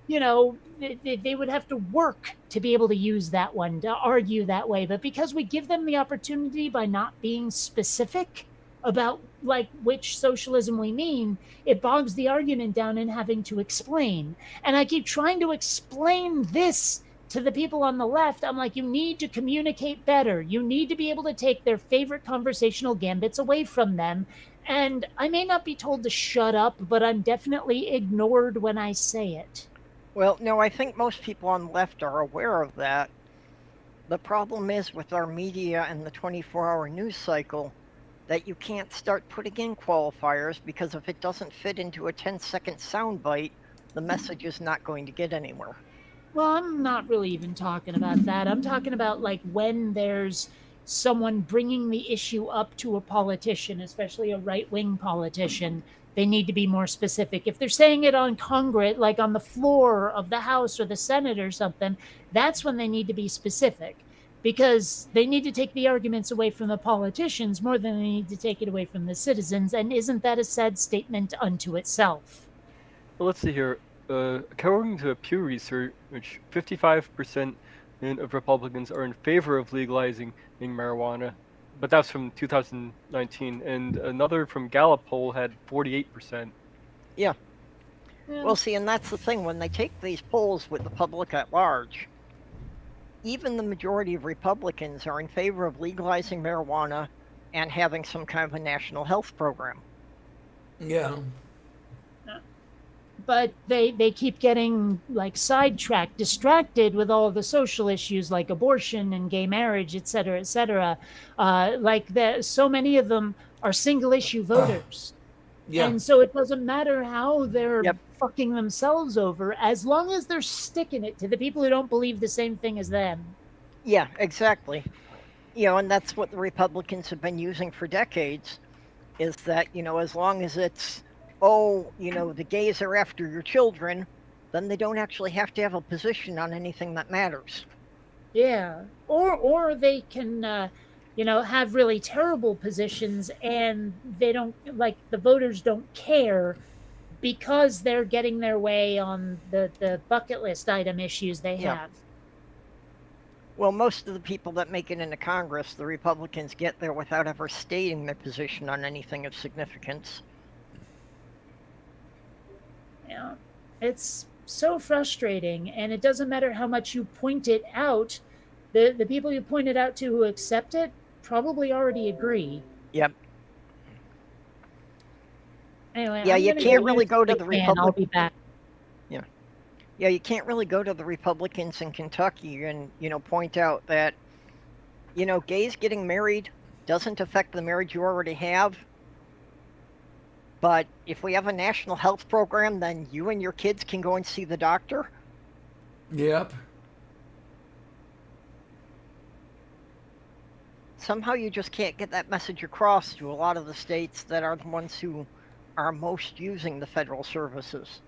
Speaker 3: you know, they would have to work to be able to use that one, to argue that way. But because we give them the opportunity by not being specific about like which socialism we mean, it bogs the argument down in having to explain. And I keep trying to explain this to the people on the left. I'm like, you need to communicate better. You need to be able to take their favorite conversational gambits away from them. And I may not be told to shut up, but I'm definitely ignored when I say it.
Speaker 5: Well, no, I think most people on the left are aware of that. The problem is with our media and the 24-hour news cycle, that you can't start putting in qualifiers because if it doesn't fit into a 10-second soundbite, the message is not going to get anywhere.
Speaker 3: Well, I'm not really even talking about that. I'm talking about like when there's someone bringing the issue up to a politician, especially a right wing politician, they need to be more specific. If they're saying it on Congress, like on the floor of the House or the Senate or something, that's when they need to be specific because they need to take the arguments away from the politicians more than they need to take it away from the citizens. And isn't that a sad statement unto itself?
Speaker 4: Well, let's see here. According to a Pew Research, 55% of Republicans are in favor of legalizing marijuana, but that's from 2019. And another from Gallup poll had 48%.
Speaker 5: Yeah.
Speaker 3: Yeah.
Speaker 5: Well, see, and that's the thing. When they take these polls with the public at large, even the majority of Republicans are in favor of legalizing marijuana and having some kind of a national health program.
Speaker 2: Yeah.
Speaker 3: But they keep getting like sidetracked, distracted with all of the social issues like abortion and gay marriage, et cetera, et cetera. So many of them are single issue voters.
Speaker 2: Yeah.
Speaker 3: And so it doesn't matter how they're
Speaker 5: Yep.
Speaker 3: fucking themselves over, as long as they're sticking it to the people who don't believe the same thing as them.
Speaker 5: Yeah, exactly. And that's what the Republicans have been using for decades, is that, as long as it's, the gays are after your children, then they don't actually have to have a position on anything that matters.
Speaker 3: Yeah. Or they can, have really terrible positions and they don't, like, the voters don't care because they're getting their way on the bucket list item issues they
Speaker 5: Yeah.
Speaker 3: have.
Speaker 5: Well, most of the people that make it into Congress, the Republicans get there without ever stating their position on anything of significance.
Speaker 3: Yeah. It's so frustrating, and it doesn't matter how much you point it out. The people you point it out to who accept it probably already agree.
Speaker 5: Yep.
Speaker 3: Anyway,
Speaker 5: Yeah,
Speaker 3: I'm
Speaker 5: you
Speaker 3: gonna
Speaker 5: can't
Speaker 3: go
Speaker 5: really
Speaker 3: use
Speaker 5: go to
Speaker 3: the
Speaker 5: the
Speaker 3: can. I'll be back.
Speaker 5: Yeah, you can't really go to the Republicans in Kentucky and, point out that, gays getting married doesn't affect the marriage you already have. But if we have a national health program, then you and your kids can go and see the doctor.
Speaker 2: Yep.
Speaker 5: Somehow you just can't get that message across to a lot of the states that are the ones who are most using the federal services.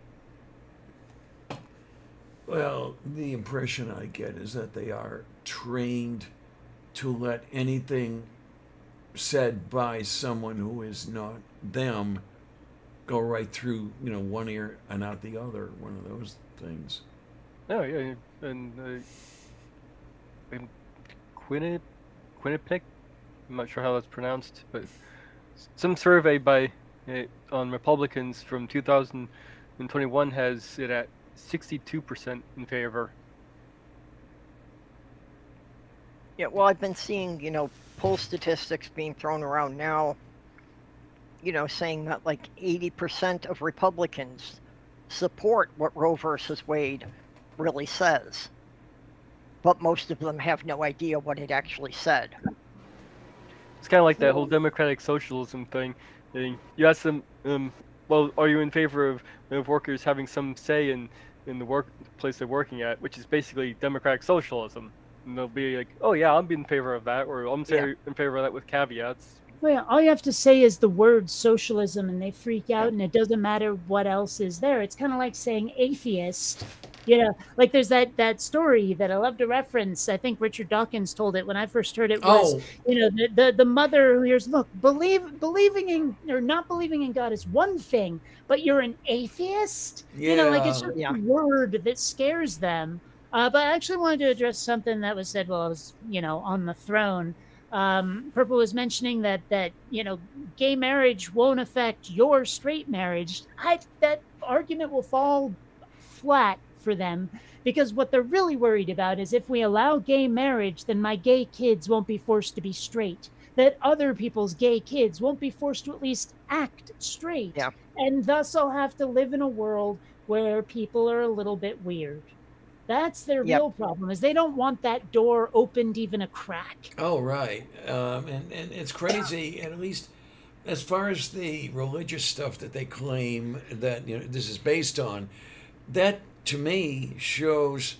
Speaker 2: Well, the impression I get is that they are trained to let anything said by someone who is not them go right through, one ear and out the other. One of those things.
Speaker 4: Oh, yeah. And Quinnipiac, I'm not sure how that's pronounced, but some survey on Republicans from 2021 has it at 62% in favor.
Speaker 5: Yeah, well, I've been seeing, poll statistics being thrown around now, saying that like 80% of Republicans support what Roe versus Wade really says. But most of them have no idea what it actually said.
Speaker 4: It's kind of like that whole democratic socialism thing. You ask them, well, are you in favor of workers having some say in the workplace they're working at, which is basically democratic socialism? And they'll be like, oh yeah, I'm in favor of that, or I'm in favor of that with caveats.
Speaker 3: Well, yeah, all you have to say is the word socialism and they freak out, and it doesn't matter what else is there. It's kind of like saying atheist. Like there's that story that I love to reference. I think Richard Dawkins told it when I first heard it was, the mother who hears, look, believing in or not believing in God is one thing, but you're an atheist?
Speaker 2: Yeah.
Speaker 3: Like it's just a word that scares them. But I actually wanted to address something that was said while I was, on the throne. Purple was mentioning that gay marriage won't affect your straight marriage. That argument will fall flat for them, because what they're really worried about is if we allow gay marriage, then my gay kids won't be forced to be straight, that other people's gay kids won't be forced to at least act straight, and thus I'll have to live in a world where people are a little bit weird. That's their
Speaker 5: Yep.
Speaker 3: real problem, is they don't want that door opened even a crack.
Speaker 2: Oh, right. And it's crazy, and at least as far as the religious stuff that they claim that this is based on, that to me shows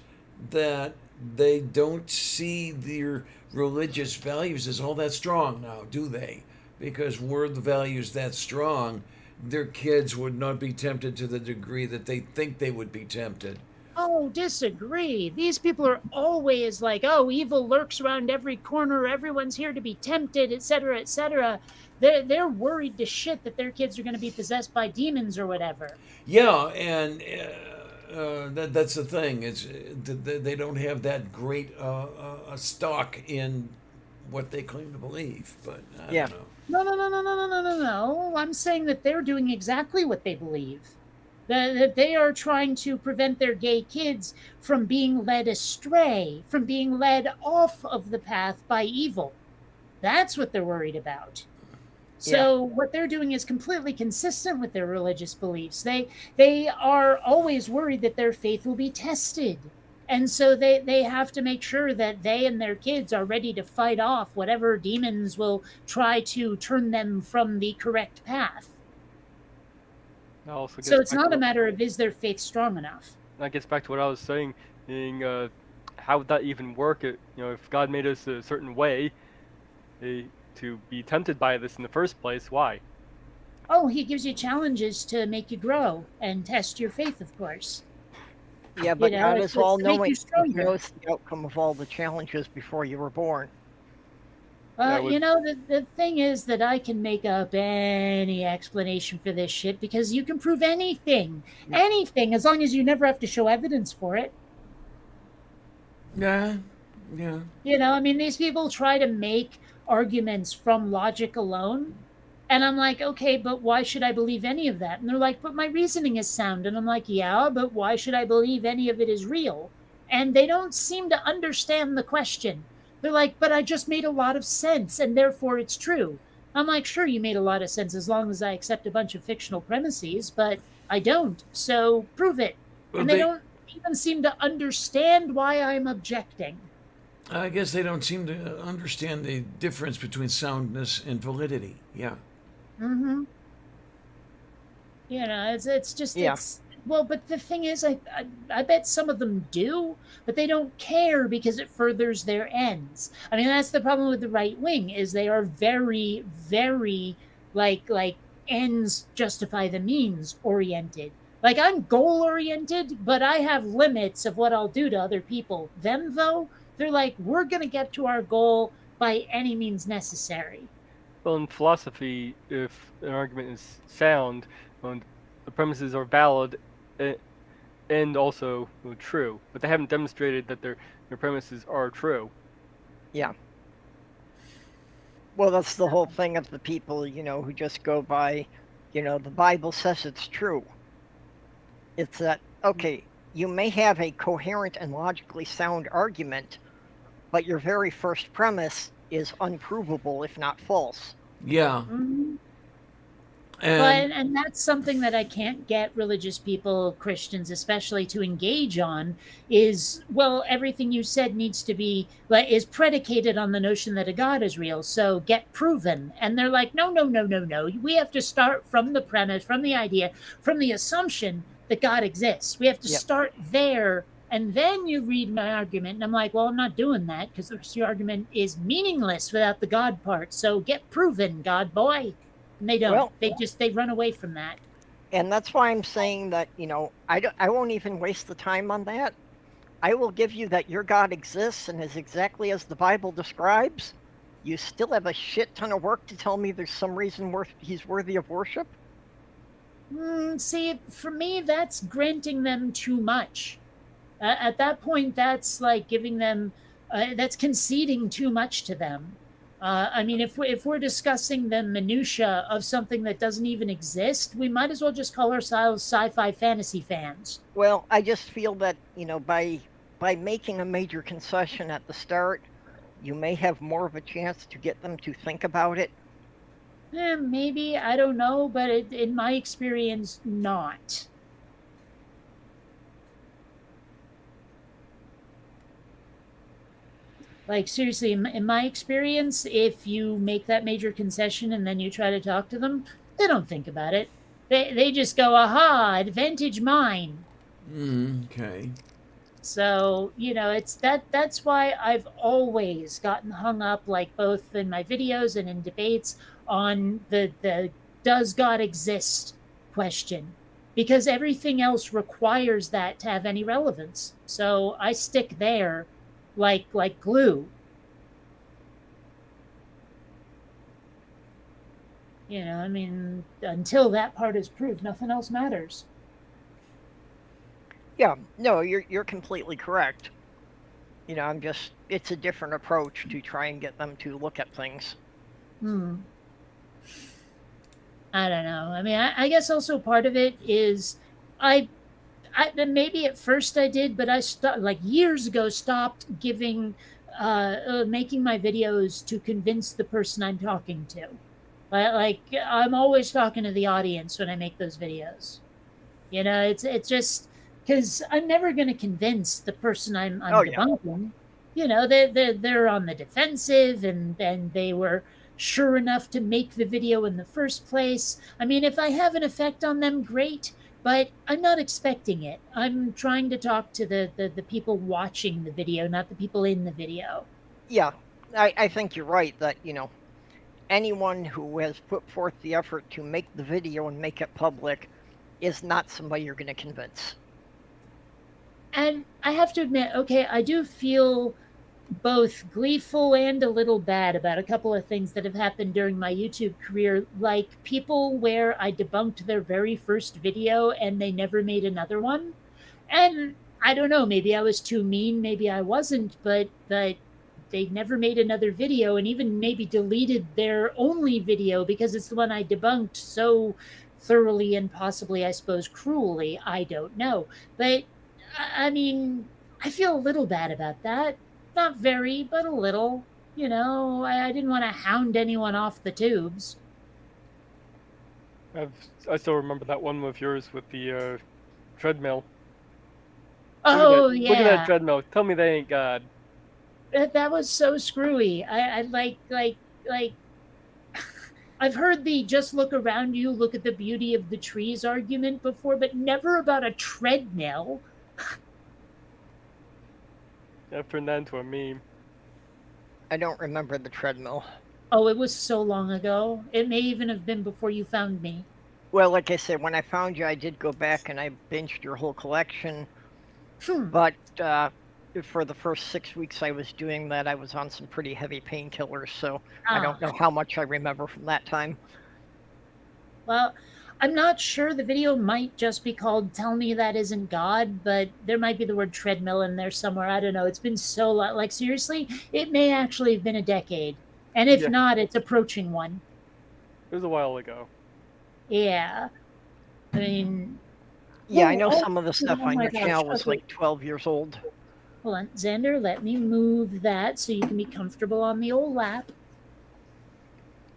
Speaker 2: that they don't see their religious values as all that strong now, do they? Because were the values that strong, their kids would not be tempted to the degree that they think they would be tempted.
Speaker 3: Oh, disagree. These people are always like, oh, evil lurks around every corner. Everyone's here to be tempted, etc., etc. They're worried to shit that their kids are going to be possessed by demons or whatever.
Speaker 2: Yeah, and that's the thing. They don't have that great stock in what they claim to believe. But I
Speaker 5: Yeah.
Speaker 2: don't know.
Speaker 3: No, no, no, no, no, no, no, no, no. I'm saying that they're doing exactly what they believe. That they are trying to prevent their gay kids from being led astray, from being led off of the path by evil. That's what they're worried about. So what they're doing is completely consistent with their religious beliefs. They are always worried that their faith will be tested. And so they have to make sure that they and their kids are ready to fight off whatever demons will try to turn them from the correct path.
Speaker 4: That also gets
Speaker 3: So it's
Speaker 4: back
Speaker 3: not
Speaker 4: to
Speaker 3: a matter of is their faith strong enough.
Speaker 4: that gets back to what I was saying. How would that even work? If God made us a certain way, to be tempted by this in the first place, why?
Speaker 3: Oh, he gives you challenges to make you grow and test your faith, of course.
Speaker 5: Yeah, but God is all
Speaker 3: to make
Speaker 5: knowing.
Speaker 3: you
Speaker 5: He
Speaker 3: stronger.
Speaker 5: knows the outcome of all the challenges before you were born.
Speaker 4: That would-
Speaker 3: The thing is that I can make up any explanation for this shit because you can prove anything.
Speaker 5: Yeah.
Speaker 3: Anything, as long as you never have to show evidence for it.
Speaker 2: Yeah, yeah.
Speaker 3: I mean, these people try to make arguments from logic alone. And I'm like, okay, but why should I believe any of that? And they're like, but my reasoning is sound. And I'm like, yeah, but why should I believe any of it is real? And they don't seem to understand the question. They're like, but I just made a lot of sense and therefore it's true. I'm like, sure, you made a lot of sense as long as I accept a bunch of fictional premises, but I don't. So prove it.
Speaker 2: Well,
Speaker 3: And they don't even seem to understand why I'm objecting.
Speaker 2: I guess they don't seem to understand the difference between soundness and validity. Yeah.
Speaker 3: Mm-hmm. It's just
Speaker 5: Yeah.
Speaker 3: well, but the thing is, I bet some of them do, but they don't care because it furthers their ends. I mean, that's the problem with the right wing is they are very, very like ends justify the means oriented. Like I'm goal oriented, but I have limits of what I'll do to other people. Them though, they're like, we're gonna get to our goal by any means necessary.
Speaker 4: Well, in philosophy, if an argument is sound and the premises are valid and also true, but they haven't demonstrated that their premises are true.
Speaker 5: Yeah. Well, that's the whole thing of the people, who just go by, the Bible says it's true. It's that, okay, you may have a coherent and logically sound argument, but your very first premise is unprovable, if not false.
Speaker 2: Yeah.
Speaker 3: Mhm.
Speaker 2: And
Speaker 3: And that's something that I can't get religious people, Christians especially, to engage on is, well, everything you said needs to be is predicated on the notion that a God is real. So get proven. And they're like, no, no, no, no, no. We have to start from the premise, from the idea, from the assumption that God exists. We have to
Speaker 5: Yep.
Speaker 3: start there. And then you read my argument. And I'm like, well, I'm not doing that because the rest of your argument is meaningless without the God part. So get proven, God boy. And they don't.
Speaker 5: Well-
Speaker 3: They run away from that.
Speaker 5: And that's why I'm saying that, I won't even waste the time on that. I will give you that your God exists and is exactly as the Bible describes. You still have a shit ton of work to tell me there's some reason he's worthy of worship?
Speaker 3: See, for me, that's granting them too much. At that point, that's like giving them, that's conceding too much to them. I mean, if we're discussing the minutia of something that doesn't even exist, we might as well just call ourselves sci-fi fantasy fans.
Speaker 5: Well, I just feel that, by making a major concession at the start, you may have more of a chance to get them to think about it.
Speaker 3: Maybe, I don't know, but in my experience, not. Like seriously, in my experience, if you make that major concession and then you try to talk to them, they don't think about it. They just go, "Aha, advantage mine."
Speaker 2: Okay.
Speaker 3: So, it's that's why I've always gotten hung up, like both in my videos and in debates, on the does God exist question. Because everything else requires that to have any relevance. So I stick there like glue. I mean, until that part is proved, nothing else matters.
Speaker 5: Yeah, no, you're completely correct. It's a different approach to try and get them to look at things.
Speaker 3: I don't know. I mean, I guess also part of it is I maybe at first I did, but I stopped like years ago. Stopped giving, making my videos to convince the person I'm talking to. Like I'm always talking to the audience when I make those videos. It's just because I'm never going to convince the person I'm
Speaker 5: Oh, yeah.
Speaker 3: debunking. They're on the defensive, and they were sure enough to make the video in the first place. I mean, if I have an effect on them, great, but I'm not expecting it. I'm trying to talk to the people watching the video, not the people in the video.
Speaker 5: Yeah, I think you're right that, anyone who has put forth the effort to make the video and make it public is not somebody you're going to convince.
Speaker 3: And I have to admit, okay, I do feel both gleeful and a little bad about a couple of things that have happened during my YouTube career, like people where I debunked their very first video and they never made another one. And I don't know, maybe I was too mean, maybe I wasn't, but they never made another video, and even maybe deleted their only video because it's the one I debunked so thoroughly and possibly, I suppose, cruelly. I don't know. But I mean, I feel a little bad about that. Not very, but a little. I didn't want to hound anyone off the tubes.
Speaker 4: I still remember that one of yours with the treadmill.
Speaker 3: Oh,
Speaker 4: Look
Speaker 3: yeah.
Speaker 4: at that treadmill. Tell me they ain't God.
Speaker 3: That was so screwy. I like I've heard the just look around you, look at the beauty of the trees argument before, but never about a treadmill.
Speaker 4: I've turned that into a meme.
Speaker 5: I don't remember the treadmill.
Speaker 3: Oh, it was so long ago. It may even have been before you found me.
Speaker 5: Well, like I said, when I found you, I did go back and I binged your whole collection. But for the first 6 weeks I was doing that, I was on some pretty heavy painkillers, so I don't know how much I remember from that time.
Speaker 3: Well, I'm not sure. The video might just be called "Tell Me That Isn't God," but there might be the word treadmill in there somewhere. I don't know. It's been so long. Like, seriously, it may actually have been a decade. And if not, it's approaching one.
Speaker 4: It was a while ago.
Speaker 3: Yeah. I mean...
Speaker 5: Yeah, I know some of the stuff on your channel was like 12 years old.
Speaker 3: Hold on. Xander, let me move that so you can be comfortable on the old lap.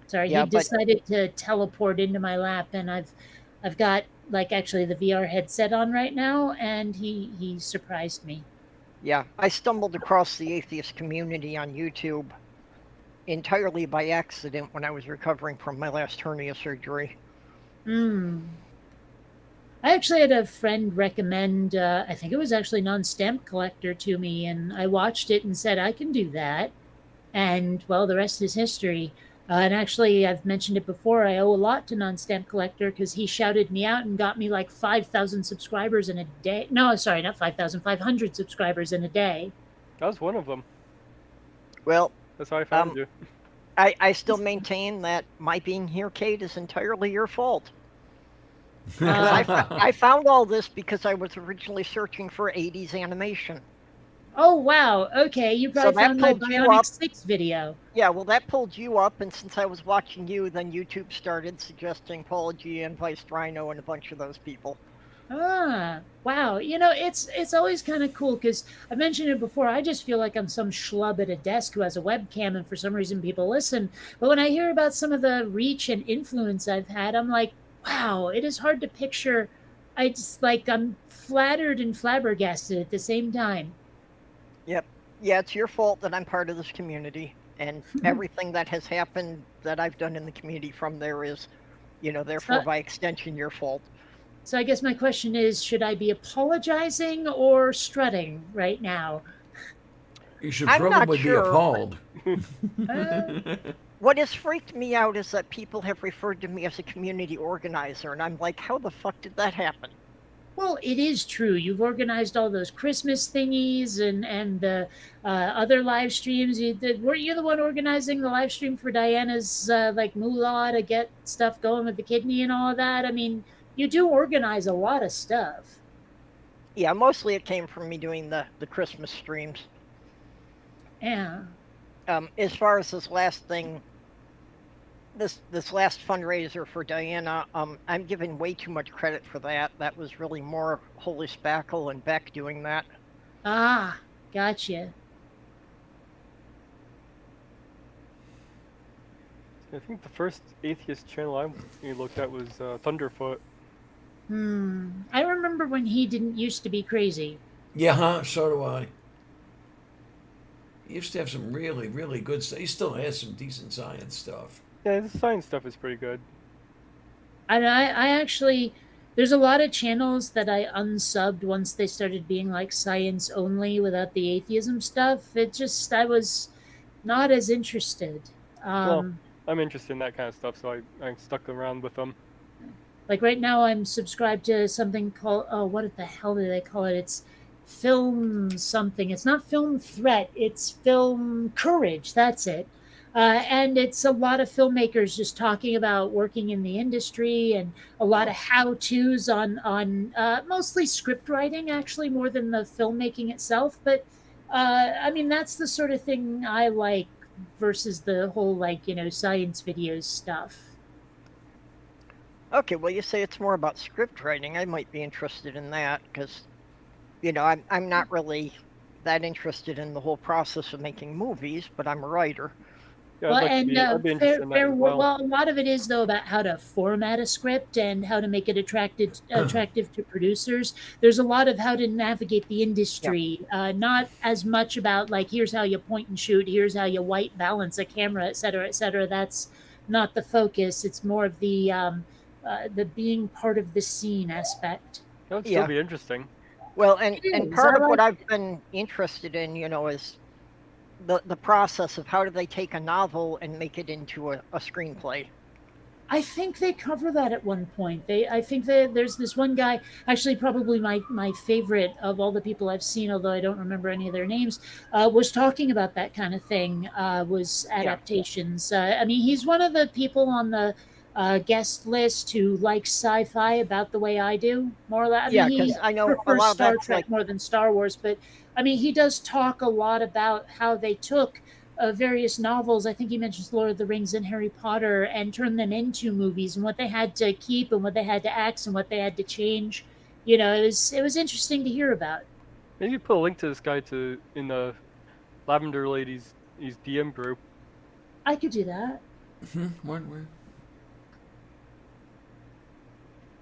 Speaker 3: Sorry, he decided to teleport into my lap, and I've got, like, actually the VR headset on right now, and he surprised me.
Speaker 5: Yeah, I stumbled across the atheist community on YouTube entirely by accident when I was recovering from my last hernia surgery.
Speaker 3: I actually had a friend recommend, I think it was actually Non-Stamp Collector to me, and I watched it and said, I can do that. And, well, the rest is history. And actually, I've mentioned it before, I owe a lot to Non-Stamp Collector because he shouted me out and got me like 5,000 subscribers in a day. No, sorry, not 5,000, 500 subscribers in a day.
Speaker 4: That was one of them.
Speaker 5: Well,
Speaker 4: that's how I found you.
Speaker 5: I still maintain that my being here, Kate, is entirely your fault. I found all this because I was originally searching for 80s animation.
Speaker 3: Oh, wow. Okay, you probably found my Bionic 6 video.
Speaker 5: Yeah, well, that pulled you up, and since I was watching you, then YouTube started suggesting Paula G and Vice Rhino and a bunch of those people.
Speaker 3: Ah, wow. It's always kind of cool because I mentioned it before. I just feel like I'm some schlub at a desk who has a webcam, and for some reason people listen. But when I hear about some of the reach and influence I've had, I'm like, wow, it is hard to picture. I'm flattered and flabbergasted at the same time.
Speaker 5: Yep. Yeah, it's your fault that I'm part of this community, and everything that has happened that I've done in the community from there is, therefore
Speaker 3: So,
Speaker 5: by extension, your fault.
Speaker 3: so I guess my question is, should I be apologizing or strutting right now?
Speaker 2: You should
Speaker 5: I'm not
Speaker 2: probably be
Speaker 5: sure.
Speaker 2: appalled.
Speaker 3: Uh,
Speaker 5: What has freaked me out is that people have referred to me as a community organizer, and I'm like, how the fuck did that happen?
Speaker 3: Well, it is true. You've organized all those Christmas thingies and the other live streams. Weren't you the one organizing the live stream for Diana's like moolah to get stuff going with the kidney and all of that? I mean, you do organize a lot of stuff.
Speaker 5: Yeah, mostly it came from me doing the Christmas streams.
Speaker 3: Yeah.
Speaker 5: As far as this last thing, this last fundraiser for Diana, I'm giving way too much credit for that. That was really more Holy Spackle and Beck doing that.
Speaker 3: Ah, gotcha.
Speaker 4: I think the first atheist channel I looked at was Thunderfoot.
Speaker 3: I remember when he didn't used to be crazy.
Speaker 2: Yeah, huh? So do I. He used to have some really, really good stuff. He still has some decent science stuff.
Speaker 4: Yeah, the science stuff is pretty good.
Speaker 3: And I actually, there's a lot of channels that I unsubbed once they started being like science only without the atheism stuff. I was not as interested.
Speaker 4: Well, I'm interested in that kind of stuff, so I stuck around with them.
Speaker 3: Like right now, I'm subscribed to something called, oh, what the hell do they call it? It's film something. It's not film threat, it's film courage. That's it. And it's a lot of filmmakers just talking about working in the industry and a lot of how-tos on mostly script writing, actually, more than the filmmaking itself. But I mean, that's the sort of thing I like versus the whole science videos stuff.
Speaker 5: Okay, well, you say it's more about script writing. I might be interested in that because, I'm not really that interested in the whole process of making movies, but I'm a writer.
Speaker 4: Yeah,
Speaker 3: Well,
Speaker 4: I'd be interested in that as well.
Speaker 3: well, a lot of it is though about how to format a script and how to make it attractive to producers. There's a lot of how to navigate the industry, not as much about like here's how you point and shoot, here's how you white balance a camera, et cetera, et cetera. That's not the focus. It's more of the being part of the scene aspect.
Speaker 4: That would still be interesting.
Speaker 5: Well, and
Speaker 3: is.
Speaker 5: part
Speaker 3: I
Speaker 5: of what
Speaker 3: like-
Speaker 5: I've been interested in, is the process of how do they take a novel and make it into a screenplay.
Speaker 3: I think they cover that at one point. I think that there's this one guy, actually probably my favorite of all the people I've seen, although I don't remember any of their names, was talking about that kind of thing, was adaptations. I mean, he's one of the people on the guest list who likes sci-fi about the way I do, more or less. I mean,
Speaker 5: because I know a
Speaker 3: prefers
Speaker 5: lot of
Speaker 3: Star
Speaker 5: that's
Speaker 3: Trek
Speaker 5: like,
Speaker 3: more than Star Wars, but I mean, he does talk a lot about how they took various novels. I think he mentions Lord of the Rings and Harry Potter and turned them into movies and what they had to keep and what they had to axe and what they had to change. It was interesting to hear about.
Speaker 4: Maybe put a link to this guy in the Lavender Lady's DM group.
Speaker 3: I could do that.
Speaker 2: Where?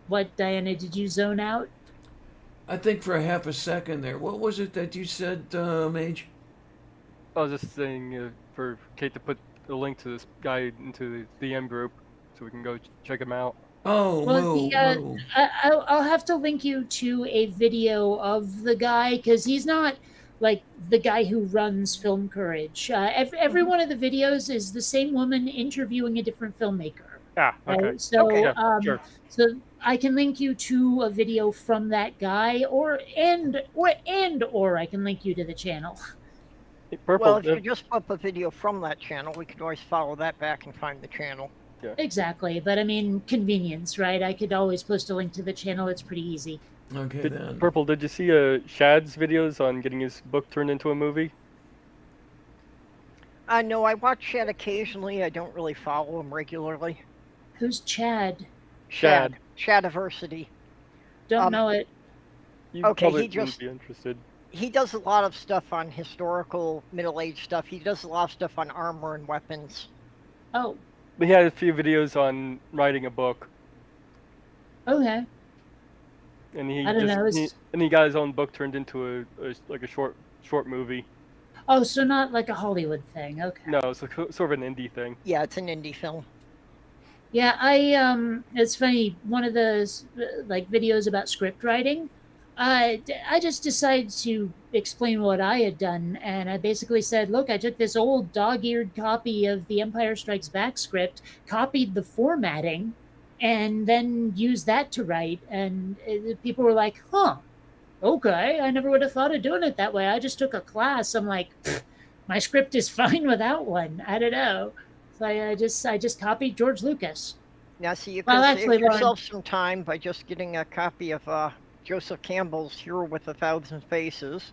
Speaker 3: What, Diana, did you zone out?
Speaker 2: I think for a half a second there. What was it that you said, Mage?
Speaker 4: I was just saying for Kate to put a link to this guy into the DM group so we can go check him out.
Speaker 2: Oh,
Speaker 3: Well, I'll have to link you to a video of the guy because he's not like the guy who runs Film Courage. Every one of the videos is the same woman interviewing a different filmmaker.
Speaker 4: Ah, okay.
Speaker 3: Right? So,
Speaker 4: sure.
Speaker 3: So I can link you to a video from that guy, or I can link you to the channel.
Speaker 4: Purple,
Speaker 5: well, if you just put up a video from that channel, we could always follow that back and find the channel.
Speaker 4: Yeah.
Speaker 3: Exactly, but I mean convenience, right? I could always post a link to the channel. It's pretty easy.
Speaker 2: Okay, then.
Speaker 4: Purple, did you see Shad's videos on getting his book turned into a movie?
Speaker 5: No, I watch Shad occasionally. I don't really follow him regularly.
Speaker 3: Who's Chad?
Speaker 5: Shadiversity.
Speaker 3: Don't know it.
Speaker 4: You
Speaker 5: Okay,
Speaker 4: probably
Speaker 5: he just-
Speaker 4: wouldn't be interested.
Speaker 5: He does a lot of stuff on historical middle-aged stuff. He does a lot of stuff on armor and weapons.
Speaker 3: Oh,
Speaker 4: But he had a few videos on writing a book,
Speaker 3: okay.
Speaker 4: and he
Speaker 3: I don't know,
Speaker 4: he got his own book turned into a short movie.
Speaker 3: Oh, so not like a Hollywood thing. Okay.
Speaker 4: No, it's sort of an indie thing.
Speaker 5: Yeah, it's an indie film.
Speaker 3: Yeah, it's funny. One of those like videos about script writing. I just decided to explain what I had done, and I basically said, "Look, I took this old dog-eared copy of the Empire Strikes Back script, copied the formatting, and then used that to write." And people were like, "Huh, okay. I never would have thought of doing it that way. I just took a class." I'm like, my script is fine without one. I don't know. So I just copied George Lucas.
Speaker 5: Now, see, you
Speaker 3: Well,
Speaker 5: could
Speaker 3: actually,
Speaker 5: save yourself some time by just getting a copy of Joseph Campbell's Hero with a Thousand Faces,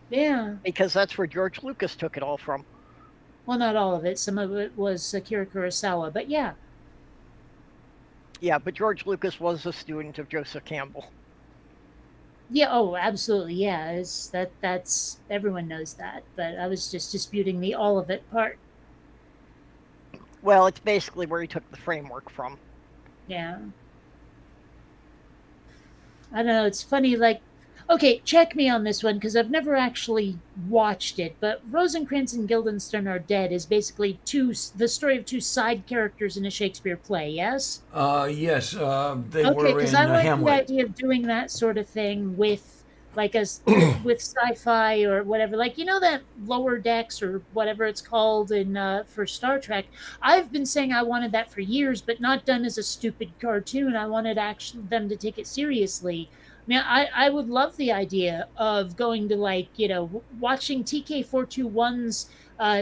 Speaker 3: yeah.
Speaker 5: because that's where George Lucas took it all from.
Speaker 3: Well, not all of it. Some of it was Akira Kurosawa, but yeah.
Speaker 5: Yeah, but George Lucas was a student of Joseph Campbell.
Speaker 3: Yeah, oh, absolutely. Yeah, that's everyone knows that, but I was just disputing the all of it part.
Speaker 5: Well, it's basically where he took the framework from.
Speaker 3: Yeah. I don't know, it's funny like okay, check me on this one because I've never actually watched it, but Rosencrantz and Guildenstern Are Dead is basically the story of two side characters in a Shakespeare play, yes?
Speaker 2: Yes, they
Speaker 3: Okay,
Speaker 2: were
Speaker 3: because
Speaker 2: in
Speaker 3: I like the
Speaker 2: Hamlet.
Speaker 3: idea of doing that sort of thing with like with sci-fi or whatever. Like that Lower Decks or whatever it's called in for Star Trek. I've been saying I wanted that for years, but not done as a stupid cartoon. I wanted actually them to take it seriously. I mean, I would love the idea of going to like watching TK421's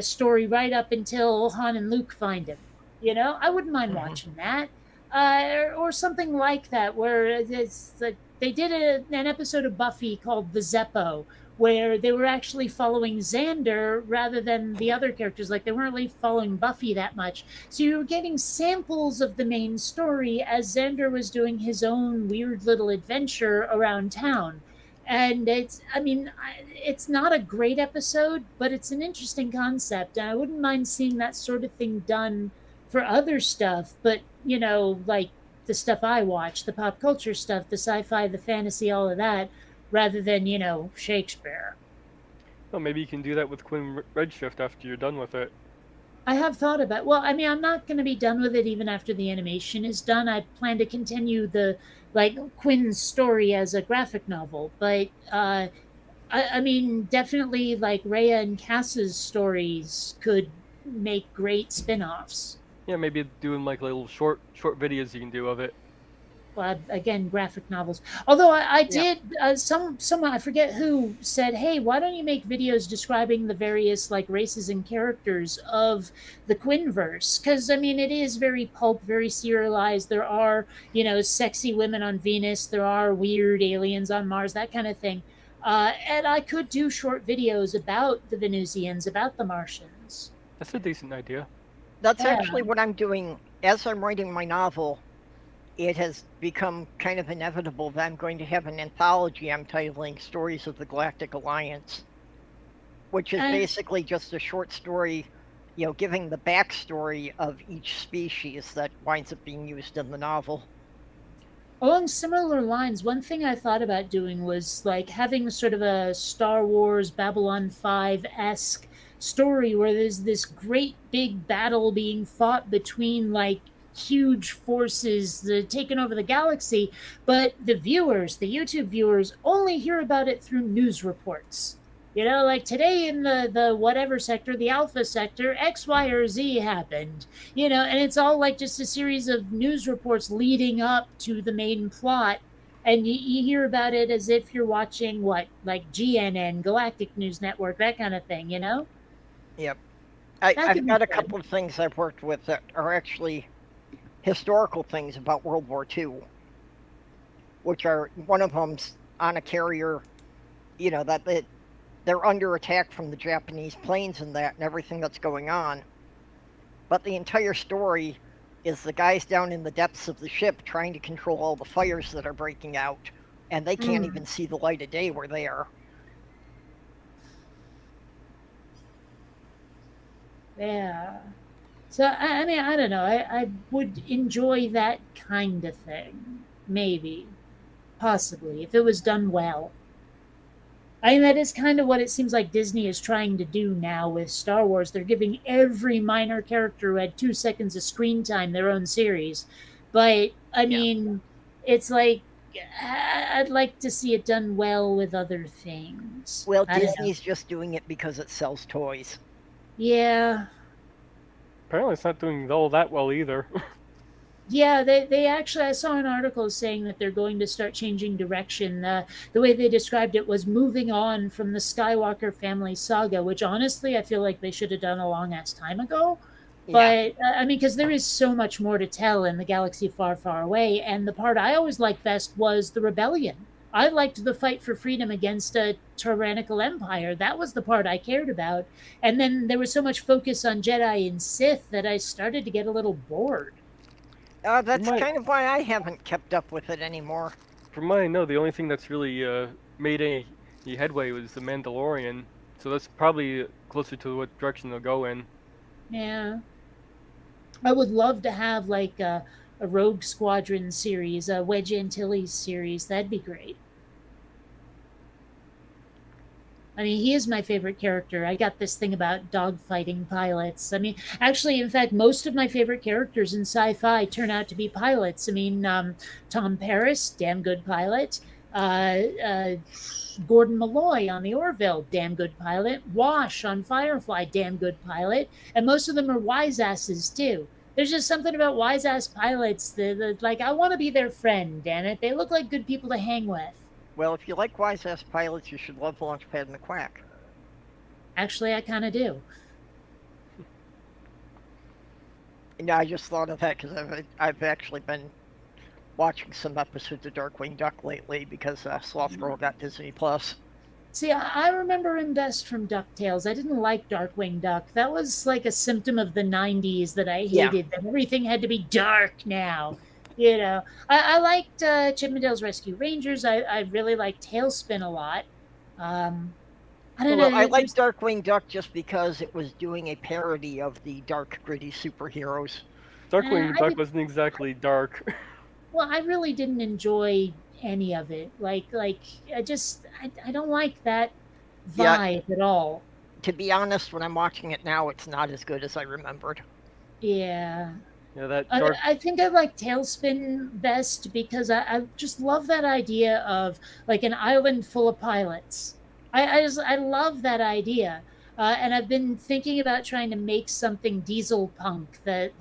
Speaker 3: story right up until Han and Luke find him. I wouldn't mind
Speaker 5: Hmm.
Speaker 3: watching that or something like that, where it's like they did an episode of Buffy called The Zeppo, where they were actually following Xander rather than the other characters. Like they weren't really following Buffy that much. So you were getting samples of the main story as Xander was doing his own weird little adventure around town. And I mean, it's not a great episode, but it's an interesting concept. And I wouldn't mind seeing that sort of thing done for other stuff, but like the stuff I watch, the pop culture stuff, the sci-fi, the fantasy, all of that, rather than Shakespeare.
Speaker 4: Well, maybe you can do that with Quinn Redshift after you're done with it.
Speaker 3: I have thought about. Well, I mean, I'm not going to be done with it even after the animation is done. I plan to continue the like Quinn's story as a graphic novel, but I mean, definitely like Rhea and Cass's stories could make great spin-offs.
Speaker 4: Yeah, maybe doing like little short videos you can do of it.
Speaker 3: Again, graphic novels. Although I
Speaker 5: Yeah.
Speaker 3: did, someone I forget who said, "Hey, why don't you make videos describing the various like races and characters of the Quinverse?" Because I mean, it is very pulp, very serialized. There are sexy women on Venus. There are weird aliens on Mars, that kind of thing. And I could do short videos about the Venusians, about the Martians.
Speaker 4: That's a decent idea.
Speaker 5: That's
Speaker 3: Yeah.
Speaker 5: actually what I'm doing. As I'm writing my novel, it has become kind of inevitable that I'm going to have an anthology I'm titling Stories of the Galactic Alliance, which is
Speaker 3: And
Speaker 5: basically just a short story, giving the backstory of each species that winds up being used in the novel.
Speaker 3: along similar lines, one thing I thought about doing was like having sort of a Star Wars Babylon 5 esque story where there's this great big battle being fought between like huge forces that taken over the galaxy, but the viewers, the YouTube viewers, only hear about it through news reports. Like today in the whatever sector, the Alpha sector, X, Y, or Z happened. And it's all like just a series of news reports leading up to the main plot. And you hear about it as if you're watching what, like GNN, Galactic News Network, that kind of thing.
Speaker 5: Yep.
Speaker 3: That
Speaker 5: I've
Speaker 3: could be
Speaker 5: got a
Speaker 3: fun.
Speaker 5: couple of things I've worked with that are actually historical things about World War II, which are one of them's on a carrier, that they're under attack from the Japanese planes and that and everything that's going on. But the entire story is the guys down in the depths of the ship trying to control all the fires that are breaking out, and they can't
Speaker 3: Mm,
Speaker 5: even see the light of day where they are.
Speaker 3: yeah. So, I mean, I don't know. I would enjoy that kind of thing. Maybe. Possibly. If it was done well. I mean, that is kind of what it seems like Disney is trying to do now with Star Wars. They're giving every minor character who had 2 seconds of screen time their own series. But, I
Speaker 5: Yeah.
Speaker 3: mean, it's like, I'd like to see it done well with other things.
Speaker 5: Well,
Speaker 3: I don't know.
Speaker 5: Disney's just doing it because it sells toys.
Speaker 3: Yeah.
Speaker 4: Apparently, it's not doing all that well either.
Speaker 3: Yeah, they actually, I saw an article saying that they're going to start changing direction. The way they described it was moving on from the Skywalker family saga, which honestly I feel like they should have done a long ass time ago.
Speaker 5: Yeah.
Speaker 3: But I mean, because there is so much more to tell in the galaxy far, far away. And the part I always liked best was the rebellion. I liked the fight for freedom against a tyrannical empire. That was the part I cared about. And then there was so much focus on Jedi and Sith that I started to get a little bored.
Speaker 5: That's
Speaker 4: My-
Speaker 5: kind of why I haven't kept up with it anymore.
Speaker 4: From what I know, the only thing that's really made any headway was the Mandalorian. So that's probably closer to what direction they'll go in.
Speaker 3: Yeah. I would love to have like a Rogue Squadron series, a Wedge Antilles series. That'd be great. I mean, he is my favorite character. I got this thing about dogfighting pilots. I mean, actually, in fact, most of my favorite characters in sci-fi turn out to be pilots. I mean, Tom Paris, damn good pilot. Gordon Malloy on the Orville, damn good pilot. Wash on Firefly, damn good pilot. And most of them are wise asses too. There's just something about wise ass pilots that like I want to be their friend. Damn it, they look like good people to hang with.
Speaker 5: Well, if you like wise ass pilots, you should love Launchpad and the Quack.
Speaker 3: Actually, I kind of do.
Speaker 5: And I just thought of that because I've actually been watching some episodes of Darkwing Duck lately because Sloth Girl got Disney Plus.
Speaker 3: See, I remember him best from DuckTales. I didn't like Darkwing Duck. That was like a symptom of the 90s that I
Speaker 5: Yeah.
Speaker 3: hated, that everything had to be dark now. You know, I liked Chippendale's Rescue Rangers. I really liked Tailspin a lot. I don't
Speaker 5: Well,
Speaker 3: know.
Speaker 5: I like Darkwing Duck just because it was doing a parody of the dark, gritty superheroes.
Speaker 4: Darkwing
Speaker 3: I
Speaker 4: Duck
Speaker 3: did-
Speaker 4: wasn't exactly dark.
Speaker 3: Well, I really didn't enjoy any of it. Like I don't like that
Speaker 5: Yeah.
Speaker 3: vibe at all.
Speaker 5: To be honest, when I'm watching it now, it's not as good as I remembered.
Speaker 3: Yeah.
Speaker 4: Yeah, that dark.
Speaker 3: I think I like Tailspin best because I just love that idea of like an island full of pilots. I love that idea, and I've been thinking about trying to make something diesel punk that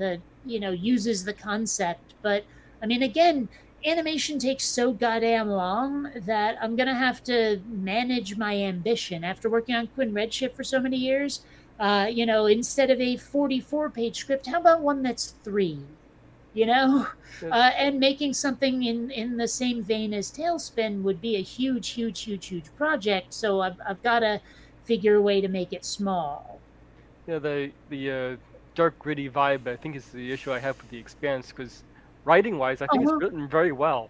Speaker 3: uses the concept. But I mean, again, animation takes so goddamn long that I'm gonna have to manage my ambition after working on Quinn Redshift for so many years. Instead of a 44-page script, how about one that's 3? And making something in the same vein as Tailspin would be a huge, huge, huge, huge project. So I've got to figure a way to make it small.
Speaker 4: Yeah, the dark gritty vibe I think is the issue I have with the Expanse because writing wise I think
Speaker 3: Uh-huh.
Speaker 4: it's written very well.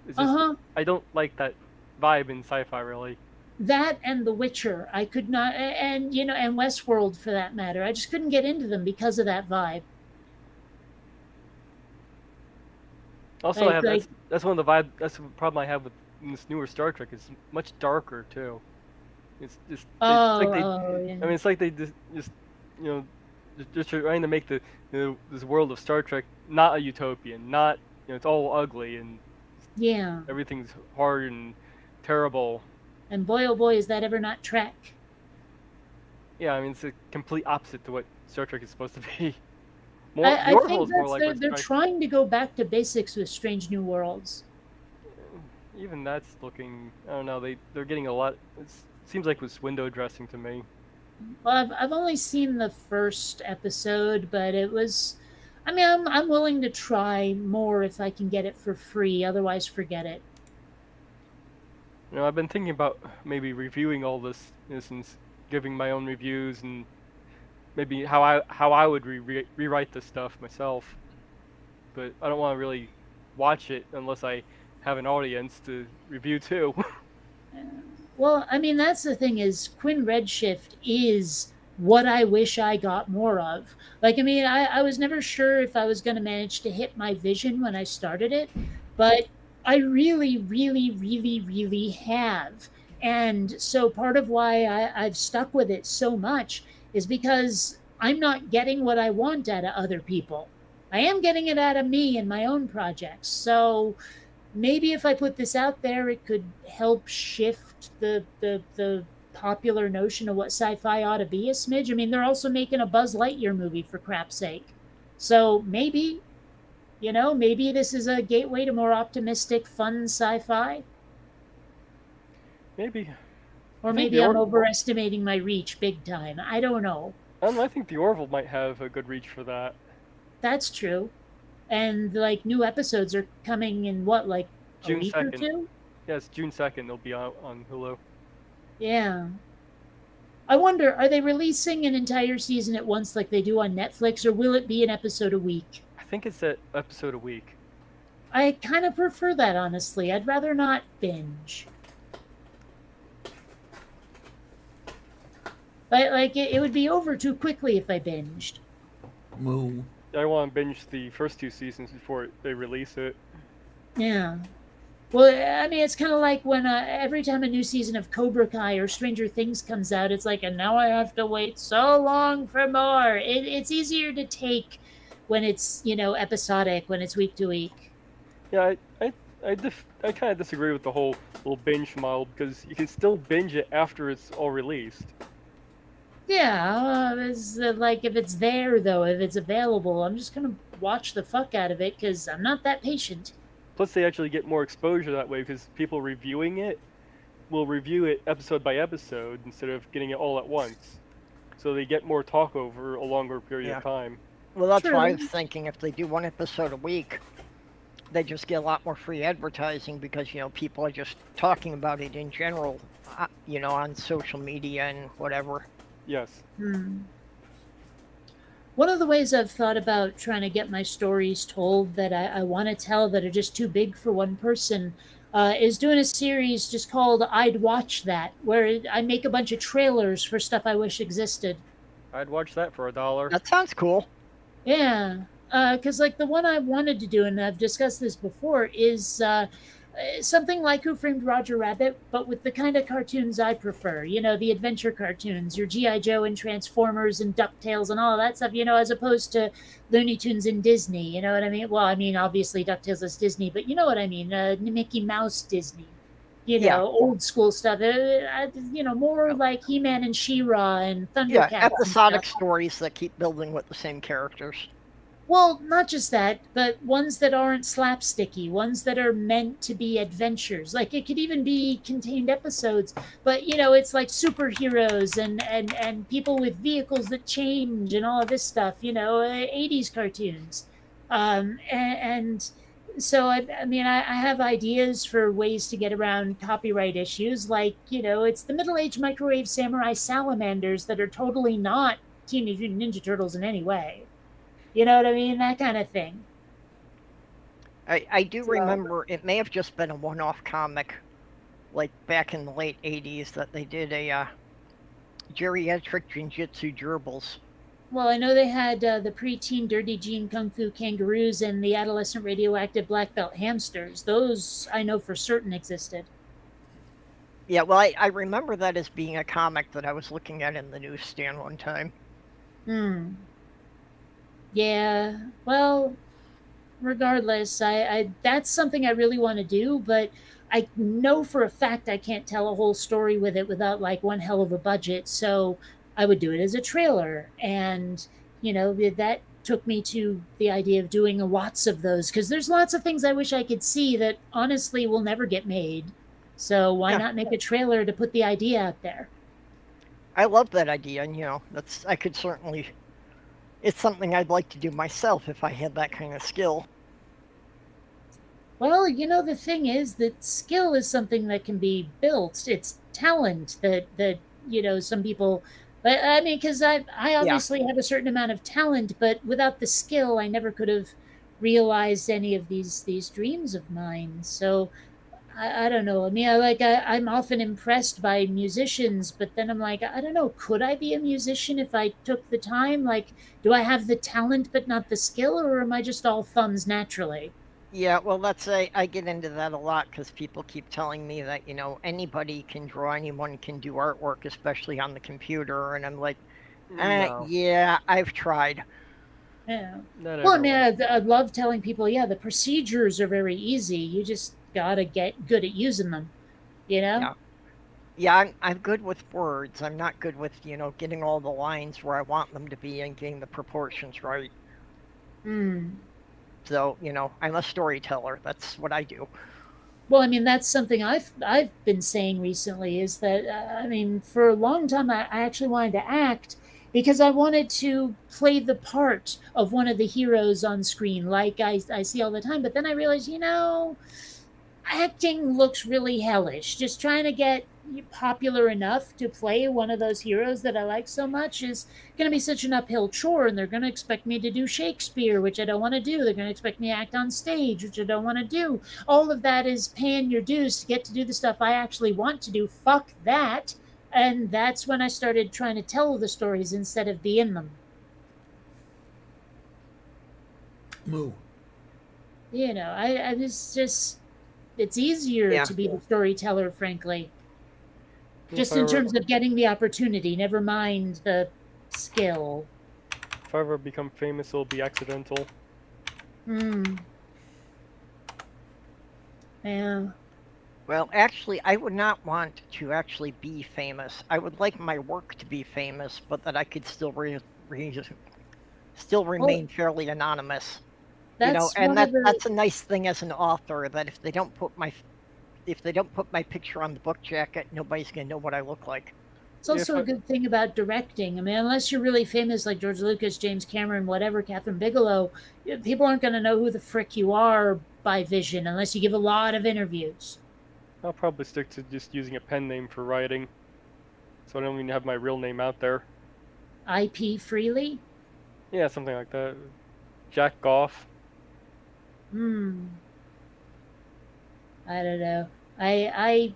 Speaker 4: It's just I don't like that vibe in sci-fi really.
Speaker 3: That and The Witcher, I could not, and Westworld for that matter. I just couldn't get into them because of that vibe.
Speaker 4: Also,
Speaker 3: Like- like-
Speaker 4: that's one of the vibe. That's the problem I have with this newer Star Trek. It's much darker too. It's just.
Speaker 3: Oh,
Speaker 4: it's like
Speaker 3: yeah.
Speaker 4: I mean, it's like they just you know, just trying to make this world of Star Trek not a utopian, not it's all ugly and
Speaker 3: Yeah.
Speaker 4: everything's hard and terrible.
Speaker 3: And boy, oh boy, is that ever not Trek.
Speaker 4: Yeah, I mean it's a complete opposite to what Star Trek is supposed to be.
Speaker 3: I
Speaker 4: Orville
Speaker 3: think
Speaker 4: is more
Speaker 3: that's
Speaker 4: like
Speaker 3: they're,
Speaker 4: what
Speaker 3: they're
Speaker 4: Star-
Speaker 3: trying to go back to basics with Strange New Worlds.
Speaker 4: Even that's looking. I don't know. They're getting a lot. It seems like it was window dressing to me.
Speaker 3: Well, I've only seen the first episode, but it was. I mean, I'm willing to try more if I can get it for free. Otherwise, forget it.
Speaker 4: I've been thinking about maybe reviewing all this and giving my own reviews and maybe how I would rewrite this stuff myself. But I don't want to really watch it unless I have an audience to review too.
Speaker 3: Well, I mean, that's the thing is Quinn Redshift is what I wish I got more of. Like, I mean, I was never sure if I was going to manage to hit my vision when I started it, but I really, really, really, really have. And so part of why I've stuck with it so much is because I'm not getting what I want out of other people. I am getting it out of me and my own projects. So maybe if I put this out there, it could help shift the popular notion of what sci-fi ought to be a smidge. I mean, they're also making a Buzz Lightyear movie for crap's sake. So maybe, maybe this is a gateway to more optimistic, fun sci-fi.
Speaker 4: Maybe.
Speaker 3: Or
Speaker 4: I think
Speaker 3: maybe I'm overestimating my reach big time. I don't know.
Speaker 4: I think the Orville might have a good reach for that.
Speaker 3: That's true. And like new episodes are coming in what, like a week
Speaker 4: 2nd.
Speaker 3: or two?
Speaker 4: Yeah, it's June 2nd. They'll be out on Hulu.
Speaker 3: Yeah. I wonder, are they releasing an entire season at once like they do on Netflix, or will it be an episode a week?
Speaker 4: I think it's an episode a week.
Speaker 3: I kind of prefer that, honestly. I'd rather not binge. But like it would be over too quickly if I binged.
Speaker 2: Moo.
Speaker 4: I want to binge the first 2 seasons before they release it.
Speaker 3: Yeah. Well, I mean, it's kind of like when every time a new season of Cobra Kai or Stranger Things comes out, it's like, and now I have to wait so long for more. It's easier to take when it's, episodic, when it's week to week.
Speaker 4: Yeah, I kind of disagree with the whole little binge model because you can still binge it after it's all released.
Speaker 3: Yeah, it's like if it's there, though, if it's available, I'm just going to watch the fuck out of it because I'm not that patient.
Speaker 4: Plus, they actually get more exposure that way because people reviewing it will review it episode by episode instead of getting it all at once. So they get more talk over a longer period of time.
Speaker 5: Well, that's
Speaker 3: True.
Speaker 5: why I was thinking if they do one episode a week, they just get a lot more free advertising because, people are just talking about it in general, on social media and whatever.
Speaker 4: Yes.
Speaker 3: One of the ways I've thought about trying to get my stories told that I want to tell that are just too big for one person is doing a series just called I'd Watch That, where I make a bunch of trailers for stuff I wish existed.
Speaker 4: I'd watch that for $1.
Speaker 5: That sounds cool.
Speaker 3: Yeah, because like the one I wanted to do, and I've discussed this before, is something like Who Framed Roger Rabbit, but with the kind of cartoons I prefer. The adventure cartoons, your G.I. Joe and Transformers and DuckTales and all of that stuff, as opposed to Looney Tunes and Disney, you know what I mean? Well, I mean, obviously DuckTales is Disney, but you know what I mean, Mickey Mouse Disney. Old school stuff. More like He-Man and She-Ra and Thundercats.
Speaker 5: Yeah, episodic stories that keep building with the same characters.
Speaker 3: Well, not just that, but ones that aren't slapsticky, ones that are meant to be adventures. Like it could even be contained episodes, but it's like superheroes and people with vehicles that change and all of this stuff. 80s cartoons, and so I mean I have ideas for ways to get around copyright issues. Like it's the middle-aged microwave samurai salamanders that are totally not Teenage Mutant Ninja Turtles in any way. You know what I mean? That kind of thing.
Speaker 5: I do remember it may have just been a one-off comic, like back in the late 80s, that they did a geriatric Jinjitsu gerbils.
Speaker 3: Well, I know they had the preteen Dirty Jean Kung Fu kangaroos and the adolescent radioactive black belt hamsters. Those I know for certain existed.
Speaker 5: Yeah, well, I remember that as being a comic that I was looking at in the newsstand one time.
Speaker 3: Yeah, well, regardless, I that's something I really want to do, but I know for a fact I can't tell a whole story with it without like one hell of a budget. So I would do it as a trailer, and that took me to the idea of doing lots of those because there's lots of things I wish I could see that honestly will never get made. So why not make a trailer to put the idea out there?
Speaker 5: I love that idea, and I could certainly. It's something I'd like to do myself if I had that kind of skill.
Speaker 3: Well, the thing is that skill is something that can be built. It's talent that some people. But I mean, because I obviously have a certain amount of talent, but without the skill, I never could have realized any of these dreams of mine. So I don't know. I mean, I'm often impressed by musicians, but then I'm like, I don't know, could I be a musician if I took the time? Like, do I have the talent but not the skill, or am I just all thumbs naturally?
Speaker 5: Yeah, well, I get into that a lot because people keep telling me that, anybody can draw, anyone can do artwork, especially on the computer. And I'm like,
Speaker 4: No,
Speaker 5: yeah, I've tried.
Speaker 3: Yeah.
Speaker 4: not
Speaker 3: Well, I mean,
Speaker 4: everyone.
Speaker 3: I love telling people, yeah, the procedures are very easy. You just gotta get good at using them. You know?
Speaker 5: Yeah. Yeah, I'm good with words. I'm not good with, getting all the lines where I want them to be and getting the proportions right.
Speaker 3: Hmm.
Speaker 5: So, I'm a storyteller. That's what I do.
Speaker 3: Well, I mean, that's something I've been saying recently is that I mean, for a long time I actually wanted to act because I wanted to play the part of one of the heroes on screen, like I see all the time. But then I realized, acting looks really hellish. Just trying to get popular enough to play one of those heroes that I like so much is going to be such an uphill chore. And they're going to expect me to do Shakespeare, which I don't want to do. They're going to expect me to act on stage, which I don't want to do. All of that is paying your dues to get to do the stuff I actually want to do. Fuck that. And that's when I started trying to tell the stories instead of be in them.
Speaker 2: Moo.
Speaker 3: I was just, it's easier
Speaker 5: Yeah.
Speaker 3: to be the storyteller, frankly.
Speaker 4: If
Speaker 3: Just
Speaker 4: I
Speaker 3: in
Speaker 4: ever,
Speaker 3: terms of getting the opportunity, never mind the skill.
Speaker 4: if I ever become famous, it'll be accidental.
Speaker 3: Hmm. Yeah.
Speaker 5: Well, actually, I would not want to actually be famous. I would like my work to be famous, but that I could still
Speaker 3: Well,
Speaker 5: remain fairly anonymous.
Speaker 3: that's
Speaker 5: And
Speaker 3: one of the.
Speaker 5: that's a nice thing as an author that if they don't put my picture on the book jacket, nobody's gonna know what I look like.
Speaker 3: It's
Speaker 4: If
Speaker 3: also a
Speaker 4: I,
Speaker 3: good thing about directing. I mean, unless you're really famous like George Lucas, James Cameron, whatever, Catherine Bigelow, people aren't going to know who the frick you are by vision unless you give a lot of interviews.
Speaker 4: I'll probably stick to just using a pen name for writing, so I don't even have my real name out there.
Speaker 3: IP freely?
Speaker 4: Yeah, something like that. Jack Goff.
Speaker 3: Hmm. I don't know. I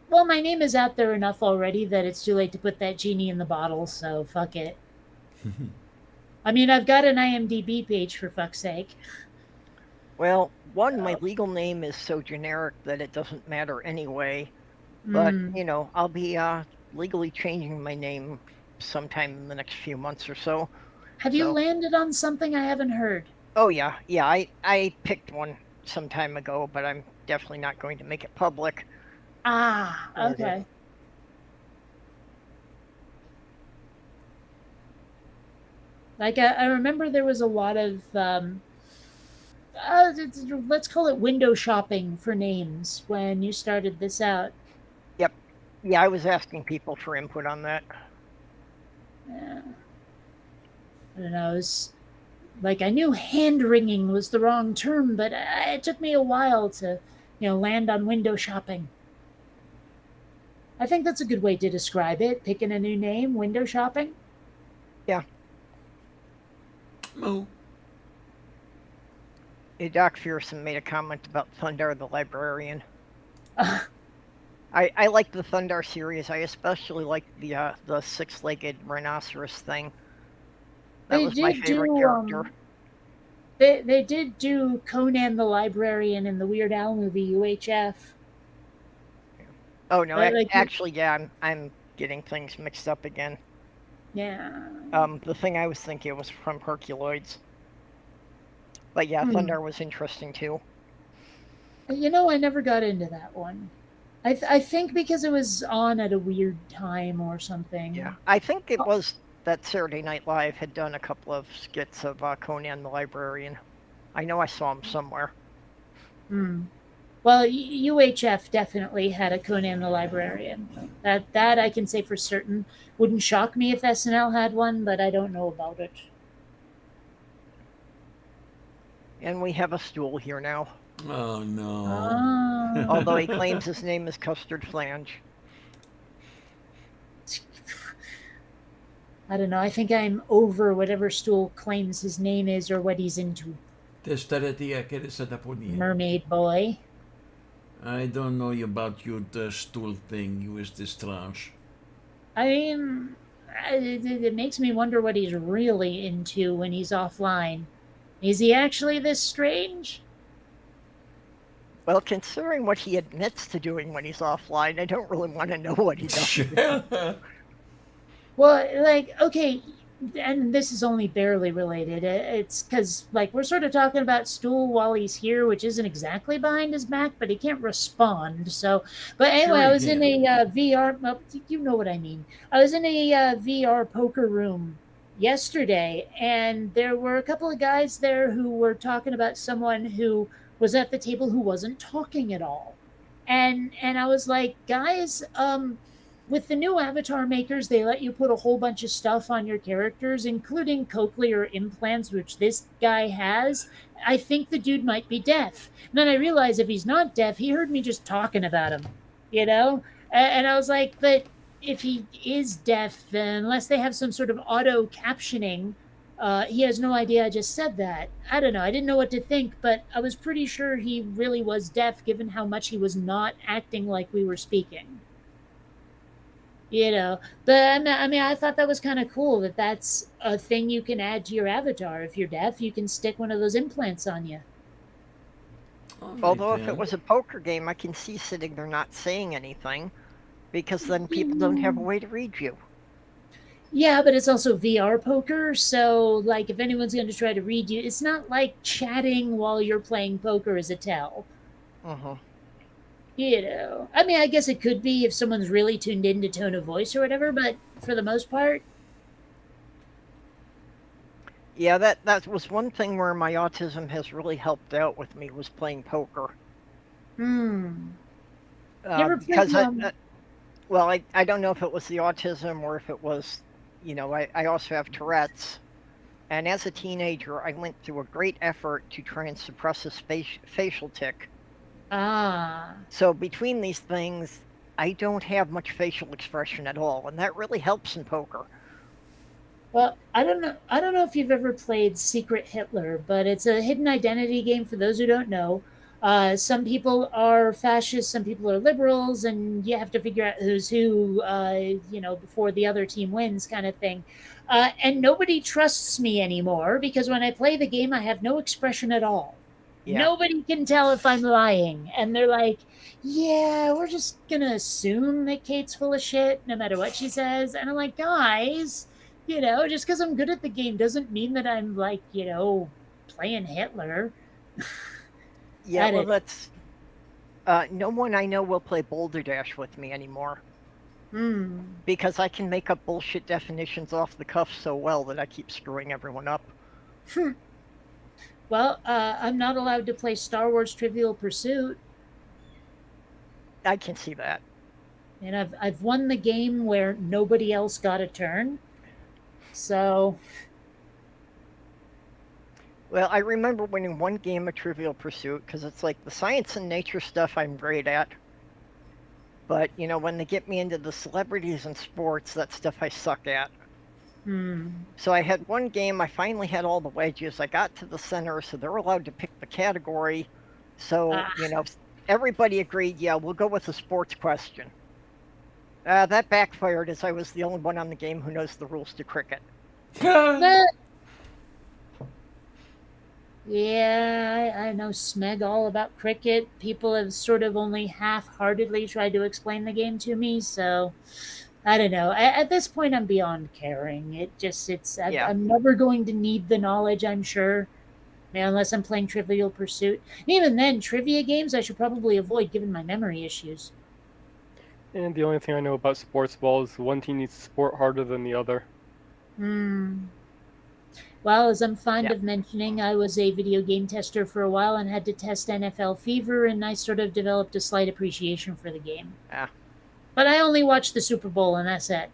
Speaker 3: well, my name is out there enough already that it's too late to put that genie in the bottle, so fuck it. I mean, I've got an IMDb page for fuck's sake.
Speaker 5: Well, one, my legal name is so generic that it doesn't matter anyway. But
Speaker 3: Hmm.
Speaker 5: I'll be legally changing my name sometime in the next few months or so.
Speaker 3: Have you
Speaker 5: So,
Speaker 3: landed on something I haven't heard?
Speaker 5: oh yeah, I picked one some time ago, but I'm definitely not going to make it public.
Speaker 3: Ah,
Speaker 4: Okay.
Speaker 3: okay. Like I remember there was a lot of let's call it window shopping for names when you started this out.
Speaker 5: Yep. Yeah, I was asking people for input on that.
Speaker 3: Yeah. I don't know. It was, like I knew hand wringing was the wrong term, but it took me a while to, land on window shopping. I think that's a good way to describe it. Picking a new name, window shopping.
Speaker 5: Yeah.
Speaker 2: Moo.
Speaker 5: Doc Fearson made a comment about Thundar the Librarian.
Speaker 3: Uh,
Speaker 5: I like the Thundar series. I especially like the six-legged rhinoceros thing. That
Speaker 3: they
Speaker 5: was my
Speaker 3: did
Speaker 5: favorite
Speaker 3: do
Speaker 5: character.
Speaker 3: they did do Conan the Librarian in the Weird Al movie UHF.
Speaker 5: Oh no,
Speaker 3: Like
Speaker 5: actually, yeah, I'm getting things mixed up again.
Speaker 3: yeah.
Speaker 5: The thing I was thinking was from Herculoids. But yeah,
Speaker 3: Hmm.
Speaker 5: Thundar was interesting too.
Speaker 3: I never got into that one. I think because it was on at a weird time or
Speaker 5: Yeah,
Speaker 3: something.
Speaker 5: I think it was that Saturday Night Live had done a couple of skits of Conan the Librarian. I know I saw him somewhere.
Speaker 3: Hmm. Well, UHF definitely had a Conan the Librarian. That I can say for certain. Wouldn't shock me if SNL had one, but I don't know about it.
Speaker 5: And we have a stool here now,
Speaker 2: Oh no.
Speaker 5: although he
Speaker 3: Ah.
Speaker 5: claims his name is Custard Flange.
Speaker 3: I don't know. I think I'm over whatever Stool claims his name is or what he's into.
Speaker 2: Testarea que sa taponia.
Speaker 3: Mermaid boy.
Speaker 2: I don't know about your stool thing, you is this trash.
Speaker 3: I mean, it makes me wonder what he's really into when he's offline. Is he actually this strange?
Speaker 5: Well, considering what he admits to doing when he's offline, I don't really want to know what he does.
Speaker 3: Well, like, okay, and this is only barely related. It's because, like, we're sort of talking about Stool while he's here, which isn't exactly behind his back, but he can't respond. So, but anyway,
Speaker 2: Sure
Speaker 3: I
Speaker 2: he
Speaker 3: was in
Speaker 2: can.
Speaker 3: a VR, well, you know what I mean. I was in a VR poker room yesterday, and there were a couple of guys there who were talking about someone who was at the table who wasn't talking at all. And I was like, guys, with the new avatar makers, they let you put a whole bunch of stuff on your characters, including cochlear implants, which this guy has. I think the dude might be deaf. And then I realized if he's not deaf, he heard me just talking about him, you know? And I was like, but if he is deaf, unless they have some sort of auto captioning, he has no idea I just said that. I don't know. I didn't know what to think, but I was pretty sure he really was deaf given how much he was not acting like we were speaking. You know, but I mean, I thought that was kind of cool that that's a thing you can add to your avatar. If you're deaf, you can stick one of those implants on you.
Speaker 2: All right,
Speaker 5: Although if it
Speaker 2: then.
Speaker 5: was a poker game, I can see sitting there not saying anything, because then people don't have a way to read you.
Speaker 3: Yeah, but it's also VR poker, so like if anyone's going to try to read you, it's not like chatting while you're playing poker is a tell.
Speaker 5: Uh-huh.
Speaker 3: You know, I mean, I guess it could be if someone's really tuned into tone of voice or whatever, but for the most part,
Speaker 5: Yeah, that was one thing where my autism has really helped out with me, was playing poker.
Speaker 3: hmm. You ever played
Speaker 5: Because well, I don't know if it was the autism or if it was, I also have Tourette's. And as a teenager, I went through a great effort to try and suppress a facial tic.
Speaker 3: ah.
Speaker 5: So between these things, I don't have much facial expression at all, and that really helps in poker.
Speaker 3: Well, I don't know. I don't know if you've ever played Secret Hitler, but it's a hidden identity game for those who don't know. Some people are fascists, some people are liberals, and you have to figure out who's who, before the other team wins, kind of thing. And nobody trusts me anymore because when I play the game, I have no expression at all.
Speaker 5: Yeah.
Speaker 3: Nobody can tell if I'm lying. And they're like, yeah, we're just going to assume that Kate's full of shit no matter what she says. And I'm like, guys, just because I'm good at the game doesn't mean that I'm like, playing Hitler.
Speaker 5: Yeah,
Speaker 3: I
Speaker 5: well,
Speaker 3: don't.
Speaker 5: that's. No one I know will play Boulder Dash with me anymore,
Speaker 3: Hmm.
Speaker 5: because I can make up bullshit definitions off the cuff so well that I keep screwing everyone up.
Speaker 3: Well, I'm not allowed to play Star Wars Trivial Pursuit,
Speaker 5: I can see that.
Speaker 3: and I've won the game where nobody else got a turn. So,
Speaker 5: Well, I remember winning one game of Trivial Pursuit because it's like the science and nature stuff I'm great at. But, when they get me into the celebrities and sports, that stuff I suck at.
Speaker 3: hmm.
Speaker 5: So I had one game, I finally had all the wedges. I got to the center, so they're allowed to pick the category. So,
Speaker 3: Ah,
Speaker 5: everybody agreed, yeah, we'll go with a sports question. That backfired, as I was the only one on the game who knows the rules to cricket.
Speaker 3: but yeah, I know Smeg all about cricket. People have sort of only half-heartedly tried to explain the game to me, so I don't know. At this point, I'm beyond caring.
Speaker 5: Yeah.
Speaker 3: I'm never going to need the knowledge, I'm sure, unless I'm playing Trivial Pursuit. And even then, trivia games I should probably avoid given my memory issues.
Speaker 4: And the only thing I know about sports ball is one team needs to sport harder than the other.
Speaker 3: Hmm. Well, as I'm fond
Speaker 5: Yeah.
Speaker 3: of mentioning, I was a video game tester for a while and had to test NFL Fever, and I sort of developed a slight appreciation for the game.
Speaker 5: Ah.
Speaker 3: But I only watched the Super Bowl, and that's it.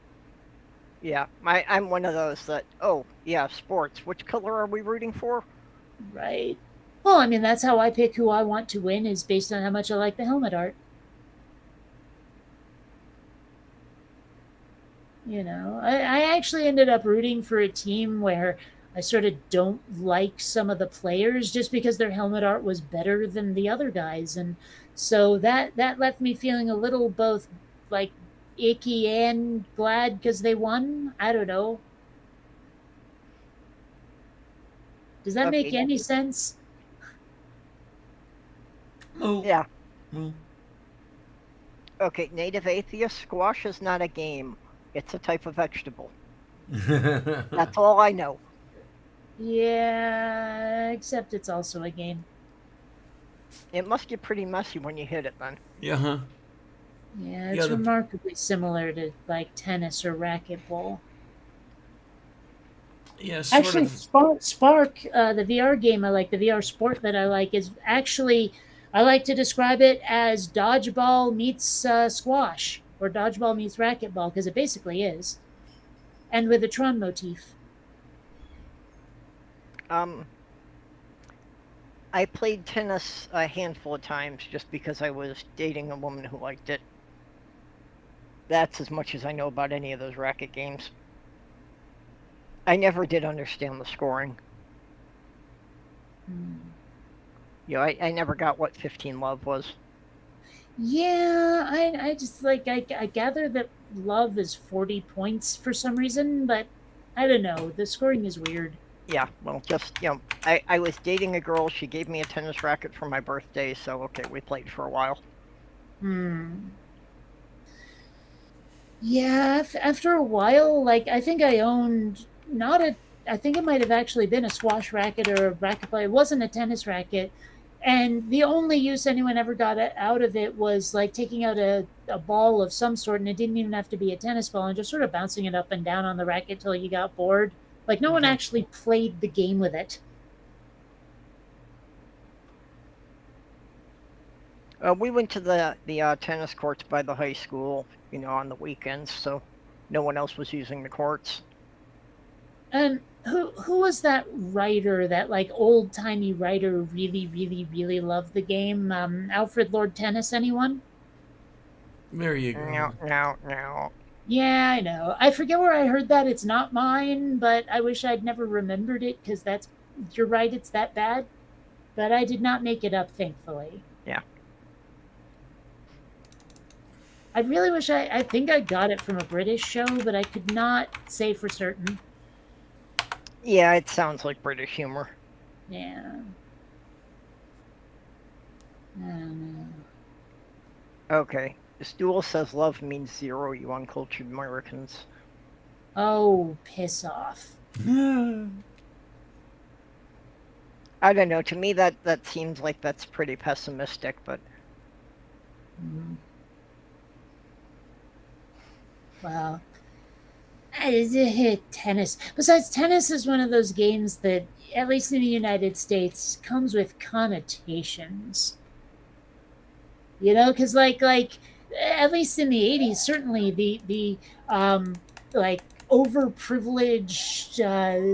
Speaker 5: Yeah. I'm one of those that, oh, yeah, sports. Which color are we rooting for?
Speaker 3: Right. Well, I mean, that's how I pick who I want to win, is based on how much I like the helmet art. I actually ended up rooting for a team where I sort of don't like some of the players just because their helmet art was better than the other guys, and so that left me feeling a little both like icky and glad because they won. I don't know. Does that make
Speaker 5: Okay.
Speaker 3: any sense?
Speaker 2: Moo.
Speaker 5: Yeah.
Speaker 2: Moo.
Speaker 5: Okay, native atheist, squash is not a game. It's a type of vegetable. That's all I know.
Speaker 3: Yeah, except it's also a game.
Speaker 5: It must get pretty messy when you hit it then.
Speaker 2: Yeah, huh?
Speaker 3: Yeah,
Speaker 2: Yeah,
Speaker 3: it's remarkably similar to like tennis or racquetball.
Speaker 2: yeah, sort
Speaker 3: Actually,
Speaker 2: of.
Speaker 3: Spark, the VR game I like, the VR sport that I like, is actually, I like to describe it as dodgeball meets squash or dodgeball meets racquetball because it basically is, and with a Tron motif.
Speaker 5: Um, I played tennis a handful of times just because I was dating a woman who liked it. That's as much as I know about any of those racket games. I never did understand the scoring. You know, I never got what 15 love was.
Speaker 3: Yeah, I just like, I gather that love is 40 points for some reason, but I don't know. The scoring is weird.
Speaker 5: Yeah, well, just, you know, I was dating a girl. She gave me a tennis racket for my birthday, so okay, we played for a while.
Speaker 3: Hmm. Yeah, after a while, like I think I owned not a, I think it might have actually been a squash racket or a racquetball. It wasn't a tennis racket. And the only use anyone ever got out of it was like taking out a ball of some sort, and it didn't even have to be a tennis ball, and just sort of bouncing it up and down on the racket till you got bored. Like no one
Speaker 5: Mhm.
Speaker 3: actually played the game with it.
Speaker 5: We went to the tennis courts by the high school, you know, on the weekends, so no one else was using the courts.
Speaker 3: And who was that writer, that like old timey writer who really, really, really loved the game? Alfred Lord Tennis, anyone?
Speaker 2: There you go.
Speaker 5: No, no, no.
Speaker 3: Yeah, I know. I forget where I heard that. It's not mine, but I wish I'd never remembered it because that's, you're right, it's that bad. But I did not make it up, thankfully.
Speaker 5: Yeah.
Speaker 3: I really wish I think I got it from a British show, but I could not say for certain.
Speaker 5: Yeah, it sounds like British humor.
Speaker 3: Yeah. I don't know.
Speaker 5: Okay. Stool says love means zero, you uncultured Americans.
Speaker 3: Oh, piss off.
Speaker 5: I don't know. To me, that seems like that's pretty pessimistic, but
Speaker 3: Mm. Well, tennis. Besides, tennis is one of those games that, at least in the United States, comes with connotations. You know, because like at least in the '80s, certainly the like overprivileged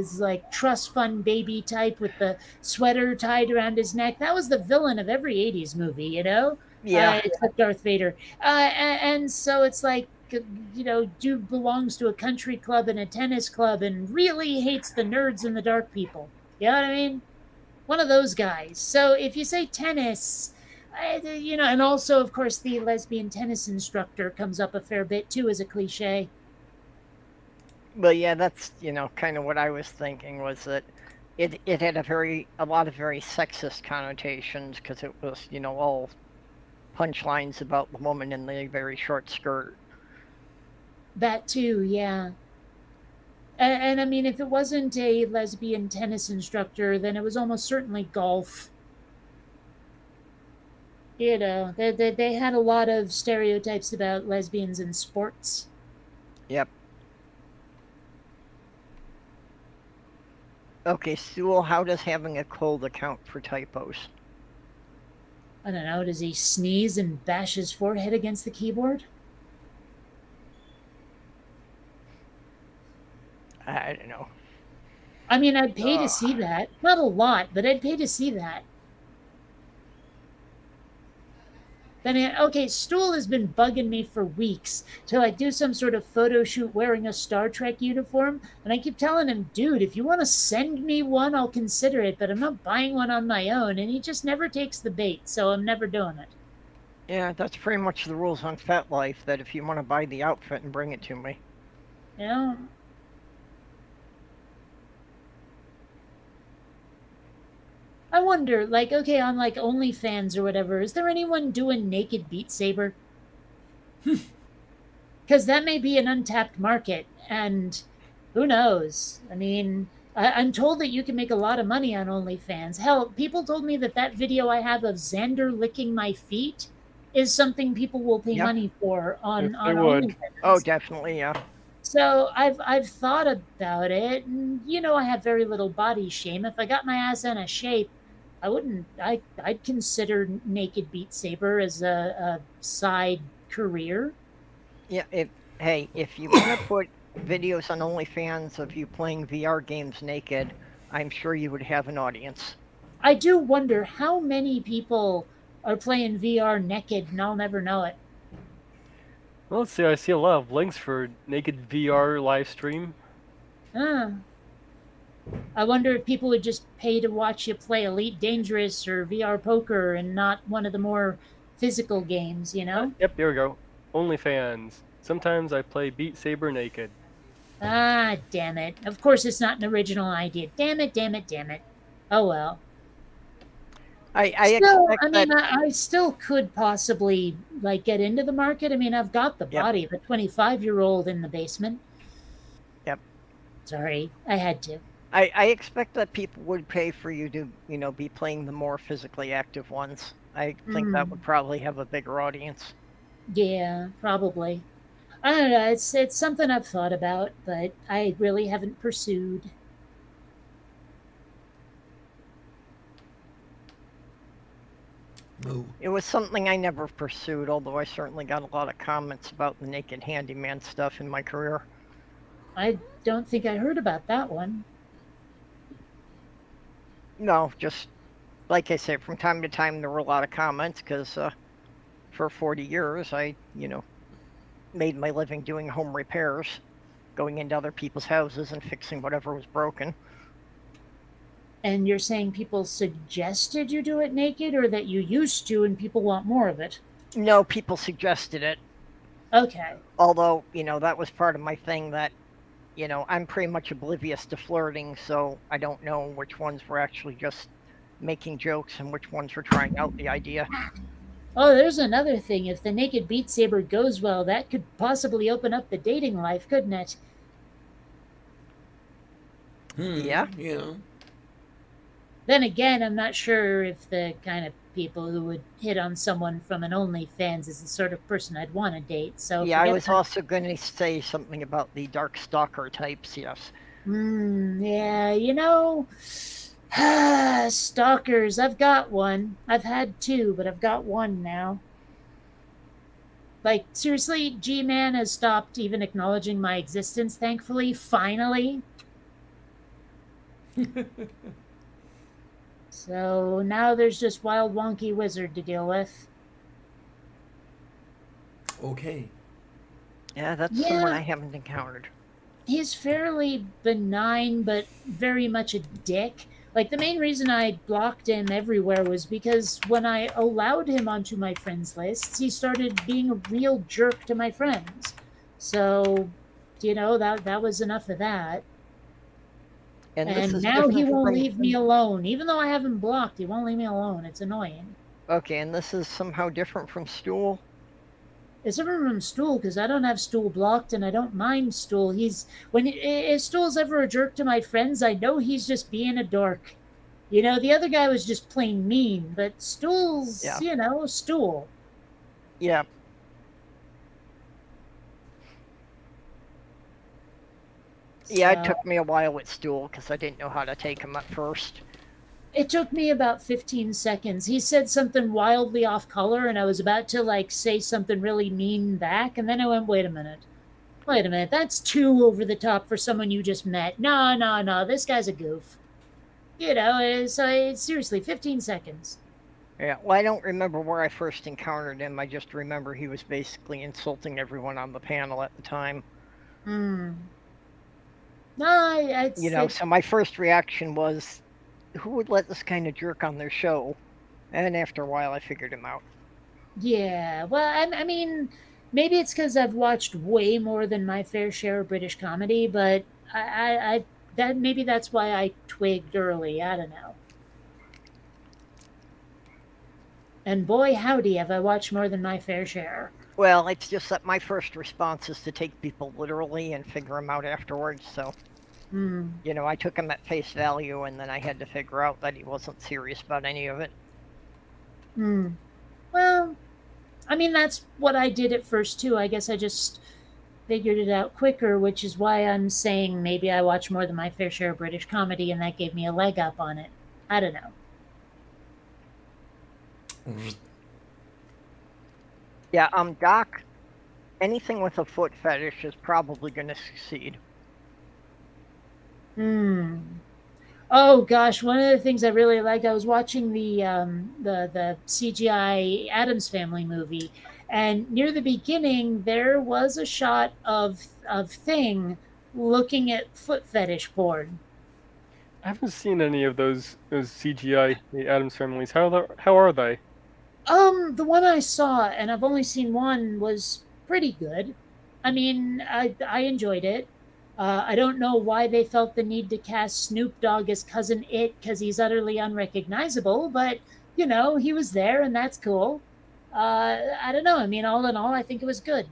Speaker 3: is like trust fund baby type with the sweater tied around his neck. That was the villain of every '80s movie, you know,
Speaker 5: yeah.
Speaker 3: except Darth Vader. And so it's like, you know, dude belongs to a country club and a tennis club and really hates the nerds and the dark people. You know what I mean? One of those guys. So if you say tennis, you know, and also, of course, the lesbian tennis instructor comes up a fair bit too as a cliche.
Speaker 5: But yeah, that's, you know, kind of what I was thinking was that it had a lot of very sexist connotations because it was, you know, all punchlines about the woman in the very short skirt.
Speaker 3: That too, yeah. And I mean, if it wasn't a lesbian tennis instructor, then it was almost certainly golf. You know, they had a lot of stereotypes about lesbians in sports.
Speaker 5: Yep. Okay, Stool, how does having a cold account for typos?
Speaker 3: I don't know, does he sneeze and bash his forehead against the keyboard?
Speaker 5: I don't know.
Speaker 3: I mean, I'd pay to see that. Not a lot, but I'd pay to see that. Then, okay, Stool has been bugging me for weeks to like do some sort of photo shoot wearing a Star Trek uniform, and I keep telling him, dude, if you want to send me one, I'll consider it, but I'm not buying one on my own, and he just never takes the bait, so I'm never doing it.
Speaker 5: Yeah, that's pretty much the rules on FetLife, that if you want to buy the outfit and bring it to me.
Speaker 3: You know? I wonder, like, okay, on like OnlyFans or whatever, is there anyone doing naked Beat Saber? Because that may be an untapped market, and who knows? I mean, I'm told that you can make a lot of money on OnlyFans. Hell, people told me that that video I have of Xander licking my feet is something people will pay
Speaker 5: Yeah.
Speaker 3: money for
Speaker 4: Yes,
Speaker 3: on
Speaker 4: they would.
Speaker 5: Oh,
Speaker 3: OnlyFans.
Speaker 5: definitely, yeah.
Speaker 3: So I've thought about it, and I have very little body shame. If I got my ass in a shape, I wouldn't. I'd consider naked Beat Saber as a side career.
Speaker 5: Yeah, if you want to put videos on OnlyFans of you playing VR games naked, I'm sure you would have an audience.
Speaker 3: I do wonder how many people are playing VR naked, and I'll never know it.
Speaker 4: Well, let's see. I see a lot of links for naked VR live stream.
Speaker 3: Ah, I wonder if people would just pay to watch you play Elite Dangerous or VR Poker and not one of the more physical games, you know?
Speaker 4: Yep, here we go. OnlyFans. Sometimes I play Beat Saber naked.
Speaker 3: Ah, damn it. Of course, it's not an original idea. Damn it, damn it, damn it. Oh well.
Speaker 5: I
Speaker 3: Still,
Speaker 5: expect
Speaker 3: I
Speaker 5: that.
Speaker 3: mean, I still could possibly like get into the market. I mean, I've got the
Speaker 5: Yep,
Speaker 3: body of a 25-year-old in the basement.
Speaker 5: yep.
Speaker 3: Sorry, I had to.
Speaker 5: I expect that people would pay for you to, be playing the more physically active ones. I think that
Speaker 3: Mm,
Speaker 5: would probably have a bigger audience.
Speaker 3: yeah, probably. I don't know. It's something I've thought about, but I really haven't pursued.
Speaker 2: Moo.
Speaker 5: It was something I never pursued, although I certainly got a lot of comments about the naked handyman stuff in my career.
Speaker 3: I don't think I heard about that one.
Speaker 5: No, just like I say, from time to time there were a lot of comments because for 40 years I made my living doing home repairs, going into other people's houses and fixing whatever was broken.
Speaker 3: And you're saying people suggested you do it naked, or that you used to and people want more of it?
Speaker 5: No, people suggested it,
Speaker 3: Okay.
Speaker 5: although, that was part of my thing that, I'm pretty much oblivious to flirting, so I don't know which ones were actually just making jokes and which ones were trying out the idea.
Speaker 3: Oh, there's another thing. If the naked Beat Saber goes well, that could possibly open up the dating life, couldn't it?
Speaker 5: Yeah.
Speaker 2: Yeah.
Speaker 3: Then again, I'm not sure if the kind of people who would hit on someone from an OnlyFans is the sort of person I'd want to date. So
Speaker 5: Yeah, I
Speaker 3: forget
Speaker 5: was
Speaker 3: that.
Speaker 5: also going to say something about the dark stalker types, yes.
Speaker 3: Yeah, stalkers. I've got one. I've had two, but I've got one now. Like, seriously, G Man has stopped even acknowledging my existence, thankfully, finally. So now there's just Wild Wonky Wizard to deal with.
Speaker 2: Okay.
Speaker 5: Yeah, that's someone I
Speaker 3: Yeah,
Speaker 5: haven't encountered.
Speaker 3: he's fairly benign, but very much a dick. Like, the main reason I blocked him everywhere was because when I allowed him onto my friends lists, he started being a real jerk to my friends. So, that was enough of that.
Speaker 5: And this
Speaker 3: And
Speaker 5: is
Speaker 3: now he
Speaker 5: different
Speaker 3: won't
Speaker 5: from.
Speaker 3: leave me alone. Even though I have him blocked, he won't leave me alone. It's annoying.
Speaker 5: Okay, and this is somehow different from Stool.
Speaker 3: It's different from Stool because I don't have Stool blocked and I don't mind Stool. If Stool's ever a jerk to my friends, I know he's just being a dork. The other guy was just plain mean, but Stool's,
Speaker 5: Yeah.
Speaker 3: Stool.
Speaker 5: Yeah. Yeah, it
Speaker 3: So
Speaker 5: took me a while with Stool because I didn't know how to take him at first.
Speaker 3: it took me about 15 seconds. He said something wildly off color, and I was about to like say something really mean back, and then I went, wait a minute. Wait a minute, that's too over the top for someone you just met. No, no, no, this guy's a goof. It's seriously 15 seconds.
Speaker 5: Yeah, well, I don't remember where I first encountered him. I just remember he was basically insulting everyone on the panel at the time.
Speaker 3: Hmm. No,
Speaker 5: So my first reaction was, who would let this kind of jerk on their show? And after a while, I figured him out.
Speaker 3: yeah. Well, I mean, maybe it's because I've watched way more than my fair share of British comedy, but that maybe that's why I twigged early. I don't know. And boy, howdy, have I watched more than my fair share.
Speaker 5: Well, it's just that my first response is to take people literally and figure them out afterwards. So,
Speaker 3: Hmm.
Speaker 5: I took him at face value, and then I had to figure out that he wasn't serious about any of it.
Speaker 3: Hmm. Well, I mean, that's what I did at first, too. I guess I just figured it out quicker, which is why I'm saying maybe I watch more than my fair share of British comedy, and that gave me a leg up on it. I don't know.
Speaker 5: Yeah, Doc, anything with a foot fetish is probably going to succeed.
Speaker 3: Hmm. Oh gosh, one of the things I really like, I was watching the CGI Adams Family movie, and near the beginning there was a shot of Thing looking at foot fetish porn.
Speaker 4: I haven't seen any of those CGI the Adams families. How are they?
Speaker 3: The one I saw, and I've only seen one, was pretty good. I mean, I enjoyed it. I don't know why they felt the need to cast Snoop Dogg as Cousin It because he's utterly unrecognizable, but he was there, and that's cool. I don't know. I mean, all in all, I think it was good.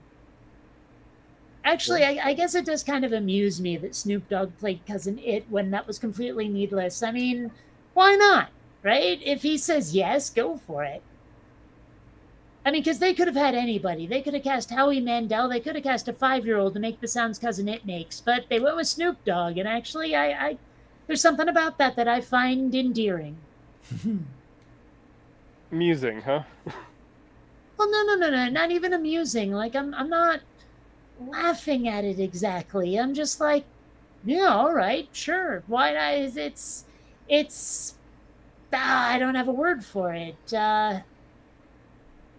Speaker 3: Actually, I guess it does kind of amuse me that Snoop Dogg played Cousin It when that was completely needless. I mean, why not? Right? If he says yes, go for it. I mean, because they could have had anybody. They could have cast Howie Mandel. They could have cast a 5-year-old to make the sounds Cousin It makes, but they went with Snoop Dogg. And actually, I there's something about that I find endearing.
Speaker 4: Amusing, huh?
Speaker 3: Well, no, not even amusing. Like I'm not laughing at it exactly. I'm just like, yeah, all right, sure. Why not? It's I don't have a word for it.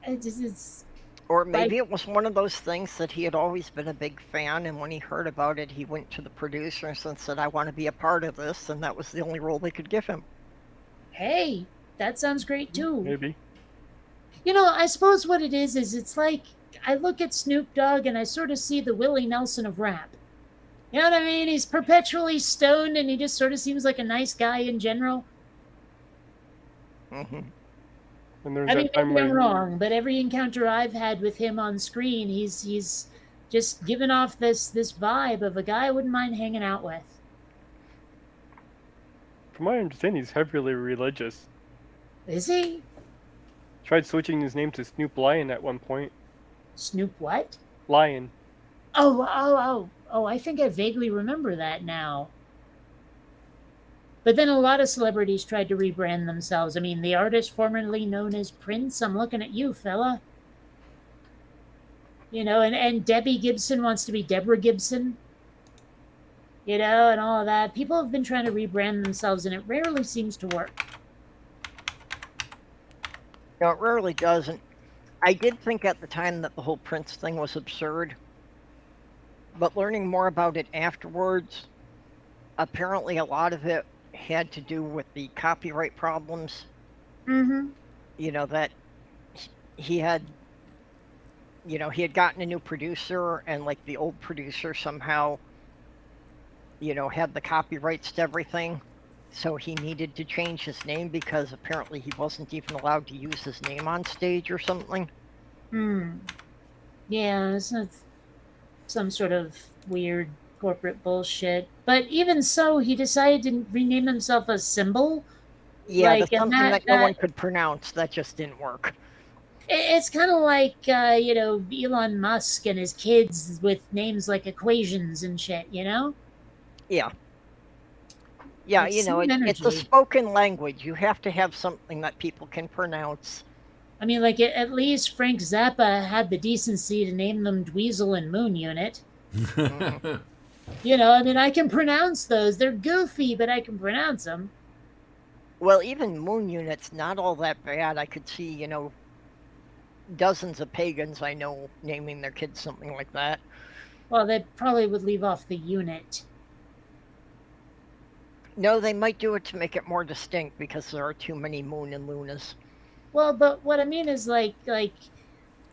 Speaker 3: It's
Speaker 5: Or
Speaker 3: like,
Speaker 5: maybe it was one of those things that he had always been a big fan, and when he heard about it, he went to the producers and said, I want to be a part of this, and that was the only role they could give him.
Speaker 3: hey, that sounds great too.
Speaker 4: Maybe.
Speaker 3: I suppose what it is it's like I look at Snoop Dogg and I sort of see the Willie Nelson of rap. You know what I mean? He's perpetually stoned and he just sort of seems like a nice guy in general.
Speaker 5: Hmm.
Speaker 4: And there's
Speaker 3: I mean,
Speaker 4: that time
Speaker 3: maybe I'm
Speaker 4: where
Speaker 3: wrong, but every encounter I've had with him on screen, he's just given off this vibe of a guy I wouldn't mind hanging out with.
Speaker 4: from my understanding, he's heavily religious.
Speaker 3: Is he?
Speaker 4: Tried switching his name to Snoop Lion at one point.
Speaker 3: Snoop what?
Speaker 4: Lion.
Speaker 3: Oh, I think I vaguely remember that now. But then a lot of celebrities tried to rebrand themselves. I mean, the artist formerly known as Prince, I'm looking at you, fella. And Debbie Gibson wants to be Deborah Gibson, and all of that. People have been trying to rebrand themselves, and it rarely seems to work.
Speaker 5: No, it rarely doesn't. I did think at the time that the whole Prince thing was absurd, but learning more about it afterwards, apparently a lot of it had to do with the copyright problems.
Speaker 3: Mm-hmm.
Speaker 5: That he had, he had gotten a new producer, and like the old producer somehow, had the copyrights to everything. So he needed to change his name because apparently he wasn't even allowed to use his name on stage or something.
Speaker 3: Yeah, it's some sort of weird corporate bullshit. But even so, he decided to rename himself a Symbol.
Speaker 5: Yeah,
Speaker 3: Like,
Speaker 5: that's
Speaker 3: and
Speaker 5: something that no one could pronounce. That just didn't work.
Speaker 3: It's kind of like, Elon Musk and his kids with names like equations and shit,
Speaker 5: Yeah. Yeah,
Speaker 3: Like
Speaker 5: it's a
Speaker 3: energy.
Speaker 5: spoken language. You have to have something that people can pronounce.
Speaker 3: I mean, like, at least Frank Zappa had the decency to name them Dweezil and Moon Unit. I mean, I can pronounce those. They're goofy, but I can pronounce them.
Speaker 5: Well, even Moon Unit's not all that bad. I could see, dozens of pagans I know naming their kids something like that.
Speaker 3: Well, they probably would leave off the unit.
Speaker 5: No, they might do it to make it more distinct because there are too many Moon and Lunas.
Speaker 3: Well, but what I mean is like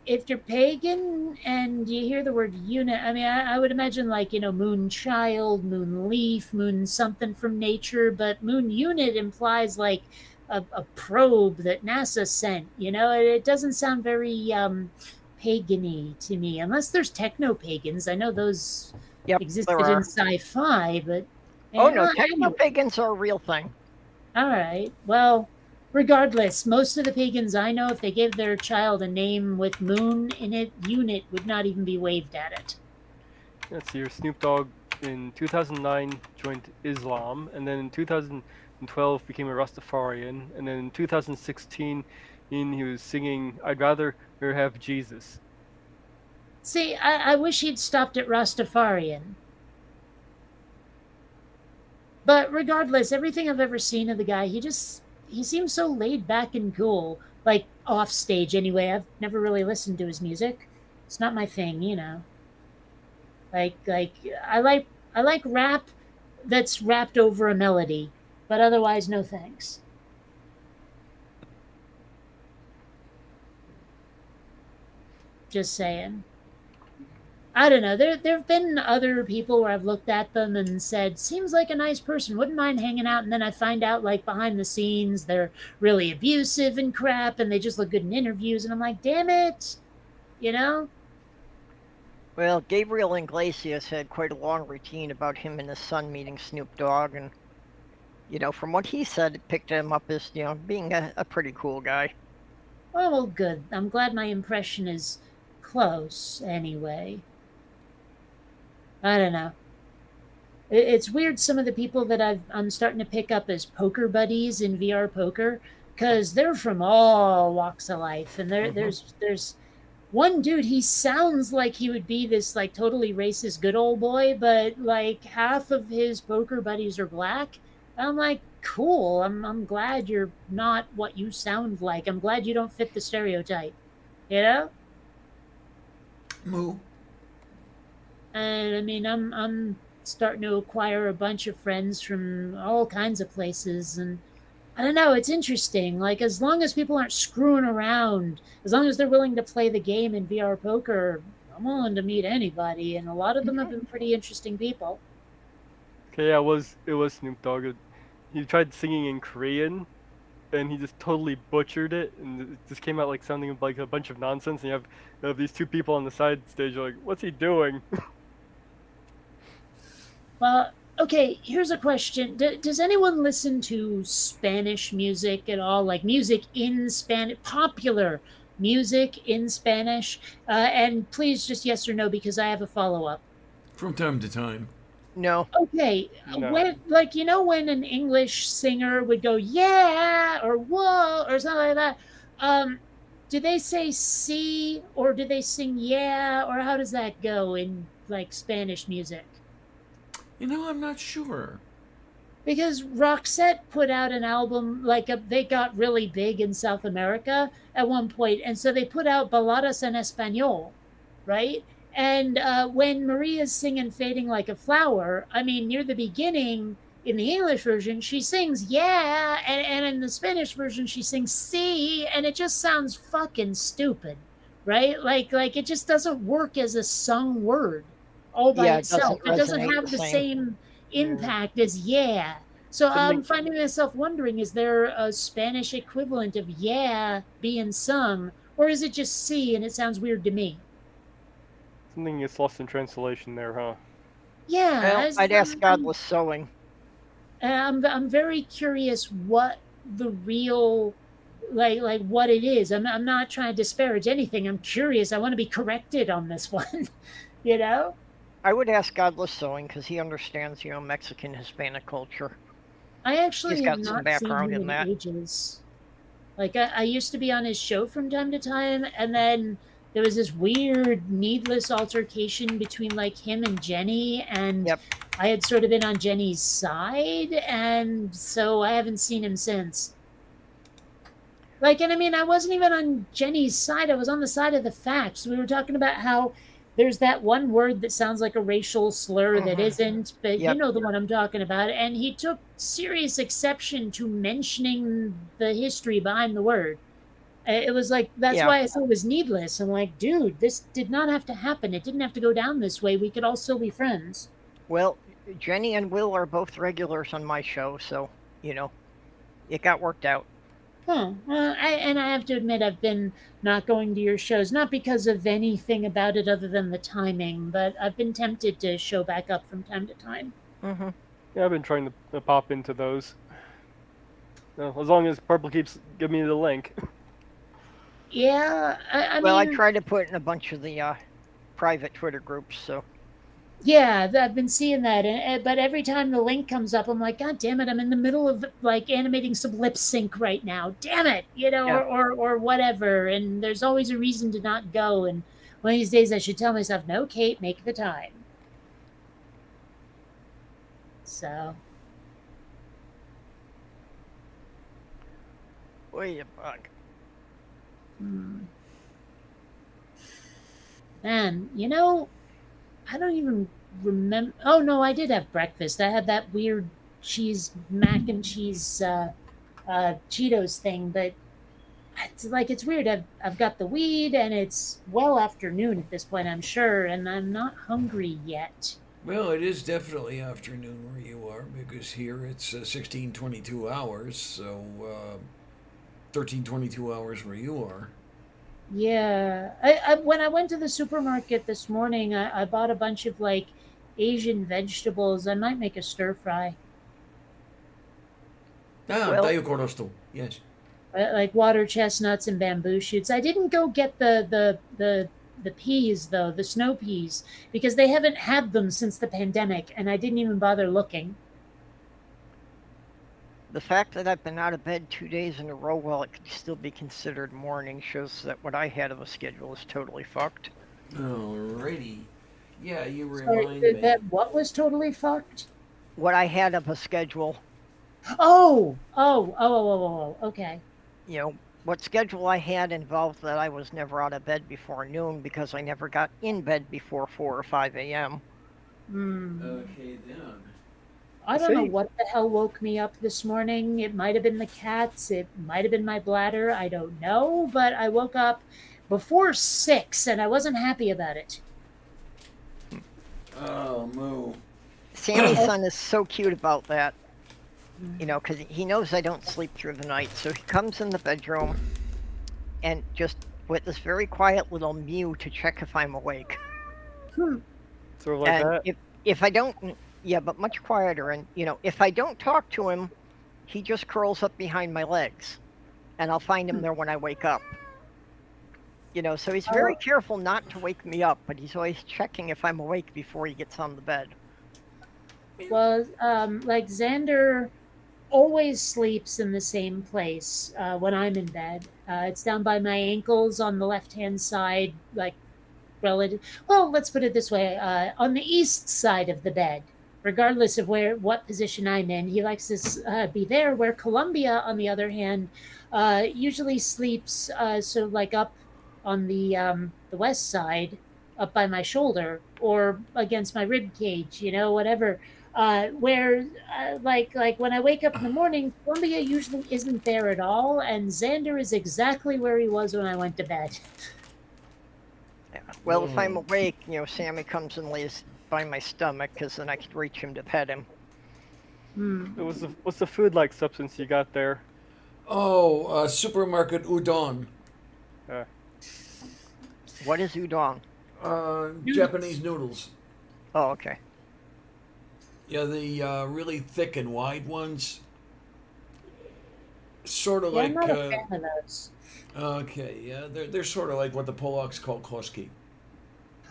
Speaker 3: if you're pagan and you hear the word unit, I mean, I would imagine like, moon child, moon leaf, moon something from nature, but moon unit implies like a probe that NASA sent. It doesn't sound very pagan-y to me, unless there's techno pagans. I know those
Speaker 5: Yep, there
Speaker 3: existed in
Speaker 5: are.
Speaker 3: sci-fi, but
Speaker 5: Oh no,
Speaker 3: anyway.
Speaker 5: techno-pagans are a real thing.
Speaker 3: All right. Well, regardless, most of the pagans I know, if they gave their child a name with moon in it, unit would not even be waved at it.
Speaker 4: Let's see here. Snoop Dogg in 2009 joined Islam, and then in 2012 became a Rastafarian, and then in 2016 he was singing "I'd rather her have Jesus."
Speaker 3: See, I wish he'd stopped at Rastafarian. But regardless, everything I've ever seen of the guy, he seems so laid back and cool. Like off stage anyway. I've never really listened to his music. It's not my thing. Like I like rap that's rapped over a melody, but otherwise no thanks. Just saying. I don't know. There have been other people where I've looked at them and said, "Seems like a nice person. Wouldn't mind hanging out." And then I find out, like behind the scenes, they're really abusive and crap, and they just look good in interviews. And I'm like, "Damn it," you know.
Speaker 5: Well, Gabriel Iglesias had quite a long routine about him and his son meeting Snoop Dogg, and from what he said, it picked him up as being a pretty cool guy.
Speaker 3: Oh well, good. I'm glad my impression is close. Anyway, I don't know. It's weird some of the people that I'm starting to pick up as poker buddies in VR poker because they're from all walks of life, and there's one dude. He sounds like he would be this like totally racist good old boy, but like half of his poker buddies are black. I'm like, cool. I'm glad you're not what you sound like. I'm glad you don't fit the stereotype. You know.
Speaker 2: Moo.
Speaker 3: And I mean, I'm starting to acquire a bunch of friends from all kinds of places, and I don't know, it's interesting. Like as long as people aren't screwing around, as long as they're willing to play the game in VR poker, I'm willing to meet anybody, and a lot of them have been pretty interesting people.
Speaker 4: Okay, yeah, it was Snoop Dogg. He tried singing in Korean, and he just totally butchered it, and it just came out like sounding like a bunch of nonsense. And you have these two people on the side stage, like, what's he doing?
Speaker 3: Well, okay, here's a question. Does anyone listen to Spanish music at all? Like music in Spanish, popular music in Spanish? And please just yes or no because I have a follow up.
Speaker 2: From time to time.
Speaker 5: No,
Speaker 3: Okay,
Speaker 4: No.
Speaker 3: when like when an English singer would go yeah or whoa or something like that, um, do they say see or do they sing yeah or how does that go in like Spanish music?
Speaker 2: I'm not sure.
Speaker 3: Because Roxette put out an album they got really big in South America at one point, and so they put out Baladas en Español, right? And when Maria's singing "Fading Like a Flower," I mean, near the beginning in the English version, she sings "yeah," and in the Spanish version, she sings "see," and it just sounds fucking stupid, right? Like it just doesn't work as a sung word all by
Speaker 5: yeah, it
Speaker 3: itself.
Speaker 5: doesn't
Speaker 3: It doesn't
Speaker 5: resonate
Speaker 3: have
Speaker 5: the
Speaker 3: the
Speaker 5: same.
Speaker 3: same
Speaker 4: Yeah.
Speaker 3: impact as "yeah." So I'm
Speaker 4: Something
Speaker 3: finding myself wondering: is there a Spanish equivalent of "yeah" being sung, or is it just "see" and it sounds weird to me?
Speaker 4: something gets lost in translation there, huh?
Speaker 3: Yeah,
Speaker 5: Well, I'd ask Godless Sewing.
Speaker 3: I'm very curious what the real like what it is. I'm not trying to disparage anything. I'm curious. I want to be corrected on this one. you know?
Speaker 5: I would ask Godless Sewing because he understands, Mexican Hispanic culture.
Speaker 3: I
Speaker 5: He's
Speaker 3: actually have
Speaker 5: got some
Speaker 3: not seen
Speaker 5: background
Speaker 3: him
Speaker 5: in
Speaker 3: in
Speaker 5: that.
Speaker 3: ages. Like I used to be on his show from time to time, and then there was this weird, needless altercation between like him and Jenny, and
Speaker 5: Yep.
Speaker 3: I had sort of been on Jenny's side, and so I haven't seen him since. Like, and I mean, I wasn't even on Jenny's side. I was on the side of the facts. We were talking about how there's that one word that sounds like a racial slur that
Speaker 5: Mhm.
Speaker 3: isn't, but you
Speaker 5: Yep.
Speaker 3: know the one I'm talking about. And he took serious exception to mentioning the history behind the word. It was like, that's
Speaker 5: Yeah.
Speaker 3: why I said it was needless. I'm like, dude, this did not have to happen. It didn't have to go down this way. We could all still be friends.
Speaker 5: Well, Jenny and Will are both regulars on my show, so it got worked out.
Speaker 3: I have to admit, I've been not going to your shows, not because of anything about it other than the timing, but I've been tempted to show back up from time to time.
Speaker 5: Mm-hmm.
Speaker 4: Yeah, I've been trying to pop into those. As long as Purple keeps giving me the link.
Speaker 3: Yeah, I
Speaker 5: Well, I
Speaker 3: mean,
Speaker 5: try to put in a bunch of the private Twitter groups, so
Speaker 3: yeah, I've been seeing that, but every time the link comes up, I'm like, God damn it! I'm in the middle of like animating some lip sync right now. Damn it,
Speaker 5: Yeah.
Speaker 3: or whatever. And there's always a reason to not go. And one of these days, I should tell myself, no, Kate, make the time. So,
Speaker 5: wait a bug.
Speaker 3: man, I don't even remember. Oh no, I did have breakfast. I had that weird cheese mac and cheese Cheetos thing, but it's weird. I've got the weed, and it's well afternoon at this point, I'm sure, and I'm not hungry yet.
Speaker 2: Well, it is definitely afternoon where you are because here it's 16:22 hours, so 13:22 hours where you are.
Speaker 3: Yeah, when I went to the supermarket this morning, I bought a bunch of like Asian vegetables. I might make a stir fry.
Speaker 2: Ah,
Speaker 5: Well-
Speaker 2: tayo korosto. Yes.
Speaker 3: Like water chestnuts and bamboo shoots. I didn't go get the peas though, the snow peas, because they haven't had them since the pandemic, and I didn't even bother looking.
Speaker 5: The fact that I've been out of bed 2 days in a row while it could still be considered morning shows that what I had of a schedule is totally fucked.
Speaker 2: Alrighty. Yeah, you
Speaker 3: Sorry,
Speaker 2: remind me.
Speaker 3: that what was totally fucked?
Speaker 5: What I had of a schedule,
Speaker 3: Okay.
Speaker 5: what schedule I had involved that I was never out of bed before noon because I never got in bed before 4 or 5 a.m.
Speaker 2: Okay, then.
Speaker 3: I don't know
Speaker 4: See?
Speaker 3: what the hell woke me up this morning. It might have been the cats. It might have been my bladder. I don't know. But I woke up before 6 and I wasn't happy about it.
Speaker 2: Oh, moo.
Speaker 5: Sammy's son is so cute about that, because he knows I don't sleep through the night. So he comes in the bedroom and just with this very quiet little mew to check if I'm awake.
Speaker 3: Hmm.
Speaker 4: Sort of like
Speaker 5: And
Speaker 4: that.
Speaker 5: if I don't, yeah, but much quieter. And, if I don't talk to him, he just curls up behind my legs and I'll find him there when I wake up. So he's very careful not to wake me up, but he's always checking if I'm awake before he gets on the bed.
Speaker 3: Well, like Xander always sleeps in the same place when I'm in bed. It's down by my ankles on the left-hand side, like relative. Well, let's put it this way: on the east side of the bed, regardless of what position I'm in, he likes to be there. Where Columbia, on the other hand, usually sleeps sort of like up on the west side, up by my shoulder or against my rib cage, whatever. Where like when I wake up in the morning, Columbia usually isn't there at all, and Xander is exactly where he was when I went to bed.
Speaker 5: Yeah. Well, if I'm awake, Sammy comes and lays by my stomach because then I can reach him to pet him.
Speaker 4: What's the food-like substance you got there?
Speaker 2: Oh, supermarket udon.
Speaker 5: What is udon?
Speaker 2: Japanese noodles.
Speaker 5: Oh, okay.
Speaker 2: Yeah, the really thick and wide ones. Sort of
Speaker 3: Yeah,
Speaker 2: like.
Speaker 3: I'm not a fan of those.
Speaker 2: Okay, yeah, they're sort of like what the Polacks call koski.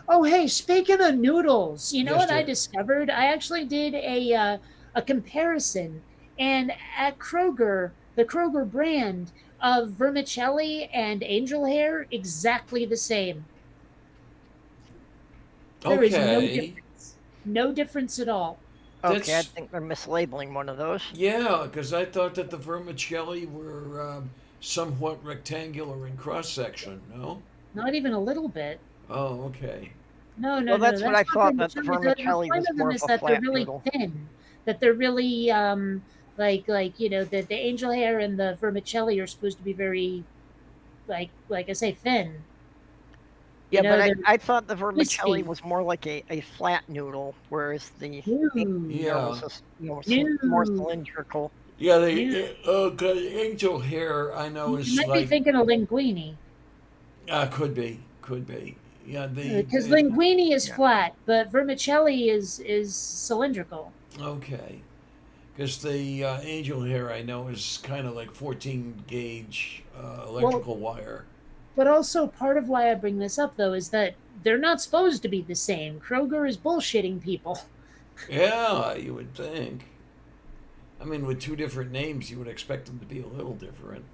Speaker 3: Oh, hey, speaking of noodles, you know
Speaker 2: Yes,
Speaker 3: what I
Speaker 2: dear.
Speaker 3: discovered? I actually did a comparison, and at Kroger, the Kroger brand of vermicelli and angel hair, exactly the same. There is no
Speaker 2: Okay.
Speaker 3: difference. No difference at all.
Speaker 5: Okay, I
Speaker 2: That's-
Speaker 5: think they're mislabeling one of those.
Speaker 2: Yeah, because I thought that the vermicelli were somewhat rectangular in cross section. No.
Speaker 3: Not even a little bit.
Speaker 2: Oh, okay.
Speaker 3: No,
Speaker 5: Well, that's what I
Speaker 3: not
Speaker 5: thought, that the vermicelli
Speaker 3: point
Speaker 5: was
Speaker 3: of them
Speaker 5: more of
Speaker 3: is
Speaker 5: a
Speaker 3: that they're
Speaker 5: flat
Speaker 3: really
Speaker 5: noodle.
Speaker 3: thin. That they're really the angel hair and the vermicelli are supposed to be very like I say thin.
Speaker 5: Yeah,
Speaker 3: know,
Speaker 5: but
Speaker 3: they're
Speaker 5: I thought the vermicelli
Speaker 3: crispy.
Speaker 5: was more like a flat noodle, whereas the
Speaker 3: Ooh.
Speaker 2: Yeah.
Speaker 5: was more
Speaker 3: Ooh.
Speaker 5: cylindrical.
Speaker 2: Yeah,
Speaker 3: You
Speaker 2: they cause angel hair I know
Speaker 3: you
Speaker 2: is
Speaker 3: might be
Speaker 2: like
Speaker 3: thinking of linguine,
Speaker 2: could be. Yeah,
Speaker 3: because
Speaker 2: the
Speaker 3: linguine is
Speaker 5: Yeah.
Speaker 3: flat, but vermicelli is cylindrical.
Speaker 2: okay. Because the angel hair I know is kind of like 14 gauge
Speaker 3: Well,
Speaker 2: electrical wire.
Speaker 3: but also part of why I bring this up though is that they're not supposed to be the same. Kroger is bullshitting people.
Speaker 2: Yeah, you would think. I mean, with two different names, you would expect them to be a little different.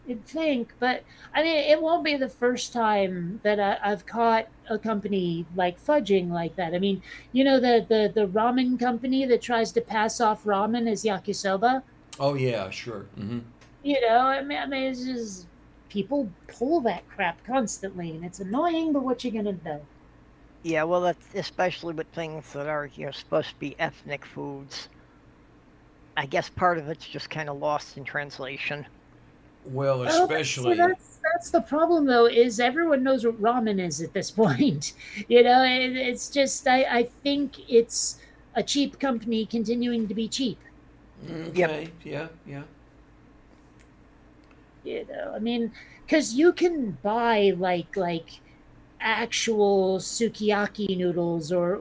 Speaker 3: You'd think, but I mean, it won't be the first time that I've caught a company like fudging like that. I mean, the ramen company that tries to pass off ramen as yakisoba.
Speaker 2: Oh yeah, sure. Hmm.
Speaker 3: I mean, it's just people pull that crap constantly, and it's annoying. But what you gonna do?
Speaker 5: Yeah, well, that's especially with things that are, supposed to be ethnic foods. I guess part of it's just kind of lost in translation.
Speaker 2: Well,
Speaker 3: Oh, see,
Speaker 2: especially
Speaker 3: that's the problem though. Is everyone knows what ramen is at this point? It's just I think it's a cheap company continuing to be cheap.
Speaker 5: Yep.
Speaker 2: okay, yeah, yeah.
Speaker 3: I mean, because you can buy like actual sukiyaki noodles or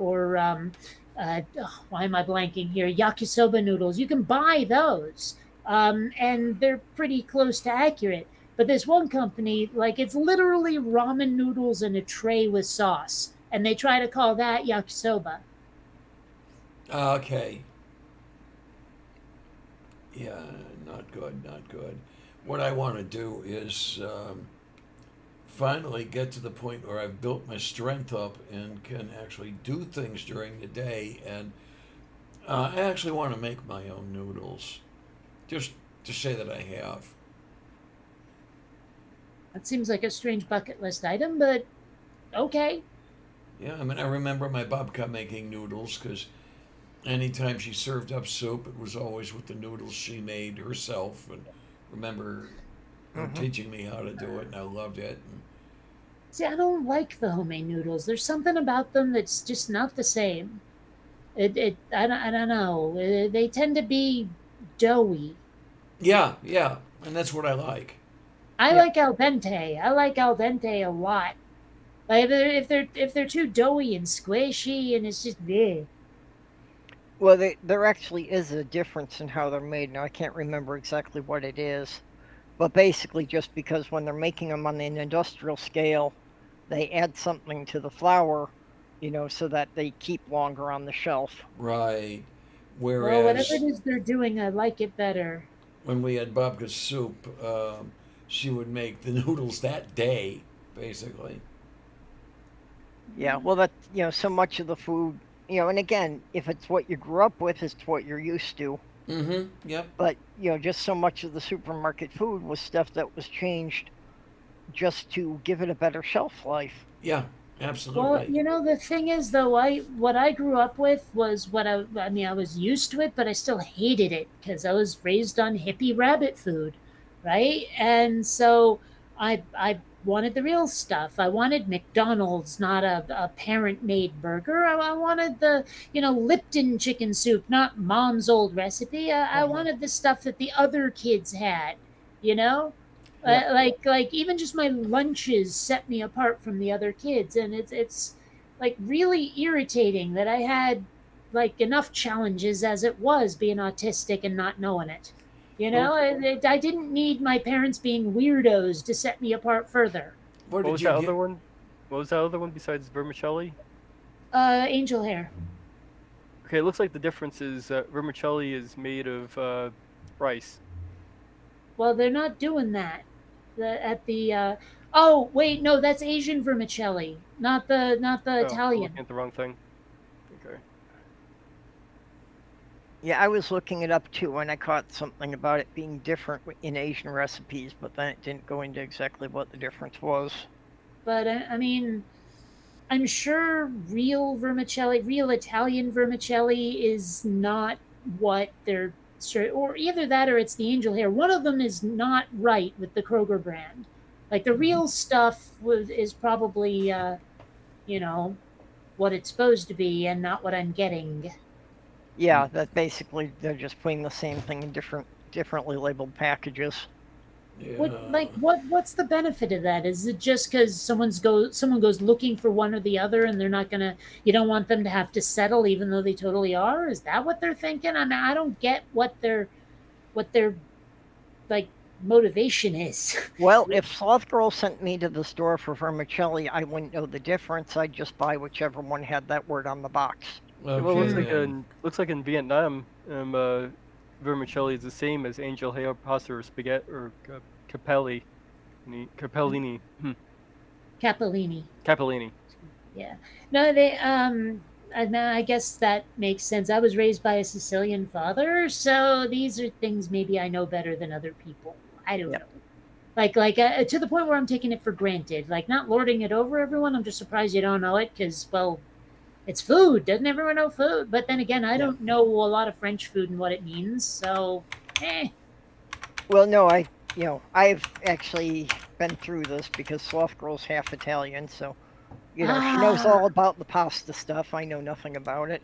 Speaker 3: why am I blanking here? Yakisoba noodles. You can buy those, and they're pretty close to accurate. But this one company, like it's literally ramen noodles in a tray with sauce, and they try to call that yakisoba.
Speaker 2: Okay, yeah, not good, not good. What I want to do is finally get to the point where I've built my strength up and can actually do things during the day. And I actually want to make my own noodles, just to say that I have.
Speaker 3: That seems like a strange bucket list item, but okay.
Speaker 2: Yeah, I mean, I remember my babka making noodles because anytime she served up soup, it was always with the noodles she made herself. And remember her
Speaker 5: Hmm.
Speaker 2: teaching me how to do it, and I loved it. And
Speaker 3: See, I don't like the homemade noodles. There's something about them that's just not the same. I don't know. They tend to be doughy.
Speaker 2: yeah, yeah, and that's what I like.
Speaker 3: I
Speaker 5: Yep.
Speaker 3: like al dente. I like al dente a lot. Like if they're too doughy and squishy and it's just bleh.
Speaker 5: Well, there actually is a difference in how they're made. Now, I can't remember exactly what it is, but basically, just because when they're making them on an industrial scale, they add something to the flour, so that they keep longer on the shelf.
Speaker 2: Right.
Speaker 3: Well, whatever it
Speaker 2: Whereas
Speaker 3: is they're doing, I like it better.
Speaker 2: when we had babka's soup, she would make the noodles that day, basically.
Speaker 5: Yeah, well, that so much of the food, and again, if it's what you grew up with, it's what you're used to.
Speaker 2: Mm-hmm. Yep.
Speaker 5: But just so much of the supermarket food was stuff that was changed just to give it a better shelf life.
Speaker 2: Yeah.
Speaker 3: Well,
Speaker 2: Absolutely.
Speaker 3: the thing is though, I what I grew up with was I mean, I was used to it, but I still hated it because I was raised on hippie rabbit food, right? And so I wanted the real stuff. I wanted McDonald's, not a parent made burger. I wanted the, Lipton chicken soup, not mom's old recipe. I
Speaker 5: Hmm.
Speaker 3: wanted the stuff that the other kids had, you know?
Speaker 5: Yep.
Speaker 3: Like even just my lunches set me apart from the other kids, and it's like really irritating that I had like enough challenges as it was being autistic and not knowing it.
Speaker 4: What,
Speaker 3: I didn't need my parents being weirdos to set me apart further.
Speaker 2: Where
Speaker 4: what
Speaker 2: did
Speaker 4: was
Speaker 2: you
Speaker 4: that
Speaker 2: get?
Speaker 4: other one? What was that other one besides vermicelli?
Speaker 3: Angel hair.
Speaker 4: Okay, it looks like the difference is vermicelli is made of rice.
Speaker 3: Well, they're not doing that. At the oh wait, no, that's Asian vermicelli, not the
Speaker 4: Oh, I'm looking
Speaker 3: Italian.
Speaker 4: at the wrong thing. Okay.
Speaker 5: Yeah, I was looking it up too, and I caught something about it being different in Asian recipes, but then it didn't go into exactly what the difference was.
Speaker 3: But I mean, I'm sure real Italian vermicelli is not what they're or either that or it's the angel hair. One of them is not right with the Kroger brand. Like the
Speaker 5: Hmm.
Speaker 3: real stuff is probably you know what it's supposed to be and not what I'm getting.
Speaker 5: Yeah, that basically they're just putting the same thing in differently labeled packages.
Speaker 3: What's the benefit of that? Is it just because someone goes looking for one or the other, and they're not gonna? You don't want them to have to settle, even though they totally are. Is that what they're thinking? I mean, I don't get what their like motivation is.
Speaker 5: Well, if Sloth Girl sent me to the store for vermicelli, I wouldn't know the difference. I'd just buy whichever one had that word on the box.
Speaker 4: Yeah, well,
Speaker 2: Okay. then.
Speaker 4: looks like in Vietnam, vermicelli is the same as angel hair pasta or spaghetti or capelli, capellini,
Speaker 3: Capellini.
Speaker 4: capellini.
Speaker 3: Yeah. No, I guess that makes sense. I was raised by a Sicilian father, so these are things maybe I know better than other people. I don't
Speaker 5: Yep.
Speaker 3: know. To the point where I'm taking it for granted, like not lording it over everyone. I'm just surprised you don't know it because, well, it's food. Doesn't everyone know food? But then again, I
Speaker 5: Yeah.
Speaker 3: don't know a lot of French food and what it means. So,
Speaker 5: Well, no, I've actually been through this because Sloth Girl's half Italian, so she knows all about the pasta stuff. I know nothing about it.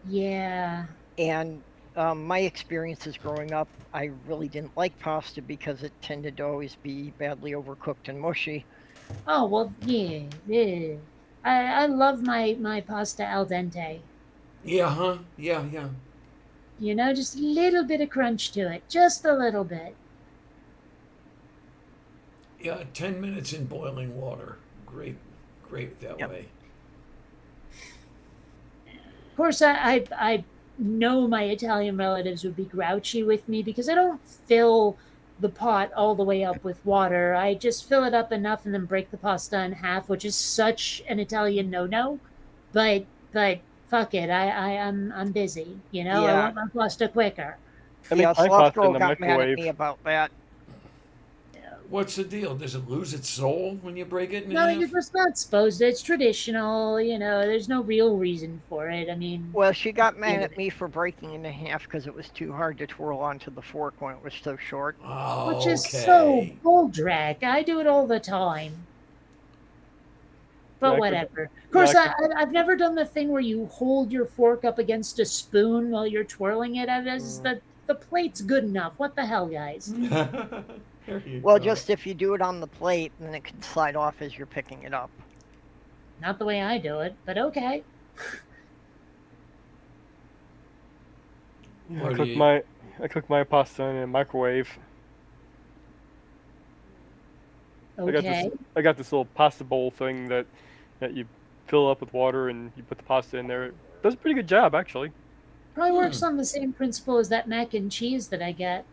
Speaker 3: Yeah.
Speaker 5: And my experiences growing up, I really didn't like pasta because it tended to always be badly overcooked and mushy.
Speaker 3: Oh well, yeah, yeah. I love my pasta al dente.
Speaker 2: Yeah, huh? Yeah, yeah.
Speaker 3: Just a little bit of crunch to it, just a little bit.
Speaker 2: Yeah, 10 minutes in boiling water. Great, great that
Speaker 5: Yep.
Speaker 2: way.
Speaker 3: Of course, I know my Italian relatives would be grouchy with me because I don't fill the pot all the way up with water. I just fill it up enough and then break the pasta in half, which is such an Italian no-no. But fuck it, I'm busy. I
Speaker 5: Yeah.
Speaker 3: want my pasta quicker.
Speaker 4: I
Speaker 5: Yeah,
Speaker 4: make my
Speaker 5: Sloth
Speaker 4: pasta in
Speaker 5: Girl
Speaker 4: the
Speaker 5: got mad at
Speaker 4: microwave.
Speaker 5: me about that.
Speaker 2: What's the deal? Does it lose its soul when you break it in
Speaker 3: No,
Speaker 2: half?
Speaker 3: you're just not supposed to. It's traditional. There's no real reason for it. I mean,
Speaker 5: Well, she got mad
Speaker 3: deal with
Speaker 5: at
Speaker 3: it.
Speaker 5: me for breaking it in half because it was too hard to twirl onto the fork when it was so short.
Speaker 3: Which is so
Speaker 2: Okay.
Speaker 3: bull drag. I do it all the time.
Speaker 4: Yeah,
Speaker 3: But
Speaker 4: I could,
Speaker 3: whatever. Of
Speaker 4: yeah,
Speaker 3: course, I've never done the thing where you hold your fork up against a spoon while you're twirling it. The plate's good enough. What the hell, guys?
Speaker 2: There you
Speaker 5: Well,
Speaker 2: go.
Speaker 5: just if you do it on the plate, then it can slide off as you're picking it up.
Speaker 3: Not the way I do it, but okay.
Speaker 4: yeah,
Speaker 2: What do you-
Speaker 4: I cook my pasta in a microwave.
Speaker 3: Okay.
Speaker 4: I got this little pasta bowl thing that you fill up with water and you put the pasta in there. It does a pretty good job actually.
Speaker 3: Probably works on the same principle as that mac and cheese that I get.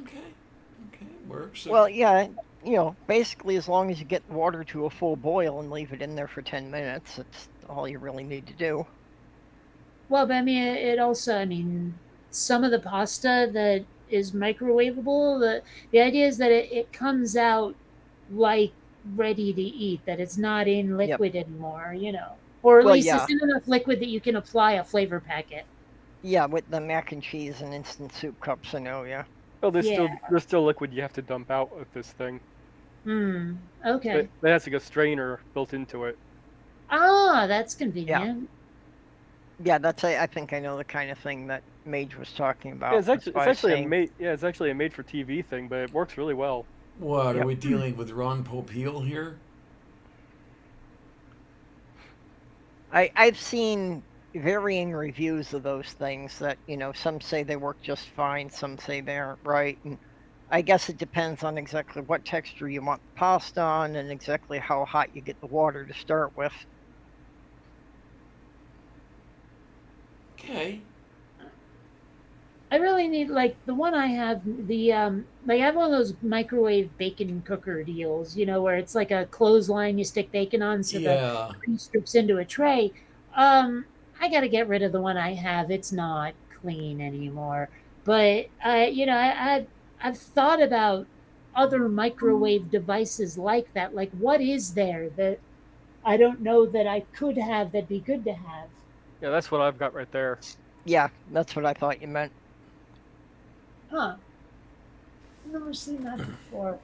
Speaker 2: Okay. Okay. Works.
Speaker 5: Well, yeah, basically as long as you get the water to a full boil and leave it in there for 10 minutes, that's all you really need to do.
Speaker 3: Well, but I mean, it also, I mean, some of the pasta that is microwavable, the idea is that it comes out like ready to eat, that it's not in
Speaker 5: Yep.
Speaker 3: liquid anymore. Or at
Speaker 5: Well,
Speaker 3: least
Speaker 5: yeah.
Speaker 3: it's in enough liquid that you can apply a flavor packet.
Speaker 5: Yeah, with the mac and cheese and instant soup cups, I know, yeah.
Speaker 4: Oh,
Speaker 3: Yeah.
Speaker 4: there's still liquid you have to dump out with this thing.
Speaker 3: Okay.
Speaker 4: It has like a strainer built into it.
Speaker 3: Ah, that's convenient.
Speaker 5: Yeah, I think I know the kind of thing that Mage was talking about.
Speaker 4: Yeah, it's
Speaker 5: That's why I was saying-
Speaker 4: it's actually a made for TV thing, but it works really well.
Speaker 2: What,
Speaker 5: Yep.
Speaker 2: are we dealing with Ron Popeil here?
Speaker 5: I've seen varying reviews of those things that, some say they work just fine, some say they aren't right. And I guess it depends on exactly what texture you want the pasta on and exactly how hot you get the water to start with.
Speaker 2: Okay.
Speaker 3: I really need like the one I have I have one of those microwave bacon cooker deals, where it's like a clothesline you stick bacon on so the
Speaker 2: Yeah.
Speaker 3: grease drips into a tray. I got to get rid of the one I have. It's not clean anymore. But I've thought about other microwave devices like that. Like what is there that I don't know that I could have that'd be good to have?
Speaker 4: Yeah, that's what I've got right there.
Speaker 5: Yeah, that's what I thought you meant.
Speaker 3: Huh. I've never seen that before.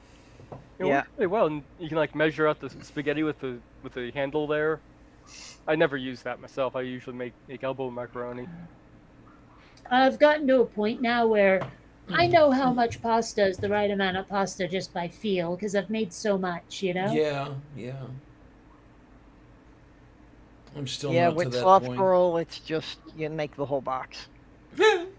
Speaker 4: It
Speaker 5: Yeah.
Speaker 4: works really well, and you can like measure out the spaghetti with the handle there. I never use that myself. I usually make elbow macaroni.
Speaker 3: I've gotten to a point now where I know how much pasta is the right amount of pasta just by feel because I've made so much, you know?
Speaker 2: Yeah, yeah. I'm still
Speaker 5: Yeah,
Speaker 2: not to
Speaker 5: with
Speaker 2: that
Speaker 5: soft
Speaker 2: point.
Speaker 5: girl, it's just you make the whole box.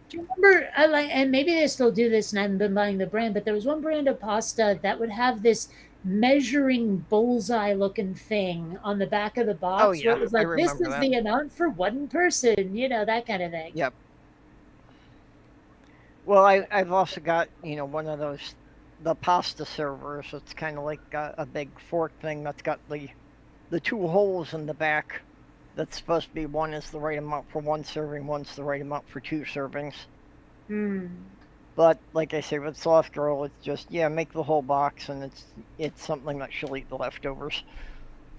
Speaker 3: Do you remember? I like, and maybe they still do this, and I haven't been buying the brand, but there was one brand of pasta that would have this measuring bullseye looking thing on the back of the
Speaker 5: Oh
Speaker 3: box where
Speaker 5: yeah,
Speaker 3: it was
Speaker 5: I
Speaker 3: like, this
Speaker 5: remember
Speaker 3: is
Speaker 5: that.
Speaker 3: the amount for one person, you know, that kind of thing.
Speaker 5: Yep. Well, I've also got one of those the pasta servers. It's kind of like a big fork thing that's got the two holes in the back. That's supposed to be one is the right amount for one serving, one's the right amount for two servings.
Speaker 3: Hmm.
Speaker 5: But like I say, with soft girl, it's just make the whole box, and it's something that she'll eat the leftovers.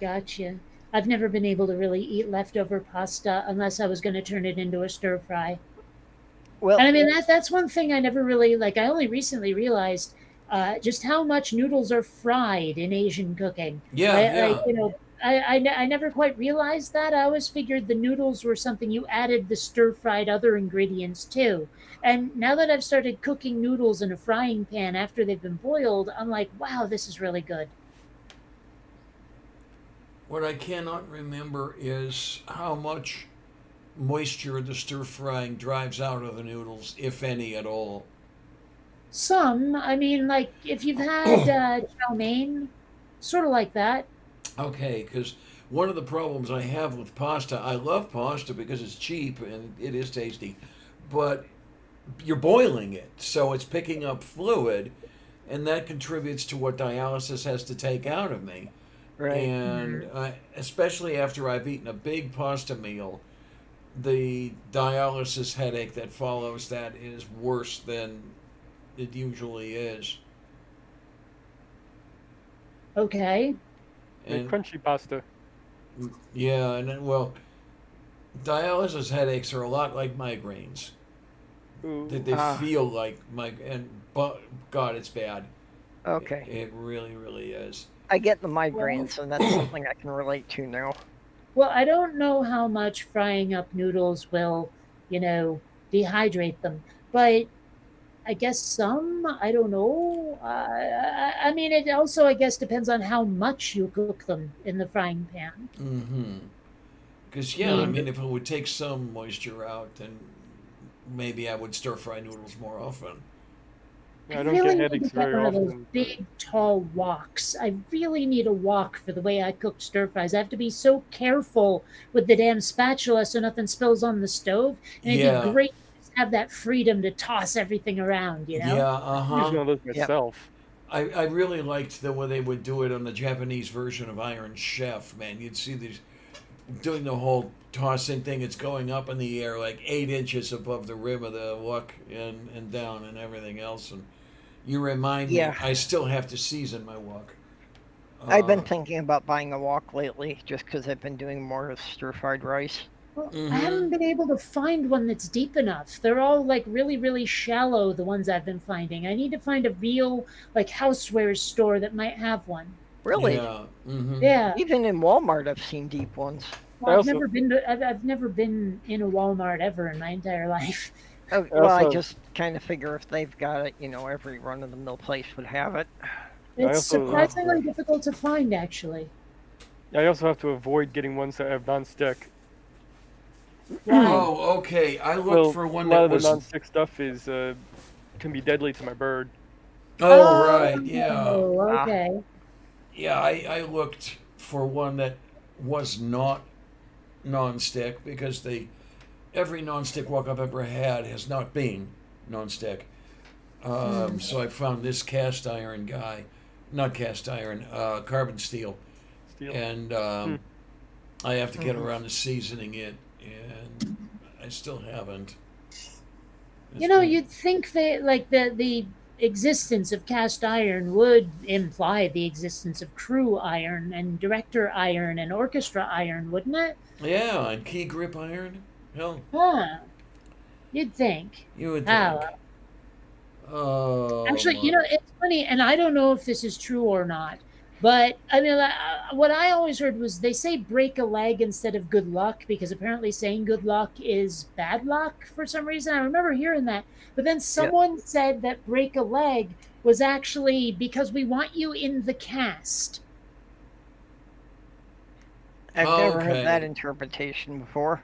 Speaker 3: Gotcha. I've never been able to really eat leftover pasta unless I was going to turn it into a stir fry.
Speaker 5: Well,
Speaker 3: And I mean that's one thing I never really like. I only recently realized just how much noodles are fried in Asian cooking.
Speaker 2: Yeah,
Speaker 3: Like
Speaker 2: yeah.
Speaker 3: you know, I never quite realized that. I always figured the noodles were something you added the stir fried other ingredients to. And now that I've started cooking noodles in a frying pan after they've been boiled, I'm like, wow, this is really good.
Speaker 2: What I cannot remember is how much moisture the stir frying drives out of the noodles, if any at all.
Speaker 3: Some, I mean, like if you've had chow mein, sort of like that.
Speaker 2: Okay, because one of the problems I have with pasta, I love pasta because it's cheap and it is tasty, but you're boiling it, so it's picking up fluid, and that contributes to what dialysis has to take out of me.
Speaker 5: right.
Speaker 2: And especially after I've eaten a big pasta meal, the dialysis headache that follows that is worse than it usually is.
Speaker 3: Okay.
Speaker 4: Make
Speaker 2: And
Speaker 4: crunchy pasta.
Speaker 2: yeah, and then, well, dialysis headaches are a lot like migraines.
Speaker 4: Ooh.
Speaker 2: They
Speaker 5: Ah,
Speaker 2: feel like but God, it's bad.
Speaker 5: okay.
Speaker 2: It really, really is.
Speaker 5: I get the
Speaker 3: Well,
Speaker 5: migraines, and that's something I can relate to now.
Speaker 3: well, I don't know how much frying up noodles will, you know, dehydrate them, but I guess some. I don't know. I mean, it also, I guess, depends on how much you cook them in the frying pan.
Speaker 2: Mm-hmm. Because
Speaker 3: I
Speaker 2: yeah, I
Speaker 3: mean,
Speaker 2: mean, if it would take some moisture out, then maybe I would stir fry noodles more often.
Speaker 3: I
Speaker 4: I don't
Speaker 3: really
Speaker 4: get
Speaker 3: need to
Speaker 4: headaches
Speaker 3: get
Speaker 4: very
Speaker 3: one of those
Speaker 4: often.
Speaker 3: big, tall woks. I really need a wok for the way I cook stir fries. I have to be so careful with the damn spatula so nothing spills on the stove. And it'd be
Speaker 2: Yeah,
Speaker 3: great to just have that freedom to toss everything around, you know?
Speaker 2: yeah, uh
Speaker 4: I use
Speaker 2: huh.
Speaker 4: one of those
Speaker 5: Yep.
Speaker 4: myself.
Speaker 2: I really liked the way they would do it on the Japanese version of Iron Chef. Man, you'd see these doing the whole tossing thing. It's going up in the air like 8 inches above the rim of the wok and down and everything else. And you remind me,
Speaker 5: Yeah,
Speaker 2: I still have to season my wok.
Speaker 5: I've been
Speaker 2: Uh,
Speaker 5: thinking about buying a wok lately, just because I've been doing more of stir-fried rice.
Speaker 3: Well, I
Speaker 2: mm-hmm.
Speaker 3: haven't been able to find one that's deep enough. They're all like really, really shallow, the ones I've been finding. I need to find a real, like, housewares store that might have one.
Speaker 5: Really,
Speaker 2: Yeah. Mm-hmm.
Speaker 3: Yeah.
Speaker 5: even in Walmart, I've seen deep ones.
Speaker 4: I
Speaker 3: Well,
Speaker 4: also
Speaker 3: I've never been in a Walmart ever in my entire life.
Speaker 5: Oh,
Speaker 4: I
Speaker 5: well, I
Speaker 4: also
Speaker 5: just kind of figure if they've got it, every run-of-the-mill place would have it.
Speaker 4: I
Speaker 3: It's
Speaker 4: also have
Speaker 3: surprisingly difficult to find, actually.
Speaker 4: I also have to avoid getting ones that have non-stick.
Speaker 3: Why?
Speaker 2: Oh, okay. I looked
Speaker 4: Well,
Speaker 2: for
Speaker 4: a
Speaker 2: one
Speaker 4: lot
Speaker 2: that
Speaker 4: of the
Speaker 2: was.
Speaker 4: non-stick stuff is can be deadly to my bird.
Speaker 2: Oh, right. Yeah.
Speaker 3: Oh,
Speaker 5: Ah,
Speaker 3: okay.
Speaker 2: Yeah, I looked for one that was not non-stick because every non-stick wok I've ever had has not been non-stick. So I found this cast iron guy, not cast iron, carbon steel,
Speaker 4: Steel.
Speaker 2: and
Speaker 4: Hmm.
Speaker 2: I have to get
Speaker 5: mhm.
Speaker 2: around to seasoning it, and I still haven't. It's
Speaker 3: You know,
Speaker 2: been
Speaker 3: you'd think that like the existence of cast iron would imply the existence of crew iron and director iron and orchestra iron, wouldn't it?
Speaker 2: yeah, and key grip iron. Hell,
Speaker 3: Huh. You'd think.
Speaker 2: you would
Speaker 3: Ah,
Speaker 2: think. Oh
Speaker 3: actually,
Speaker 2: my.
Speaker 3: it's funny, and I don't know if this is true or not, But I mean, what I always heard was they say break a leg instead of good luck because apparently saying good luck is bad luck for some reason. I remember hearing that. But then
Speaker 5: Yeah.
Speaker 3: someone said that break a leg was actually because we want you in the cast.
Speaker 5: I've never heard that
Speaker 2: Okay.
Speaker 5: interpretation before.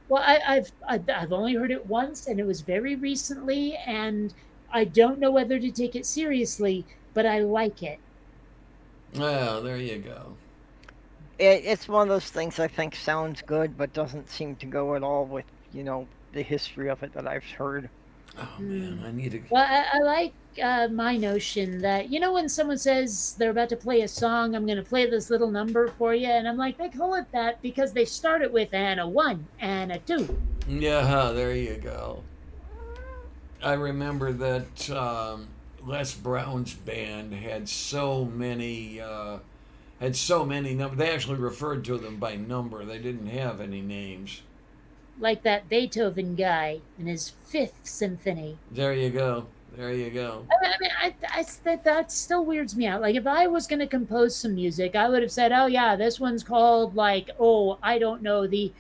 Speaker 3: Well, I've only heard it once, and it was very recently, and I don't know whether to take it seriously, but I like it.
Speaker 2: Well, there you go.
Speaker 5: It's one of those things I think sounds good, but doesn't seem to go at all with, the history of it that I've heard.
Speaker 2: Oh man,
Speaker 3: Hmm.
Speaker 2: I need to.
Speaker 3: Well, I like my notion that, when someone says they're about to play a song, I'm going to play this little number for you. And I'm like, they call it that because they start it with and a one and a two.
Speaker 2: Yeah, there you go. I remember that Les Brown's band had so many numbers. They actually referred to them by number. They didn't have any names.
Speaker 3: Like that Beethoven guy in his fifth symphony.
Speaker 2: There you go. There you go.
Speaker 3: That still weirds me out. Like, if I was going to compose some music, I would have said, oh, yeah, this one's called, like, oh, I don't know, the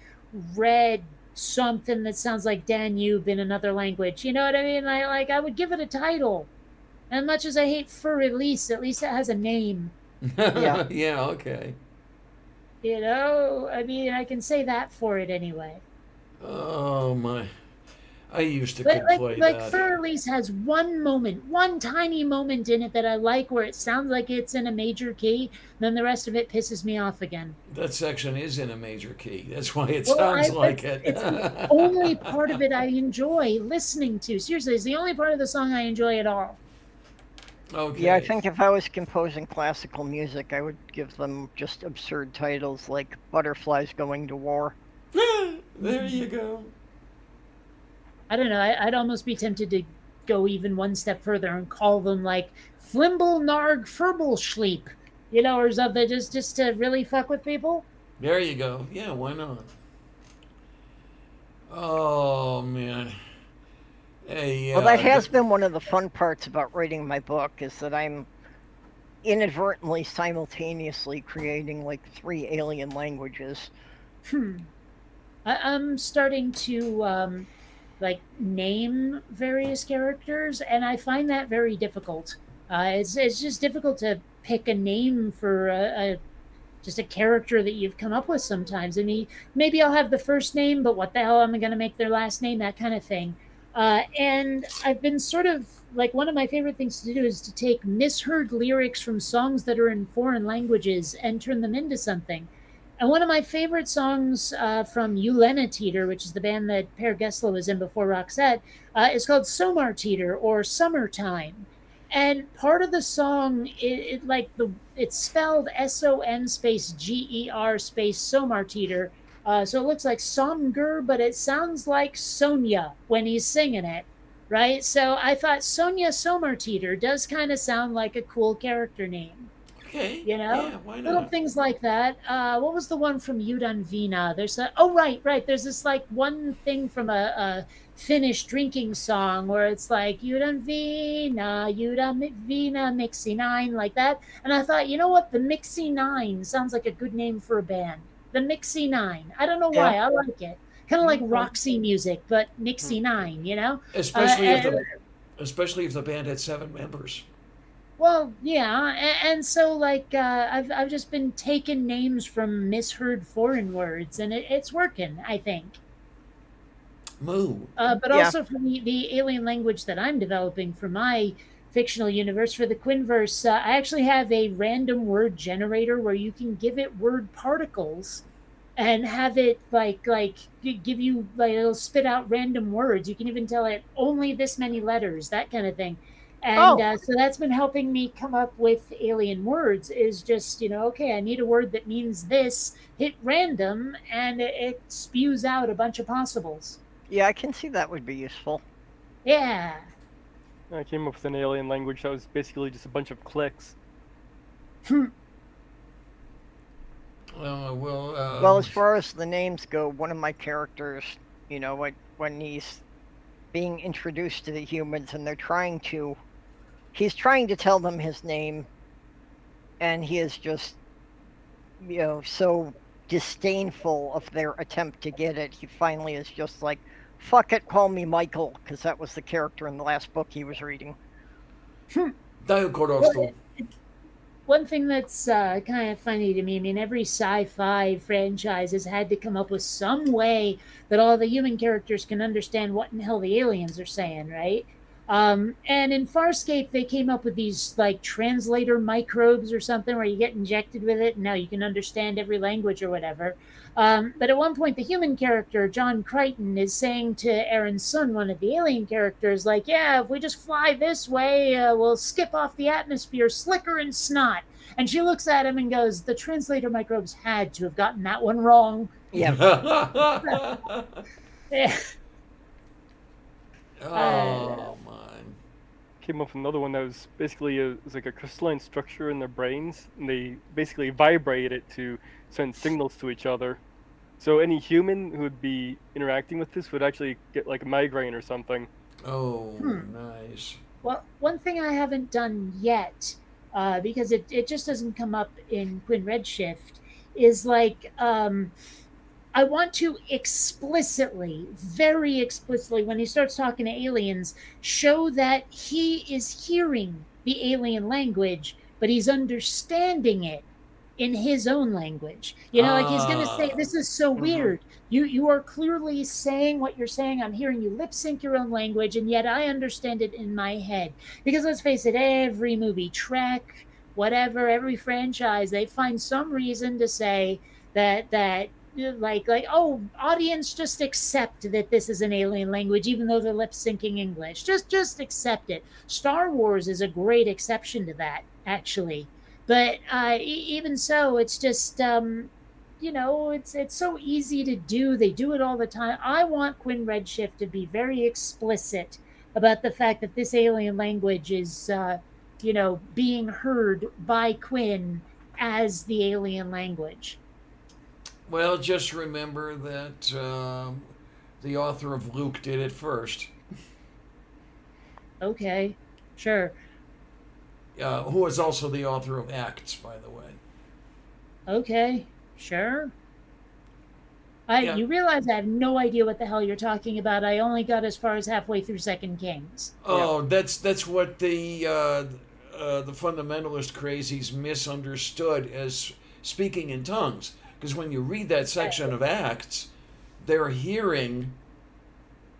Speaker 3: Red something that sounds like Danube in another language. You know what I mean? I would give it a title. And much as I hate for release, at least it has a name.
Speaker 5: Yeah.
Speaker 2: Yeah. Okay.
Speaker 3: I mean, I can say that for it anyway.
Speaker 2: Oh my! I used to
Speaker 3: But
Speaker 2: could play
Speaker 3: like
Speaker 2: that.
Speaker 3: Fur Release has one moment, one tiny moment in it that I like where it sounds like it's in a major key, then the rest of it pisses me off again.
Speaker 2: That section is in a major key. That's why it
Speaker 3: Well,
Speaker 2: sounds like it.
Speaker 3: it's the only part of it I enjoy listening to. Seriously, it's the only part of the song I enjoy at all.
Speaker 2: Okay.
Speaker 5: Yeah, I think if I was composing classical music, I would give them just absurd titles like Butterflies Going to War.
Speaker 2: There you go.
Speaker 3: I don't know. I'd almost be tempted to go even one step further and call them like Flimble Narg Furbelschleep, or something, just to really fuck with people.
Speaker 2: There you go. Yeah, why not? Oh man. Hey,
Speaker 5: Well, that has been one of the fun parts about writing my book is that I'm inadvertently simultaneously creating like 3 alien languages.
Speaker 3: Hmm. I'm starting to like name various characters, and I find that very difficult. It's just difficult to pick a name for just a character that you've come up with sometimes. I mean, maybe I'll have the first name, but what the hell am I going to make their last name? That kind of thing. And I've been sort of like one of my favorite things to do is to take misheard lyrics from songs that are in foreign languages and turn them into something. And one of my favorite songs from Ulena Teeter, which is the band that Per Gessler was in before Roxette, is called Somar Teeter or Summertime. And part of the song, it's spelled SON space GER space Somar Teeter. So it looks like Somger, but it sounds like Sonia when he's singing it, right? So I thought Sonia Somarteeter does kind of sound like a cool character name,
Speaker 2: Okay.
Speaker 3: you know?
Speaker 2: Yeah, why
Speaker 3: Little
Speaker 2: not?
Speaker 3: things like that. What was the one from Udon Vina? Right. There's this like one thing from a Finnish drinking song where it's like Udon Vina, Mixie Nine, like that. And I thought, you know what? The Mixie Nine sounds like a good name for a band. The Mixie Nine. I don't know
Speaker 5: Yeah.
Speaker 3: why. I like it. Kind of like
Speaker 5: Mhm.
Speaker 3: Roxy music, but Mixie Nine,
Speaker 2: Especially if
Speaker 3: And,
Speaker 2: the band had 7 members.
Speaker 3: well, yeah, and so like I've just been taking names from misheard foreign words, and it's working, I think.
Speaker 2: Moo.
Speaker 3: But
Speaker 5: Yeah.
Speaker 3: also for the alien language that I'm developing for my fictional universe for the Quinverse, I actually have a random word generator where you can give it word particles and have it give you like it'll spit out random words. You can even tell it only this many letters, that kind of thing. And
Speaker 5: Oh,
Speaker 3: so that's been helping me come up with alien words. Is just okay, I need a word that means this. Hit random, and it spews out a bunch of possibles.
Speaker 5: yeah, I can see that would be useful.
Speaker 3: Yeah.
Speaker 4: I came up with an alien language that was basically just a bunch of clicks.
Speaker 5: Well, as far as the names go, one of my characters, when he's being introduced to the humans and he's trying to tell them his name, and he is just, so disdainful of their attempt to get it. He finally is just like, fuck it, call me Michael, because that was the character in the last book he was reading.
Speaker 2: Well,
Speaker 3: One thing that's kind of funny to me, I mean, every sci-fi franchise has had to come up with some way that all the human characters can understand what in hell the aliens are saying, right? And in Farscape, they came up with these like translator microbes or something where you get injected with it, and now you can understand every language or whatever. But at one point, the human character, John Crichton, is saying to Aaron Sun, one of the alien characters, like, yeah, if we just fly this way, we'll skip off the atmosphere, slicker and snot. And she looks at him and goes, the translator microbes had to have gotten that one wrong.
Speaker 5: Yeah.
Speaker 3: Yeah.
Speaker 2: Oh, man.
Speaker 4: Came up with another one that was basically it was like a crystalline structure in their brains, and they basically vibrate it to send signals to each other. So any human who would be interacting with this would actually get like a migraine or something.
Speaker 2: Oh, nice.
Speaker 3: Well, one thing I haven't done yet, because it just doesn't come up in Quinn Redshift, is like I want to explicitly, very explicitly, when he starts talking to aliens, show that he is hearing the alien language, but he's understanding it in his own language. Like he's going to say, this is so weird. You are clearly saying what you're saying. I'm hearing you lip sync your own language, and yet I understand it in my head. Because let's face it, every movie, Trek, whatever, every franchise, they find some reason to say that like oh, audience, just accept that this is an alien language even though they're lip syncing English. Just accept it. Star Wars is a great exception to that, actually. But even so, it's just it's so easy to do. They do it all the time. I want Quinn Redshift to be very explicit about the fact that this alien language is being heard by Quinn as the alien language.
Speaker 2: Well, just remember that the author of Luke did it first.
Speaker 3: Okay, sure.
Speaker 2: Who is also the author of Acts, by the way.
Speaker 3: Okay, sure.
Speaker 2: Yeah.
Speaker 3: You realize I have no idea what the hell you're talking about. I only got as far as halfway through Second Kings.
Speaker 2: Oh, that's what the fundamentalist crazies misunderstood as speaking in tongues. Because when you read that section of Acts, they're hearing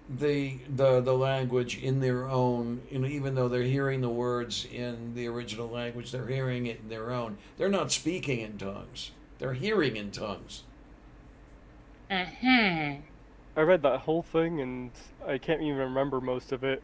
Speaker 2: the language in their own, even though they're hearing the words in the original language, they're hearing it in their own. They're not speaking in tongues. They're hearing in tongues.
Speaker 3: Uh-huh.
Speaker 4: I read that whole thing and I can't even remember most of it.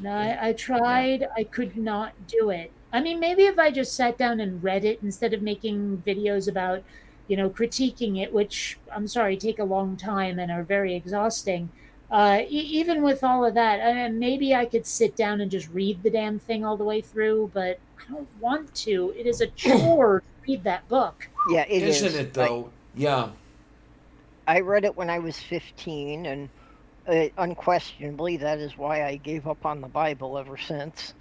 Speaker 3: No, I tried. I could not do it. I mean, maybe if I just sat down and read it instead of making videos about, critiquing it, which, I'm sorry, take a long time and are very exhausting. Even with all of that, maybe I could sit down and just read the damn thing all the way through, but I don't want to. It is a chore to read that book.
Speaker 5: Yeah, it is.
Speaker 2: Isn't it, though? Yeah.
Speaker 5: I read it when I was 15, and unquestionably, that is why I gave up on the Bible ever since.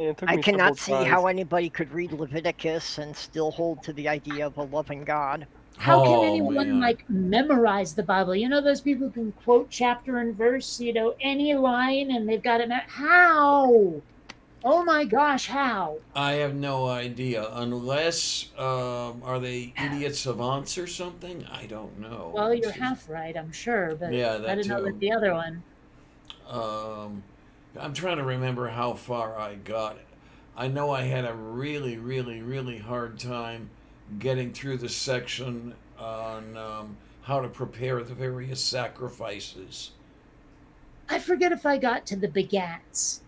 Speaker 4: Yeah,
Speaker 5: I cannot see how anybody could read Leviticus and still hold to the idea of a loving God.
Speaker 3: How can anyone memorize the Bible? Those people who can quote chapter and verse, any line, and they've got it. How? Oh my gosh, how?
Speaker 2: I have no idea. Unless, are they idiot savants or something? I don't know.
Speaker 3: Well, you're half right, I'm sure, but
Speaker 2: yeah,
Speaker 3: I don't know about the other one.
Speaker 2: I'm trying to remember how far I got. I know I had a really, really, really hard time getting through the section on how to prepare the various sacrifices.
Speaker 3: I forget if I got to the begats.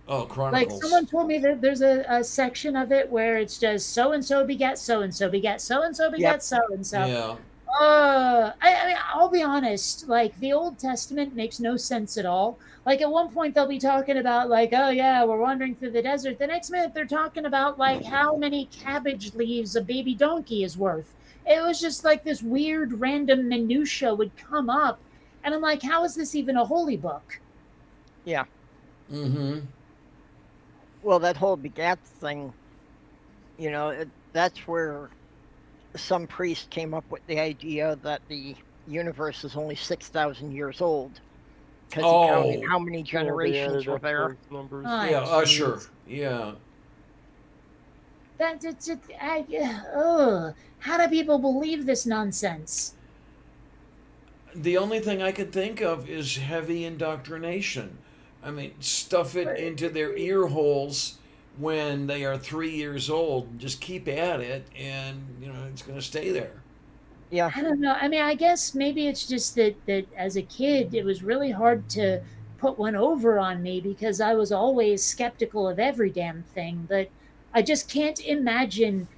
Speaker 2: Oh, Chronicles.
Speaker 3: Like someone told me that there's a section of it where it's just so and so begat so and so begat so and so begat so and so.
Speaker 2: Yeah.
Speaker 3: I mean, I'll be honest. Like the Old Testament makes no sense at all. Like at one point they'll be talking about like, oh yeah, we're wandering through the desert. The next minute they're talking about like how many cabbage leaves a baby donkey is worth. It was just like this weird random minutia would come up, and I'm like, how is this even a holy book?
Speaker 5: Yeah.
Speaker 2: Mm-hmm.
Speaker 5: Well, that whole begat thing, that's where some priest came up with the idea that the universe is only 6,000 years old because he counted
Speaker 2: Oh,
Speaker 5: how many
Speaker 4: Yeah, they
Speaker 5: generations
Speaker 4: added
Speaker 5: were
Speaker 4: up
Speaker 5: there.
Speaker 4: those numbers.
Speaker 3: Ah,
Speaker 2: yeah, Usher.
Speaker 3: jeez.
Speaker 2: Yeah.
Speaker 3: That's it. Ugh. How do people believe this nonsense?
Speaker 2: The only thing I could think of is heavy indoctrination. I mean, stuff it into their ear holes when they are 3 years old. Just keep at it, and it's going to stay there.
Speaker 5: Yeah.
Speaker 3: I don't know. I mean, I guess maybe it's just that as a kid, it was really hard to put one over on me because I was always skeptical of every damn thing. But I just can't imagine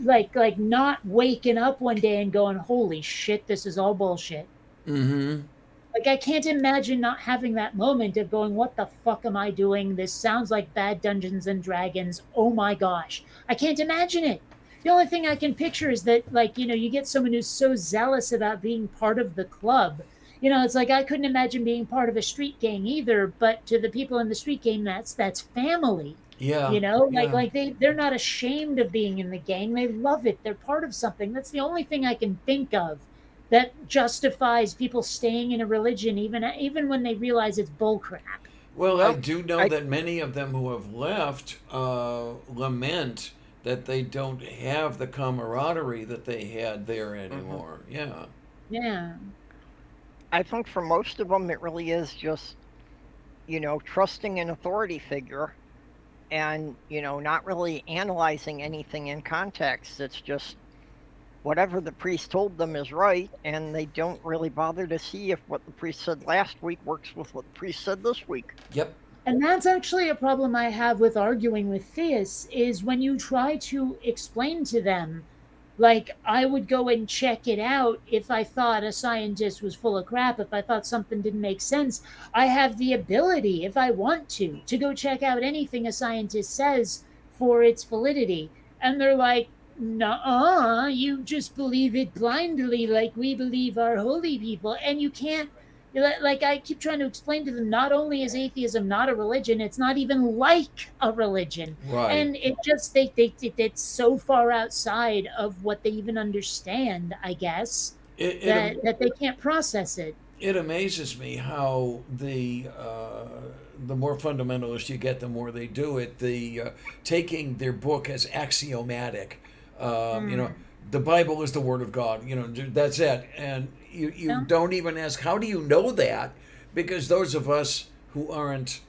Speaker 3: like not waking up one day and going, "Holy shit, this is all bullshit."
Speaker 2: Mm-hmm.
Speaker 3: Like I can't imagine not having that moment of going, "What the fuck am I doing? This sounds like bad Dungeons and Dragons. Oh my gosh." I can't imagine it. The only thing I can picture is that you get someone who's so zealous about being part of the club. It's like I couldn't imagine being part of a street gang either, but to the people in the street gang that's family.
Speaker 2: Yeah.
Speaker 3: Like
Speaker 2: Yeah.
Speaker 3: they're not ashamed of being in the gang. They love it. They're part of something. That's the only thing I can think of that justifies people staying in a religion even when they realize it's bullcrap.
Speaker 2: Well, I
Speaker 5: Well,
Speaker 2: do know
Speaker 5: I
Speaker 2: that many of them who have left lament that they don't have the camaraderie that they had there
Speaker 5: mhm.
Speaker 2: anymore. Yeah.
Speaker 3: Yeah.
Speaker 5: I think for most of them, it really is just, trusting an authority figure and, not really analyzing anything in context. It's just whatever the priest told them is right, and they don't really bother to see if what the priest said last week works with what the priest said this week.
Speaker 2: Yep.
Speaker 3: And that's actually a problem I have with arguing with theists is when you try to explain to them, like I would go and check it out if I thought a scientist was full of crap, if I thought something didn't make sense. I have the ability, if I want to go check out anything a scientist says for its validity. And they're like, "Nuh-uh, you just believe it blindly like we believe our holy people." And you can't, like I keep trying to explain to them, not only is atheism not a religion, it's not even like a religion.
Speaker 2: Right.
Speaker 3: And it just it's so far outside of what they even understand, I guess,
Speaker 2: It, it
Speaker 3: that they can't process it.
Speaker 2: it amazes me how the more fundamentalist you get, the more they do it. The taking their book as axiomatic.
Speaker 3: Mm.
Speaker 2: The Bible is the Word of God. That's it. And you
Speaker 3: No?
Speaker 2: don't even ask, how do you know that? Because those of us who aren't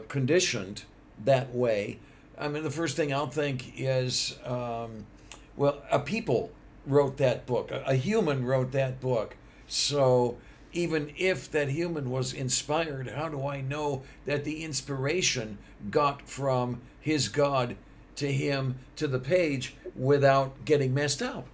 Speaker 2: conditioned that way, I mean, the first thing I'll think is, well, a people wrote that book, a human wrote that book. So even if that human was inspired, how do I know that the inspiration got from his God to him to the page without getting messed up?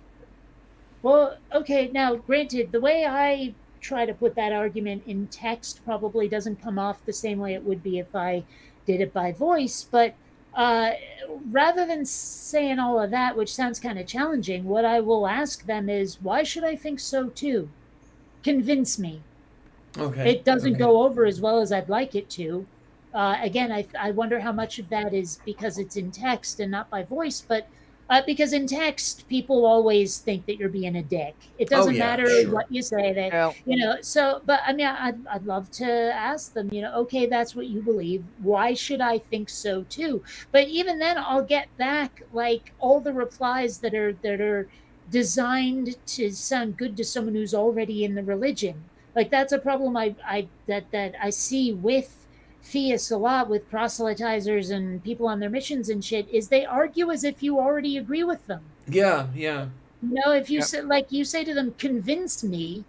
Speaker 3: Well, okay, now granted, the way I try to put that argument in text probably doesn't come off the same way it would be if I did it by voice, but uh, rather than saying all of that, which sounds kind of challenging, what I will ask them is, why should I think so too? Convince me.
Speaker 2: Okay.
Speaker 3: It doesn't
Speaker 2: Okay.
Speaker 3: go over as well as I'd like it to. Again, I wonder how much of that is because it's in text and not by voice, but because in text, people always think that you're being a dick. It
Speaker 2: Oh
Speaker 3: doesn't
Speaker 2: yeah,
Speaker 3: matter
Speaker 2: sure.
Speaker 3: what you say. That
Speaker 5: Yeah.
Speaker 3: so. But I mean, I'd love to ask them. Okay, that's what you believe. Why should I think so too? But even then, I'll get back like all the replies that are designed to sound good to someone who's already in the religion. Like that's a problem that I see with theists a lot, with proselytizers and people on their missions and shit, is they argue as if you already agree with them.
Speaker 2: Yeah, yeah.
Speaker 3: If you
Speaker 5: Yep.
Speaker 3: say, like you say to them, "Convince me,"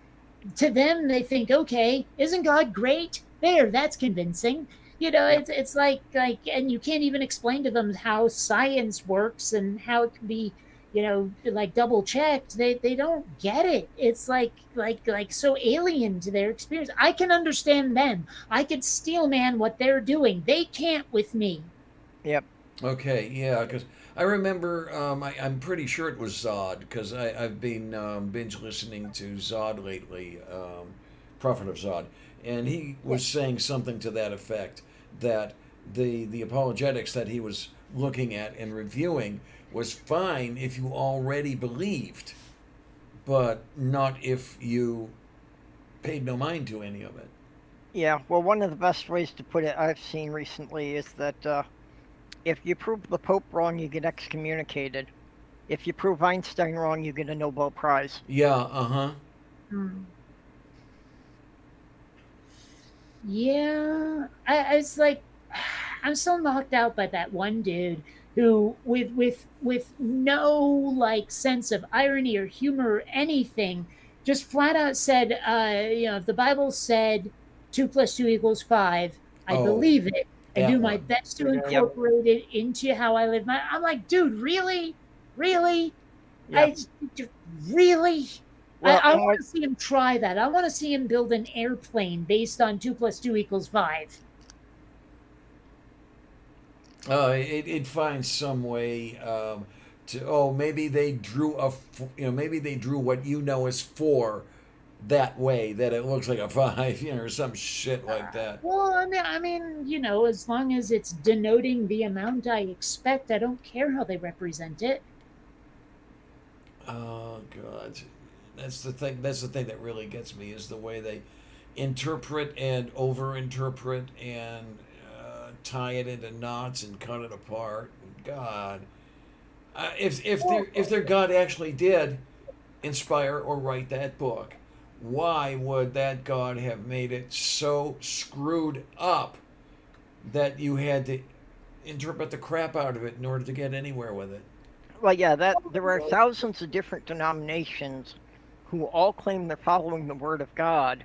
Speaker 3: to them they think, "Okay, isn't God great? There, that's convincing."
Speaker 5: Yep.
Speaker 3: It's like, and you can't even explain to them how science works and how it can be, like double checked. They don't get it. It's like so alien to their experience. I can understand them. I could steel man what they're doing. They can't with me.
Speaker 5: Yep.
Speaker 2: Okay, yeah, because I remember, I'm pretty sure it was Zod, because I've been binge listening to Zod lately, Prophet of Zod, and he was saying something to that effect that the apologetics that he was looking at and reviewing was fine if you already believed, but not if you paid no mind to any of it.
Speaker 5: Yeah, well, one of the best ways to put it I've seen recently is that if you prove the Pope wrong, you get excommunicated. If you prove Einstein wrong, you get a Nobel Prize.
Speaker 2: Yeah, uh-huh.
Speaker 3: Yeah, it's like I'm so knocked out by that one dude who, with no like sense of irony or humor or anything, just flat out said, if the Bible said 2 + 2 = 5, I
Speaker 2: Oh,
Speaker 3: believe it and
Speaker 2: that
Speaker 3: do my
Speaker 2: one.
Speaker 3: best to
Speaker 4: Yep.
Speaker 3: incorporate it into how I live my. I'm like, dude, really, really,
Speaker 5: Yeah.
Speaker 3: really.
Speaker 5: Well,
Speaker 3: I
Speaker 5: and
Speaker 3: want
Speaker 5: what,
Speaker 3: to see him try that. I want to see him build an airplane based on 2 + 2 = 5.
Speaker 2: It finds some way to maybe they drew maybe they drew what you know as 4 that way that it looks like a 5 or some shit like that.
Speaker 3: Well, as long as it's denoting the amount I expect, I don't care how they represent it.
Speaker 2: Oh God, that's the thing. That's the thing that really gets me is the way they interpret and overinterpret and tie it into knots and cut it apart. God, if their God actually did inspire or write that book, why would that God have made it so screwed up that you had to interpret the crap out of it in order to get anywhere with it?
Speaker 5: well, yeah, that there are thousands of different denominations who all claim they're following the Word of God.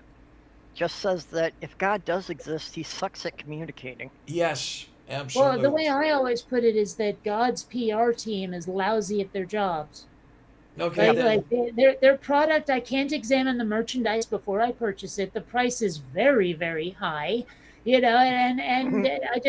Speaker 5: Just says that if God does exist, he sucks at communicating.
Speaker 2: Yes,
Speaker 3: Well,
Speaker 2: absolutely.
Speaker 3: the way I always put it is that God's PR team is lousy at their jobs.
Speaker 2: Okay, then.
Speaker 3: Their product, I can't examine the merchandise before I purchase it. The price is very, very high, and I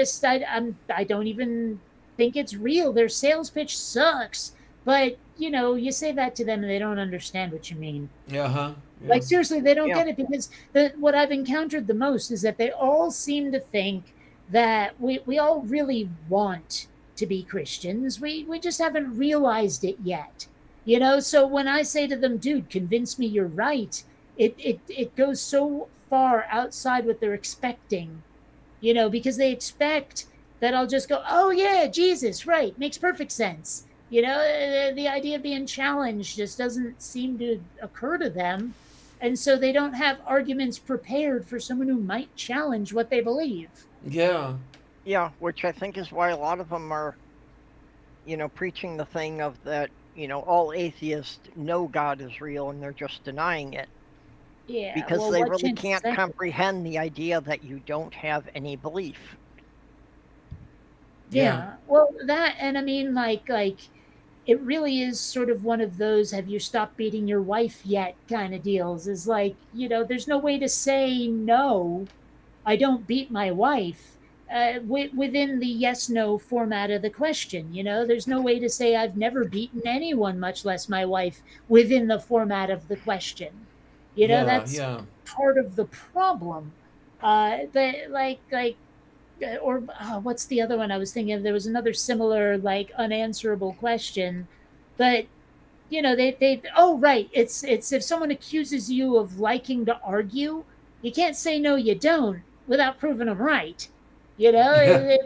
Speaker 3: don't even think it's real. Their sales pitch sucks, but you say that to them and they don't understand what you mean.
Speaker 2: Yeah, huh? Yeah.
Speaker 3: Like seriously, they don't
Speaker 5: Yeah.
Speaker 3: get it because what I've encountered the most is that they all seem to think that we all really want to be Christians. We just haven't realized it yet. So when I say to them, dude, convince me you're right, it goes so far outside what they're expecting, because they expect that I'll just go, oh yeah, Jesus, right, makes perfect sense. The idea of being challenged just doesn't seem to occur to them. And so they don't have arguments prepared for someone who might challenge what they believe.
Speaker 2: Yeah.
Speaker 5: Yeah, which I think is why a lot of them are, preaching the thing of that, all atheists know God is real and they're just denying it.
Speaker 3: Yeah.
Speaker 5: Because
Speaker 3: well,
Speaker 5: they
Speaker 3: what
Speaker 5: really
Speaker 3: chance is
Speaker 5: can't
Speaker 3: that?
Speaker 5: comprehend the idea that you don't have any belief.
Speaker 3: Yeah. Well, that, and I mean, like it really is sort of one of those have you stopped beating your wife yet kind of deals. Is like, there's no way to say no, I don't beat my wife within the yes no format of the question. There's no way to say I've never beaten anyone, much less my wife, within the format of the question. That's
Speaker 2: Yeah.
Speaker 3: part of the problem. But or what's the other one I was thinking of? There was another similar like unanswerable question, but they oh right, it's if someone accuses you of liking to argue, you can't say no, you don't without proving them right.
Speaker 2: Yeah.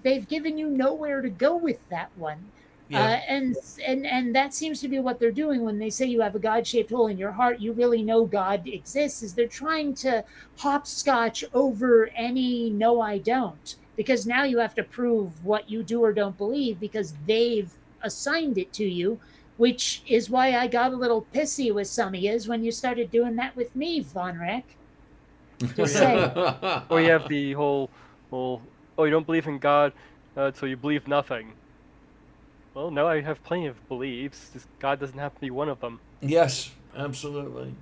Speaker 3: They've given you nowhere to go with that one.
Speaker 2: Yeah.
Speaker 3: And that seems to be what they're doing when they say you have a God-shaped hole in your heart. You really know God exists. Is they're trying to hopscotch over any no, I don't, because now you have to prove what you do or don't believe because they've assigned it to you, which is why I got a little pissy with some of yous when you started doing that with me, Von Rick. Just saying.
Speaker 4: Or you have the whole, oh, you don't believe in God, so you believe nothing. Well, no, I have plenty of beliefs. Just God doesn't have to be one of them.
Speaker 2: Yes, absolutely.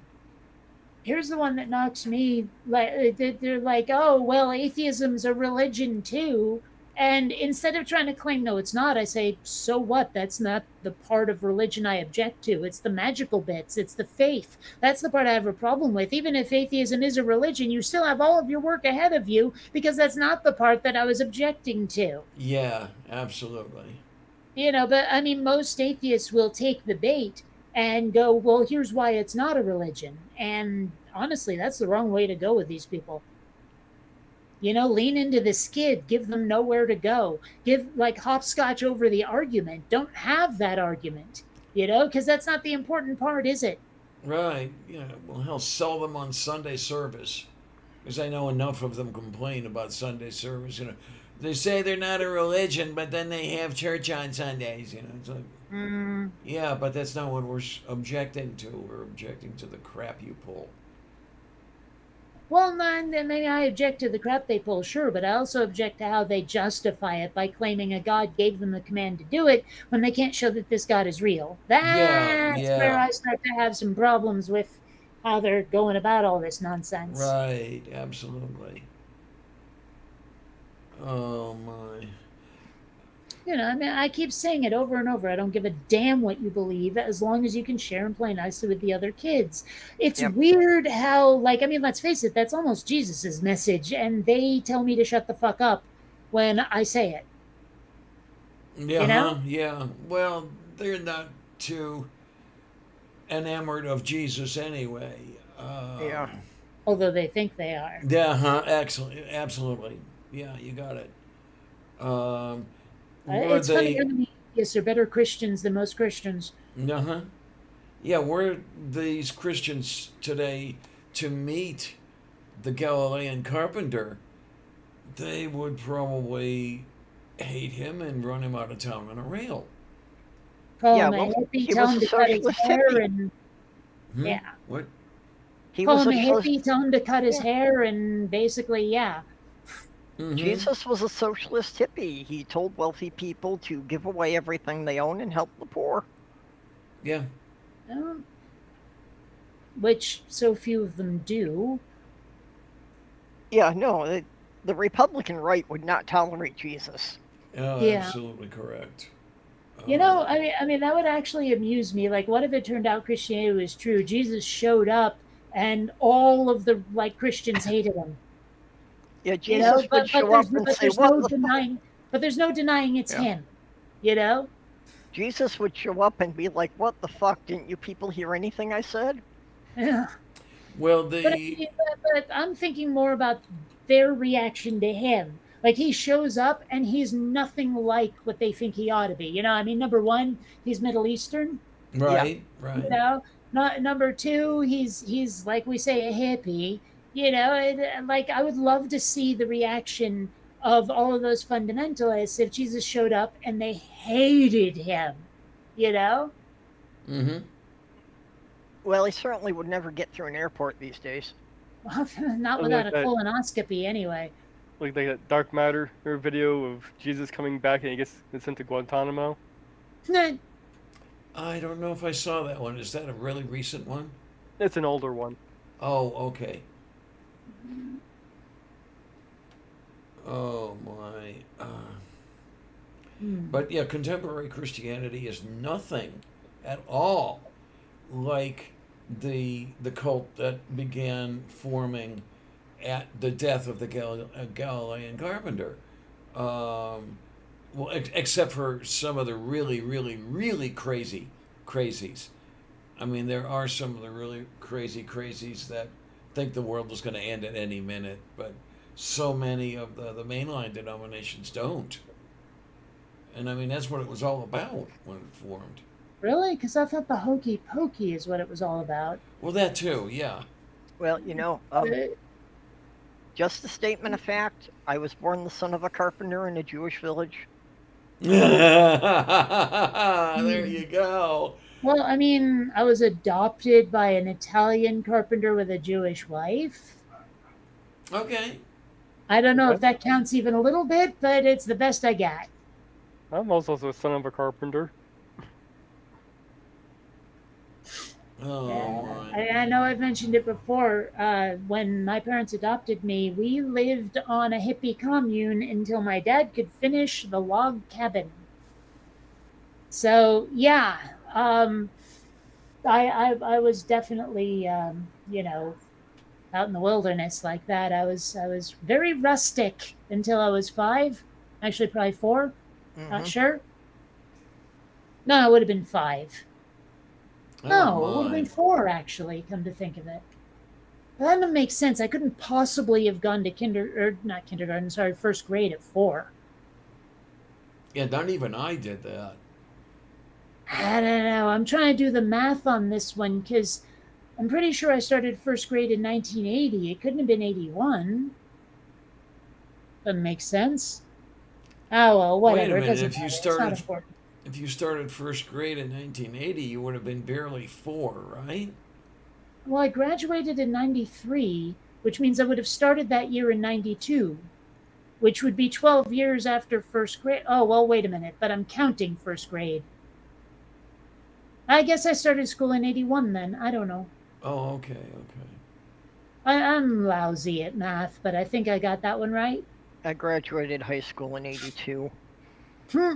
Speaker 3: Here's the one that knocks me like they're like, oh well, atheism's a religion too. And instead of trying to claim, no, it's not, I say, so what? That's not the part of religion I object to. It's the magical bits, it's the faith. That's the part I have a problem with. Even if atheism is a religion, you still have all of your work ahead of you because that's not the part that I was objecting to.
Speaker 2: Yeah, absolutely.
Speaker 3: But I mean, most atheists will take the bait and go, well, here's why it's not a religion. And honestly, that's the wrong way to go with these people. Lean into the skid, give them nowhere to go. Give like hopscotch over the argument. Don't have that argument, because that's not the important part, is it?
Speaker 2: Right. Yeah. Well, hell, sell them on Sunday service, because I know enough of them complain about Sunday service. They say they're not a religion, but then they have church on Sundays. It's like, yeah, but that's not what we're objecting to. We're objecting to the crap you pull.
Speaker 3: Well, maybe I object to the crap they pull, sure, but I also object to how they justify it by claiming a God gave them the command to do it when they can't show that this God is real. That's where
Speaker 2: Yeah.
Speaker 3: I start to have some problems with how they're going about all this nonsense.
Speaker 2: Right. Absolutely. Oh my.
Speaker 3: I mean, I keep saying it over and over. I don't give a damn what you believe as long as you can share and play nicely with the other kids. It's
Speaker 5: Yep.
Speaker 3: weird how, I mean, let's face it, that's almost Jesus's message, and they tell me to shut the fuck up when I say it.
Speaker 2: Yeah. Yeah. Well, they're not too enamored of Jesus anyway.
Speaker 5: Yeah.
Speaker 3: Although they think they are.
Speaker 2: Yeah. Excellent. Absolutely. Yeah. You got it. Um, were
Speaker 3: It's funny
Speaker 2: they?
Speaker 3: how many atheists are better Christians than most Christians.
Speaker 2: Uh-huh. Yeah, were these Christians today to meet the Galilean carpenter, they would probably hate him and run him out of town on a rail.
Speaker 3: Call
Speaker 5: Yeah,
Speaker 3: him a
Speaker 5: well,
Speaker 3: hippie,
Speaker 5: he
Speaker 3: tell
Speaker 5: was
Speaker 3: him
Speaker 5: a
Speaker 3: to cut his
Speaker 5: socialist
Speaker 3: hair,
Speaker 5: hippie.
Speaker 3: and
Speaker 2: Hmm?
Speaker 3: yeah.
Speaker 2: What?
Speaker 5: He
Speaker 3: Call
Speaker 5: was
Speaker 3: him
Speaker 5: a
Speaker 3: a
Speaker 5: soc-
Speaker 3: hippie, tell him to cut his
Speaker 5: Yeah.
Speaker 3: hair, and basically, yeah.
Speaker 2: Mm-hmm.
Speaker 5: Jesus was a socialist hippie. He told wealthy people to give away everything they own and help the poor.
Speaker 2: Yeah.
Speaker 3: Um, which so few of them do.
Speaker 5: Yeah, no, the Republican right would not tolerate Jesus.
Speaker 2: Oh,
Speaker 3: Yeah.
Speaker 2: absolutely correct.
Speaker 3: I mean, that would actually amuse me. Like, what if it turned out Christianity was true? Jesus showed up, and all of the Christians hated him.
Speaker 5: Yeah, Jesus would show up and say,
Speaker 3: there's
Speaker 5: "What
Speaker 3: no
Speaker 5: the
Speaker 3: denying. But there's no denying it's
Speaker 5: Yeah.
Speaker 3: him. You know.
Speaker 5: Jesus would show up and be like, "What the fuck? Didn't you people hear anything I said?"
Speaker 3: Yeah.
Speaker 2: Well,
Speaker 3: But I'm thinking more about their reaction to him. Like he shows up and he's nothing like what they think he ought to be. I mean, number one, he's Middle Eastern.
Speaker 2: right,
Speaker 3: You
Speaker 2: right.
Speaker 3: know, not number two, he's like we say a hippie. Like I would love to see the reaction of all of those fundamentalists if Jesus showed up and they hated him. You know.
Speaker 2: Mm-hmm.
Speaker 5: Well, he certainly would never get through an airport these days.
Speaker 3: Well, not
Speaker 4: Oh,
Speaker 3: without
Speaker 4: like
Speaker 3: a
Speaker 4: that.
Speaker 3: colonoscopy, anyway.
Speaker 4: Like that Dark Matter video of Jesus coming back and he gets sent to Guantanamo.
Speaker 2: I don't know if I saw that one. Is that a really recent one?
Speaker 4: It's an older one.
Speaker 2: Oh, okay. Oh my. But yeah, contemporary Christianity is nothing at all like the cult that began forming at the death of the Galilean carpenter. Well, except for some of the really, really, really crazies. I mean, there are some of the really crazies that think the world is going to end at any minute, but so many of the mainline denominations don't. And I mean, that's what it was all about when it formed.
Speaker 3: Really? Because I thought the hokey pokey is what it was all about.
Speaker 2: Well, that too, yeah.
Speaker 5: Well, just a statement of fact. I was born the son of a carpenter in a Jewish village.
Speaker 2: There you go.
Speaker 3: Well, I mean, I was adopted by an Italian carpenter with a Jewish wife.
Speaker 2: Okay.
Speaker 3: I don't know if that counts even a little bit, but it's the best I got.
Speaker 4: I'm also the son of a carpenter.
Speaker 2: Oh
Speaker 3: Yeah,
Speaker 2: my.
Speaker 3: I know I've mentioned it before. When my parents adopted me, we lived on a hippie commune until my dad could finish the log cabin. So yeah, I was definitely out in the wilderness like that. I was very rustic until I was 5, actually probably 4, not
Speaker 5: Hmm.
Speaker 3: sure. No, it would have been 5.
Speaker 2: Oh
Speaker 3: No, it would have been
Speaker 2: my.
Speaker 3: 4 actually. Come to think of it. Well, that doesn't make sense. I couldn't possibly have gone to not kindergarten, sorry, first grade at 4.
Speaker 2: Yeah, not even I did that.
Speaker 3: I don't know. I'm trying to do the math on this one because I'm pretty sure I started first grade in 1980. It couldn't have been 81. Doesn't make sense. Oh, well,
Speaker 2: Wait a
Speaker 3: whatever. It
Speaker 2: minute.
Speaker 3: doesn't matter. It's not important.
Speaker 2: If you started first grade in 1980, you would have been barely 4, right?
Speaker 3: Well, I graduated in 93, which means I would have started that year in 92, which would be 12 years after first grade. Oh, well, wait a minute. But I'm counting first grade. I guess I started school in 81 then. I don't know.
Speaker 2: Oh, okay, okay.
Speaker 3: I'm lousy at math, but I think I got that one right.
Speaker 5: I graduated high school in '82.
Speaker 3: Hmm.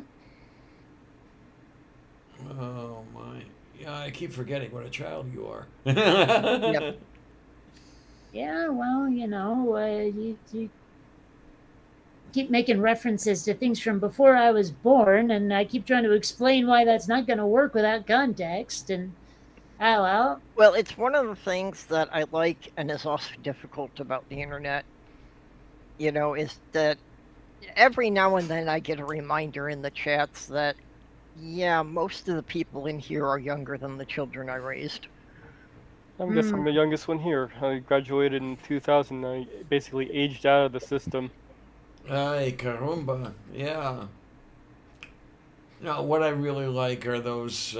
Speaker 2: Oh my. Yeah, I keep forgetting what a child you are.
Speaker 5: Yep.
Speaker 3: Yeah, well, you keep making references to things from before I was born, and I keep trying to explain why that's not going to work without context. And oh well.
Speaker 5: Well, it's one of the things that I like and is also difficult about the internet, is that every now and then I get a reminder in the chats that, yeah, most of the people in here are younger than the children I raised.
Speaker 4: I guess
Speaker 3: Hmm.
Speaker 4: I'm the youngest one here. I graduated in 2000. I basically aged out of the system.
Speaker 2: Ay, caramba. Yeah. No, what I really like are those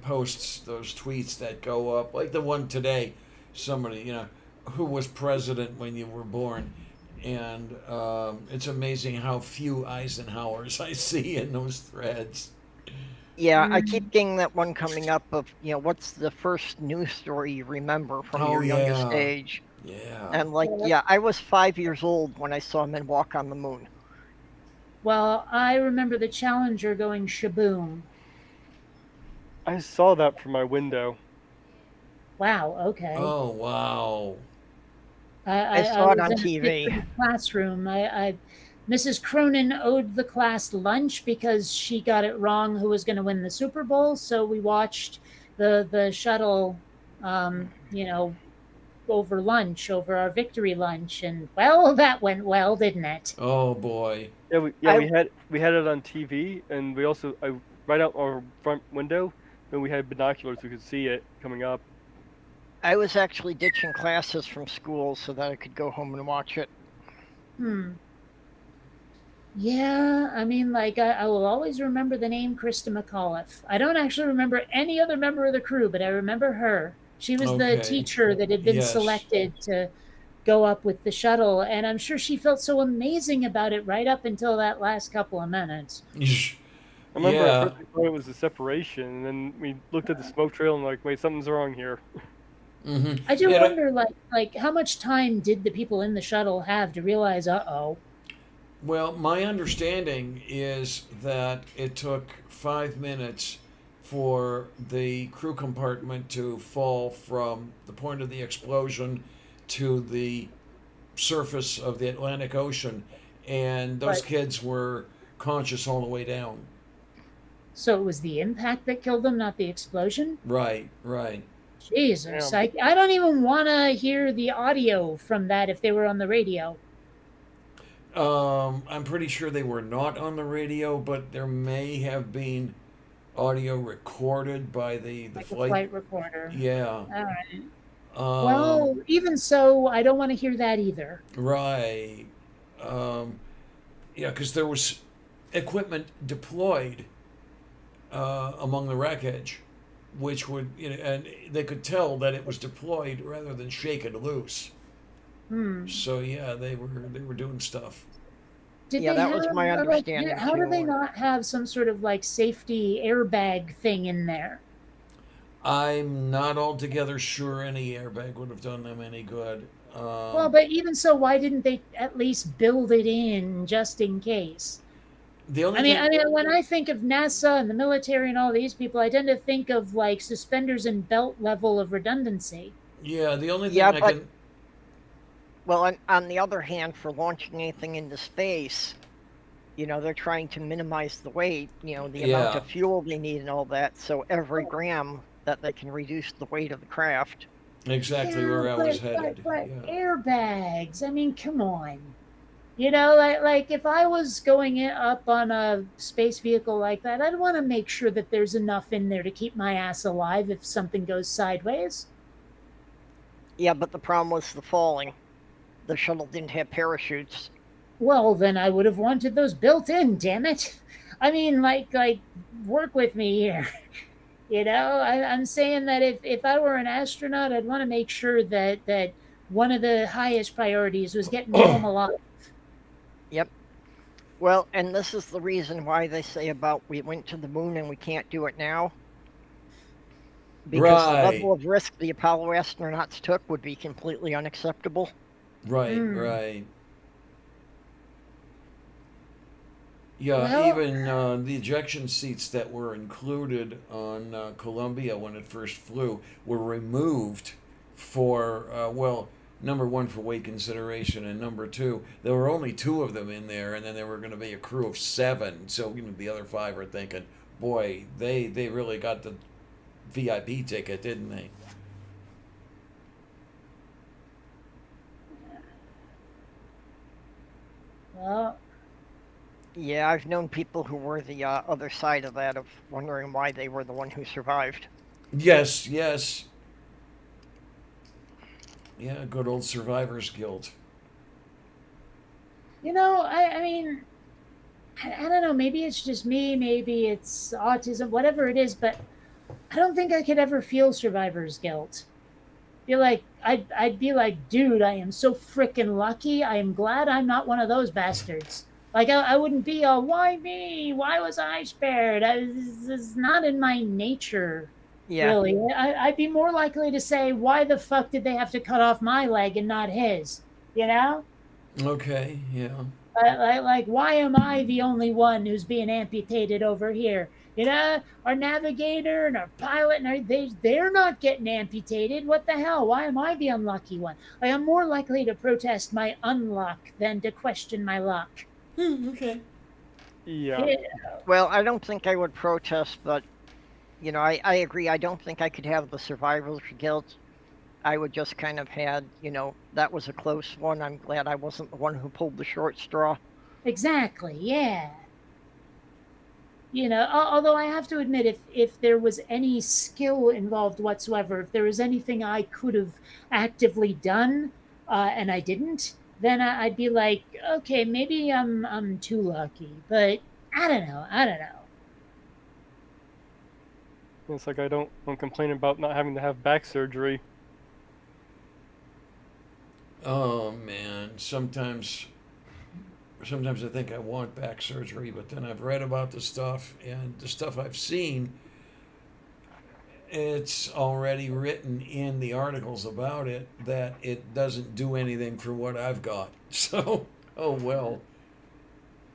Speaker 2: posts, those tweets that go up, like the one today. Somebody, who was president when you were born, and it's amazing how few Eisenhowers I see in those threads.
Speaker 5: Yeah, I
Speaker 3: Hmm.
Speaker 5: keep getting that one coming up of, what's the first news story you remember from
Speaker 2: Oh
Speaker 5: your youngest
Speaker 2: yeah,
Speaker 5: age?
Speaker 2: yeah.
Speaker 5: And like,
Speaker 3: Yep.
Speaker 5: yeah, I was 5 years old when I saw men walk on the moon.
Speaker 3: Well, I remember the Challenger going shaboom.
Speaker 4: I saw that from my window.
Speaker 3: Wow. Okay.
Speaker 2: Oh wow.
Speaker 3: I,
Speaker 5: I
Speaker 3: I, I
Speaker 5: saw it
Speaker 3: was
Speaker 5: on
Speaker 3: in a fifth
Speaker 5: TV.
Speaker 3: grade classroom. Mrs. Cronin owed the class lunch because she got it wrong who was going to win the Super Bowl. So we watched the shuttle, over lunch, over our victory lunch, and well, that went well, didn't it?
Speaker 2: Oh boy.
Speaker 4: Yeah,
Speaker 5: I
Speaker 4: we had it on TV, and we also right out our front window, and we had binoculars. We could see it coming up.
Speaker 5: I was actually ditching classes from school so that I could go home and watch it.
Speaker 3: Hmm. Yeah, I mean, like I will always remember the name Krista McAuliffe. I don't actually remember any other member of the crew, but I remember her. She was the
Speaker 2: Okay.
Speaker 3: teacher that had been
Speaker 2: Yes.
Speaker 3: selected to go up with the shuttle, and I'm sure she felt so amazing about it right up until that last couple of minutes.
Speaker 4: I remember at
Speaker 2: Yeah.
Speaker 4: first we thought it was a separation, and then we looked at the smoke trail and like, wait, something's wrong here.
Speaker 2: Mm-hmm.
Speaker 3: I do
Speaker 2: Yeah.
Speaker 3: wonder, like how much time did the people in the shuttle have to realize, uh-oh?
Speaker 2: Well, my understanding is that it took 5 minutes for the crew compartment to fall from the point of the explosion to the surface of the Atlantic Ocean, and those
Speaker 3: But
Speaker 2: kids were conscious all the way down.
Speaker 3: so it was the impact that killed them, not the explosion?
Speaker 2: Right, right.
Speaker 3: Jesus,
Speaker 4: Damn.
Speaker 3: I don't even want to hear the audio from that if they were on the radio,
Speaker 2: I'm pretty sure they were not on the radio, but there may have been audio recorded by the
Speaker 3: like a
Speaker 2: flight.
Speaker 3: flight recorder.
Speaker 2: Yeah.
Speaker 3: All right.
Speaker 2: Um,
Speaker 3: Well, even so, I don't want to hear that either.
Speaker 2: right. Um, yeah, because there was equipment deployed among the wreckage, which would, and they could tell that it was deployed rather than shaken loose.
Speaker 3: Hmm.
Speaker 2: So yeah, they were doing stuff.
Speaker 3: Did
Speaker 5: Yeah,
Speaker 3: they
Speaker 5: that
Speaker 3: have
Speaker 5: was my understanding
Speaker 3: how do they
Speaker 5: too.
Speaker 3: not have some sort of like safety airbag thing in there?
Speaker 2: I'm not altogether sure any airbag would have done them any good.
Speaker 3: Well, but even so, why didn't they at least build it in just in case?
Speaker 2: The only thing,
Speaker 3: I mean, when I think of NASA and the military and all these people, I tend to think of like suspenders and belt level of redundancy.
Speaker 2: yeah, the only thing
Speaker 5: Yeah,
Speaker 2: I
Speaker 5: but
Speaker 2: can,
Speaker 5: well, on the other hand, for launching anything into space, they're trying to minimize the weight, the amount
Speaker 2: yeah,
Speaker 5: of fuel they need and all that. So every gram that they can reduce the weight of the craft.
Speaker 2: exactly
Speaker 3: Yeah,
Speaker 2: where I was headed.
Speaker 3: but
Speaker 2: Yeah.
Speaker 3: airbags. I mean, come on. Like if I was going up on a space vehicle like that, I'd want to make sure that there's enough in there to keep my ass alive if something goes sideways.
Speaker 5: Yeah, but the problem was the falling. The shuttle didn't have parachutes.
Speaker 3: Well, then I would have wanted those built in, damn it. I mean, work with me here. I'm saying that if I were an astronaut, I'd want to make sure that one of the highest priorities was getting me home alive.
Speaker 5: Yep. Well, and this is the reason why they say about we went to the moon and we can't do it now. Because the
Speaker 2: Right,
Speaker 5: level of risk the Apollo astronauts took would be completely unacceptable.
Speaker 2: right,
Speaker 3: Mm.
Speaker 2: right. Yeah,
Speaker 3: Well,
Speaker 2: even the ejection seats that were included on Columbia when it first flew were removed for, well, number one, for weight consideration, and number two, there were only two of them in there, and then there were going to be a crew of seven. So the other five are thinking, boy, they really got the VIP ticket, didn't they?
Speaker 3: well,
Speaker 5: Yeah, I've known people who were the other side of that, of wondering why they were the one who survived.
Speaker 2: Yes, yes. Yeah, good old survivor's guilt.
Speaker 3: I mean, I don't know. Maybe it's just me. Maybe it's autism. Whatever it is, but I don't think I could ever feel survivor's guilt. I'd be like, dude, I am so freaking lucky. I am glad I'm not one of those bastards. Like I wouldn't be all, why me? Why was I spared? This is not in my nature,
Speaker 5: Yeah,
Speaker 3: really. I'd be more likely to say, why the fuck did they have to cut off my leg and not his? You know?
Speaker 2: Okay, yeah.
Speaker 3: Why am I the only one who's being amputated over here? Our navigator and our pilot, and they're not getting amputated. What the hell? Why am I the unlucky one? I'm more likely to protest my unluck than to question my luck.
Speaker 2: Okay.
Speaker 4: Yeah.
Speaker 3: Yeah.
Speaker 5: well, I don't think I would protest, but, I agree. I don't think I could have the survivor's guilt. I would just kind of had, that was a close one. I'm glad I wasn't the one who pulled the short straw.
Speaker 3: Exactly. Yeah. Although I have to admit, if there was any skill involved whatsoever, if there was anything I could have actively done, and I didn't, then I'd be like, okay, maybe I'm too lucky. But I don't know. I don't know.
Speaker 4: It's like I'm complaining about not having to have back surgery.
Speaker 2: Oh man, sometimes I think I want back surgery, but then I've read about the stuff and the stuff I've seen. It's already written in the articles about it that it doesn't do anything for what I've got. So, oh well.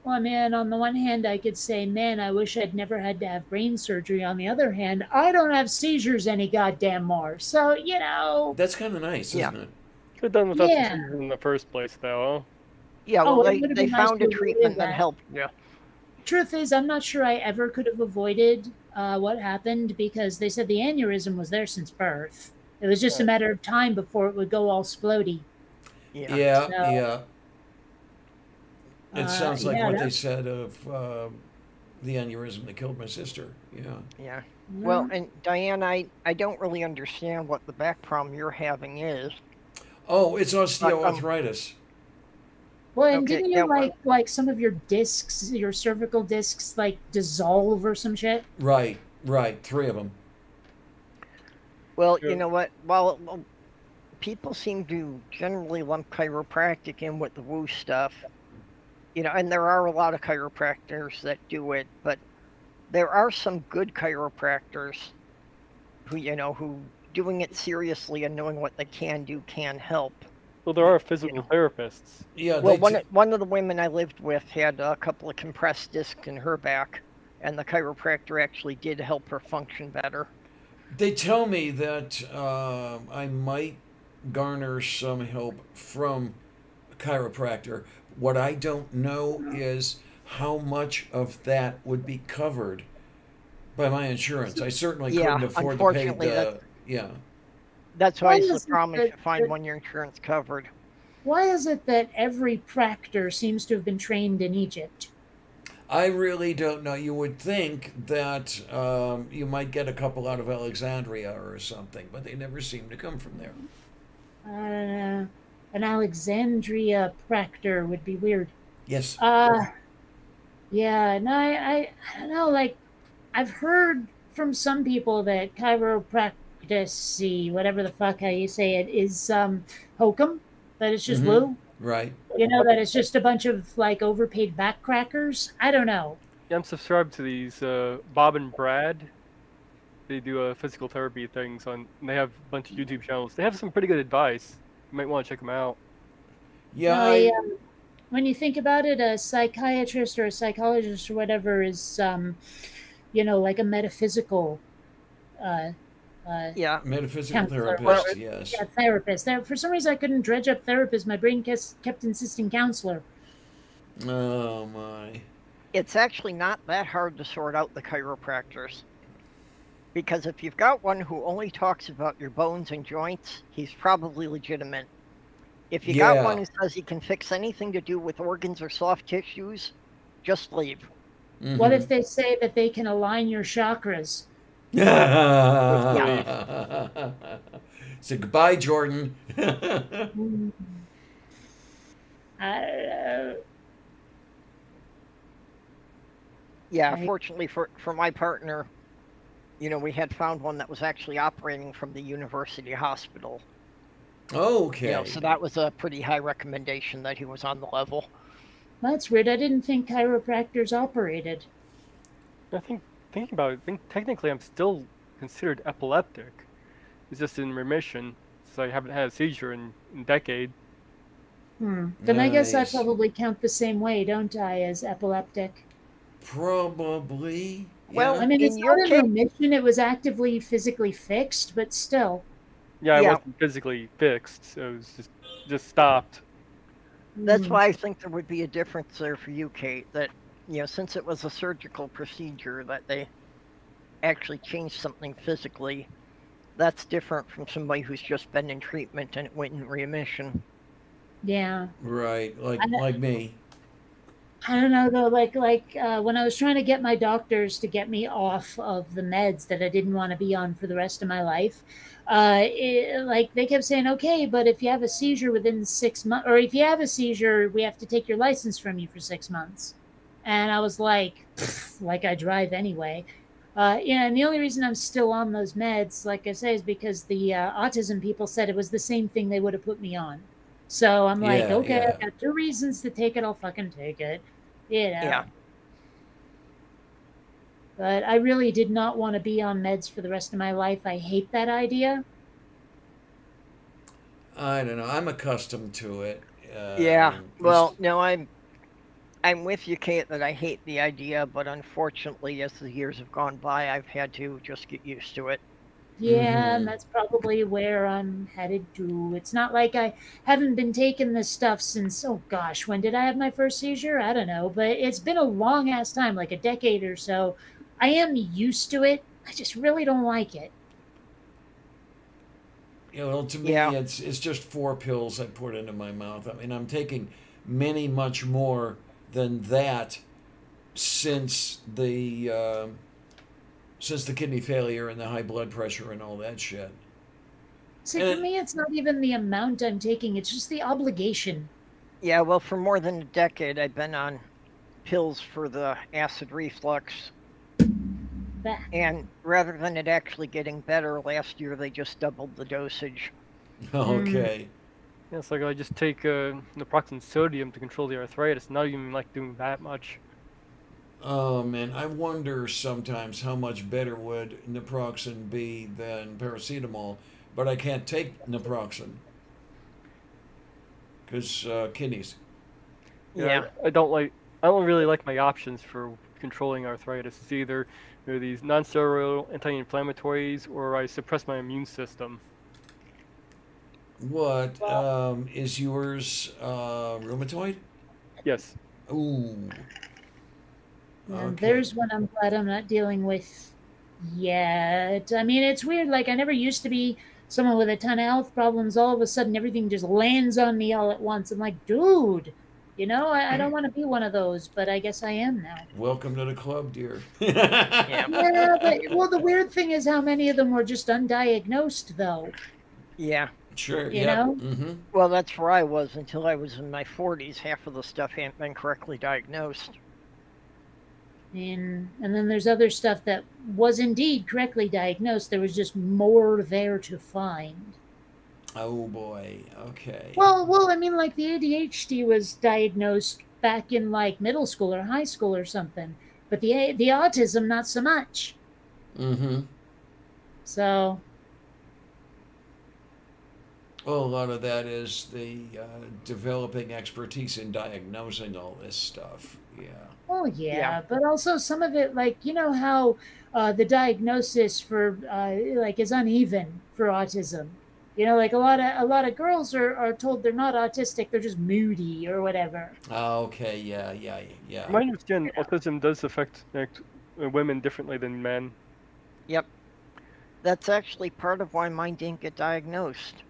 Speaker 3: Well, man, on the one hand, I could say, man, I wish I'd never had to have brain surgery. On the other hand, I don't have seizures any goddamn more. So,
Speaker 2: That's kind of nice,
Speaker 5: Yeah.
Speaker 2: isn't it?
Speaker 4: Could have done without
Speaker 3: Yeah.
Speaker 4: the seizures in the first place, though.
Speaker 5: Yeah,
Speaker 3: Oh,
Speaker 5: well,
Speaker 3: it
Speaker 5: they,
Speaker 3: would have
Speaker 5: they
Speaker 3: been nice
Speaker 5: found
Speaker 3: to
Speaker 5: a
Speaker 3: avoid
Speaker 5: treatment that
Speaker 3: that.
Speaker 5: helped. Yeah.
Speaker 3: Truth is, I'm not sure I ever could have avoided what happened because they said the aneurysm was there since birth. It was just a matter of time before it would go all splody.
Speaker 5: Yeah.
Speaker 2: Yeah,
Speaker 3: So,
Speaker 2: yeah. It sounds like
Speaker 3: yeah,
Speaker 2: what
Speaker 3: that-
Speaker 2: they said of the aneurysm that killed my sister. Yeah.
Speaker 5: Yeah.
Speaker 3: yeah.
Speaker 5: Well, and Diane, I don't really understand what the back problem you're having is.
Speaker 2: Oh, it's osteoarthritis.
Speaker 3: Well, and
Speaker 5: Okay,
Speaker 3: didn't
Speaker 5: yeah,
Speaker 3: you
Speaker 5: well-
Speaker 3: like some of your discs, your cervical discs, like dissolve or some shit?
Speaker 2: Right, right. Three of them.
Speaker 5: Well,
Speaker 4: Sure.
Speaker 5: you know what? Well, people seem to generally lump chiropractic in with the woo stuff. And there are a lot of chiropractors that do it, but there are some good chiropractors who doing it seriously and knowing what they can do can help.
Speaker 4: Well, there are physical therapists.
Speaker 2: Yeah,
Speaker 5: Well, one of the women I lived with had a couple of compressed discs in her back, and the chiropractor actually did help her function better.
Speaker 2: they tell me that I might garner some help from a chiropractor. What I don't know is how much of that would be covered by my insurance. I certainly
Speaker 5: Yeah,
Speaker 2: couldn't afford to pay
Speaker 5: unfortunately,
Speaker 2: the. Yeah.
Speaker 5: that's
Speaker 3: Why
Speaker 5: always the
Speaker 3: is it
Speaker 5: problem if
Speaker 3: that,
Speaker 5: you find
Speaker 3: that
Speaker 5: one your insurance covered.
Speaker 3: why is it that every proctor seems to have been trained in Egypt?
Speaker 2: I really don't know. You would think that you might get a couple out of Alexandria or something, but they never seem to come from there.
Speaker 3: An Alexandria proctor would be weird.
Speaker 2: Yes.
Speaker 3: Uh, yeah, no, I don't know. Like, I've heard from some people that chiropractic, whatever the fuck how you say it, is hokum. That it's just
Speaker 2: Mm-hmm.
Speaker 3: woo.
Speaker 2: Right.
Speaker 3: That it's just a bunch of like overpaid back crackers. I don't know.
Speaker 4: Yeah, I'm subscribed to these Bob and Brad. They do physical therapy things and they have a bunch of YouTube channels. They have some pretty good advice. You might want to check them out.
Speaker 2: Yeah.
Speaker 3: No, yeah. When you think about it, a psychiatrist or a psychologist or whatever is, like a metaphysical uh,
Speaker 5: Yeah,
Speaker 2: Metaphysical
Speaker 3: counselor.
Speaker 2: therapist. Yes.
Speaker 3: Yeah, therapist. There, for some reason, I couldn't dredge up therapist. My brain kept insisting counselor.
Speaker 2: Oh my.
Speaker 5: it's actually not that hard to sort out the chiropractors. Because if you've got one who only talks about your bones and joints, he's probably legitimate. If you got one
Speaker 2: Yeah.
Speaker 5: who says he can fix anything to do with organs or soft tissues, just leave.
Speaker 3: What if
Speaker 2: Mm-hmm.
Speaker 3: they say that they can align your chakras?
Speaker 4: Just
Speaker 5: Yeah.
Speaker 4: leave.
Speaker 2: So goodbye, Jordan.
Speaker 3: Hmm. I,
Speaker 5: Yeah,
Speaker 3: Right.
Speaker 5: fortunately for my partner, we had found one that was actually operating from the university hospital.
Speaker 2: Okay.
Speaker 5: So that was a pretty high recommendation that he was on the level.
Speaker 3: that's weird. I didn't think chiropractors operated.
Speaker 4: I think thinking about it, I think technically I'm still considered epileptic. It's just in remission, so I haven't had a seizure in a decade.
Speaker 3: Then I guess I
Speaker 2: Nice.
Speaker 3: probably count the same way, don't I, as epileptic?
Speaker 2: Probably.
Speaker 5: Well,
Speaker 3: I
Speaker 2: Yeah.
Speaker 3: mean,
Speaker 5: in
Speaker 3: it's
Speaker 5: your
Speaker 3: not in
Speaker 5: case,
Speaker 3: remission. It was actively physically fixed, but still.
Speaker 4: Yeah, I
Speaker 5: yeah,
Speaker 4: wasn't physically fixed, so it was just stopped.
Speaker 5: that's
Speaker 3: Hmm.
Speaker 5: why I think there would be a difference there for you, Kate. That since it was a surgical procedure, that they actually changed something physically. That's different from somebody who's just been in treatment and it went in remission.
Speaker 3: Yeah.
Speaker 2: Right.
Speaker 3: I,
Speaker 2: Like me.
Speaker 3: I don't know though. Like when I was trying to get my doctors to get me off of the meds that I didn't want to be on for the rest of my life, like they kept saying, okay, but if you have a seizure within 6 months, or if you have a seizure, we have to take your license from you for 6 months. And I was like, "Pfft, like I drive anyway. Yeah, and the only reason I'm still on those meds, like I say, is because the autism people said it was the same thing they would have put me on. So I'm like,
Speaker 2: Yeah.
Speaker 3: okay,
Speaker 2: Yeah.
Speaker 3: I've got 2 reasons to take it. I'll fucking take it. You
Speaker 5: Yeah,
Speaker 3: know. But I really did not want to be on meds for the rest of my life. I hate that idea.
Speaker 2: I don't know. I'm accustomed to it.
Speaker 5: yeah.
Speaker 2: Just
Speaker 5: Well, no, I'm with you, Kate, that I hate the idea, but unfortunately, as the years have gone by, I've had to just get used to it.
Speaker 3: Yeah, and
Speaker 2: mm-hmm.
Speaker 3: that's probably where I'm headed to. It's not like I haven't been taking this stuff since, oh gosh, when did I have my first seizure? I don't know, but it's been a long ass time, like a decade or so. I am used to it. I just really don't like it.
Speaker 2: Well, to
Speaker 5: Yeah,
Speaker 2: me, it's just 4 pills I put into my mouth. I mean, I'm taking much more than that since the kidney failure and the high blood pressure and all that shit.
Speaker 3: See,
Speaker 2: And
Speaker 3: for me, it's not even the amount I'm taking, it's just the obligation.
Speaker 5: yeah. Well, for more than a decade, I've been on pills for the acid reflux,
Speaker 3: That,
Speaker 5: and rather than it actually getting better, last year they just doubled the dosage.
Speaker 2: okay,
Speaker 4: Yeah, it's like I just take naproxen sodium to control the arthritis. Not even like doing that much.
Speaker 2: Oh man, I wonder sometimes how much better would naproxen be than paracetamol, but I can't take naproxen because kidneys.
Speaker 4: Yeah,
Speaker 5: Yeah.
Speaker 4: I don't really like my options for controlling arthritis. It's either these non-steroidal anti-inflammatories or I suppress my immune system.
Speaker 2: What
Speaker 3: Well,
Speaker 2: is yours? Rheumatoid?
Speaker 4: Yes.
Speaker 2: Ooh,
Speaker 3: and
Speaker 2: okay.
Speaker 3: there's one I'm glad I'm not dealing with yet. I mean, it's weird. Like, I never used to be someone with a ton of health problems. All of a sudden, everything just lands on me all at once. I'm like, dude, I don't want to be one of those, but I guess I am now.
Speaker 2: Welcome to the club, dear.
Speaker 5: Yeah.
Speaker 3: Yeah, but well, the weird thing is how many of them were just undiagnosed, though.
Speaker 5: Yeah.
Speaker 2: Sure.
Speaker 3: You
Speaker 2: Yep.
Speaker 3: know,
Speaker 2: Mm-hmm.
Speaker 5: Well, that's where I was until I was in my 40s. Half of the stuff hadn't been correctly diagnosed.
Speaker 3: and then there's other stuff that was indeed correctly diagnosed. There was just more there to find.
Speaker 2: Oh boy. Okay.
Speaker 3: Well, I mean, like the ADHD was diagnosed back in like middle school or high school or something, but the autism not so much.
Speaker 2: Mm-hmm.
Speaker 3: So,
Speaker 2: Well, a lot of that is the developing expertise in diagnosing all this stuff. Yeah.
Speaker 3: oh
Speaker 5: Yeah.
Speaker 3: yeah, but also some of it, like how the diagnosis for like is uneven for autism. Like a lot of girls are told they're not autistic, they're just moody or whatever.
Speaker 2: Okay. Yeah. Yeah.
Speaker 4: From
Speaker 2: Yeah.
Speaker 4: my understanding, autism does affect women differently than men.
Speaker 5: Yep. That's actually part of why mine didn't get diagnosed,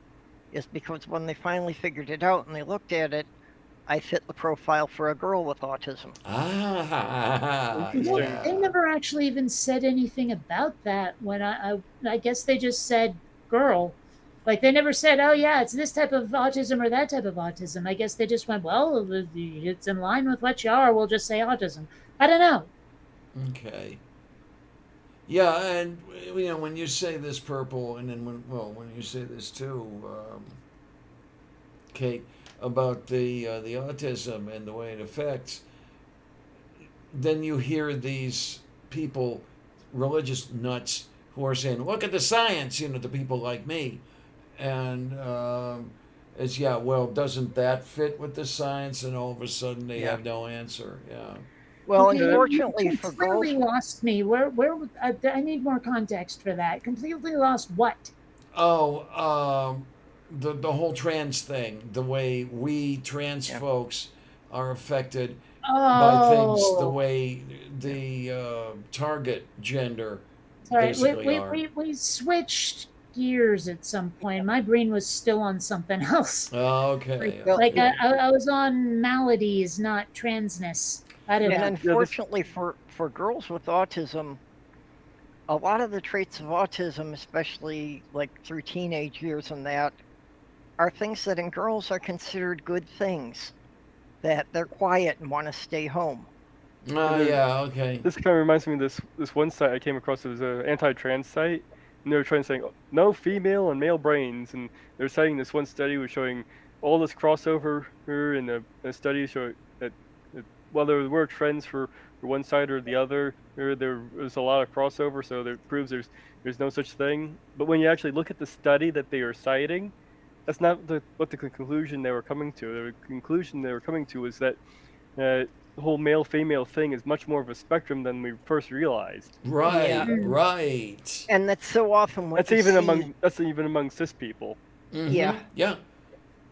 Speaker 5: is because when they finally figured it out and they looked at it, I fit the profile for a girl with autism.
Speaker 2: Ah.
Speaker 4: Interesting.
Speaker 3: They
Speaker 2: Yeah.
Speaker 3: never actually even said anything about that when I guess they just said girl. Like they never said, "Oh yeah, it's this type of autism or that type of autism." I guess they just went, "Well, it's in line with what you are. We'll just say autism." I don't know.
Speaker 2: Okay. Yeah, and when you say this purple, and then when you say this too, Kate, about the autism and the way it affects, then you hear these people, religious nuts, who are saying, "Look at the science," to people like me, and it's yeah. Well, doesn't that fit with the science? And all of a sudden they
Speaker 5: Yeah.
Speaker 2: have no answer. Yeah.
Speaker 5: Well,
Speaker 3: Okay, you
Speaker 5: unfortunately for
Speaker 3: completely
Speaker 5: girls,
Speaker 3: lost me. Where I need more context for that. Completely lost what?
Speaker 2: Oh, the whole trans thing, the way we trans
Speaker 5: yeah,
Speaker 2: folks are affected by things, the
Speaker 3: Oh,
Speaker 2: way
Speaker 5: yeah.
Speaker 2: the target gender
Speaker 3: sorry. We
Speaker 2: basically
Speaker 3: we
Speaker 2: are.
Speaker 3: we, we switched gears at some point. My brain was still on something else. Like
Speaker 2: Okay,
Speaker 5: Well,
Speaker 3: like
Speaker 2: okay.
Speaker 3: I was on maladies, not transness. I don't
Speaker 5: and
Speaker 3: know.
Speaker 4: Yeah, this
Speaker 5: unfortunately for girls with autism, a lot of the traits of autism, especially like through teenage years and that, are things that in girls are considered good things. That they're quiet and want to stay home.
Speaker 2: Oh,
Speaker 4: there,
Speaker 2: yeah, okay.
Speaker 4: this kind of reminds me of this one site I came across. It was an anti-trans site, and they were trying to say no female and male brains, and they were citing this one study was showing all this crossover here in a study showing that while there were trends for one side or the other, there was a lot of crossover, so that proves there's no such thing. But when you actually look at the study that they are citing, that's not what the conclusion they were coming to. The conclusion they were coming to is that the whole male female thing is much more of a spectrum than we first realized.
Speaker 5: Yeah,
Speaker 2: Right,
Speaker 3: Mm.
Speaker 2: right.
Speaker 5: and that's so often what
Speaker 4: That's
Speaker 5: you
Speaker 4: even
Speaker 5: see.
Speaker 4: among cis people.
Speaker 5: Yeah,
Speaker 2: Mm-hmm. Yeah.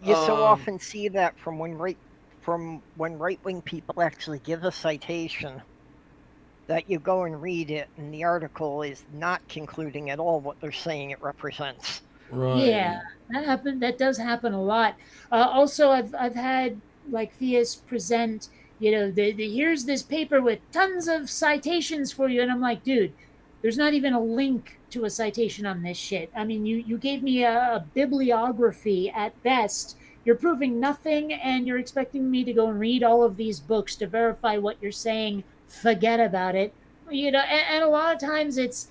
Speaker 5: you so
Speaker 2: Um,
Speaker 5: often see that from when right wing people actually give a citation, that you go and read it, and the article is not concluding at all what they're saying it represents.
Speaker 3: Yeah,
Speaker 2: right.
Speaker 3: that does happen a lot. Also, I've had like theists present, here's this paper with tons of citations for you, and I'm like, dude, there's not even a link to a citation on this shit. I mean, you gave me a bibliography at best. You're proving nothing, and you're expecting me to go and read all of these books to verify what you're saying. Forget about it. And a lot of times it's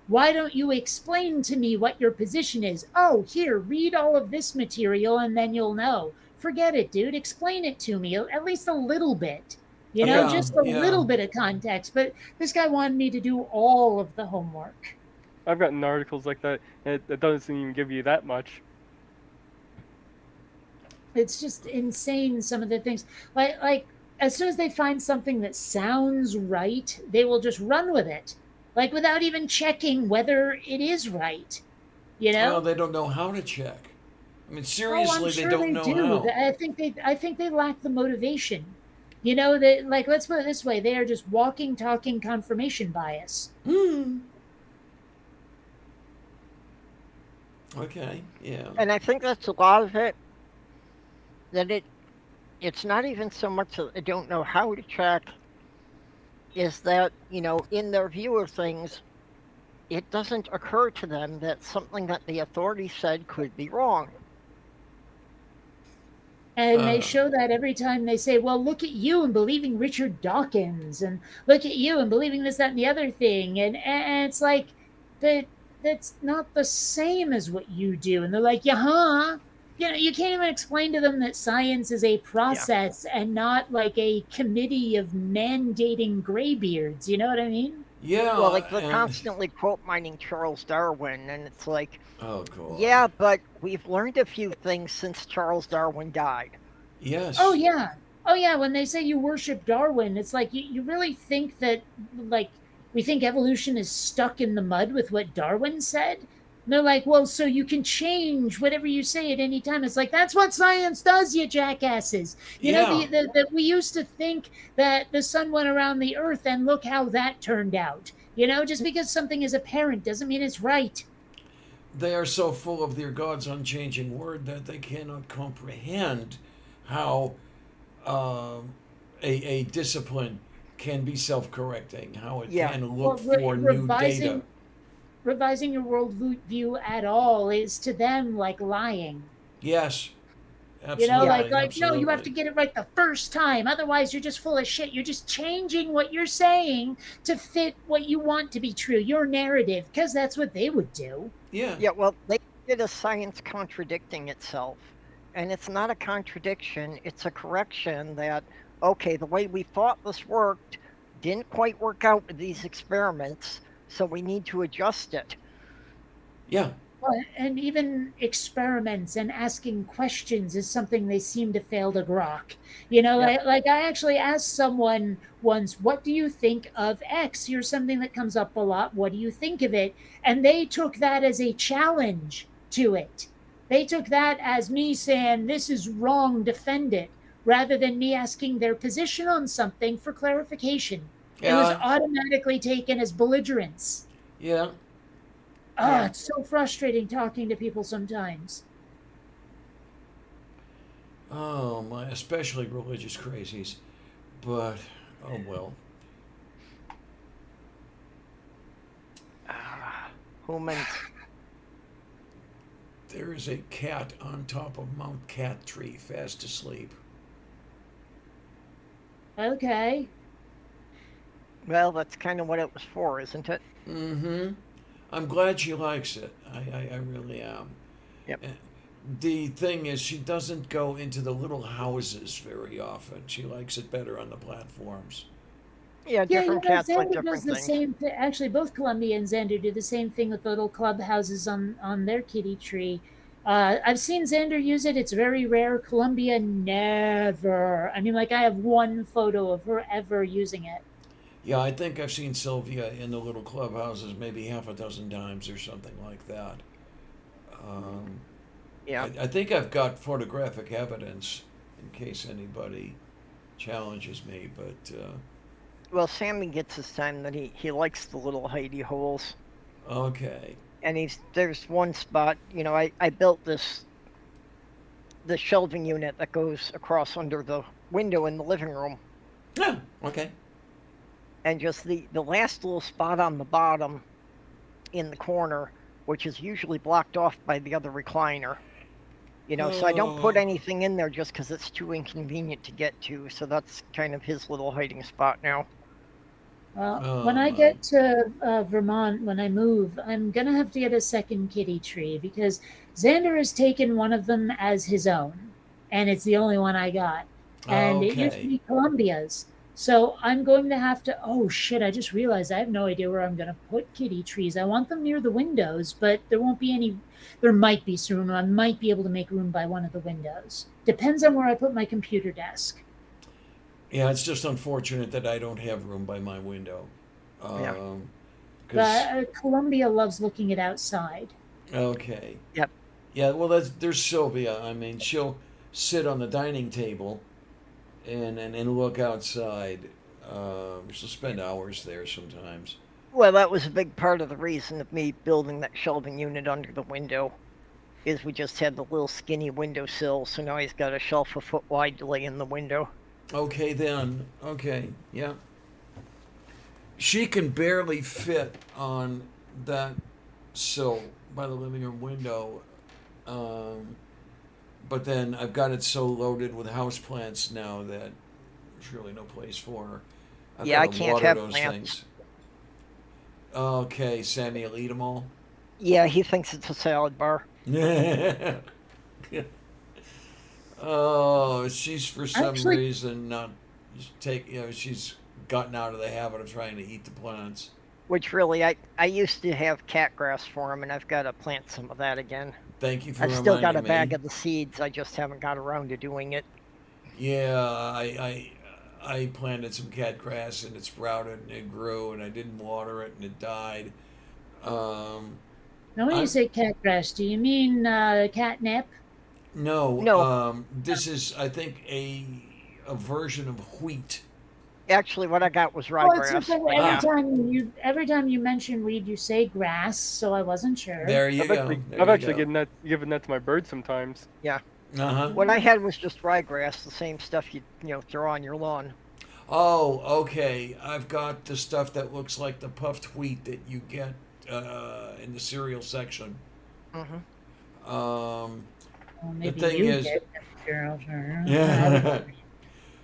Speaker 3: why don't you explain to me what your position is? Oh, here, read all of this material and then you'll know. Forget it, dude. Explain it to me at least a little bit. You know,
Speaker 2: Yeah,
Speaker 3: just a
Speaker 2: yeah.
Speaker 3: little bit of context. But this guy wanted me to do all of the homework.
Speaker 4: I've gotten articles like that, and it doesn't even give you that much.
Speaker 3: It's just insane, some of the things. Like as soon as they find something that sounds right, they will just run with it, like without even checking whether it is right. You
Speaker 2: Well,
Speaker 3: know?
Speaker 2: they don't know how to check. I mean,
Speaker 3: Oh, I'm
Speaker 2: seriously, they
Speaker 3: sure
Speaker 2: don't
Speaker 3: they
Speaker 2: know
Speaker 3: do.
Speaker 2: how.
Speaker 3: I think they lack the motivation. You know, that, like, let's put it this way: they are just walking, talking confirmation bias.
Speaker 2: Hmm. Okay, yeah.
Speaker 5: And I think that's a lot of it. That it's not even so much that they don't know how to check, is that, in their view of things, it doesn't occur to them that something that the authorities said could be wrong.
Speaker 3: And they
Speaker 2: Uh,
Speaker 3: show that every time they say, well, look at you and believing Richard Dawkins, and look at you and believing this, that, and the other thing. And it's like, that that's not the same as what you do. And they're like, yeah, huh? You know, you can't even explain to them that science is a
Speaker 5: Yeah.
Speaker 3: process and not like a committee of mandating graybeards. You know what I mean?
Speaker 5: Well,
Speaker 2: yeah,
Speaker 5: like they're
Speaker 2: and
Speaker 5: constantly quote mining Charles Darwin, and it's like,
Speaker 2: oh god,
Speaker 5: yeah, but we've learned a few things since Charles Darwin died.
Speaker 3: Oh
Speaker 2: yes,
Speaker 3: yeah. Oh yeah. When they say you worship Darwin, it's like you really think that, like, we think evolution is stuck in the mud with what Darwin said. And they're like, well, so you can change whatever you say at any time. It's like, that's what science does, you jackasses. You know,
Speaker 2: yeah.
Speaker 3: that we used to think that the sun went around the earth, and look how that turned out. You know, just because something is apparent doesn't mean it's right.
Speaker 2: They are so full of their God's unchanging word that they cannot comprehend how a discipline can be self-correcting, how it
Speaker 5: Yeah.
Speaker 2: can
Speaker 3: Well,
Speaker 2: look for new data.
Speaker 3: revising your worldview at all is to them like lying.
Speaker 2: Yes,
Speaker 3: You know,
Speaker 5: Yeah.
Speaker 2: absolutely,
Speaker 3: like no, you have to
Speaker 2: absolutely.
Speaker 3: get it right the first time. Otherwise, you're just full of shit. You're just changing what you're saying to fit what you want to be true, your narrative, because that's what they would do.
Speaker 2: Yeah,
Speaker 5: Yeah, well, they did a science contradicting itself. And it's not a contradiction, it's a correction that, okay, the way we thought this worked didn't quite work out with these experiments, so we need to adjust it.
Speaker 2: yeah,
Speaker 3: Well, and even experiments and asking questions is something they seem to fail to grok. You know,
Speaker 5: Yep.
Speaker 3: like I actually asked someone once, what do you think of X? Here's something that comes up a lot. What do you think of it? And they took that as a challenge to it. They took that as me saying, this is wrong, defend it, rather than me asking their position on something for clarification. It was
Speaker 2: yeah,
Speaker 3: automatically taken as belligerence.
Speaker 2: yeah.
Speaker 3: Ah,
Speaker 5: Yeah.
Speaker 3: it's so frustrating talking to people sometimes.
Speaker 2: Oh my, especially religious crazies. But oh well.
Speaker 5: Humans.
Speaker 2: There is a cat on top of Mount Cat Tree, fast asleep.
Speaker 3: Okay.
Speaker 5: Well, that's kind of what it was for, isn't it?
Speaker 2: Mm-hmm. I'm glad she likes it. I really am.
Speaker 5: Yep.
Speaker 2: The thing is, she doesn't go into the little houses very often. She likes it better on the platforms.
Speaker 5: Yeah,
Speaker 3: Yeah, you
Speaker 5: different
Speaker 3: know,
Speaker 5: cats like
Speaker 3: Xander does
Speaker 5: different
Speaker 3: the
Speaker 5: things.
Speaker 3: same thing. Actually, both Columbia and Xander do the same thing with little clubhouses on their kitty tree. I've seen Xander use it. It's very rare. Columbia never. I mean, like, I have one photo of her ever using it.
Speaker 2: Yeah, I think I've seen Sylvia in the little clubhouses maybe half a dozen times or something like that. Um,
Speaker 5: Yeah.
Speaker 2: I think I've got photographic evidence in case anybody challenges me, but
Speaker 5: Well, Sammy gets his time that he likes the little hidey holes.
Speaker 2: okay.
Speaker 5: And there's one spot, I built the shelving unit that goes across under the window in the living room.
Speaker 2: Yeah, okay.
Speaker 5: And just the last little spot on the bottom in the corner, which is usually blocked off by the other recliner. So I don't put
Speaker 2: Oh,
Speaker 5: anything in there just because it's too inconvenient to get to. So that's kind of his little hiding spot now.
Speaker 3: Well,
Speaker 2: oh
Speaker 3: when I
Speaker 2: my.
Speaker 3: get to Vermont, when I move, I'm gonna have to get a second kitty tree because Xander has taken one of them as his own, and it's the only one I got. And it used to
Speaker 2: Okay.
Speaker 3: be Columbia's. So I'm going to have to. Oh shit! I just realized I have no idea where I'm going to put kitty trees. I want them near the windows, but there won't be any. There might be some room. I might be able to make room by one of the windows. Depends on where I put my computer desk.
Speaker 2: Yeah, it's just unfortunate that I don't have room by my window.
Speaker 5: Yeah.
Speaker 2: Because
Speaker 3: But Columbia loves looking at outside.
Speaker 2: okay,
Speaker 5: Yep.
Speaker 2: yeah. Well, there's Sylvia. I mean, she'll sit on the dining table and look outside. She'll spend hours there sometimes.
Speaker 5: Well, that was a big part of the reason of me building that shelving unit under the window. Is we just had the little skinny windowsill, so now he's got a shelf a foot wide to lay in the window.
Speaker 2: Okay, then. Okay, yeah. She can barely fit on that sill by the living room window. Um, but then I've got it so loaded with houseplants now that there's really no place for her. I've
Speaker 5: Yeah,
Speaker 2: got
Speaker 5: I
Speaker 2: to
Speaker 5: can't
Speaker 2: water
Speaker 5: have
Speaker 2: those
Speaker 5: plants.
Speaker 2: things. Okay, Sammy will eat them all.
Speaker 5: Yeah, he thinks it's a salad bar.
Speaker 2: Oh, she's for some
Speaker 3: Actually-
Speaker 2: reason not she's gotten out of the habit of trying to eat the plants.
Speaker 5: Which really, I used to have cat grass for him, and I've got to plant some of that again.
Speaker 2: Thank you for
Speaker 5: I've still got a
Speaker 2: reminding
Speaker 5: bag
Speaker 2: me.
Speaker 5: of the seeds. I just haven't got around to doing it.
Speaker 2: Yeah, I planted some cat grass and it sprouted and it grew and I didn't water it and it died. Um,
Speaker 3: Now, when
Speaker 2: I
Speaker 3: you say cat grass, do you mean catnip?
Speaker 2: no,
Speaker 5: No.
Speaker 2: this is I think a version of wheat.
Speaker 5: Actually, what I got was
Speaker 3: Oh, it's
Speaker 5: ryegrass.
Speaker 3: just that every time you mention weed, you say grass, so I wasn't sure.
Speaker 2: There you
Speaker 4: I've
Speaker 2: go.
Speaker 4: actually,
Speaker 2: There
Speaker 4: I've
Speaker 2: you
Speaker 4: actually
Speaker 2: go.
Speaker 4: given that to my birds sometimes.
Speaker 5: Yeah.
Speaker 2: Uh-huh.
Speaker 5: What I had was just ryegrass, the same stuff you throw on your lawn.
Speaker 2: Oh, okay. I've got the stuff that looks like the puffed wheat that you get in the cereal section.
Speaker 5: Hmm.
Speaker 2: Um,
Speaker 3: Well, maybe
Speaker 2: thing
Speaker 3: you
Speaker 2: is-
Speaker 3: did. Girl, sure.
Speaker 2: yeah.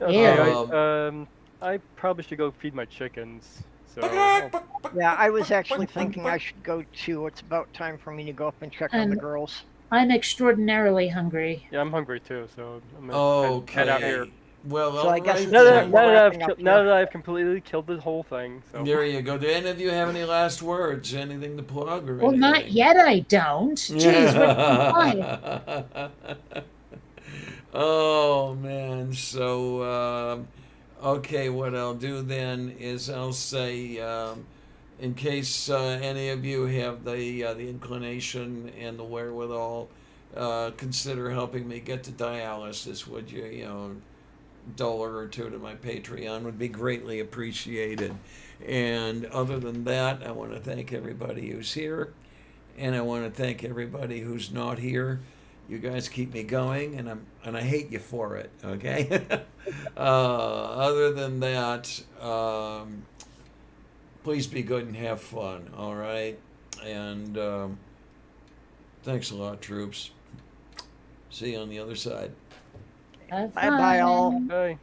Speaker 4: Okay,
Speaker 2: Yeah.
Speaker 4: I probably should go feed my chickens. So
Speaker 5: Yeah, I was actually thinking I should go too. It's about time for me to go up and check on the
Speaker 3: And-
Speaker 5: girls.
Speaker 3: I'm extraordinarily hungry.
Speaker 4: yeah, I'm hungry too. So I'm gonna head out here.
Speaker 2: Okay. Well,
Speaker 5: So I guess
Speaker 2: alright
Speaker 5: it's
Speaker 4: Now
Speaker 2: then.
Speaker 5: time we're wrapping up
Speaker 4: now
Speaker 5: here.
Speaker 4: that I've completely killed the whole thing. So
Speaker 2: There you go. Do any of you have any last words? Anything to plug or
Speaker 3: Well,
Speaker 2: anything?
Speaker 3: not yet. I don't. Jeez, what?
Speaker 2: Oh man. So okay, what I'll do then is I'll say, in case any of you have the inclination and the wherewithal, consider helping me get to dialysis. Would you? You know, dollar or two to my Patreon would be greatly appreciated. And other than that, I want to thank everybody who's here, and I want to thank everybody who's not here. You guys keep me going, and I hate you for it. Okay. Other than that, please be good and have fun. All right. And thanks a lot, troops. See you on the other side.
Speaker 3: Have
Speaker 5: Bye-bye, all.
Speaker 3: fun.
Speaker 4: bye.